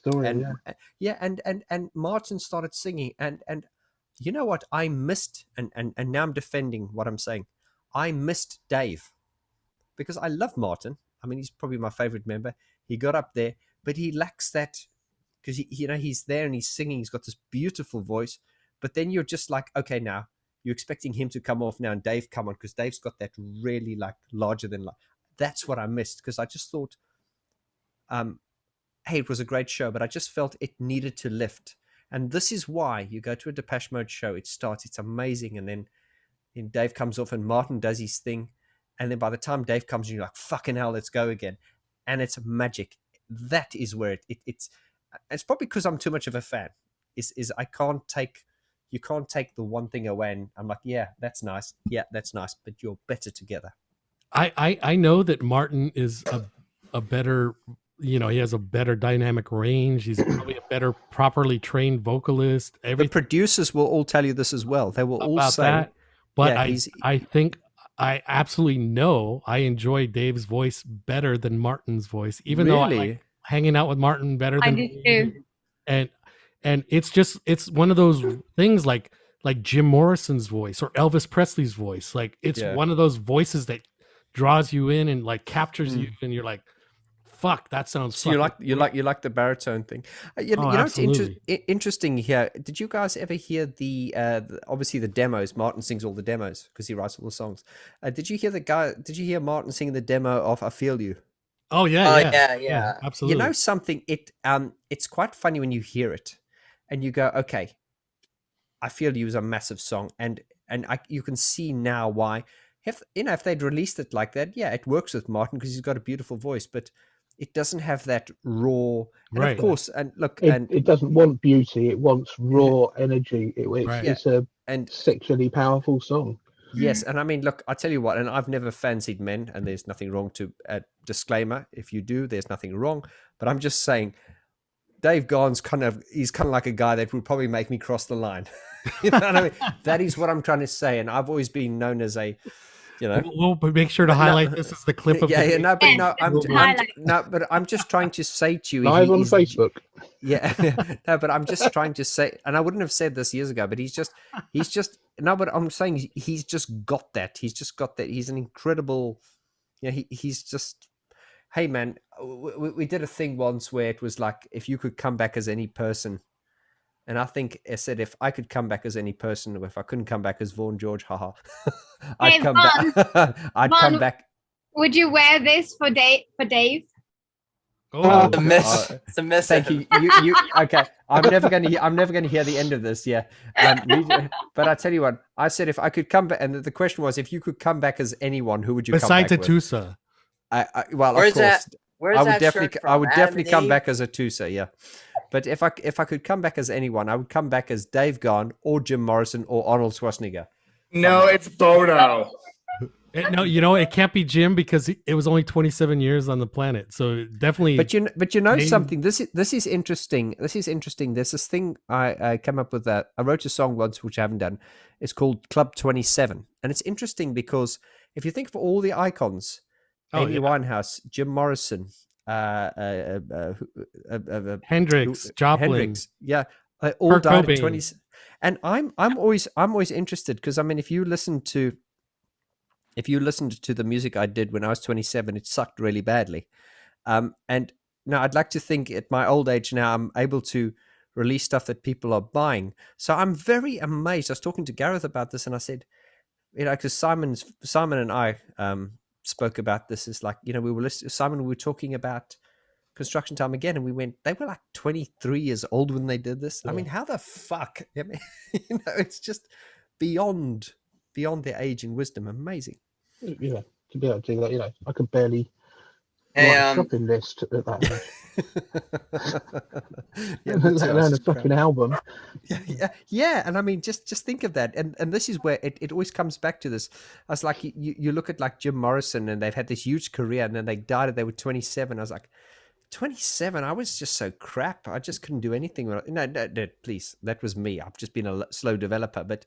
Martin started singing, and you know what I missed, and now I'm defending what I'm saying. I missed Dave because I love Martin. I mean, he's probably my favorite member. He got up there, but he lacks that because he's there and he's singing. He's got this beautiful voice. But then you're just like, okay, now you're expecting him to come off now and Dave come on, because Dave's got that really like larger than life. That's what I missed, because I just thought, hey, it was a great show, but I just felt it needed to lift. And this is why you go to a Depeche Mode show, it starts, it's amazing, and then Dave comes off and Martin does his thing, and then by the time Dave comes in, you're like, fucking hell, let's go again. And it's magic. That is where it's probably because I'm too much of a fan. Is I can't take... You can't take the one thing away, and I'm like, yeah, that's nice. Yeah, that's nice, but you're better together. I know that Martin is a better, he has a better dynamic range. He's probably a better, properly trained vocalist. The producers will all tell you this as well. They will all say that. But yeah, I think I absolutely know I enjoy Dave's voice better than Martin's voice, even though I like hanging out with Martin better than I do too. And it's one of those things like Jim Morrison's voice or Elvis Presley's voice. Like it's one of those voices that draws you in and like captures you, and you're like, "Fuck, that sounds." So you like the baritone thing. You know, absolutely. It's interesting here. Did you guys ever hear the obviously the demos? Martin sings all the demos because he writes all the songs. Did you hear Martin singing the demo of "I Feel You"? Oh yeah, absolutely. You know something? It's quite funny when you hear it. And you go, okay, I feel he was a massive song, and you can see now why. If they'd released it like that, yeah, it works with Martin because he's got a beautiful voice, but it doesn't have that raw. And Right. of course, and look, it doesn't want beauty; it wants raw energy. It's a sexually powerful song. Yes, and I mean, look, I tell you what, and I've never fancied men, and there's nothing wrong to disclaimer. If you do, there's nothing wrong. But I'm just saying, Dave Gaughan's he's kind of like a guy that would probably make me cross the line. You know what I mean? That is what I'm trying to say, and I've always been known as a, you know. We'll make sure to highlight this as the clip of. But I'm just trying to say to you, live on Facebook. Yeah, no, but I'm just trying to say, and I wouldn't have said this years ago, but he's just no, but I'm saying he's just got that. He's just got that. He's an incredible, he's just, hey man, we did a thing once where it was like, if you could come back as any person, and I think I said, if I could come back as any person, or if I couldn't come back as Vaughn George, haha, I'd come back. I'd come back. Would you wear this for Dave? Oh, the miss. Thank you. You okay? I'm never going to hear the end of this. Yeah. But I tell you what, I said if I could come back, and the question was, if you could come back as anyone, who would you besides come back Attosa? Well, Where's of course, I would definitely come Eve? back as Attosa. Yeah. But if I could come back as anyone, I would come back as Dave Gaughan or Jim Morrison or Arnold Schwarzenegger. No, it's Bono. No, it can't be Jim because it was only 27 years on the planet. So definitely. But you know something. This is interesting. This is interesting. There's this thing I came up with that I wrote a song once which I haven't done. It's called Club 27, and it's interesting because if you think of all the icons, Amy Winehouse, Jim Morrison, Hendrix, Joplin, all Kurt died Cobain. at 20. And I'm always interested because I mean, if you listened to the music I did when I was 27, it sucked really badly. And now I'd like to think at my old age now I'm able to release stuff that people are buying. So I'm very amazed. I was talking to Gareth about this, and I said, because Simon and I spoke about this. Is like, we were listening. Simon, we were talking about Construction Time again, and we went, they were like 23 years old when they did this. I mean, how the fuck? I mean, it's just beyond their age and wisdom. Amazing. Yeah, to be able to do that, I could barely write a shopping list at that age. Let alone a fucking album. Yeah. And I mean, just think of that. And this is where it always comes back to this. I was like, you look at like Jim Morrison, and they've had this huge career, and then they died and they were 27. I was like, 27, I was just so crap. I just couldn't do anything. No, please, that was me. I've just been a slow developer. But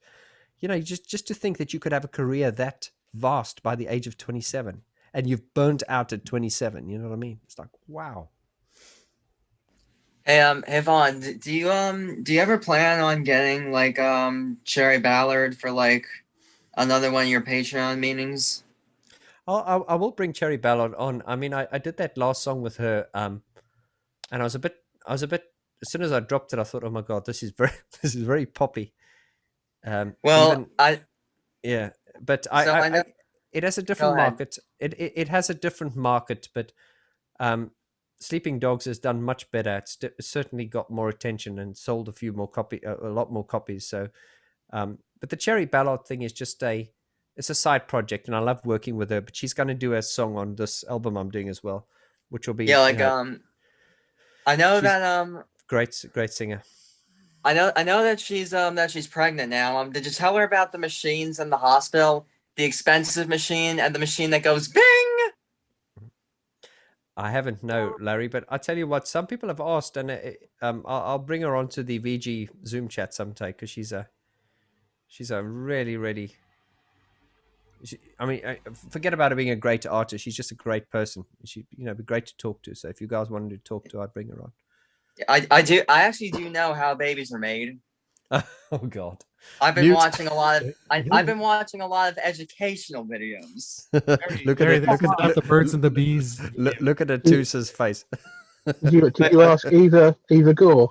just to think that you could have a career that vast by the age of 27, and you've burnt out at 27. You know what I mean? It's like, wow. Hey Vaughn, do you ever plan on getting like Cherry Ballard for like another one of your Patreon meetings? I will bring Cherry Ballard on. I mean, I did that last song with her, and I was a bit. As soon as I dropped it, I thought, oh my god, this is very poppy. But it has a different market. It has a different market, but Sleeping Dogs has done much better. It's certainly got more attention and sold a lot more copies. So, but the Cherry Ballard thing is just it's a side project, and I love working with her. But she's going to do a song on this album I'm doing as well, which will be I know that great singer. I know that she's pregnant now. Did you tell her about the machines in the hospital? The expensive machine and the machine that goes bing? I haven't, no, Larry, but I tell you what, some people have asked, and I'll bring her onto the VG Zoom chat sometime, because she's a really, really. Forget about her being a great artist. She's just a great person. She'd be great to talk to. So if you guys wanted to talk to her, I'd bring her on. I do. I actually do know how babies are made. Oh God! I've been watching a lot of. I've been watching a lot of educational videos. Look at the birds and the bees. Look at Attosa's face. Did you ask Eva Gore?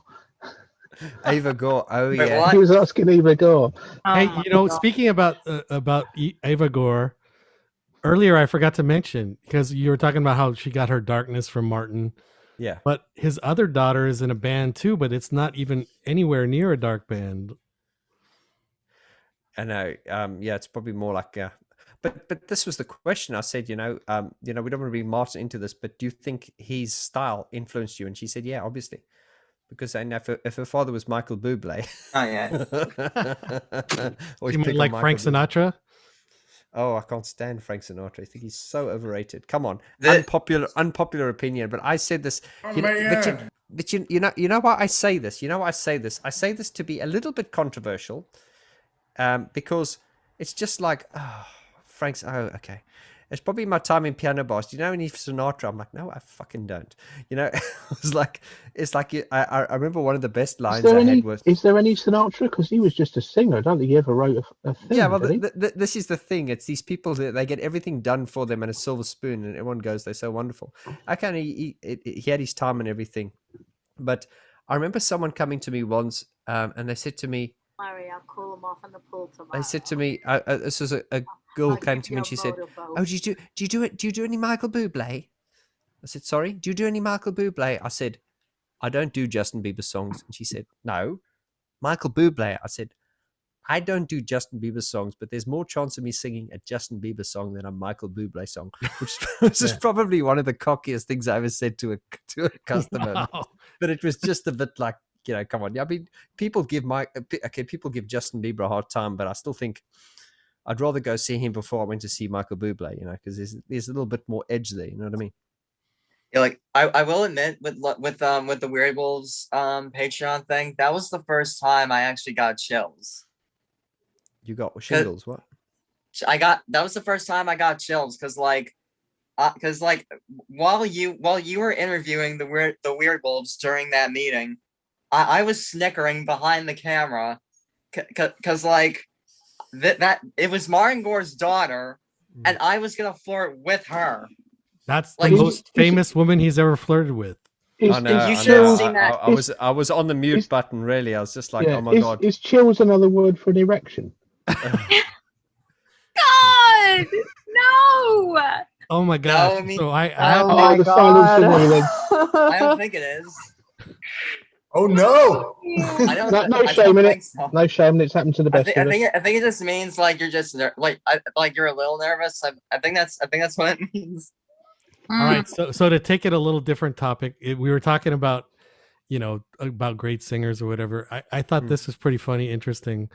Eva Gore. Oh yeah. What? He was asking Eva Gore. Hey, speaking about Eva Gore, earlier I forgot to mention, because you were talking about how she got her darkness from Martin. Yeah. But his other daughter is in a band too, but it's not even anywhere near a dark band. I know. Yeah, it's probably more like. But this was the question. I said, we don't want to be Martin into this, but do you think his style influenced you? And she said, yeah, obviously, because I know if her father was Michael Bublé. Oh yeah. You mean like Frank Sinatra? Oh, I can't stand Frank Sinatra. I think he's so overrated. Come on, unpopular opinion. But I said this. But you know why I say this? You know why I say this? I say this to be a little bit controversial, because it's just like, Frank's. Oh, okay. It's probably my time in piano bars. Do you know any Sinatra? I'm like, no, I fucking don't. It's like I remember one of the best lines I had was. Is there any Sinatra? Because he was just a singer. I don't think he ever wrote a thing. Yeah, well, this is the thing. It's these people that they get everything done for them in a silver spoon, and everyone goes, they're so wonderful. He had his time and everything, but I remember someone coming to me once, and they said to me, Larry, I'll call them off in the pool tomorrow. They said to me, this was a girl came to me and she said, "Oh, do you do any Michael Bublé?" I said, "Sorry, do you do any Michael Bublé?" I said, "I don't do Justin Bieber songs." And she said, "No, Michael Bublé." I said, "I don't do Justin Bieber songs, but there's more chance of me singing a Justin Bieber song than a Michael Bublé song," which is probably one of the cockiest things I ever said to a customer. Wow. But it was just a bit like, come on. I mean, people give Justin Bieber a hard time, but I still think I'd rather go see him before I went to see Michael Bublé, because there's a little bit more edge there. You know what I mean? Yeah, like I will admit with the Weird Wolves Patreon thing, that was the first time I actually got chills. You got shingles? What? That was the first time I got chills because while you were interviewing the Weird Wolves during that meeting, I was snickering behind the camera because that it was Martin Gore's daughter, and I was gonna flirt with her. That's the most famous woman he's ever flirted with. I know. You should have seen that. I was on the mute button. Really, I was just like, oh my god. Is chills another word for an erection? God, no. Oh my god! No, I mean, so I don't think it is. Oh no! No shame in it. So. No shame. It's happened to the best. I think it just means like you're just like you're a little nervous. I think that's what it means. All right. So to take it a little different topic, we were talking about about great singers or whatever. I thought this was pretty funny, interesting.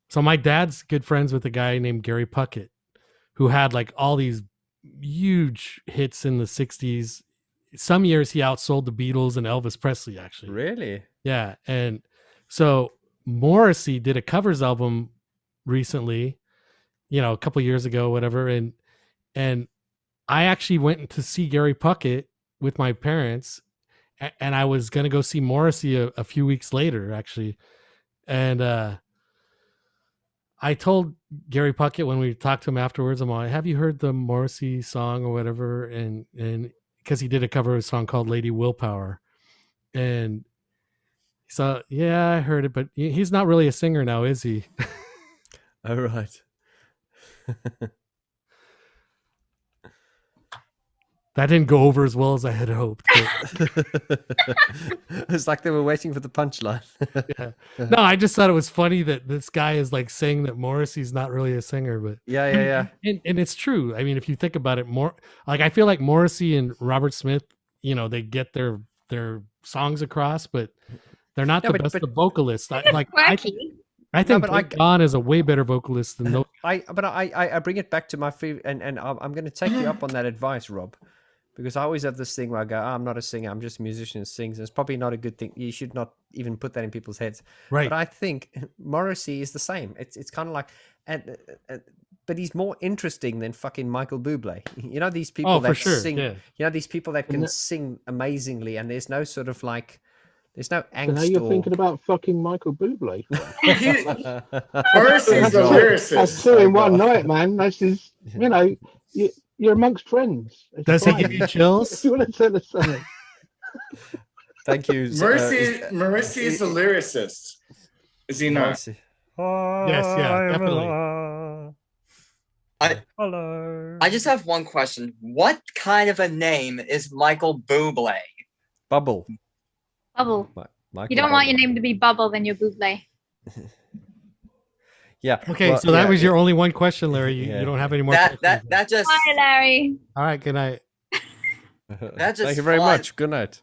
So my dad's good friends with a guy named Gary Puckett, who had like all these huge hits in the 60s. Some years he outsold the Beatles and Elvis Presley, actually. Really? Yeah. And so Morrissey did a covers album recently, a couple years ago, whatever. And I actually went to see Gary Puckett with my parents, and I was going to go see Morrissey a few weeks later, actually. And I told Gary Puckett when we talked to him afterwards, I'm like, have you heard the Morrissey song or whatever? And because he did a cover of a song called Lady Willpower. And so, yeah, I heard it, but he's not really a singer now, is he? All right. That didn't go over as well as I had hoped. It's like they were waiting for the punchline. Yeah. No, I just thought it was funny that this guy is like saying that Morrissey's not really a singer, but yeah. And it's true. I mean, if you think about it more, like I feel like Morrissey and Robert Smith, they get their songs across, but they're not the best of vocalists. I think Vaughn is a way better vocalist than those. I bring it back to my favorite, and I'm going to take you up on that advice, Rob. Because I always have this thing where I go, I'm not a singer, I'm just a musician who sings. And it's probably not a good thing. You should not even put that in people's heads. Right. But I think Morrissey is the same. It's kind of like, but he's more interesting than fucking Michael Bublé. These people that sing. Yeah. These people that can sing amazingly, and there's no sort of like, there's no angst. So now you're thinking about fucking Michael Bublé. Morrissey's a lyricist. That's two in one night, man. This is, you're amongst friends. It's Does fine. he give you chills? If you want to tell us something. Thank you. Morrissey is a lyricist. Is he not? Yes, yeah, definitely. I just have one question. What kind of a name is Michael Bublé? Bubble. You don't want your name to be Bubble, then you're Bublé. Yeah. Okay, well, so that yeah, was your only one question, Larry. You, Yeah. you don't have any more That questions. that just Bye, Larry. All right, good night. That just Thank you very flies- much. Good night.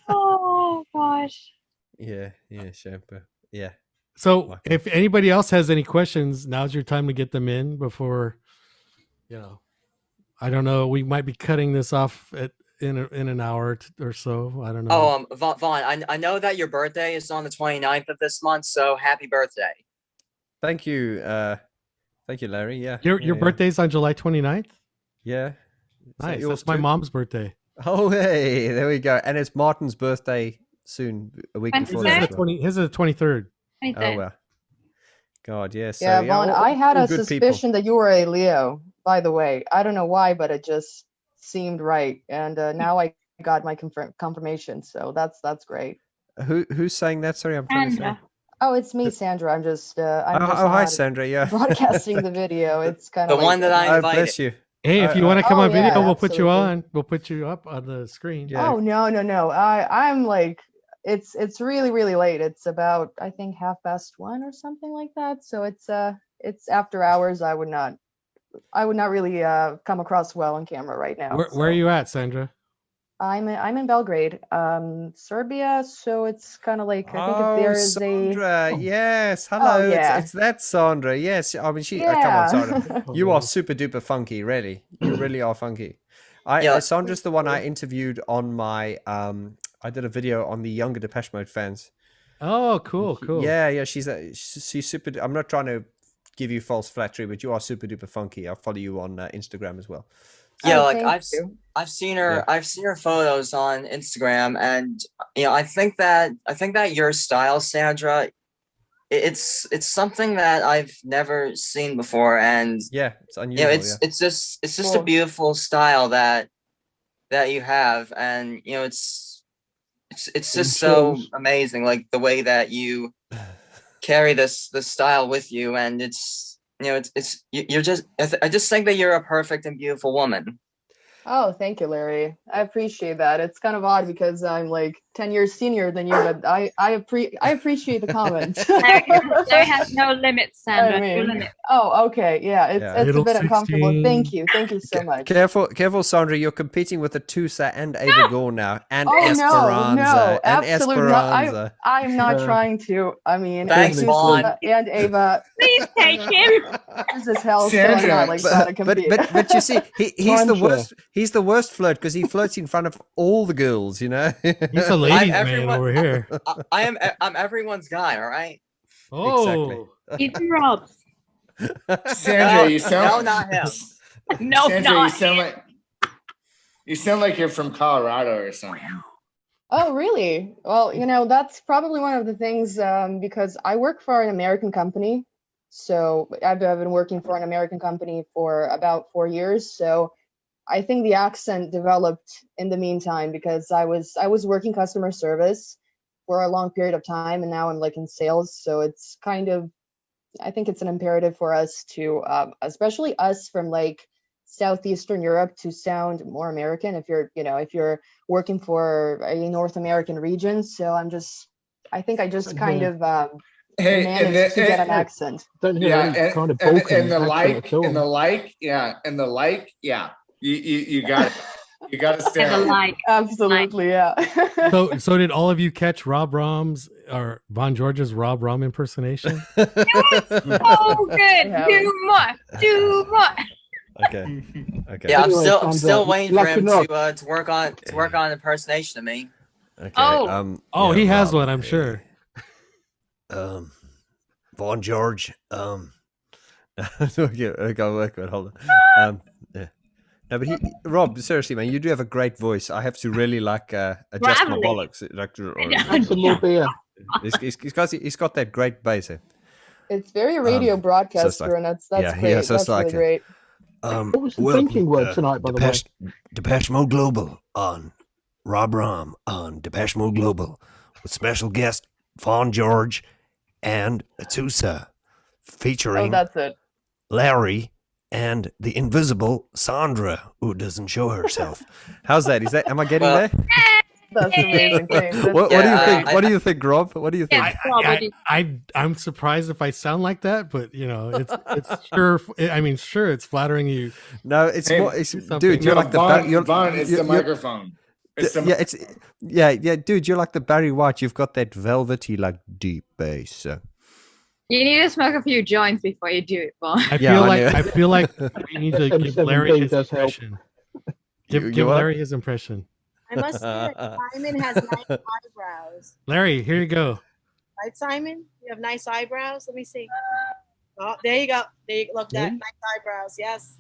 Oh gosh. Yeah, shampoo. Yeah. So if anybody else has any questions, now's your time to get them in before, I don't know, we might be cutting this off in an hour or so. I don't know. Oh, Vaughn, I know that your birthday is on the 29th of this month, so happy birthday. Thank you. Thank you, Larry. Yeah. Your birthday's on July 29th? Yeah. Nice. Yours That's my too? mom's birthday. Oh, hey, there we go. And it's Martin's birthday soon, a week When's before his that. birthday? His is the 23rd. Oh, well. God, yes. Yeah, Vaughn, I had a suspicion that you were a Leo, by the way. I don't know why, but it just seemed right. And now I got my confirmation, so that's great. Who's saying that? Sorry, I'm trying to say. Oh, it's me, Sandra. I'm just hi, not Sandra. Yeah. broadcasting the video. It's kind The of one that I invited. Oh, bless you. Hey, if you want to come on video, we'll put you absolutely. on. We'll put you up on the screen. Oh no. I'm like it's really late. It's about I think 1:30 or something like that. So it's after hours. I would not really come across well on camera right now. Where are you at, Sandra? I'm in Belgrade, Serbia. So it's kind of like I think if there is Sandra, yes. Hello. Oh, yeah. It's that Sandra. Yes. I mean, come Yeah. on, Sandra. You are super duper funky, really. You really are funky. Sandra's the one I interviewed on my I did a video on the younger Depeche Mode fans. Oh, cool. Yeah, she's super. I'm not trying to give you false flattery, but you are super duper funky. I'll follow you on Instagram as well. Yeah, Oh, like thank I've seen her photos on Instagram, and I think that your style, Sandra, it's something that I've never seen before, and yeah, it's unusual. it's just a beautiful style that you have, and it's just so amazing, like the way that you carry this style with you, and I just think that you're a perfect and beautiful woman. Oh, thank you, Larry. I appreciate that. It's kind of odd because I'm like 10 years senior than you, but I appreciate the comment. Larry has no limits, Sandra. I mean, no limits. Oh, okay. Yeah, it's a Little bit uncomfortable. 16. Thank you so much. Careful, Sandra. You're competing with Attosa and Ava Gore now, and Oh Esperanza, no, and absolutely not. Esperanza. I'm not trying to. I mean, Thanks, Attosa Vaughn. and Ava. Please take him. This is hell, so I'm not like trying to compete. But you see, he's the Sandra. worst. He's the worst flirt because he flirts in front of all the girls. You know. He's a ladies' man over here. I'm everyone's guy, all right? Oh, It's Rob. Sandra, you No, sound not him. No, Sandra, not you sound like you're from Colorado or something. Oh, really? Well, that's probably one of the things because I work for an American company. So I've been working for an American company for about 4 years. So I think the accent developed in the meantime because I was working customer service for a long period of time, and now I'm like in sales. So it's kind of, I think it's an imperative for us to, especially us from like Southeastern Europe, to sound more American if you're working for a North American region. So I think I just kind of managed to get an accent. Don't hear Yeah, any kind of and Balkan the accent at all. You got it. You got to stand. Never like. Absolutely, yeah. so did all of you catch Rob Rom's or Vaughn George's Rob Rom impersonation? Oh, good. Do more. Okay. Yeah, I'm Anyway, still Sandra, waiting for him lucky not. to work on impersonation of me. Okay. Oh. He has one, I'm sure. Vaughn George. Okay, hold on. Yeah. No, but Rob, seriously, man, you do have a great voice. I have to really adjust my Gravelly. bollocks. Have some more beer. He's got that great bass. It's very radio broadcaster, and that's great. That's really great. What was the drinking word tonight, by the way? Depeche Mode Global on Rob Rom on Depeche Mode Global with special guest Vaughn George and Attosa, featuring that's it. Larry and the invisible Sandra, who doesn't show herself. How's that? Am I getting there? That's amazing. Thanks. What do you think? What do you think, Rob? What do you think? I'm surprised if I sound like that, but you know, it's sure. I mean, sure, it's flattering you. No, it's Hey, more. It's, something. dude, you're No, like the Vaughn, it's the microphone. Yeah, dude, you're like the Barry White. You've got that velvety, like deep bass. You need to smoke a few joints before you do it, Vaughn. I feel like we need to give Larry his does help. impression. Give what? Larry his impression. I must say that Simon has nice eyebrows. Larry, here you go. Right, Simon? You have nice eyebrows? Let me see. Oh, there you go. There you look that. Really? Nice eyebrows. Yes.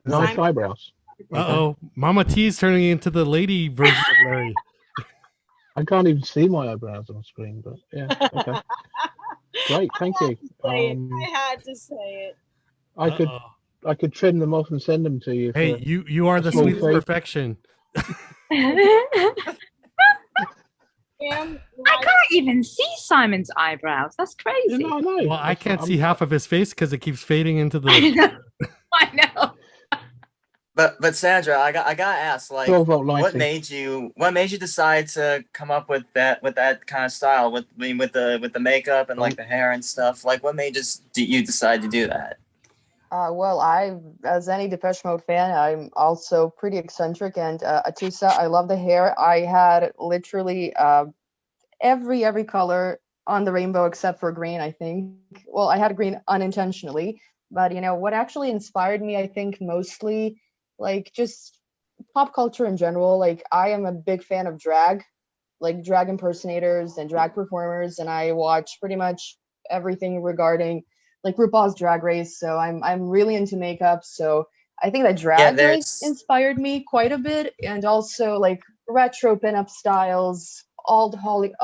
Nice Simon? eyebrows. Uh-oh. Mama T's turning into the lady version of Larry. I can't even see my eyebrows on screen, but yeah, okay. Great, thank you. I had to say it. I could trim them off and send them to you. Hey, you are the small sweetest fee. perfection. I can't even see Simon's eyebrows. That's crazy. No, I know. Well, I can't see half of his face because it keeps fading into the. I know. But Sandra, I gotta ask, like, 12-volt what lighting. made you decide to come up with that kind of style with the makeup and like the hair and stuff? Like, what made you decide to do that? Well, as any Depeche Mode fan, I'm also pretty eccentric, and Attosa, I love the hair. I had literally every color on the rainbow except for green, I think. Well, I had green unintentionally, but you know what actually inspired me, I think, mostly like just pop culture in general. Like, I am a big fan of drag, like drag impersonators and drag performers, and I watch pretty much everything regarding like RuPaul's Drag Race. So I'm really into makeup. So I think that drag inspired me quite a bit, and also like retro pinup styles, old Hollywood,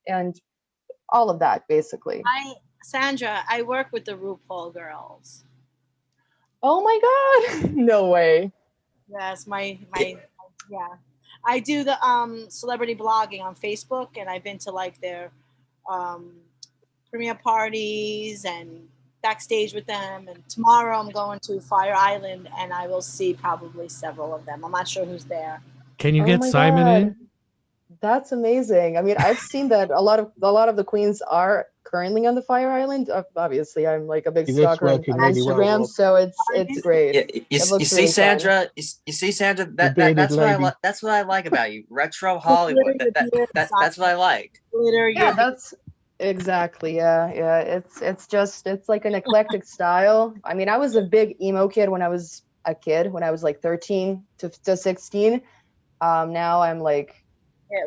and all of that basically. Sandra, I work with the RuPaul girls. Oh my God! No way. Yes, my yeah. I do the celebrity blogging on Facebook, and I've been to like their premiere parties and backstage with them. And tomorrow I'm going to Fire Island, and I will see probably several of them. I'm not sure who's there. Can you get my Simon God. in? That's amazing. I mean, I've seen that a lot of the queens are currently on the Fire Island. Obviously, I'm like a big It is stalker on working really well, Instagram, Rob. so it's great. Yeah, you looks see, really Sandra. You see, Sandra. That's what that's what I like about you. Retro Hollywood. That's what I like. Yeah, that's exactly. Yeah. It's like an eclectic style. I mean, I was a big emo kid when I was a kid, when I was like 13 to 16. Now I'm like.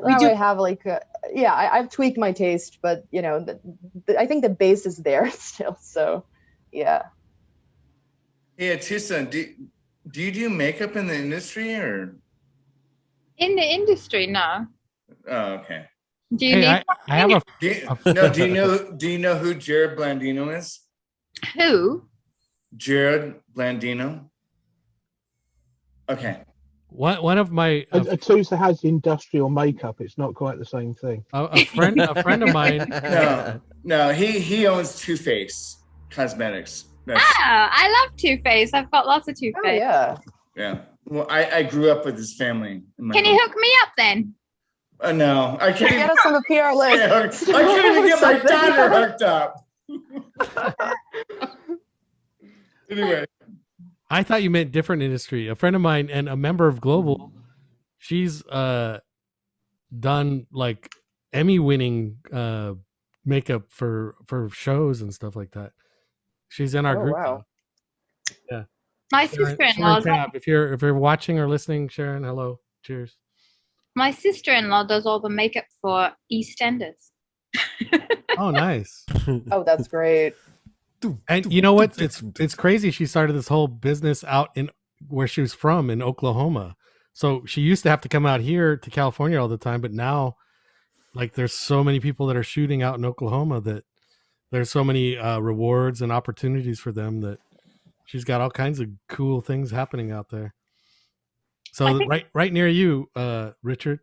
I have like, I've tweaked my taste, but you know, I think the base is there still. So, yeah. Hey, Attosa, do you do makeup in the industry or? In the industry, no. Oh, okay. Do you need? I have a. Do you know who Jared Blandino is? Who? Jared Blandino. Okay. One of my Attosa has industrial makeup. It's not quite the same thing. A friend of mine. No, he owns Too Faced Cosmetics. I love Too Faced. I've got lots of Too Faced. Oh, yeah. Well, I grew up with his family. Can you hook me up then? No, I can't. Get us on the PR list. I can't even get my daughter hooked up. Anyway. I thought you meant different industry. A friend of mine and a member of Global, she's done like Emmy-winning makeup for shows and stuff like that. She's in our group. Wow. Now. Yeah. My sister-in-law. If you're watching or listening, Sharon, hello, cheers. My sister-in-law does all the makeup for EastEnders. Oh, nice. Oh, that's great. And you know what? It's crazy. She started this whole business out in where she was from in Oklahoma. So she used to have to come out here to California all the time, but now, like, there's so many people that are shooting out in Oklahoma that there's so many rewards and opportunities for them that she's got all kinds of cool things happening out there. So right near you, Richard.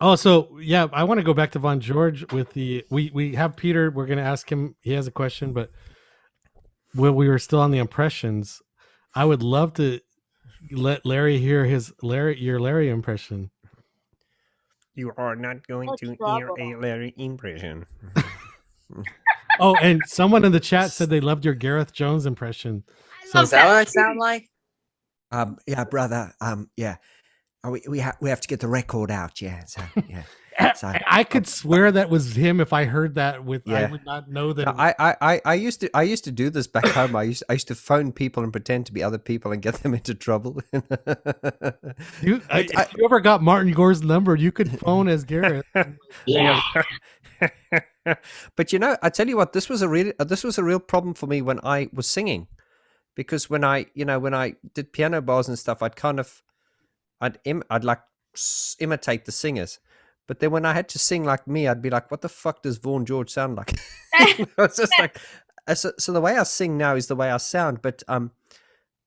Oh, so yeah, I want to go back to Vaughn George with we have Peter. We're going to ask him. He has a question, but when we were still on the impressions, I would love to let Larry hear your Larry impression. You are not going to hear a Larry impression. Oh, and someone in the chat said they loved your Gareth Jones impression. So is that what I sound like? Yeah, brother. Yeah. We have to get the record out. Yeah. So yeah. So, I could swear that was him if I heard that. I Yeah. would not know that. No, I used to do this back home. I used to phone people and pretend to be other people and get them into trouble. If you ever got Martin Gore's number, you could phone as Gareth. Yeah. But I tell you what, this was a real problem for me when I was singing, because when I did piano bars and stuff, I'd like imitate the singers. But then when I had to sing like me, I'd be like, what the fuck does Vaughn George sound like? It's just like, so the way I sing now is the way I sound. But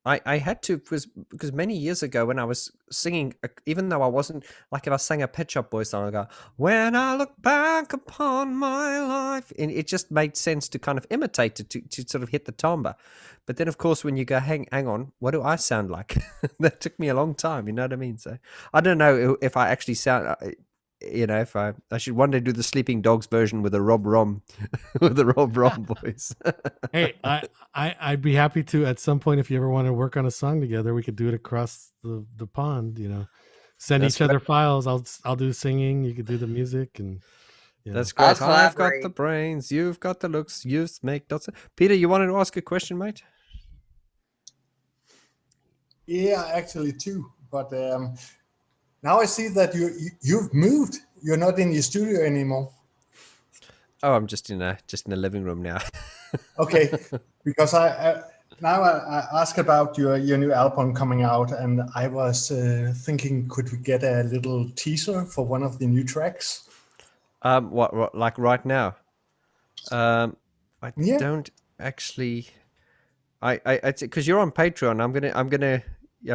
I had to, because many years ago when I was singing, even though I wasn't, like if I sang a Pet Shop Boys song, I go, when I look back upon my life. And it just made sense to kind of imitate it, to sort of hit the timbre. But then, of course, when you go, hang on, what do I sound like? That took me a long time, you know what I mean? So I don't know if I actually sound... if I should one day do the Sleeping Dogs version with a Rob Rom, with the Rob Rom voice. Hey, I'd be happy to at some point if you ever want to work on a song together. We could do it across the pond. Send That's each other great. files. I'll do singing. You could do the music, and That's great. I've got the brains. You've got the looks. You make dots. Peter, you wanted to ask a question, mate? Yeah, actually too. But now I see that you've moved. You're not in your studio anymore. Oh, I'm just in a living room now. Okay, because I asked about your new album coming out, and I was thinking, could we get a little teaser for one of the new tracks? What like right now? I Yeah. don't actually. I because you're on Patreon. I'm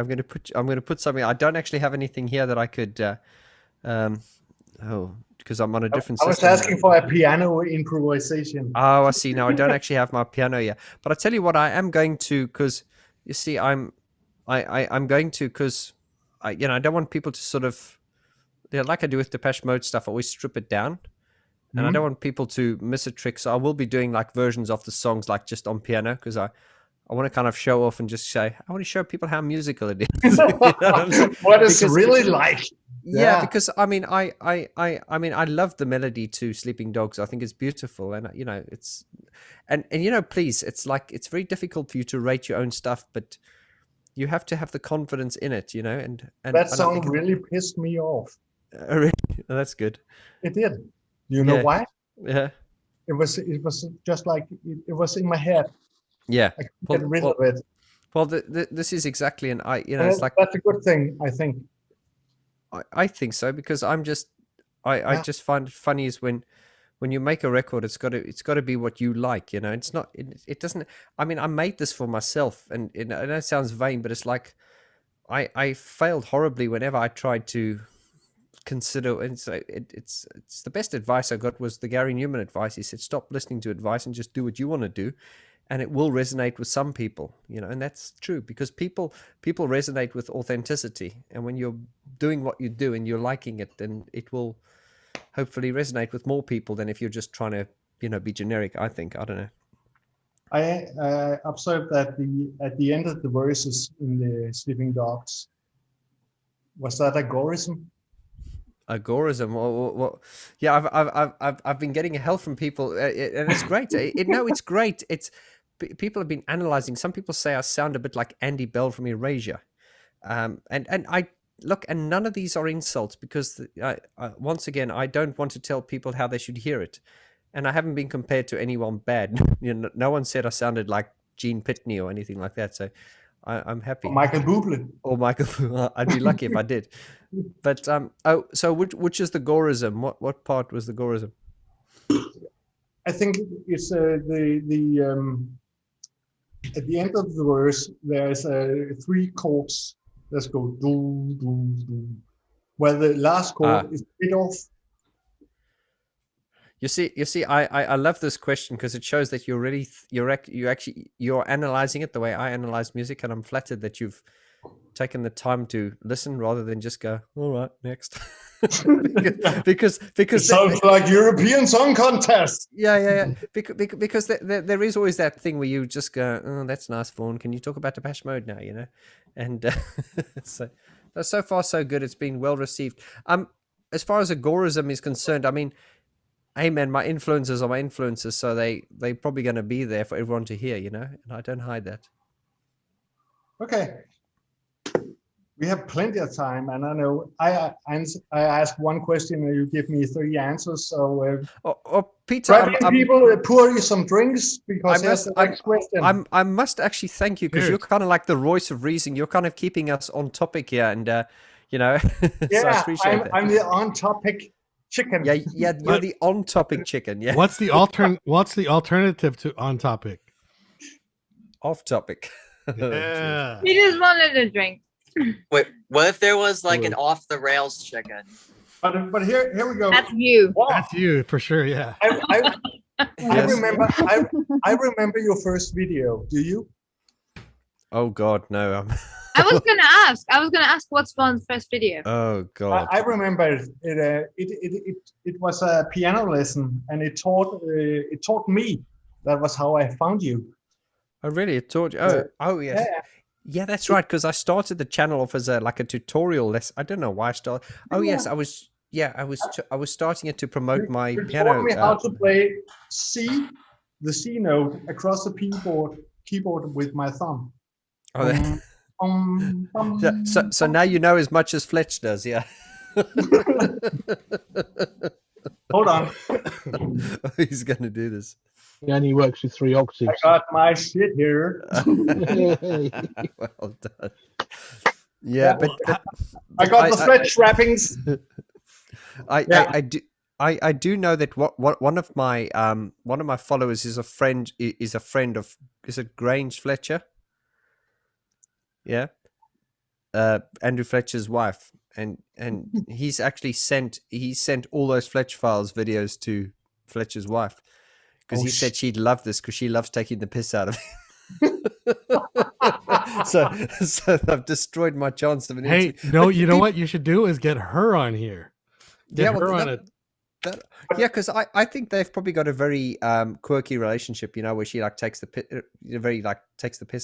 gonna put something. I don't actually have anything here that I could. Because I'm on a different I was system. asking for a piano improvisation. Oh, I see. No, I don't actually have my piano yet. But I tell you what, I am going to, because you see, I'm going to, because I don't want people to sort of, like I do with Depeche Mode stuff, I always strip it down, and I don't want people to miss a trick. So I will be doing like versions of the songs, like just on piano, because I want to kind of show off and just say, I want to show people how musical it is. You know what I'm saying? What it's really like. Yeah, because I mean, I love the melody to Sleeping Dogs. I think it's beautiful, and it's, and please, it's like it's very difficult for you to rate your own stuff, but you have to have the confidence in it, and That song really pissed me off. Really? That's good. It did. You know why? Yeah. It was just like it was in my head. Yeah. I couldn't get rid of it. Well, this is exactly, and That's a good thing, I think. I think so, because I just find it funny is when you make a record, it's got to be what you like, It's not. It doesn't. I mean, I made this for myself, and I know it sounds vain, but it's like I failed horribly whenever I tried to consider. And it's the best advice I got was the Gary Newman advice. He said, "Stop listening to advice and just do what you want to do." And it will resonate with some people, and that's true, because people resonate with authenticity. And when you're doing what you do and you're liking it, then it will hopefully resonate with more people than if you're just trying to, be generic. I think. I don't know. I observed that at the end of the verses in the Sleeping Dogs, was that agorism? Agorism. Well, yeah, I've been getting hell from people, and it's great. It's great. People have been analyzing. Some people say I sound a bit like Andy Bell from Erasure, and I look, and none of these are insults, because once again, I don't want to tell people how they should hear it, and I haven't been compared to anyone bad. No one said I sounded like Gene Pitney or anything like that. So I'm happy. Or Michael Bublé. Or Michael. I'd be lucky if I did. But so which is the gorism? What part was the gorism? I think it's at the end of the verse, there's 3 chords that go do do do, where the last chord is bit off. You see, I love this question, because it shows that you're analyzing it the way I analyze music, and I'm flattered that you've taken the time to listen rather than just go, all right, next. because It sounds like European Song Contest. yeah. Because there is always that thing where you just go, oh, that's nice, Vaughn. Can you talk about Depeche Mode now? You know, and so far so good. It's been well received. As far as agorism is concerned, I mean, hey man, my influencers are my influencers, so they're probably going to be there for everyone to hear. You know, and I don't hide that. Okay. We have plenty of time, and I know I ask one question and you give me 3 answers. So, Peter, people, pour you some drinks because that's the next question. I must actually thank you because you're kind of like the voice of reason. You're kind of keeping us on topic here, and you know, yeah, so I appreciate that. I'm the on-topic chicken. Yeah, you're the on-topic chicken. Yeah. What's the alternative to on-topic? Off-topic. Yeah. He just wanted a drink. Wait, what if there was like an off the rails chicken? But here we go. That's you. That's you for sure. Yeah. I remember your first video. Do you? Oh God, no. I was gonna ask what's Vaughn's first video. Oh God. I remember it was a piano lesson, and it taught me. That was how I found you. Oh really? It taught you? Oh yes. Yeah. Yeah, that's right. Because I started the channel off as a tutorial lesson. I don't know why I started. Oh yes, I was starting it to promote my you piano. taught me how to play the C note across the keyboard with my thumb. Oh, so now you know as much as Fletch does, yeah. Hold on. He's going to do this. He only works with 3 octaves. I got my shit here. Well done. Yeah, but I got the Fletch wrappings. I do know that one of my followers is a friend of Grange Fletcher. Yeah. Andrew Fletcher's wife, and he's actually sent all those Fletch Files videos to Fletcher's wife because he said she'd love this because she loves taking the piss out of him. so I've destroyed my chance of an Hey, no, you know what you should do is get her on here. Because I think they've probably got a very quirky relationship, you know, where she takes the piss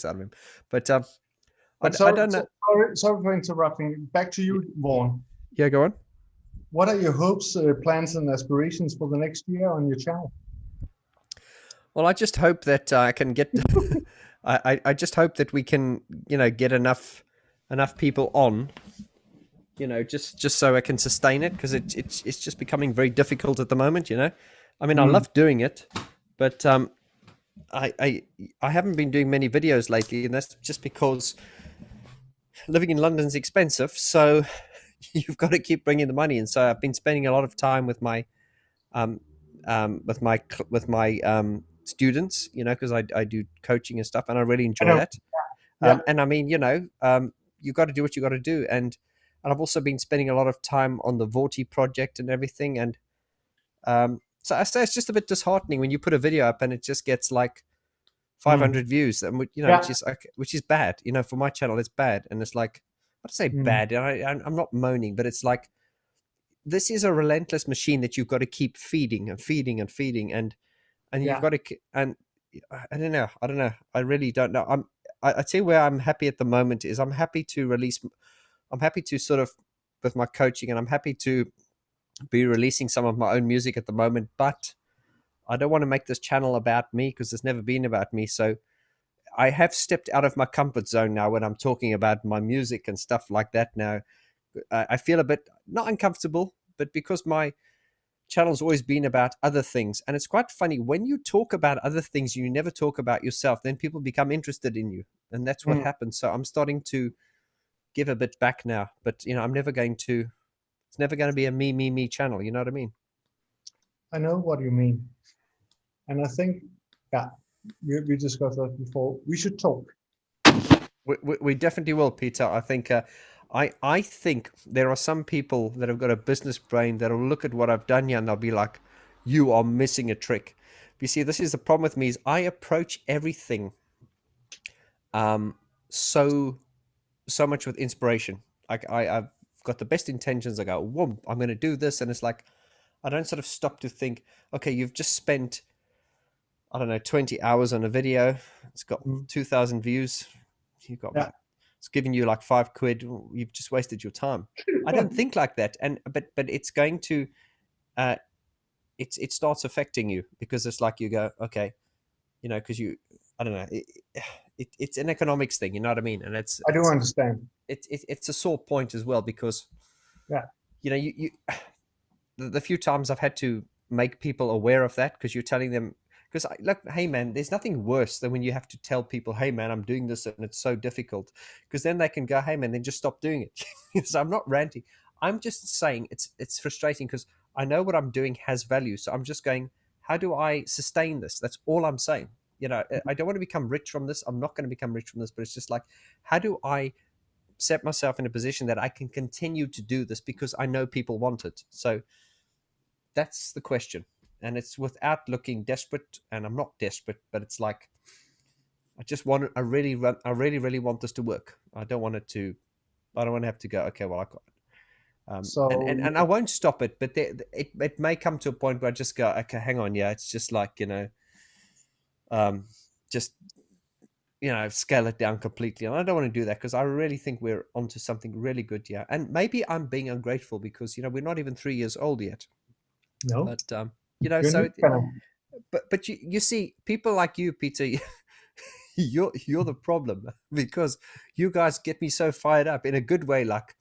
out of him. But I don't know. Sorry for interrupting. Back to you, Vaughn. Yeah, go on. What are your hopes, plans, and aspirations for the next year on your channel? Well, I just hope that I can get. I just hope that we can, get enough people on, just so I can sustain it, because it's just becoming very difficult at the moment. I mean, I love doing it, but I haven't been doing many videos lately, and that's just because living in London is expensive. So you've got to keep bringing the money in. So I've been spending a lot of time with my students, because I do coaching and stuff, and I really enjoy that. And I mean, you've got to do what you got to do. And I've also been spending a lot of time on the Vaughty project and everything. And so I say it's just a bit disheartening when you put a video up and it just gets like 500 views, and which is bad. For my channel, it's bad. And it's like, I'd say bad. I'm not moaning, but it's like, this is a relentless machine that you've got to keep feeding and feeding and feeding, and you've got to. And I don't know. I really don't know. I'd say where I'm happy at the moment is I'm happy to sort of with my coaching, and I'm happy to be releasing some of my own music at the moment, but I don't want to make this channel about me, because it's never been about me. So I have stepped out of my comfort zone now when I'm talking about my music and stuff like that. Now I feel a bit not uncomfortable, but because my channel's always been about other things, and it's quite funny when you talk about other things, you never talk about yourself, then people become interested in you, and that's what happens. So I'm starting to give a bit back now, but I'm never going to. It's never going to be a me channel. You know what I mean? I know what you mean. And I think, we discussed that before. We should talk. We definitely will, Peter. I think I think there are some people that have got a business brain that will look at what I've done here and they'll be like, you are missing a trick. But you see, this is the problem with me, is I approach everything so so much with inspiration. Like I've got the best intentions. I go, whoa, I'm going to do this. And it's like, I don't sort of stop to think, okay, you've just spent, I don't know, 20 hours on a video. It's got 2,000 views. You've got, it's giving you like £5. You've just wasted your time. I don't think like that. But it's going to, it starts affecting you, because it's like you go, okay, because I don't know, it's an economics thing, you know what I mean? And I do understand. It's a sore point as well, because you the few times I've had to make people aware of that, because you're telling them, because look, hey man, there's nothing worse than when you have to tell people, hey man, I'm doing this and it's so difficult, because then they can go, hey man, then just stop doing it. So I'm not ranting. I'm just saying it's frustrating, because I know what I'm doing has value. So I'm just going, how do I sustain this? That's all I'm saying. I don't want to become rich from this. I'm not going to become rich from this, but it's just like, how do I set myself in a position that I can continue to do this, because I know people want it. So that's the question. And it's without looking desperate, and I'm not desperate, but it's like, I really want this to work. I don't want to have to go, okay, well, I got it. And I won't stop it, but it may come to a point where I just go, okay, hang on. Yeah. It's just like, just, scale it down completely. And I don't want to do that, because I really think we're onto something really good here. And maybe I'm being ungrateful, because, we're not even 3 years old yet. No. But, but you see, people like you, Peter, you're the problem, because you guys get me so fired up in a good way. Like,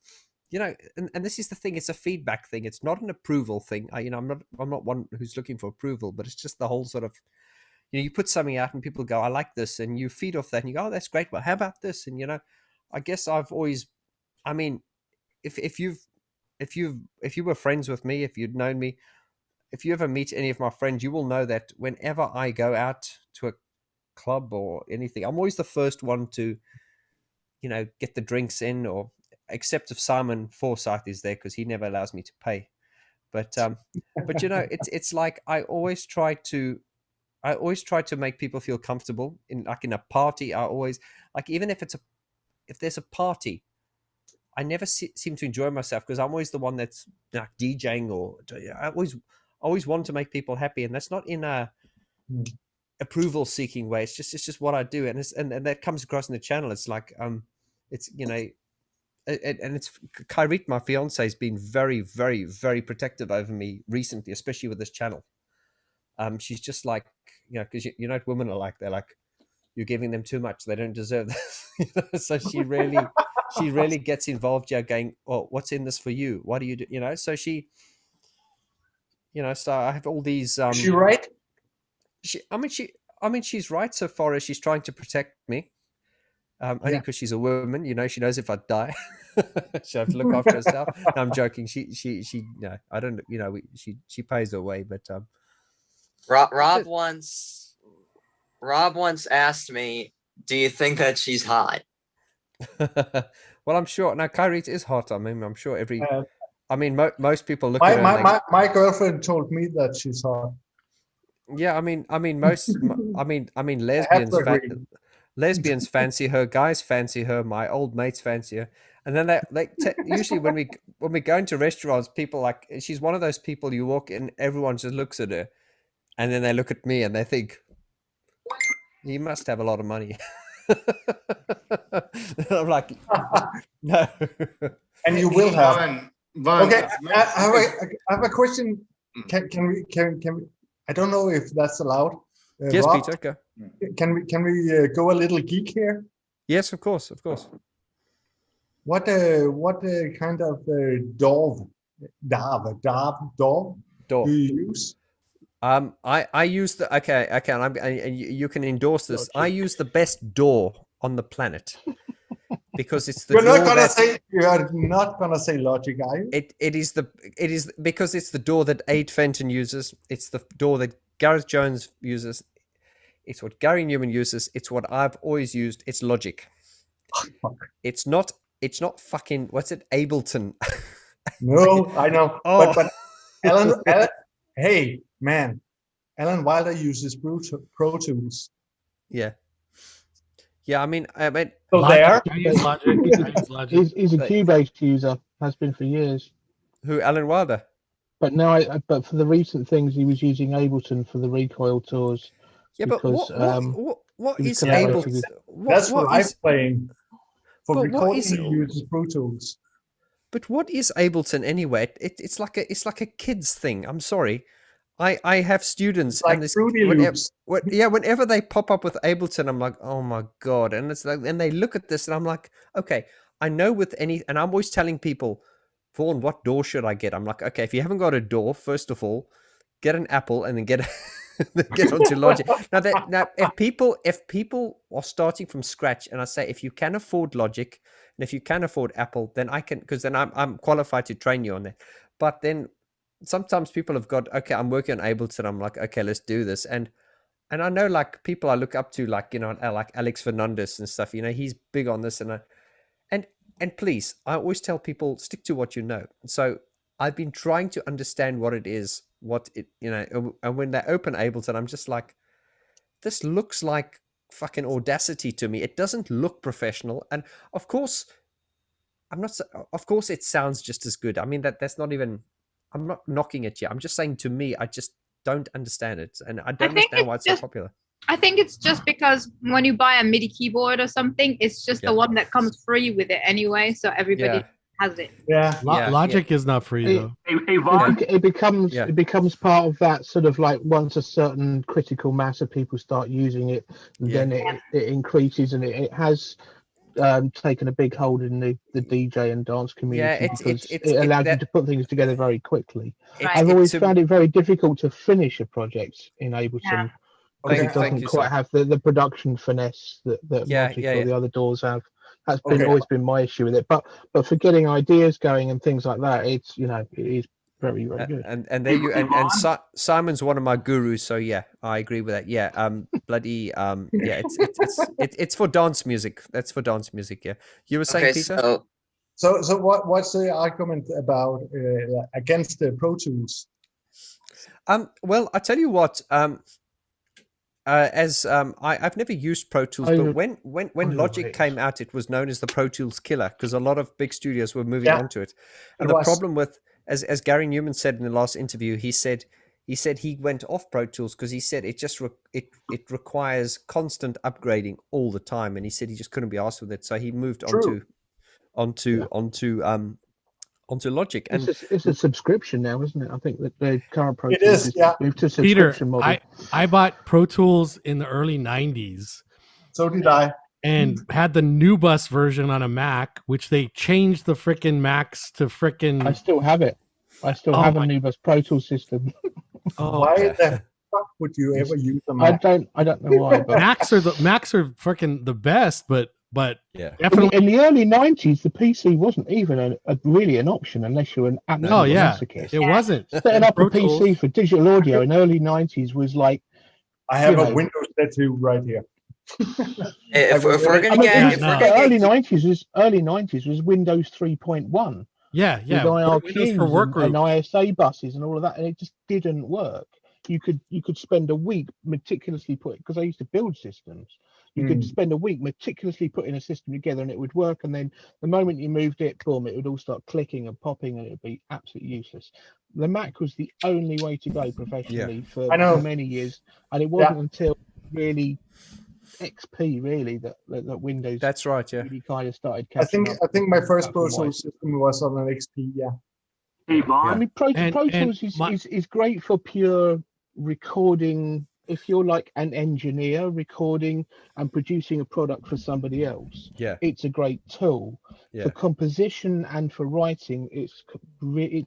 and this is the thing, it's a feedback thing. It's not an approval thing. I'm not one who's looking for approval, but it's just the whole sort of, you put something out and people go, I like this, and you feed off that and you go, oh, that's great. Well, how about this? And, I guess I've always, if you were friends with me, if you'd known me, if you ever meet any of my friends, you will know that whenever I go out to a club or anything, I'm always the first one to, get the drinks in, or except if Simon Forsyth is there, because he never allows me to pay. But it's like I always try to make people feel comfortable in a party. I always, like, even if there's a party, I never seem to enjoy myself, because I'm always the one that's DJing, or I always want to make people happy, and that's not in a approval seeking way. It's just what I do, and that comes across in the channel. It's like it's and it's Kyrie, my fiance, has been very, very, very protective over me recently, especially with this channel. She's just like, because what women are like. They're like, you're giving them too much. They don't deserve this. So she really gets involved. Going, oh, what's in this for you? What do you do? So she, so I have all these. Is she right? She's right so far as she's trying to protect me. Only because she's a woman, she knows if I die, she'll have to look after herself. No, I'm joking. She no, I don't. She pays her way, but Rob once asked me, "Do you think that she's hot?" Well, I'm sure. No, Kyrie is hot. I'm sure every. Most people look my, at her. My, my girlfriend told me that she's hot. Yeah, most. Lesbians fancy her. Guys fancy her. My old mates fancy her. And then they usually when we go into restaurants, people like, she's one of those people you walk in, everyone just looks at her, and then they look at me and they think, you must have a lot of money. I'm like, no. And you will have. Okay, I have a question. Can we? I don't know if that's allowed. Yes, Rob, Peter. Go. Can we go a little geek here? Yes, of course. What kind of DAW do you use? I use the and you can endorse this. I use the best DAW on the planet because it's the. You're not gonna say Logic, are you? It is because it's the DAW that Aid Fenton uses. It's the DAW that Gareth Jones uses. It's what Gary Newman uses. It's what I've always used. It's Logic. It's not fucking, what's it, Ableton. No, I know. Oh. But Alan, hey man, Alan Wilder uses Pro Tools. Yeah, Yeah, I mean, So there. I use Logic. I use Logic. He's a Cubase user, has been for years. Who, Alan Wilder? But now, but for the recent things, he was using Ableton for the recoil tours. Yeah, because, but what he was is collaborating Ableton? with- That's for live playing. For but what recording, is- he uses Pro Tools. But what is Ableton anyway? It's like a kid's thing. I'm sorry. I have students like and this Fruity Loops. whenever they pop up with Ableton, I'm like, oh my god! And it's like, and they look at this, and I'm like, okay, I know with any, and I'm always telling people, Vaughn, what door should I get? I'm like, okay, if you haven't got a door, first of all, get an Apple, and then get get onto Logic. Now, if people are starting from scratch, and I say, if you can afford Logic, and if you can afford Apple, then I can, because then I'm qualified to train you on that. But then sometimes people have got, okay, I'm working on Ableton. I'm like, okay, let's do this. And I know like people I look up to, like, you know, like Alex Fernandez and stuff, you know, he's big on this. And please, I always tell people, stick to what you know. So I've been trying to understand what it is, you know, and when they open Ableton, I'm just like, this looks like fucking Audacity to me. It doesn't look professional. And of course, of course it sounds just as good. I mean, that's not even, I'm not knocking it yet. I'm just saying, to me, I just don't understand it. And I don't understand why it's so popular. I think it's just because when you buy a MIDI keyboard or something, it's just the one that comes free with it anyway. So everybody has it. Yeah. Logic is not free though. Hey, Vaughn. It becomes part of that sort of like, once a certain critical mass of people start using it, then it increases, and it has taken a big hold in the DJ and dance community, because it allowed you to put things together very quickly. I've always found it very difficult to finish a project in Ableton, because it doesn't quite have the production finesse that Logic or the other DAWs have. That's always been my issue with it. But for getting ideas going and things like that, it's, you know, it is very, very good. And there you and Simon's one of my gurus, so yeah, I agree with that. Yeah, bloody yeah, it's for dance music. That's for dance music. Yeah, you were saying, Peter. So what's the argument about against the Pro Tools? Well, I tell you what. I've never used Pro Tools, but when Logic came out, it was known as the Pro Tools killer, because a lot of big studios were moving onto it. And the problem with, as Gary Newman said in the last interview, he said he went off Pro Tools because he said it just it requires constant upgrading all the time, and he said he just couldn't be arsed with it, so he moved onto Logic. And it's a subscription now, isn't it? I think that the current Pro Tools is moved to a Peter, subscription model. I bought Pro Tools in the early 90s. So did I. And had the new bus version on a Mac, which they changed the frickin' Macs to frickin'. I still have it. I still have a new bus Pro Tools system. Why the fuck would you ever use a Mac? I don't know why. But Macs are frickin' the best, but definitely in the early 90s, the PC wasn't even really an option unless you were an absolute masochist. It wasn't. Setting up a PC for digital audio in early 90s was like, I have a Windows tattoo right here. If we're gonna get early 90s was Windows 3.1. Yeah. With IRQs for work and ISA buses and all of that, and it just didn't work. You could spend a week meticulously because I used to build systems. You could spend a week meticulously putting a system together and it would work, and then the moment you moved it, boom, it would all start clicking and popping, and it would be absolutely useless. The Mac was the only way to go professionally for many years, and it wasn't until really XP that Windows. That's right. Yeah. Really kind of started. I think my first Pro Tools system was on an XP. Yeah. Hey, Vaughn. I mean, Pro Tools is great for pure recording. If you're like an engineer recording and producing a product for somebody else, it's a great tool. For composition and for writing, it's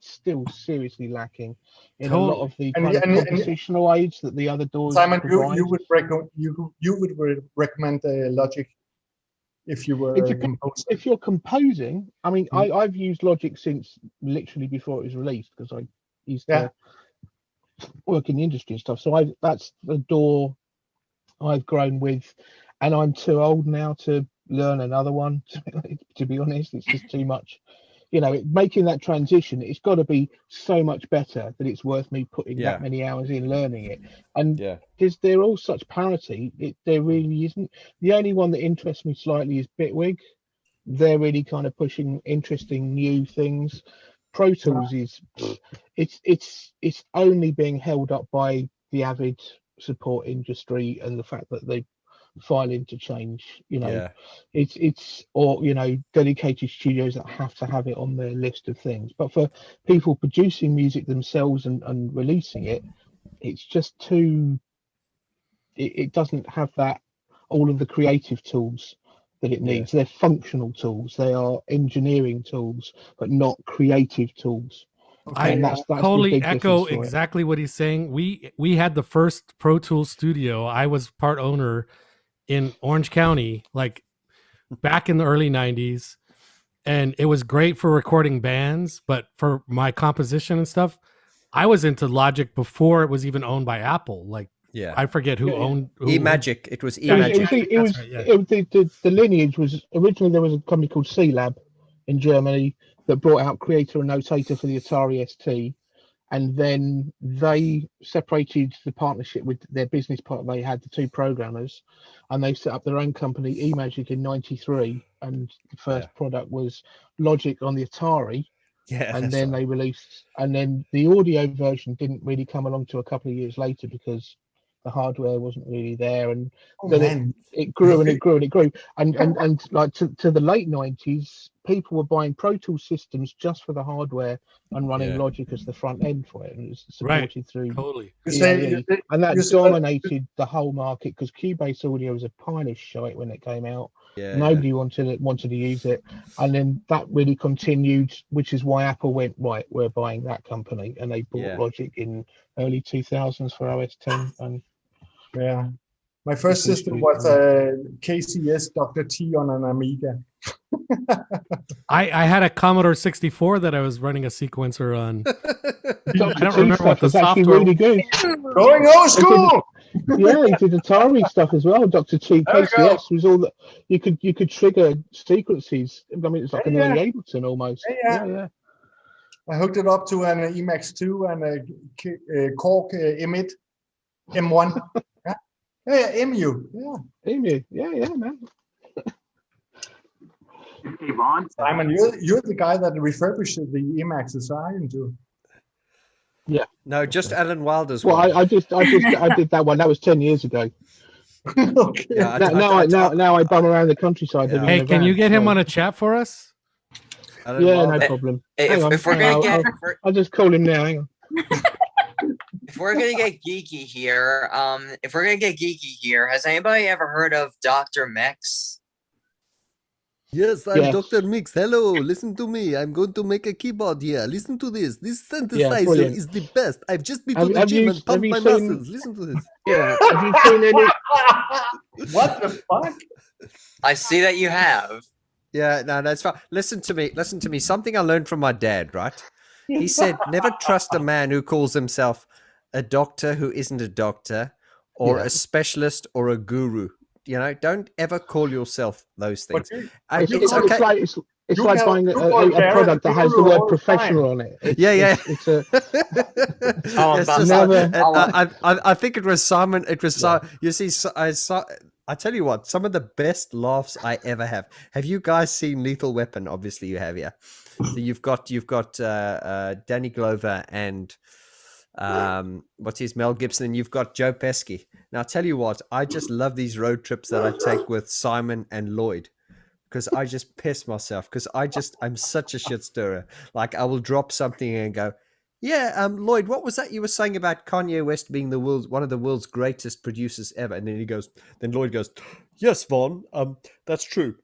still seriously lacking in a lot of the kind of compositional aids that the other DAWs provide. you would recommend Logic if you were composing. If you're composing, I mean, I've used Logic since literally before it was released, because I used to work in the industry and stuff. So that's the DAW I've grown with, and I'm too old now to learn another one. To be honest, it's just too much. making that transition, it's got to be so much better that it's worth me putting Yeah. that many hours in learning it. And Yeah. because they're all such parity, there really isn't. The only one that interests me slightly is Bitwig. They're really kind of pushing interesting new things. Pro Tools is it's only being held up by the avid support industry and the fact that they file interchange. Yeah. It's dedicated studios that have to have it on their list of things. But for people producing music themselves and releasing it, it's just too. It doesn't have all of the creative tools that it needs. They're functional tools. They are engineering tools, but not creative tools. And that's the totally big echo difference for it. exactly what he's saying. We had the first Pro Tools studio. I was part owner in Orange County, like back in the early 90s. And it was great for recording bands, but for my composition and stuff, I was into Logic before it was even owned by Apple. Like, Yeah. I forget who owned eMagic. It was eMagic. The lineage was originally, there was a company called C-Lab in Germany that brought out Creator and Notator for the Atari ST, and then they separated the partnership with their business partner. They had the two programmers, and they set up their own company, eMagic, in '93, and the first product was Logic on the Atari. Yeah, and that's then right. they released, and then the audio version didn't really come along to a couple of years later because the hardware wasn't really there, and then it grew and it grew and it grew, and like to the late 90s, people were buying Pro Tools systems just for the hardware and running Logic as the front end for it, and it was supported through totally. PAE, and that dominated the whole market because Cubase audio was a pile of shite when it came out. Nobody wanted to use it, and then that really continued, which is why Apple went, right, we're buying that company, and they bought Logic in early 2000s for OS 10. And my first system was KCS Dr. T on an Amiga. I had a Commodore 64 that I was running a sequencer on. I don't T remember stuff what the was actually software really good. Going old school. Yeah, he did Atari stuff as well. Dr. T KCS was all that you could trigger sequences. I mean, it's like an early Ableton almost. Yeah. I hooked it up to an Emax 2 and a Korg Emit M1. EMU. EMU. Yeah, man. Hey, Vaughn. Simon, you're the guy that refurbished the Emaxes I do. Yeah. No, just Alan Wilder's Well, one. I did that one. That was 10 years ago. Okay. Yeah, now I bum around the countryside. living in Hey, a can van, you get him so- on a chat for us? Alan Yeah, Wilder. no problem. Hey, Hang on, if we're hang gonna on, get I'll just call him now. Hang on. if we're gonna get geeky here, has anybody ever heard of Dr. Mex? Yes, I'm Yes. Dr. Mix. Hello, listen to me. I'm going to make a keyboard here. Listen to this. This synthesizer brilliant. is the best. I've just been to Have- the have gym you- and pumped have my you seen- muscles. Listen to this. Yeah. Have you seen any? What the fuck? I see that you have. Yeah, no, that's fine. Listen to me. Something I learned from my dad, right? He said, never trust a man who calls himself a doctor who isn't a doctor, or Yeah. a specialist or a guru. You know, don't ever call yourself those things. It's okay. like You like can- buying you a can product that has the guru word all the professional time. on it. It's, Yeah. It's a It's but- just- never- I think it was Simon. It was you see. I tell you what, some of the best laughs I ever have. Have you guys seen Lethal Weapon? Obviously, you have. Yeah. So you've got Danny Glover and what's his Mel Gibson, and you've got Joe Pesci. Now, I tell you what, I just love these road trips that I take with Simon and Lloyd. Because I just piss myself. Because I'm such a shit stirrer. Like I will drop something and go, yeah, Lloyd, what was that you were saying about Kanye West being one of the world's greatest producers ever? And then Lloyd goes, yes, Vaughn, that's true.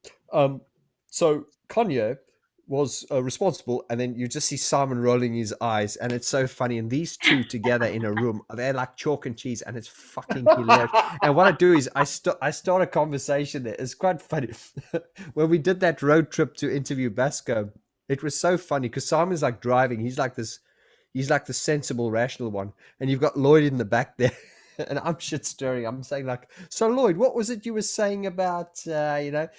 So Kanye was responsible, and then you just see Simon rolling his eyes, and it's so funny. And these two together in a room, they're like chalk and cheese, and it's fucking hilarious. And what I do is I start a conversation there. It's quite funny. When we did that road trip to interview Basco, it was so funny because Simon's like driving. He's like the sensible, rational one, and you've got Lloyd in the back there. and I'm shit stirring. I'm saying like, so Lloyd, what was it you were saying about that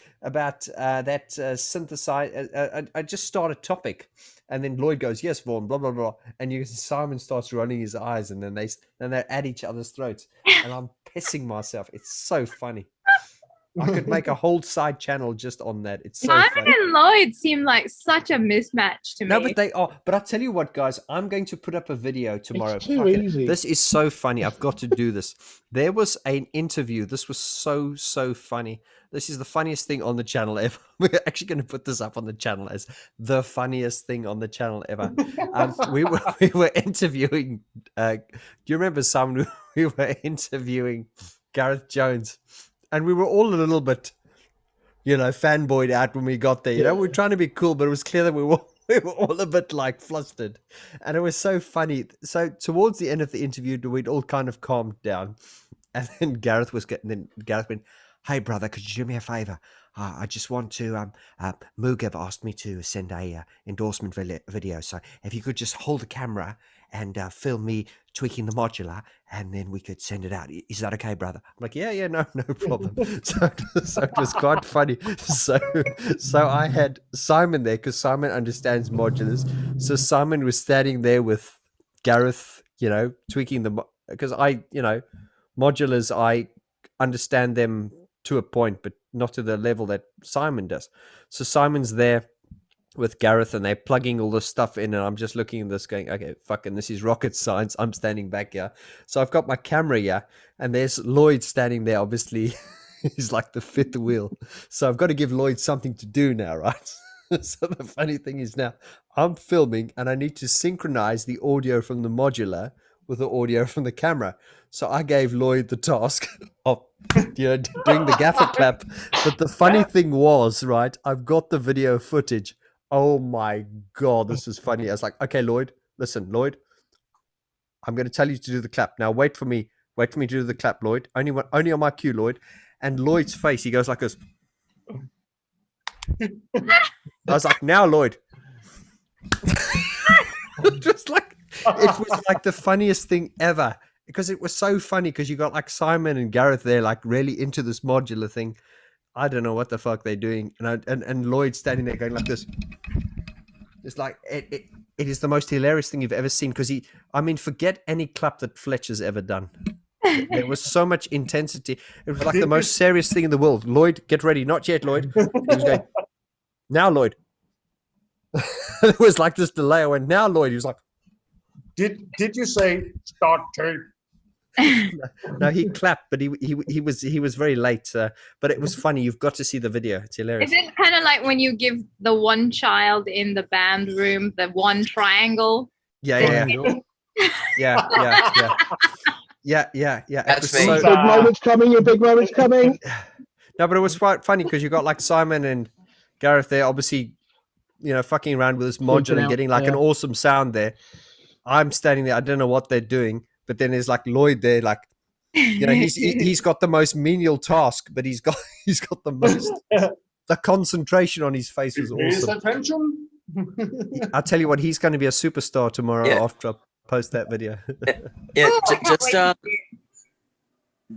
synthesize? I just start a topic, and then Lloyd goes, yes, Vaughn, blah blah blah, and Simon starts rolling his eyes, and then they're at each other's throats, and I'm pissing myself. It's so funny. I could make a whole side channel just on that. It's so Simon funny. and Lloyd seem like such a mismatch to me. No, but they are. But I'll tell you what, guys, I'm going to put up a video tomorrow. It's too Fuck it. easy. This is so funny. I've got to do this. There was an interview. This was so funny. This is the funniest thing on the channel ever. We're actually going to put this up on the channel as the funniest thing on the channel ever. We were interviewing. Do you remember, Simon? We were interviewing Gareth Jones. And we were all a little bit, fanboyed out when we got there. We were trying to be cool, but it was clear that we were all a bit like flustered. And it was so funny. So towards the end of the interview, we'd all kind of calmed down. And then Gareth went, hey, brother, could you do me a favor? I just want to, Mugav asked me to send a endorsement video. So if you could just hold the camera and film me tweaking the modular, and then we could send it out. Is that okay, brother? I'm like, yeah, no problem. so it was quite funny. So I had Simon there because Simon understands modulars. So Simon was standing there with Gareth, tweaking because modulars, I understand them to a point, but not to the level that Simon does. So Simon's there with Gareth and they're plugging all this stuff in, and I'm just looking at this going, okay, fucking this is rocket science. I'm standing back here. So I've got my camera here, and there's Lloyd standing there. Obviously, he's like the fifth wheel. So I've got to give Lloyd something to do now, right? So the funny thing is now I'm filming and I need to synchronize the audio from the modular with the audio from the camera. So I gave Lloyd the task of doing the gaffer clap. But the funny thing was, right, I've got the video footage. Oh my God, this is funny. I was like, okay, Lloyd, listen, Lloyd, I'm going to tell you to do the clap. Now wait for me to do the clap, Lloyd. Only on my cue, Lloyd. And Lloyd's face, he goes like this. I was like, now, Lloyd. Just like, it was like the funniest thing ever, because it was so funny because you got like Simon and Gareth there, like really into this modular thing. I don't know what the fuck they're doing, and Lloyd standing there going like this. It's like it is the most hilarious thing you've ever seen, because forget any clap that Fletcher's ever done. There was so much intensity. It was like the most serious thing in the world. Lloyd, get ready. Not yet, Lloyd. He was going, now, Lloyd. There was like this delay. I went, now, Lloyd. He was like, Did you say start tape? No, he clapped, but he was very late. But it was funny. You've got to see the video. It's hilarious. Is it kind of like when you give the one child in the band room the one triangle? Yeah. That's me. Big moment's coming. Your big moment's coming. No, but it was quite funny because you got like Simon and Gareth there, obviously, fucking around with this module and getting like an awesome sound there. I'm standing there. I don't know what they're doing. But then there's like Lloyd there, like, he's got the most menial task, but he's got the most, the concentration on his face was awesome. Attention. I'll tell you what, he's going to be a superstar tomorrow after I post that video.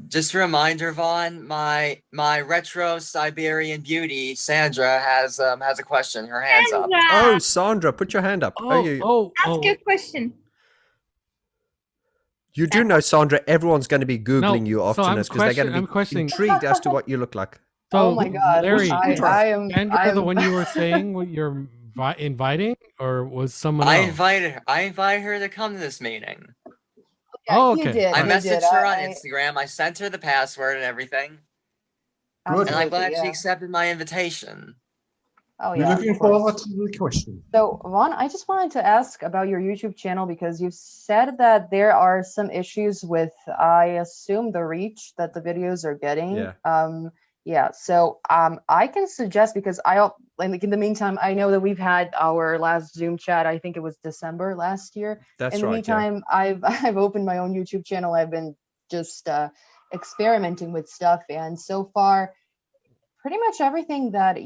Just a reminder, Vaughn, my retro Siberian beauty, Sandra, has a question. Her hand's up. Oh, Sandra, put your hand up. Ask your question. You do know, Sandra, everyone's going to be Googling you after this because they're going to be intrigued as to what you look like. So, oh my God. Larry, I am the one you were saying what you're inviting, or was someone I else? invited her to come to this meeting. Okay. I messaged her on Instagram. I sent her the password and everything. And I'm glad she accepted my invitation. Oh, yeah. We're looking forward to the question. So, Vaughn, I just wanted to ask about your YouTube channel, because you said that there are some issues with, I assume, the reach that the videos are getting. Yeah. So I can suggest, because in the meantime, I know that we've had our last Zoom chat. I think it was December last year. That's in the meantime, I've opened my own YouTube channel. I've been just experimenting with stuff, and so far, pretty much everything that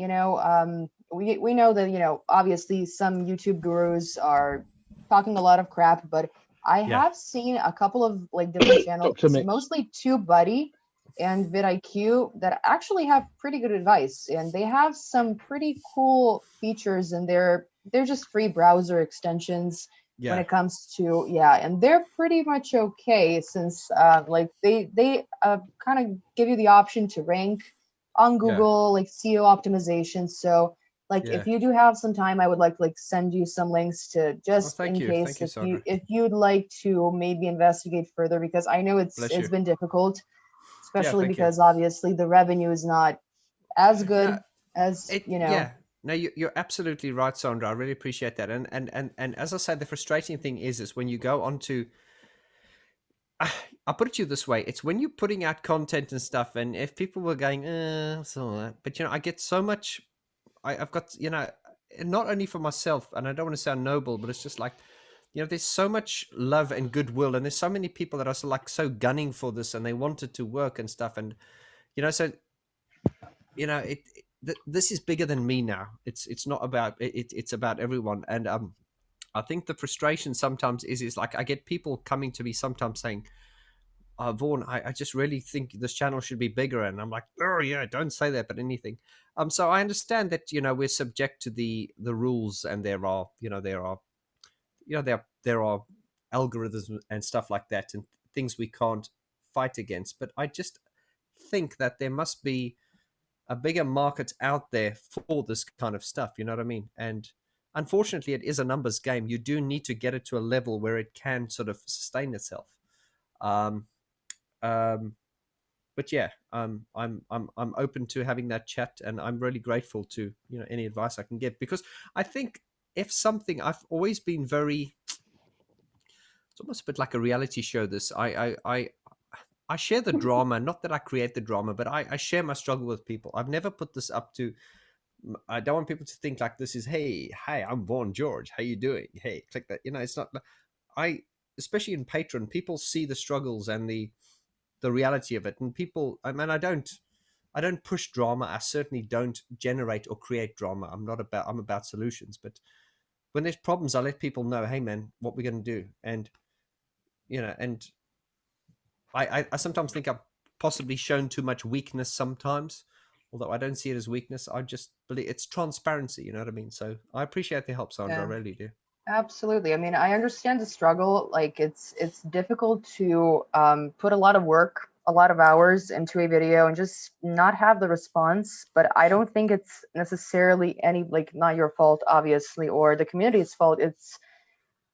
we know that obviously some YouTube gurus are talking a lot of crap, but I Yeah. have seen a couple of like different channels, Dr. Mix. mostly TubeBuddy and vidIQ, that actually have pretty good advice, and they have some pretty cool features, and they're just free browser extensions when Yeah. it comes to and they're pretty much okay, since like they kind of give you the option to rank on Google, like SEO optimization. So like Yeah. if you do have some time, I would like to like send you some links to just thank in you. case Thank you, Sandra. if you'd like to maybe investigate further, because I know Bless it's you. been difficult, especially thank you. because obviously the revenue is not as good as Yeah. No, you're absolutely right, Sandra. I really appreciate that. And as I said, the frustrating thing is when you go onto, I'll put it to you this way: it's when you're putting out content and stuff, and if people were going, so, but I get so much. I've got not only for myself, and I don't want to sound noble, but it's just like, there's so much love and goodwill, and there's so many people that are so gunning for this, and they want it to work and stuff, and so this is bigger than me now. It's not about it. It's about everyone. And I think the frustration sometimes is like I get people coming to me sometimes saying, Vaughn, I just really think this channel should be bigger. And I'm like, oh yeah, don't say that, but anything. So I understand that we're subject to the rules, and there are algorithms and stuff like that, and things we can't fight against. But I just think that there must be a bigger market out there for this kind of stuff. You know what I mean? And unfortunately, it is a numbers game. You do need to get it to a level where it can sort of sustain itself. But yeah, I'm open to having that chat, and I'm really grateful to any advice I can get, because I think if something, I've always been very. It's almost a bit like a reality show. This I share the drama, not that I create the drama, but I share my struggle with people. I've never put this up to. I don't want people to think like this is, hey, I'm Vaughn George. How you doing? Hey, click that. It's not. Especially in Patreon, people see the struggles and the reality of it, and people. I mean, I don't push drama. I certainly don't generate or create drama. I'm about solutions. But when there's problems, I let people know, hey man, what we're going to do, and and I sometimes think I've possibly shown too much weakness sometimes, although I don't see it as weakness. I just believe it's transparency. You know what I mean? So I appreciate the help, Sandra. I really do. Absolutely. I mean, I understand the struggle. Like it's difficult to put a lot of work, a lot of hours into a video and just not have the response. But I don't think it's necessarily not your fault, obviously, or the community's fault.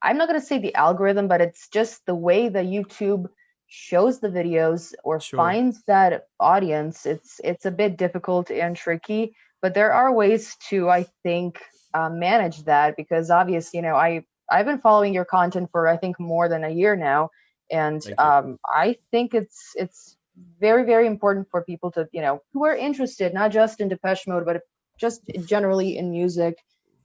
I'm not going to say the algorithm, but it's just the way that YouTube shows the videos or finds that audience. It's a bit difficult and tricky, but there are ways to, I think, manage that, because obviously, I've been following your content for I think more than a year now, and I think it's very, very important for people to who are interested not just in Depeche Mode, but just generally in music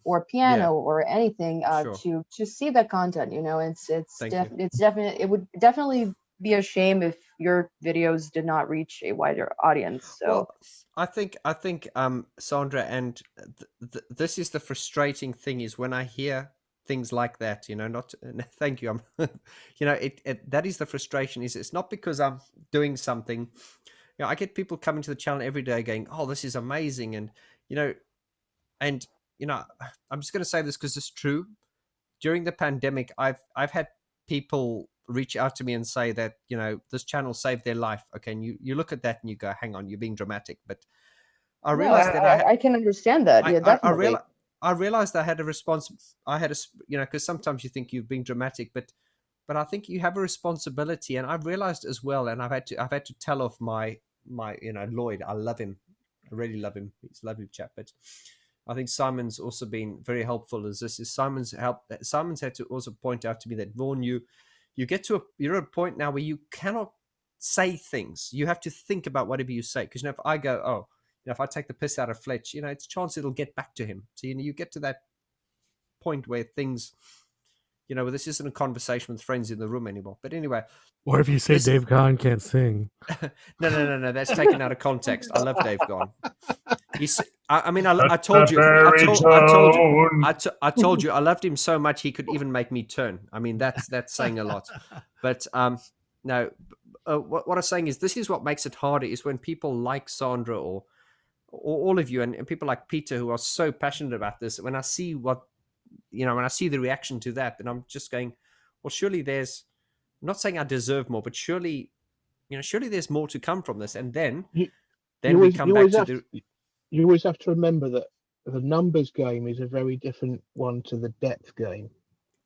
or piano or anything, to see that content. It would definitely be a shame if your videos did not reach a wider audience. So well, I think Sandra, and this is the frustrating thing, is when I hear things like that, not thank you, that is the frustration. Is it's not because I'm doing something. I get people coming to the channel every day going, oh, this is amazing, and I'm just going to say this because it's true. During the pandemic, I've had people reach out to me and say that this channel saved their life. Okay, and you look at that and you go, hang on, you're being dramatic. But I realized that I can understand that. Definitely. I realized I had a response. I had because sometimes you think you're being dramatic, but I think you have a responsibility. And I've realized as well, and I've had to tell off my Lloyd. I love him. I really love him. He's a lovely chap. But I think Simon's also been very helpful as this is Simon's help. Simon's had to also point out to me that, Vaughn, you're at a point now where you cannot say things. You have to think about whatever you say. Because if I go, if I take the piss out of Fletch, it's a chance it'll get back to him. So you get to that point where things, where this isn't a conversation with friends in the room anymore. But anyway. Or if you say Dave Gahan can't sing. No. That's taken out of context. I love Dave Gahan. I told you, I told you, I loved him so much he could even make me turn. I mean, that's saying a lot. But no, what I'm saying is, this is what makes it harder, is when people like Sandra or all of you and people like Peter who are so passionate about this. When I see when I see the reaction to that, then I'm just going, well, surely there's. I'm not saying I deserve more, but surely there's more to come from this, and then we come back to the. You always have to remember that the numbers game is a very different one to the depth game.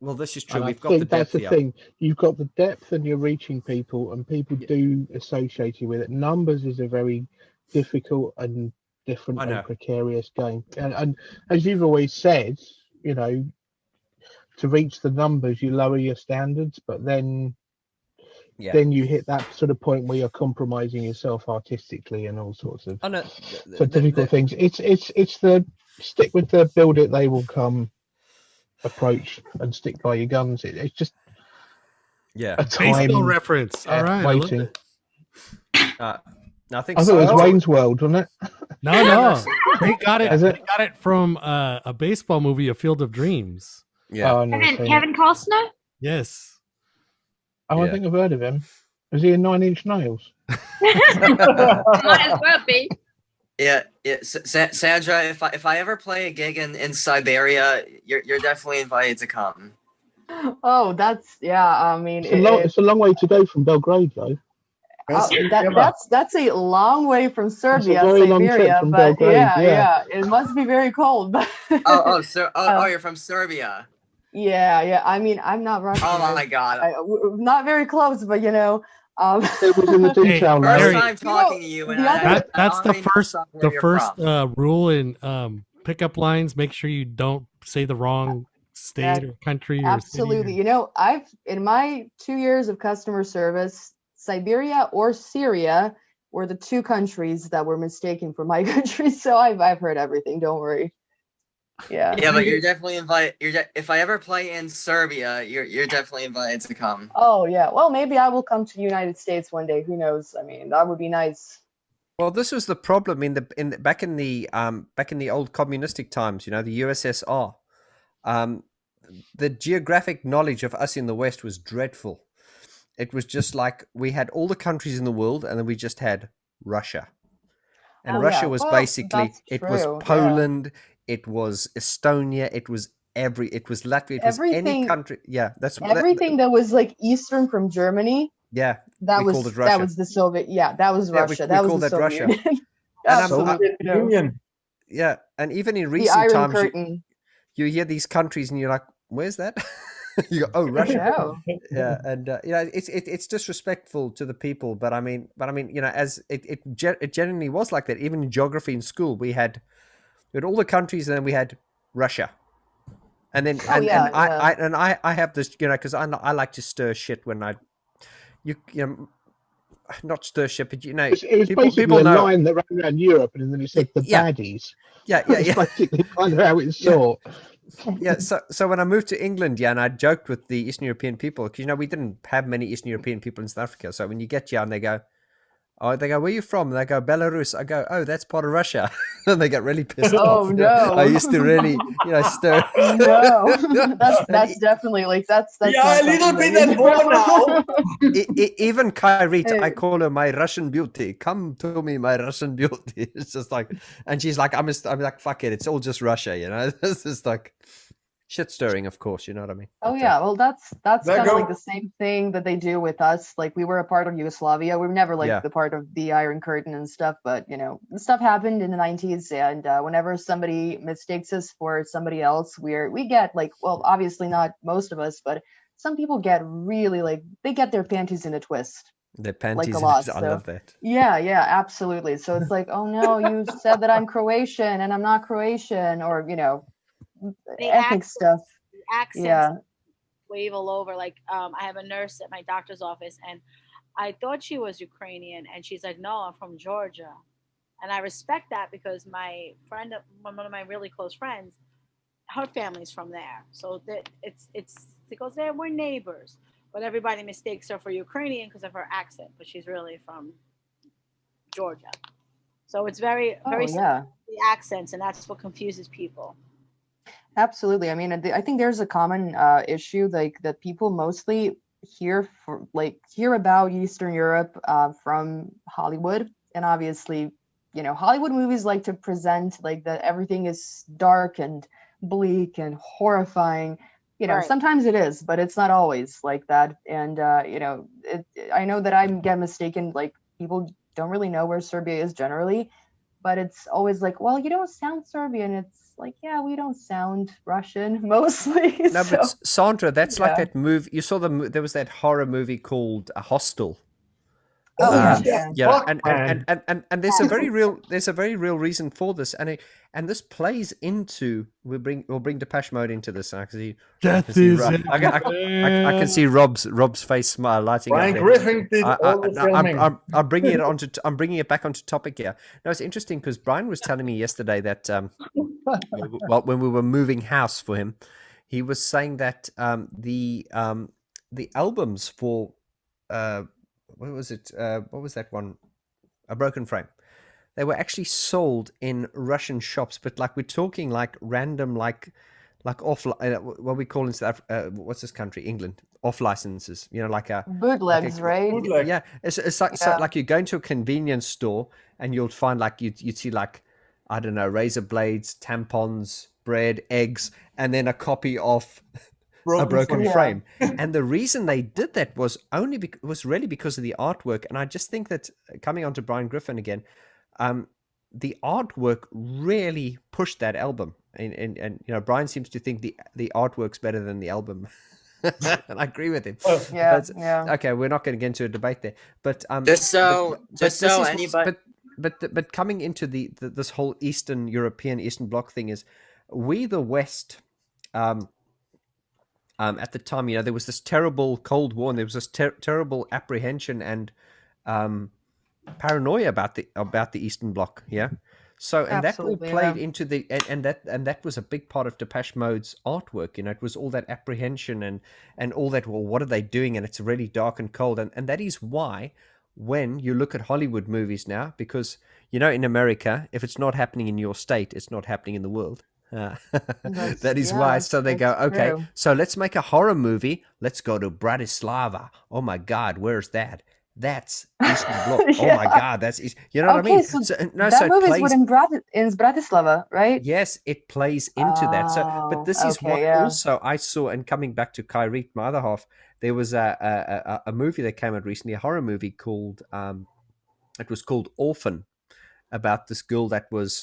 Well, this is true. And We've I got the think depth. that's the thing. You've got the depth, and you're reaching people, and people do associate you with it. Numbers is a very difficult and different and precarious game, and as you've always said, to reach the numbers, you lower your standards, but then you hit that sort of point where you're compromising yourself artistically and all sorts of difficult things. It's the stick with the build it, they will come approach and stick by your guns. It's just a time baseball reference. All right, waiting. I think I thought it was Wayne's World, wasn't it? No. They got it. They got it from a baseball movie, A Field of Dreams. Yeah. Oh, Kevin Costner? Yes. Oh, I think I've heard of him. Is he in 9 Inch Nails? Might as well be. Yeah. Sandra, if I ever play a gig in Siberia, you're definitely invited to come. Oh, that's I mean, it's a long way to go from Belgrade, though. That's a long way from Serbia, That's a very long trip Siberia, from but Belgrade, yeah, it must be very cold. But you're from Serbia. Yeah. I mean, I'm not Russian. Oh my God. Not very close, but it was in the detail. First time talking to you, and that's the first rule in pickup lines. Make sure you don't say the wrong state or country. Absolutely. I've in my 2 years of customer service, Siberia or Syria were the two countries that were mistaken for my country. So I've heard everything. Don't worry. Yeah. Yeah, but you're definitely invited. If I ever play in Serbia, you're definitely invited to come. Oh yeah. Well, maybe I will come to the United States one day. Who knows? I mean, that would be nice. Well, this was the problem back in the old communistic times. The USSR. The geographic knowledge of us in the West was dreadful. It was just like we had all the countries in the world, and then we just had Russia. And Russia was basically, it was Poland, it was Estonia, it was Latvia, it was any country. Yeah, everything that was like Eastern from Germany. Yeah, that was Russia. That was the Soviet. Yeah, that was Russia. We called that Russia. Union. Yeah, and even in The recent Iron times, Curtain. you hear these countries, and you're like, "Where's that?" You go, "Oh, Russia." Yeah, and it's disrespectful to the people. But I mean, as it genuinely was like that. Even in geography in school, we had all the countries, and then we had Russia. And then I have this, because I like to stir shit when not stir shit, but it was basically a line that ran around Europe, and then it said the baddies. Yeah. It's basically kind of how it's thought. Yeah, so when I moved to England, and I joked with the Eastern European people, because we didn't have many Eastern European people in South Africa. So when you get here and they go, where are you from? And they go, Belarus. I go, oh, that's part of Russia. And they get really pissed off. Oh no! I used to really, stir. No, that's definitely that's a little bit at home now. Even Kyrie, I call her my Russian beauty. Come to me, my Russian beauty. It's just like, and she's like, I'm like, fuck it, it's all just Russia, It's just like shit stirring, of course. You know what I mean? Oh yeah, well that's kind of like the same thing that they do with us. Like we were a part of Yugoslavia. We were never the part of the Iron Curtain and stuff, but stuff happened in the 90s, and whenever somebody mistakes us for somebody else, we get obviously not most of us, but some people get really they get their panties in a twist. Their panties, a lot, I love that. Yeah, absolutely. So it's like, oh no, you said that I'm Croatian and I'm not Croatian, or ethnic stuff. The accents wave all over. Like I have a nurse at my doctor's office, and I thought she was Ukrainian, and she's like, no, I'm from Georgia. And I respect that, because my friend, one of my really close friends, her family's from there. So that it's because we're neighbors, but everybody mistakes her for Ukrainian because of her accent, but she's really from Georgia. So it's very Oh, very similar yeah. to the accents, and that's what confuses people. Absolutely. I mean, I think there's a common issue like that people mostly hear about Eastern Europe from Hollywood, and obviously, Hollywood movies like to present like that everything is dark and bleak and horrifying. Right. Sometimes it is, but it's not always like that. And I know that I get mistaken. Like people don't really know where Serbia is generally, but it's always like, well, you don't sound Serbian. It's like, yeah, we don't sound Russian mostly. No, so, but Sandra, that's like yeah. that movie. You saw there was that horror movie called Hostel. Oh, yeah. And there's a very real reason for this, and this plays into we'll bring Depeche Mode into this. I can see Death is I can see Rob's face smile lighting Brian up. there. Griffin did all the filming. I'm bringing it back onto topic here. No, it's interesting because Brian was telling me yesterday that when we were moving house for him, he was saying that the albums for what was it? What was that one? A Broken Frame. They were actually sold in Russian shops, but like we're talking like random, like off what we call in South what's this country? England. Off licenses. Like a bootlegs, right? Bootleg. Yeah, it's like so like you go into a convenience store and you'll find like you'd see like I don't know razor blades, tampons, bread, eggs, and then a copy of a broken frame. And the reason they did that was really because of the artwork. And I just think that coming on to Brian Griffin again, the artwork really pushed that album. And Brian seems to think the artwork's better than the album. And I agree with him. Okay, we're not going to get into a debate there. But but coming into this whole Eastern European, Eastern Bloc thing is we the West at the time, there was this terrible Cold War, and there was this terrible apprehension and paranoia about the Eastern Bloc. Yeah, so and Absolutely, that all played into the and that was a big part of Depeche Mode's artwork. It was all that apprehension and all that. Well, what are they doing? And it's really dark and cold, and that is why when you look at Hollywood movies now, because in America, if it's not happening in your state, it's not happening in the world. That is why. So they go, okay, true. So let's make a horror movie. Let's go to Bratislava. Oh my God, where's that? That's Eastern Bloc. Oh my God, that's what I mean. So that movie is in Bratislava, right? Yes, it plays into that. So, but this is what also I saw. And coming back to Kyrie, my other half, there was a movie that came out recently, a horror movie called it was called Orphan, about this girl that was.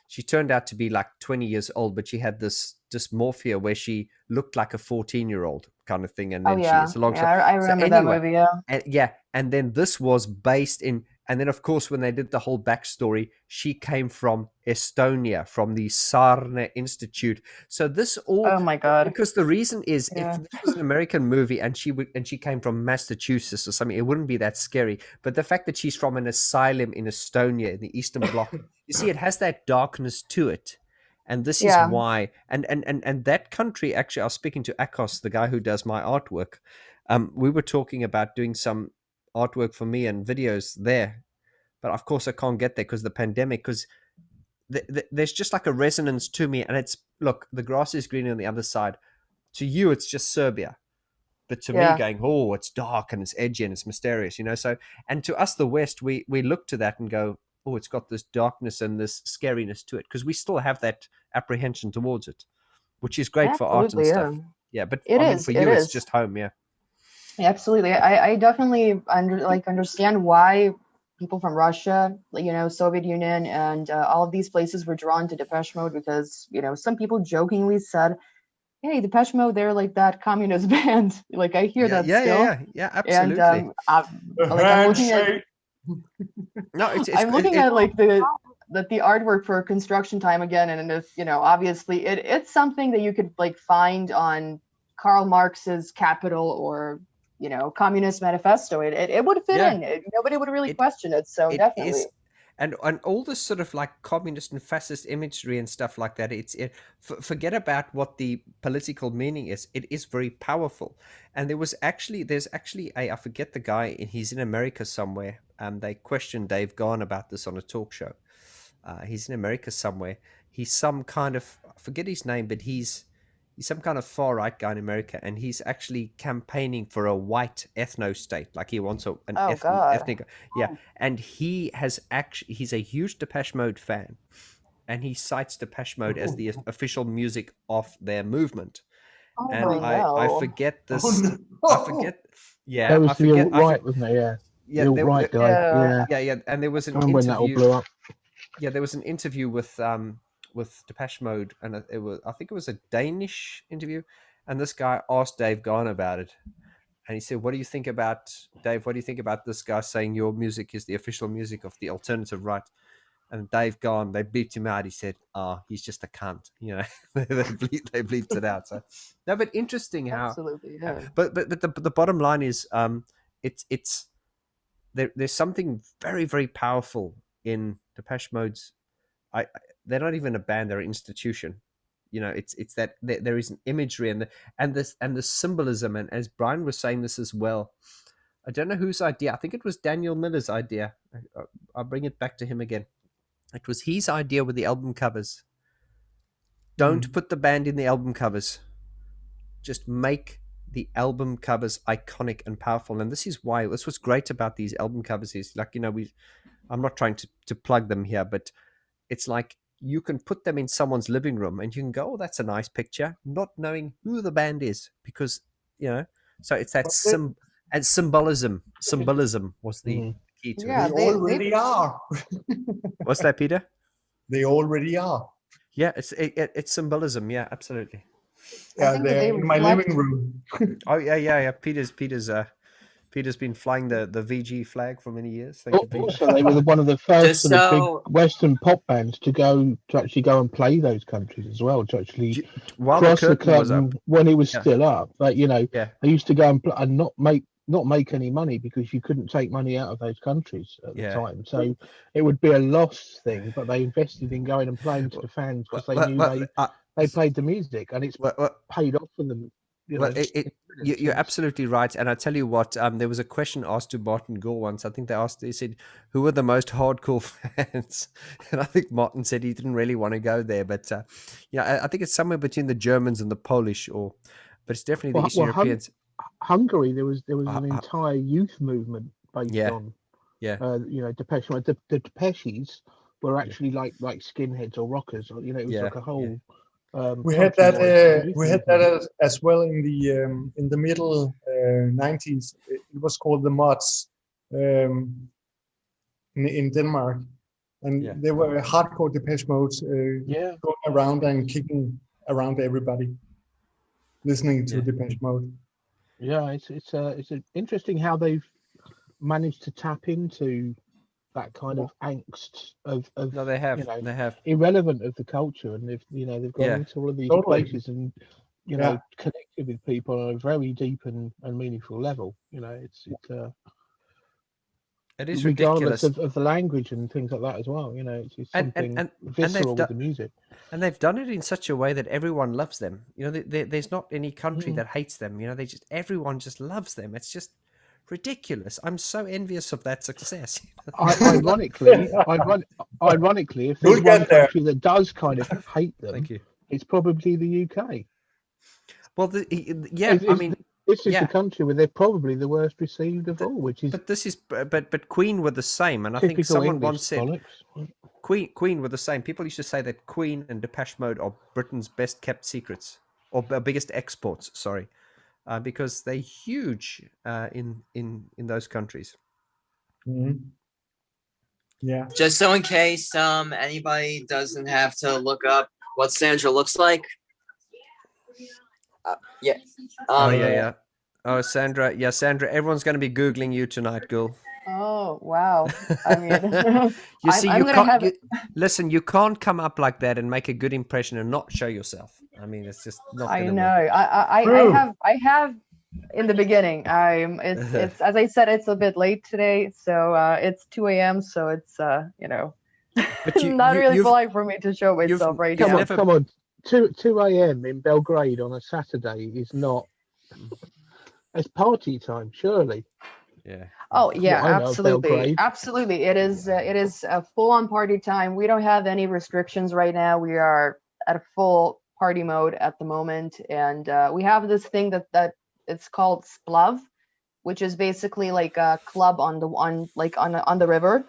She turned out to be like 20 years old, but she had this dysmorphia where she looked like a 14-year-old kind of thing. And then it's a long story. I remember that movie, And then this was based in, and then of course, when they did the whole backstory, she came from Estonia, from the Sarne Institute. So this all, oh my God, because the reason is if this was an American movie and she came from Massachusetts or something, it wouldn't be that scary. But the fact that she's from an asylum in Estonia, in the Eastern Bloc, you see, it has that darkness to it. And this is why, and that country, actually, I was speaking to Attosa, the guy who does my artwork. We were talking about doing some artwork for me and videos there. But of course, I can't get there because of the pandemic, because there's just like a resonance to me. And it's, look, the grass is green on the other side. To you, it's just Serbia. But to me, going, oh, it's dark and it's edgy and it's mysterious, So, and to us, the West, we look to that and go, oh, it's got this darkness and this scariness to it, because we still have that apprehension towards it, which is great for art and stuff. Yeah, but for you, it's just home. Yeah, absolutely. I definitely understand why people from Russia, Soviet Union, and all of these places were drawn to Depeche Mode, because some people jokingly said, "Hey, Depeche Mode, they're like that communist band." Like I hear that still. Yeah, absolutely. And I'm looking at. No, I'm looking at like the artwork for Construction Time again, and if obviously it's something that you could like find on Karl Marx's Capital or Communist Manifesto. It would fit in. Nobody would really question it. So definitely. And all this sort of like communist and fascist imagery and stuff like that, forget about what the political meaning is. It is very powerful. And there's actually I forget the guy, he's in America somewhere. They questioned Dave Vaughn about this on a talk show. He's in America somewhere. He's some kind of, I forget his name, but he's some kind of far right guy in America, and he's actually campaigning for a white ethno state. Like he wants an ethnic. Yeah, and he has actually, he's a huge Depeche Mode fan, and he cites Depeche Mode as the official music of their movement. Oh And I forget this. I forget. Yeah, That was I forget. the alt-right, wasn't it? Yeah. Yeah, the alt-right guy. Yeah. And there was an Remember when that all blew up? Yeah, there was an interview with Depeche Mode, and I think it was a Danish interview, and this guy asked Dave Gahan about it, and he said, "What do you think about Dave? What do you think about this guy saying your music is the official music of the alternative right?" And Dave Gahan, they bleeped him out. He said, "Oh, he's just a cunt." You know, they bleeped it out. So, no, but interesting how. Absolutely, yeah. But the bottom line is, it's there's something very, very powerful in Depeche Mode's. They're not even a band; they're an institution. You know, it's that there is an imagery and the symbolism. And as Brian was saying this as well, I don't know whose idea. I think it was Daniel Miller's idea. I'll bring it back to him again. It was his idea with the album covers. Don't put the band in the album covers. Just make the album covers iconic and powerful. And this is why, this was great about these album covers is like, you know, I'm not trying to plug them here, but it's like you can put them in someone's living room and you can go, oh, that's a nice picture, not knowing who the band is, because, you know, so it's that and symbolism was the key to it. They already are. What's that, Peter? They already are. Yeah, it's symbolism. Yeah, absolutely. Yeah, they're in my living room. Oh yeah. Peter's been flying the VG flag for many years. Thank you, Peter. Also, they were one of the first sort of big Western pop bands to actually go and play those countries as well. To actually cross the curtain when it was still up. Like, you know, they used to go and play and not make any money because you couldn't take money out of those countries at the time. So it would be a lost thing, but they invested in going and playing to the fans because they knew they played the music, and it's paid off for them. You know, you're absolutely right. And I tell you what, there was a question asked to Martin Gore once. I think they said, who are the most hardcore fans? And I think Martin said he didn't really want to go there. But, I think it's somewhere between the Germans and the Polish, but it's definitely the Eastern Europeans. Hungary, there was an entire youth movement based on, Depeche. The Depeches were actually like skinheads or rockers. Or, you know, it was like a whole. We had that as well in the middle 90s. It was called the Mods in Denmark, and they were hardcore Depeche Modes going around and kicking around everybody, listening to Depeche Mode. Yeah, it's interesting how they've managed to tap into that kind of angst of no, they have irrelevant of the culture, and they've gone into all of these places and connected with people on a very deep and meaningful level. You know, it is regardless ridiculous of the language and things like that as well. You know, it's something visceral with the music. And they've done it in such a way that everyone loves them. You know, there's not any country that hates them. You know, everyone just loves them. It's just ridiculous. I'm so envious of that success. Ironically, if there's one country that does kind of hate them, it's probably the UK. Well, this is the country where they're probably the worst received of all. But Queen were the same, and I think someone English once said bollocks. Queen were the same. People used to say that Queen and Depeche Mode are Britain's best kept secrets, or biggest exports. Sorry. Because they're huge in those countries. Mm-hmm. Yeah. Just so in case anybody doesn't have to look up what Sandra looks like. Oh, Sandra. Yeah, Sandra. Everyone's going to be Googling you tonight, girl. Oh, wow. I mean, you see, listen, you can't come up like that and make a good impression and not show yourself. I mean, it's just not. I know. I have in the beginning. It's as I said, it's a bit late today, so it's 2 a.m. So it's not really polite for me to show myself right now. Come on, 2 a.m. in Belgrade on a Saturday is not. It's party time, surely. Yeah. Oh yeah, I know, absolutely, Belgrade. absolutely. It is a full-on party time. We don't have any restrictions right now. We are at a full party mode at the moment, and we have this thing that it's called splav, which is basically like a club on the river,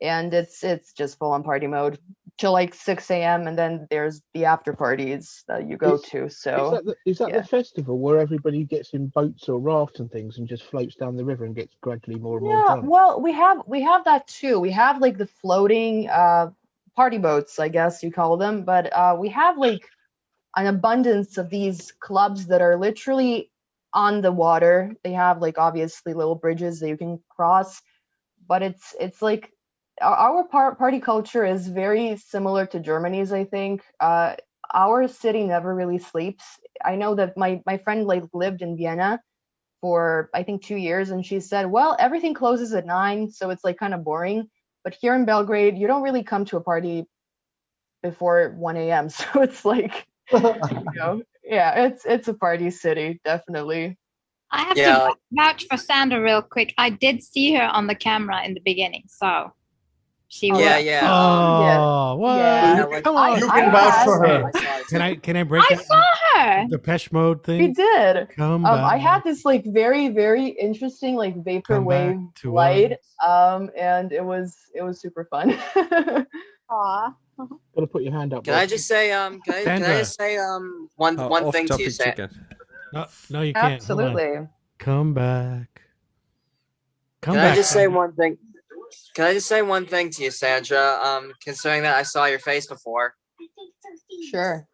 and it's just full-on party mode till like 6 a.m. and then there's the after parties that you go to. So Is that yeah. the festival where everybody gets in boats or rafts and things and just floats down the river and gets gradually more and more Yeah, drunk? well, we have that too. We have like the floating party boats, I guess you call them, but we have like an abundance of these clubs that are literally on the water. They have like obviously little bridges that you can cross, but it's like our party culture is very similar to Germany's, I think. Our city never really sleeps. I know that my friend like lived in Vienna for I think 2 years, and she said, well, everything closes at 9, so it's like kind of boring. But here in Belgrade, you don't really come to a party before 1 a.m. So it's like, yeah, it's a party city, definitely. I have Yeah. to vouch for Sandra real quick. I did see her on the camera in the beginning, so she was. Oh, what? Yeah. Come on. You can vouch for her. Can I break I out saw her. the Depeche Mode thing? We did. Come I back. had this like very, very interesting like vaporwave to light, and it was super fun. Aw. Gotta put your hand up. Can I just say can I just say one thing to you, off-topic chicken. No, you can't. Hold on. Absolutely. Come back. Come Can back. I just say Sandra. one thing? Can I just say one thing to you, Sandra? Considering that I saw your face before. Sure.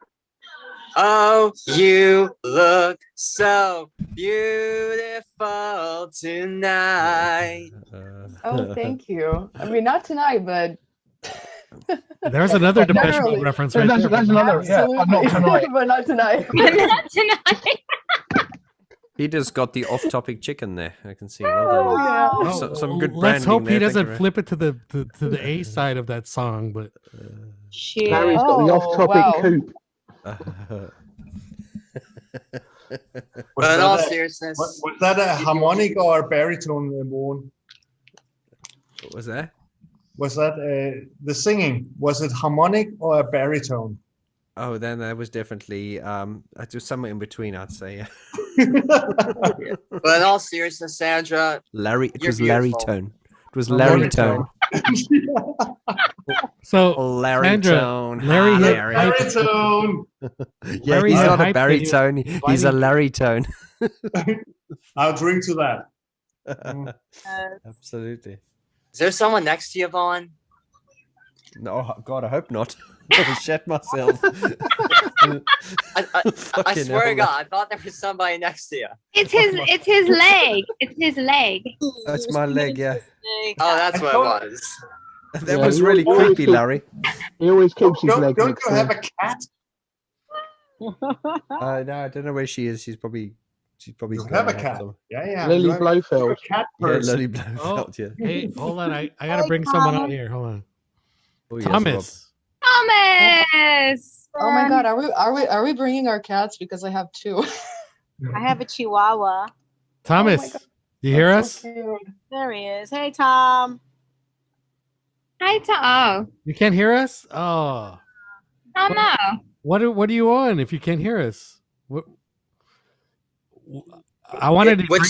Oh, you look so beautiful tonight. Oh, thank you. I mean, not tonight, but There's another Depeche generally. Mode reference right there. That's another. Yeah, but not tonight. But not tonight. Not tonight. He just got the off-topic chicken there. I can see. Oh, yeah. Oh, Some good branding. let's hope he there. Thank doesn't you, flip it to the A side of that song, but Shit. Larry's got the off-topic wow. coop. But in all seriousness, Was that a harmonic or a baritone, Vaughn? What was that? Was that the singing? Was it harmonic or a baritone? Oh, then that was definitely just somewhere in between, I'd say. but in all seriousness, Sandra, Larry. It you're was Larry beautiful. Tone. It was Larry Tone. so Larry Sandra, Tone. Larry hit Baritone. Yeah, Larry he's had not a hype that he baritone. was He's a inviting- Larry Tone. I'll drink to that. Absolutely. Is there someone next to you, Vaughn? No, God, I hope not. I shat myself. I Fucking swear to hell. God, I thought there was somebody next to you. It's his leg. It's his leg. That's my leg, yeah. Oh, that's what it was. That Yeah, was he really always creepy, keeps- Larry. He always keeps his Don't leg you next to have him. a cat? No, I don't know where she is. She's probably You gone have a off cat. somewhere. Yeah. Lily you have Blofeld. a cat Yeah, person. Lily Oh, Blofeld, yeah. hey, hold on. I gotta bring someone out here. Hold on. Oh, yes, Thomas. Thomas. Oh my God, are we bringing our cats? Because I have 2. I have a Chihuahua. Thomas, you hear us? There he is. Hey, Tom. Hi, Tom. You can't hear us? Oh. Oh no. What are you on if you can't hear us? What? I wanted to. Which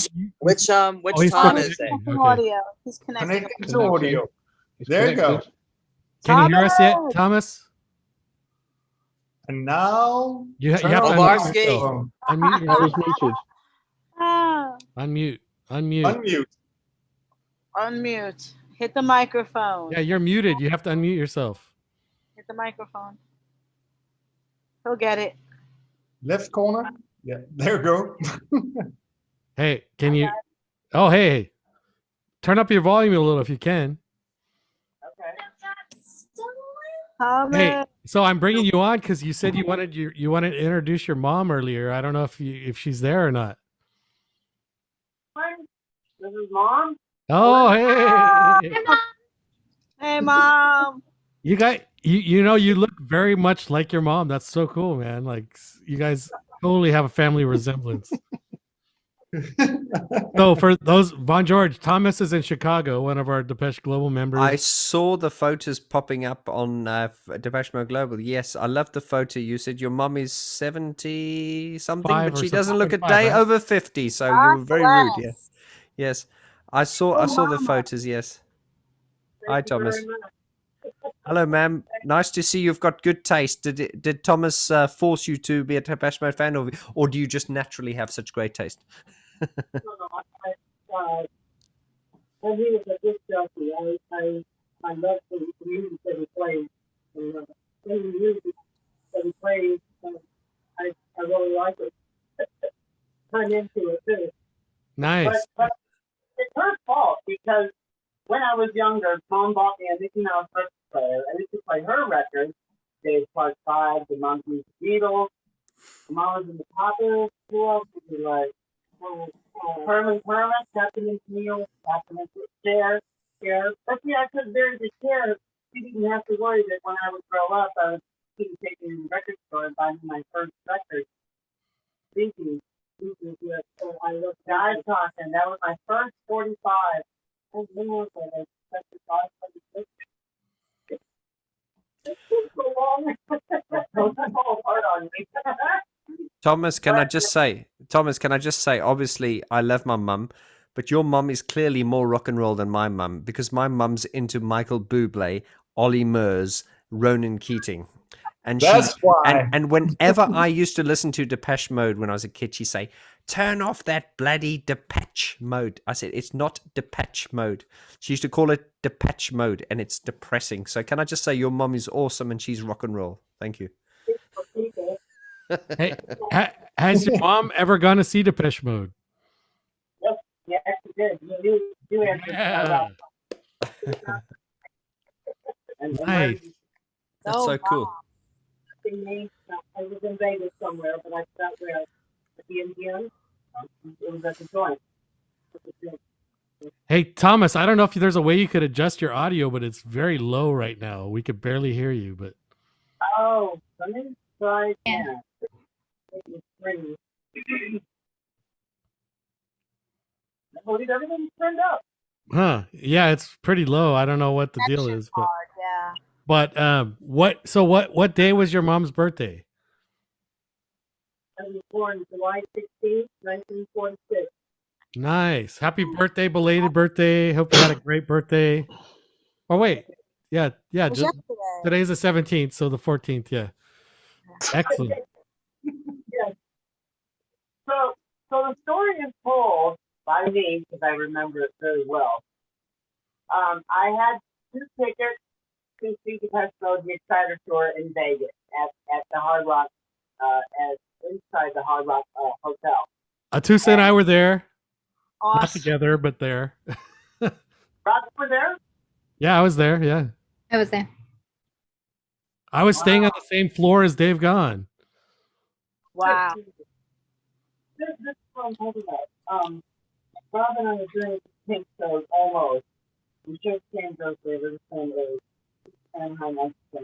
he's Tom putting is it- it? Okay. Audio. He's connected. Connected to audio. It's There you go. connected. Can you hear us yet, Thomas! Thomas? And now You have to turn unmute on Obarski. yourself. Unmute I yourself. was muted. Ah, Unmute. Unmute. unmute. unmute. Hit the microphone. Yeah, you're muted. You have to unmute yourself. Hit the microphone. He'll get it. Left corner. Yeah, there you go. Hey, can you? Oh, hey. Turn up your volume a little if you can. Thomas. Hey, so I'm bringing you on because you said you wanted to introduce your mom earlier. I don't know if she's there or not. This is Mom. Oh, hey. Hey, Mom. You guys, you look very much like your mom. That's so cool, man. Like you guys totally have a family resemblance. So for those, Vaughn George, Thomas is in Chicago, one of our Depeche Global members. I saw the photos popping up on Depeche Mode Global. Yes, I love the photo. You said your mum is 70 something, Five but or she something. doesn't look a 75, day right? over 50. So you were very rude. Yeah. Yes. I saw the photos. Yes. Hi, Thomas. Hello, ma'am. Nice to see you've got good taste. Did Thomas force you to be a Depeche Mode fan, or do you just naturally have such great taste? When he was a disc jockey, I loved the music that he played. And the music that he played, I really like it. I'm into it too. Nice. But it's her fault because when I was younger, Mom bought me a Mickey Mouse record player. I used to play her records. Dave Clark 5, the Monkeys, the Beatles. Mom was in the Poppers. Who else did you like? Herman, Captain and Camille, Captain and Share. But yeah, because there's a share, you didn't have to worry that when I would grow up, I was taking to the record store and buying my first record. Thinking, so I looked Guy Talking. That was my first 45. And then I was like, 75, 76. It's been so long. Don't fall apart on me. Thomas, can I just say, obviously, I love my mum, but your mum is clearly more rock and roll than my mum, because my mum's into Michael Bublé, Ollie Murs, Ronan Keating. And That's why. And whenever I used to listen to Depeche Mode when I was a kid, she'd say, "Turn off that bloody Depeche Mode." I said, "It's not Depeche Mode." She used to call it Depeche Mode, and it's depressing. So can I just say your mum is awesome and she's rock and roll? Thank you. Hey, has your mom ever gone to see Depeche Mode? Yes, you did. You answered. Yeah. Nice. That's so cool. I was in Vegas somewhere, but I forgot where. At the Indian. It was at the joint. Hey, Thomas, I don't know if there's a way you could adjust your audio, but it's very low right now. We could barely hear you, but. Oh, let me try again. I believe everything's turned up. Huh. Yeah, it's pretty low. I don't know what the deal is, but. Yeah. But what day was your mom's birthday? I was born July 16th, 1946. Nice. Happy birthday, belated birthday. Hope you had a great birthday. Oh wait. Yeah. was yesterday. Today's the 17th, so the 14th, yeah. Excellent. Yes. So the story is told by me because I remember it very well. I had 2 tickets to see Depeche Mode, the Exciter Tour in Vegas at the Hard Rock, inside the Hard Rock Hotel. Attosa and I were there. Awesome. Not together, but there. Rock were there? Yeah, I was there. Yeah. I was there. I was staying on the same floor as Dave Gahn. Wow. This is what I'm talking about. Robin and I were doing pink shows almost. We just came those days. They were the same age.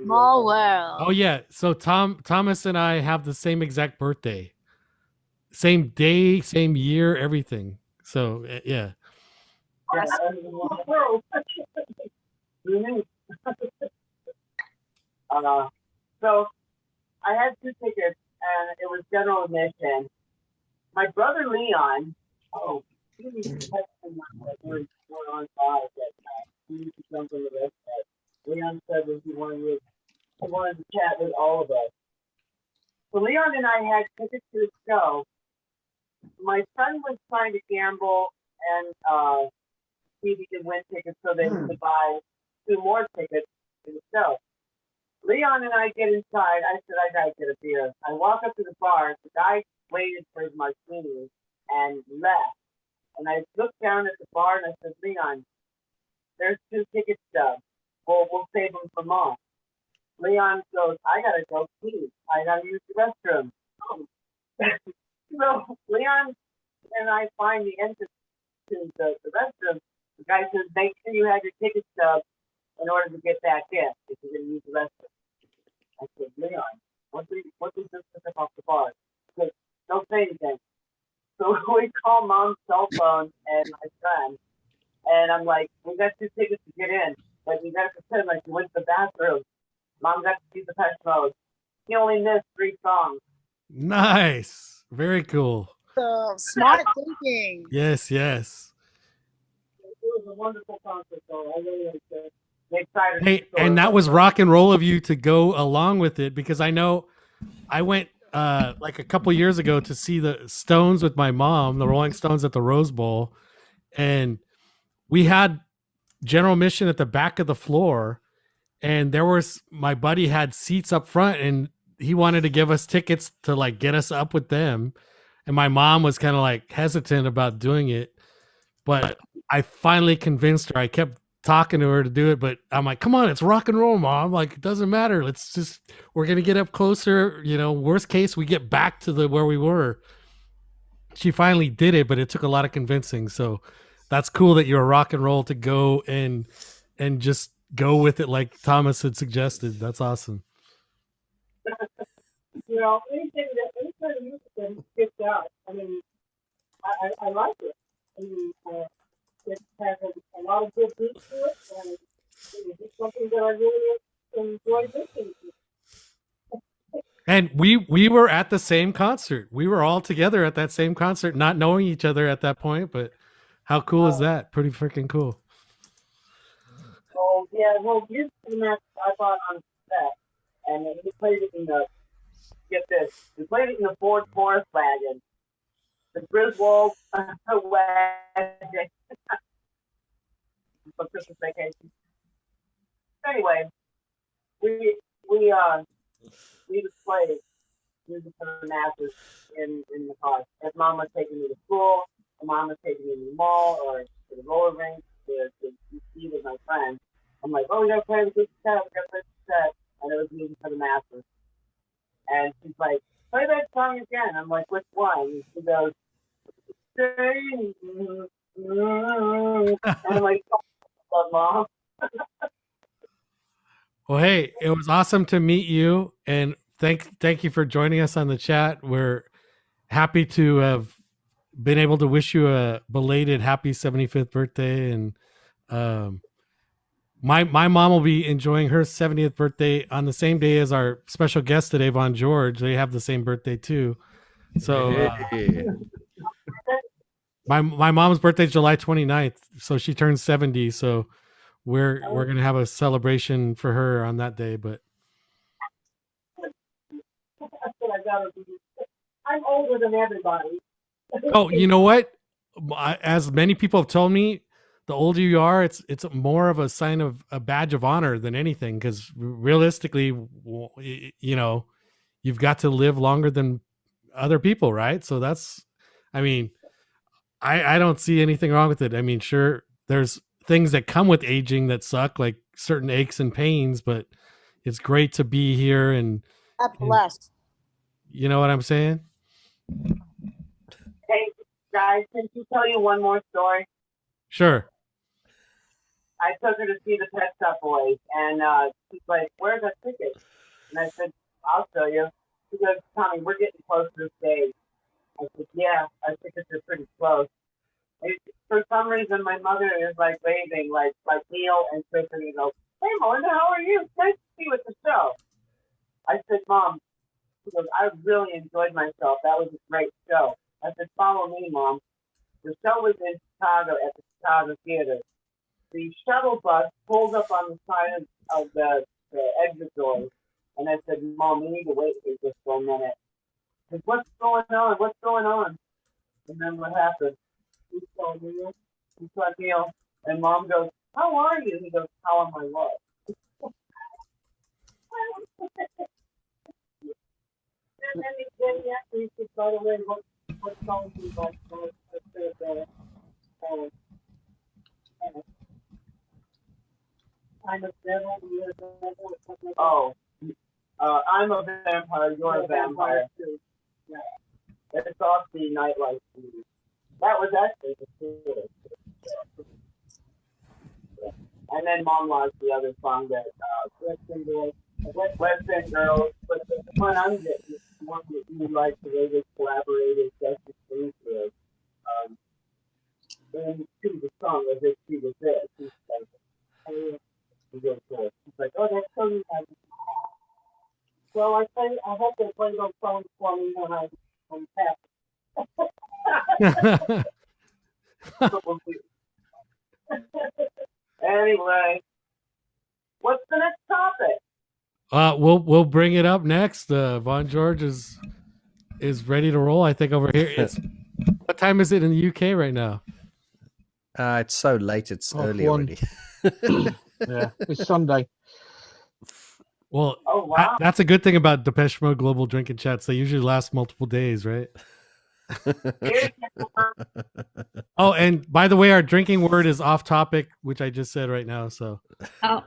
Small world. Oh yeah. So Thomas and I have the same exact birthday. Same day, same year, everything. So yeah. So I had 2 tickets and it was general admission. My brother Leon, he was texting my on five that night. He used to jump in the rest of Leon said that he wanted to chat with all of us. So Leon and I had tickets to the show. My son was trying to gamble and see if he could win tickets so that he could buy 2 more tickets to the show. Leon and I get inside. I said, I gotta get a beer. I walk up to the bar. The guy waited for his martini and left. And I looked down at the bar and I said, Leon, there's 2 ticket stubs. We'll save them for Mom. Leon goes, I gotta go pee. I gotta use the restroom. So Leon and I find the entrance to the restroom. The guy says, make sure you have your ticket stub in order to get back in if you're going to use the restroom. I said, Leon, what did you just pick up off the bar? He said, don't say anything. So we call Mom's cell phone and my friend, and I'm like, we got 2 tickets to get in, but you got to pretend like you went to the bathroom. Mom got to see the Depeche Mode. He only missed 3 songs. Nice. Very cool. Smart thinking. Yes, yes. It was a wonderful concert, though. I really liked it. Excited. Hey, and that was rock and roll of you to go along with it, because I know I went like a couple years ago to see the Stones with my mom, the Rolling Stones at the Rose Bowl, and we had general admission at the back of the floor, and there was my buddy had seats up front, and he wanted to give us tickets to like get us up with them, and my mom was kind of like hesitant about doing it, but I finally convinced her. I kept talking to her to do it, but I'm like, come on, it's rock and roll, Mom. Like, it doesn't matter. We're going to get up closer. You know, worst case, we get back to where we were. She finally did it, but it took a lot of convincing. So that's cool that you're rock and roll to go and just go with it like Thomas had suggested. That's awesome. You know, any kind of music that gets out, I mean, I like it. I mean, it has a lot of good beats to it, and it's something that I really enjoy listening to. And we were at the same concert. We were all together at that same concert, not knowing each other at that point, but how cool is that? Pretty freaking cool. Oh, yeah, well, here's the match I bought on set, and he played it in the, get this, he played it in the Ford Forest wagon. The Griswold wagon. For Christmas vacation. Anyway, we displayed music for the masses in the car. As Mom was taking me to school, or Mom was taking me to the mall or to the roller rink to see with my friends. I'm like, oh, we gotta play the good set, and it was music for the masses. And she's like, play that song again. I'm like, which one? And she goes, and I'm like, oh, Mom. Well, hey, it was awesome to meet you, and thank you for joining us on the chat. We're happy to have been able to wish you a belated happy 75th birthday, and my mom will be enjoying her 70th birthday on the same day as our special guest today, Vaughn George. They have the same birthday too. So my mom's birthday is July 29th, so she turns 70. So we're gonna have a celebration for her on that day. But I'm older than everybody. oh, you know what? As many people have told me, the older you are, it's more of a sign of a badge of honor than anything. Because realistically, you know, you've got to live longer than other people, right? So that's, I mean, I don't see anything wrong with it. I mean, sure, there's things that come with aging that suck, like certain aches and pains, but it's great to be here and blessed. You know what I'm saying? Hey, guys, can you tell you one more story? Sure. I took her to see the Pet Shop Boys, and she's like, where's that ticket? And I said, I'll show you. She goes, Tommy, we're getting close to the stage. I said, yeah, our tickets are pretty close. And for some reason, my mother is like waving, like Neil and Tiffany goes, hey, Melinda, how are you? Nice to see you at the show. I said, Mom, she goes, I really enjoyed myself. That was a great show. I said, follow me, Mom. The show was in Chicago at the Chicago Theater. The shuttle bus pulled up on the side of the exit doors. And I said, Mom, we need to wait here just for a minute. I said, what's going on? What's going on? And then what happened? We saw Neil. We saw Neil. And Mom goes, how are you? He goes, how am I what? And then he asked me, by the way, what song do you like? I'm a devil, you're a devil. Oh, I'm a vampire, you're a vampire. Yeah. It's off the Nightlife movie. That was actually the theater. And then Mom lost the other song that West End Girls. But the one I'm getting is the one that you like, the way they collaborated, Justice into it. And to the song as if she was there. She's like, oh, she's like, oh, that's so nice. So I hope they play those songs for me when I'm happy. Anyway, what's the next topic? We'll bring it up next. Vaughn George is ready to roll. I think over here. What time is it in the UK right now? It's so late. It's early 1:30. already. Yeah, it's Sunday. Well, oh, wow. That's a good thing about Depeche Mode Global Drinking Chats. They usually last multiple days, right? Oh, and by the way, our drinking word is off topic, which I just said right now. So, oh.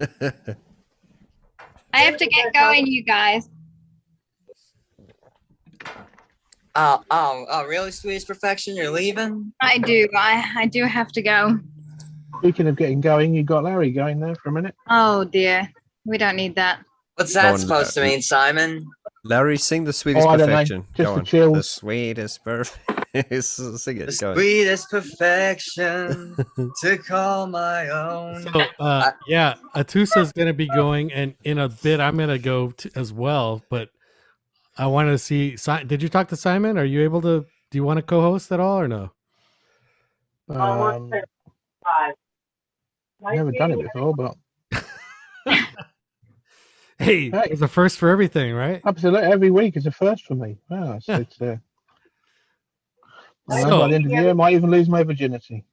I have to get going, you guys. Really, Sweetest Perfection? You're leaving? I do. I do have to go. Speaking of getting going, you got Larry going there for a minute. Oh dear, we don't need that. What's that supposed to mean, Simon? Larry, sing the Sweetest I don't know. Perfection. Just Go the on. chills. The Sweetest Perfection. Sing it. The Go on. sweetest perfection to call my own. So yeah, Attosa is going to be going, and in a bit I'm going to go as well. But I wanted to see. Did you talk to Simon? Are you able to? Do you want to co-host at all or no? Never done it before, but hey, it's a first for everything, right? Absolutely, every week is a first for me. Wow, it's by the end of the year, I might even lose my virginity.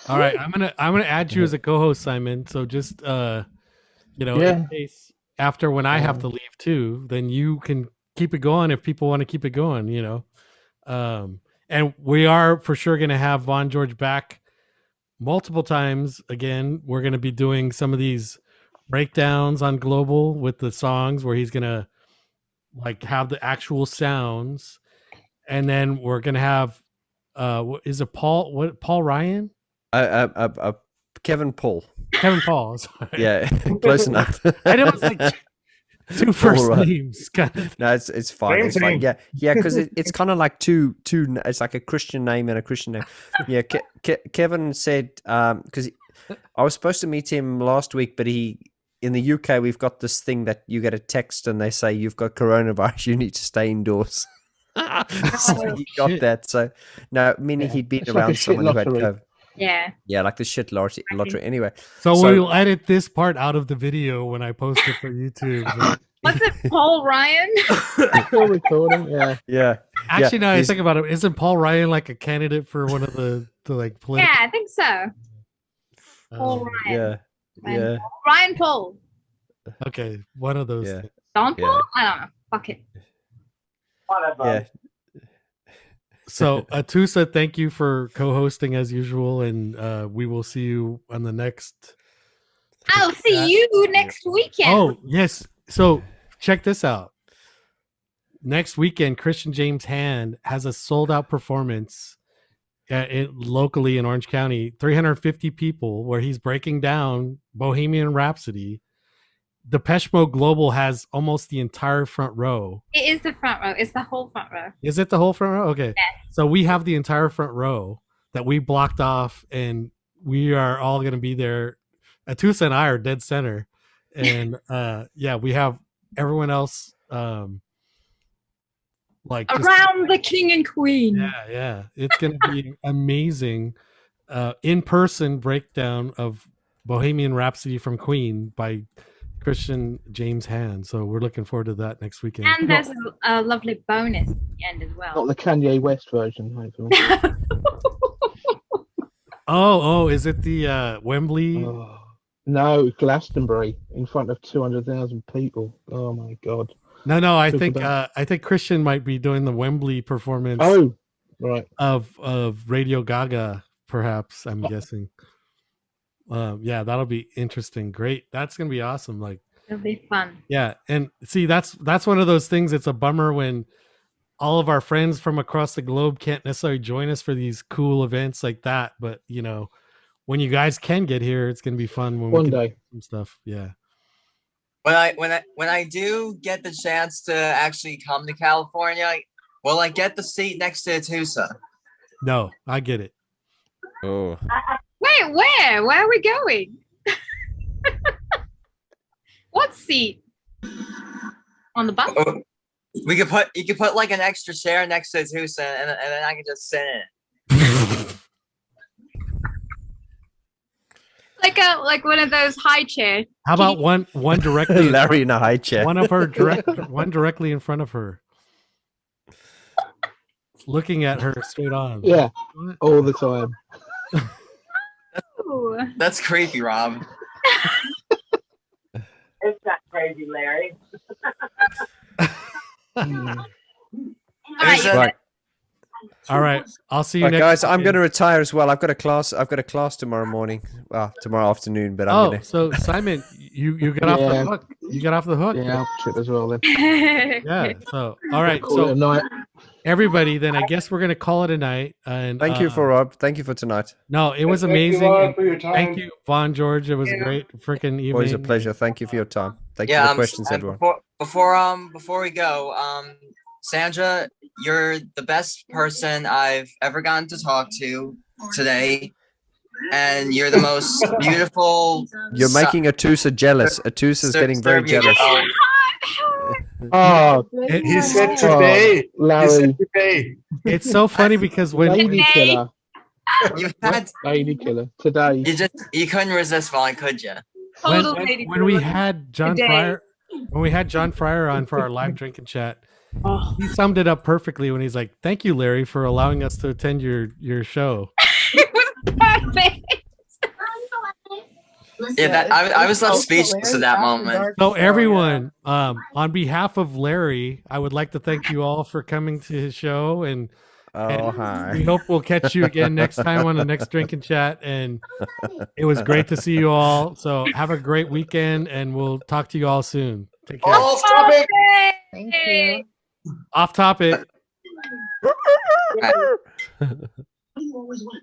All right, I'm gonna add you as a co-host, Simon. So just in case after when I have to leave too, then you can keep it going if people want to keep it going. And we are for sure gonna have Vaughn George back multiple times again. We're gonna be doing some of these breakdowns on Global with the songs where he's gonna like have the actual sounds, and then we're gonna have is it Paul Ryan? Kevin Paul. Kevin Paul. Sorry. Yeah, close enough. I know it's like two first names. Kind of. No, it's fine. It's fine. Yeah, because it's kind of like two. It's like a Christian name and a Christian name. Yeah, Kevin said because I was supposed to meet him last week, but in the UK we've got this thing that you get a text and they say you've got coronavirus, you need to stay indoors. So he got that. So no, meaning he'd been around someone who had COVID. Yeah, like the shit lottery. Anyway, so we'll edit this part out of the video when I post it for YouTube. What's it, Paul Ryan? Still recording. Yeah. Actually, now I think about it, isn't Paul Ryan like a candidate for one of the like political? Yeah, I think so. Paul Ryan. Yeah. Ryan Paul. Okay, one of those. Yeah. Things. Don Paul? I don't know. Fuck it. Yeah. So Attosa, thank you for co-hosting as usual, and we will see you on the next. I'll see you next weekend. Oh yes, so check this out. Next weekend, Christian James Hand has a sold-out performance locally in Orange County, 350 people, where he's breaking down Bohemian Rhapsody. Depeche Mode Global has almost the entire front row. It is the front row. It's the whole front row. Is it the whole front row? Okay. Yeah. So we have the entire front row that we blocked off, and we are all going to be there. Attosa and I are dead center. And we have everyone else like around the king and queen. Yeah. It's going to be amazing in-person breakdown of Bohemian Rhapsody from Queen by Christian James Hand. So we're looking forward to that next weekend. And there's a lovely bonus at the end as well. Not the Kanye West version, hopefully. Oh, is it the Wembley? No, Glastonbury in front of 200,000 people. Oh my god. No, I think Christian might be doing the Wembley performance. Oh, right. Of Radio Gaga, perhaps, I'm guessing. Yeah, that'll be interesting. Great. That's gonna be awesome. Like it'll be fun. Yeah, and see, that's one of those things. It's a bummer when all of our friends from across the globe can't necessarily join us for these cool events like that. But when you guys can get here, it's gonna be fun when One we can day. do some stuff. Yeah. When I do get the chance to actually come to California, will I get the seat next to Attosa? No, I get it. Oh. Wait, where? Where are we going? What seat? On the bus? You could put like an extra chair next to Attosa, and then I can just sit in it. Like one of those high chairs. How about one directly? Larry in a high chair. One directly in front of her, looking at her straight on. Yeah, all the time. That's creepy, Rob. It's not crazy, Larry. Right. All right, I'll see you Right, next guys. I'm weekend. going to retire as well. I've got a class tomorrow morning. Well, tomorrow afternoon, but I'm going to. So Simon, you got off the hook. You got off the hook. Yeah, I'll trip as well then. Yeah. So all right. Call So it a night. everybody, then I guess we're gonna call it a night. And Thank you for Rob. Thank you for tonight. No, it was Thank you, amazing. Rob, and for your time. Thank you, Vaughn George. It was a great freaking evening. Always a pleasure. Thank you for your time. Thank you for the questions, and everyone. Before we go, Sandra, you're the best person I've ever gotten to talk to today, and you're the most beautiful. You're making Attosa jealous. Attosa's getting very jealous. Oh, he said today. Larry. He said today. It's so funny because when Lady killer. You had Lady killer today. you couldn't resist, Vaughn, could you? when we had John Fryer on for our live drinking chat, he summed it up perfectly when he's like, "Thank you, Larry, for allowing us to attend your show." Perfect. Yeah, I was left speechless at that moment. So everyone, on behalf of Larry, I would like to thank you all for coming to his show, and hi. we hope we'll catch you again next time on the next drinking chat. And it was great to see you all. So have a great weekend, and we'll talk to you all soon. Take care. Off topic. Thank you. Off topic. Right. You always win.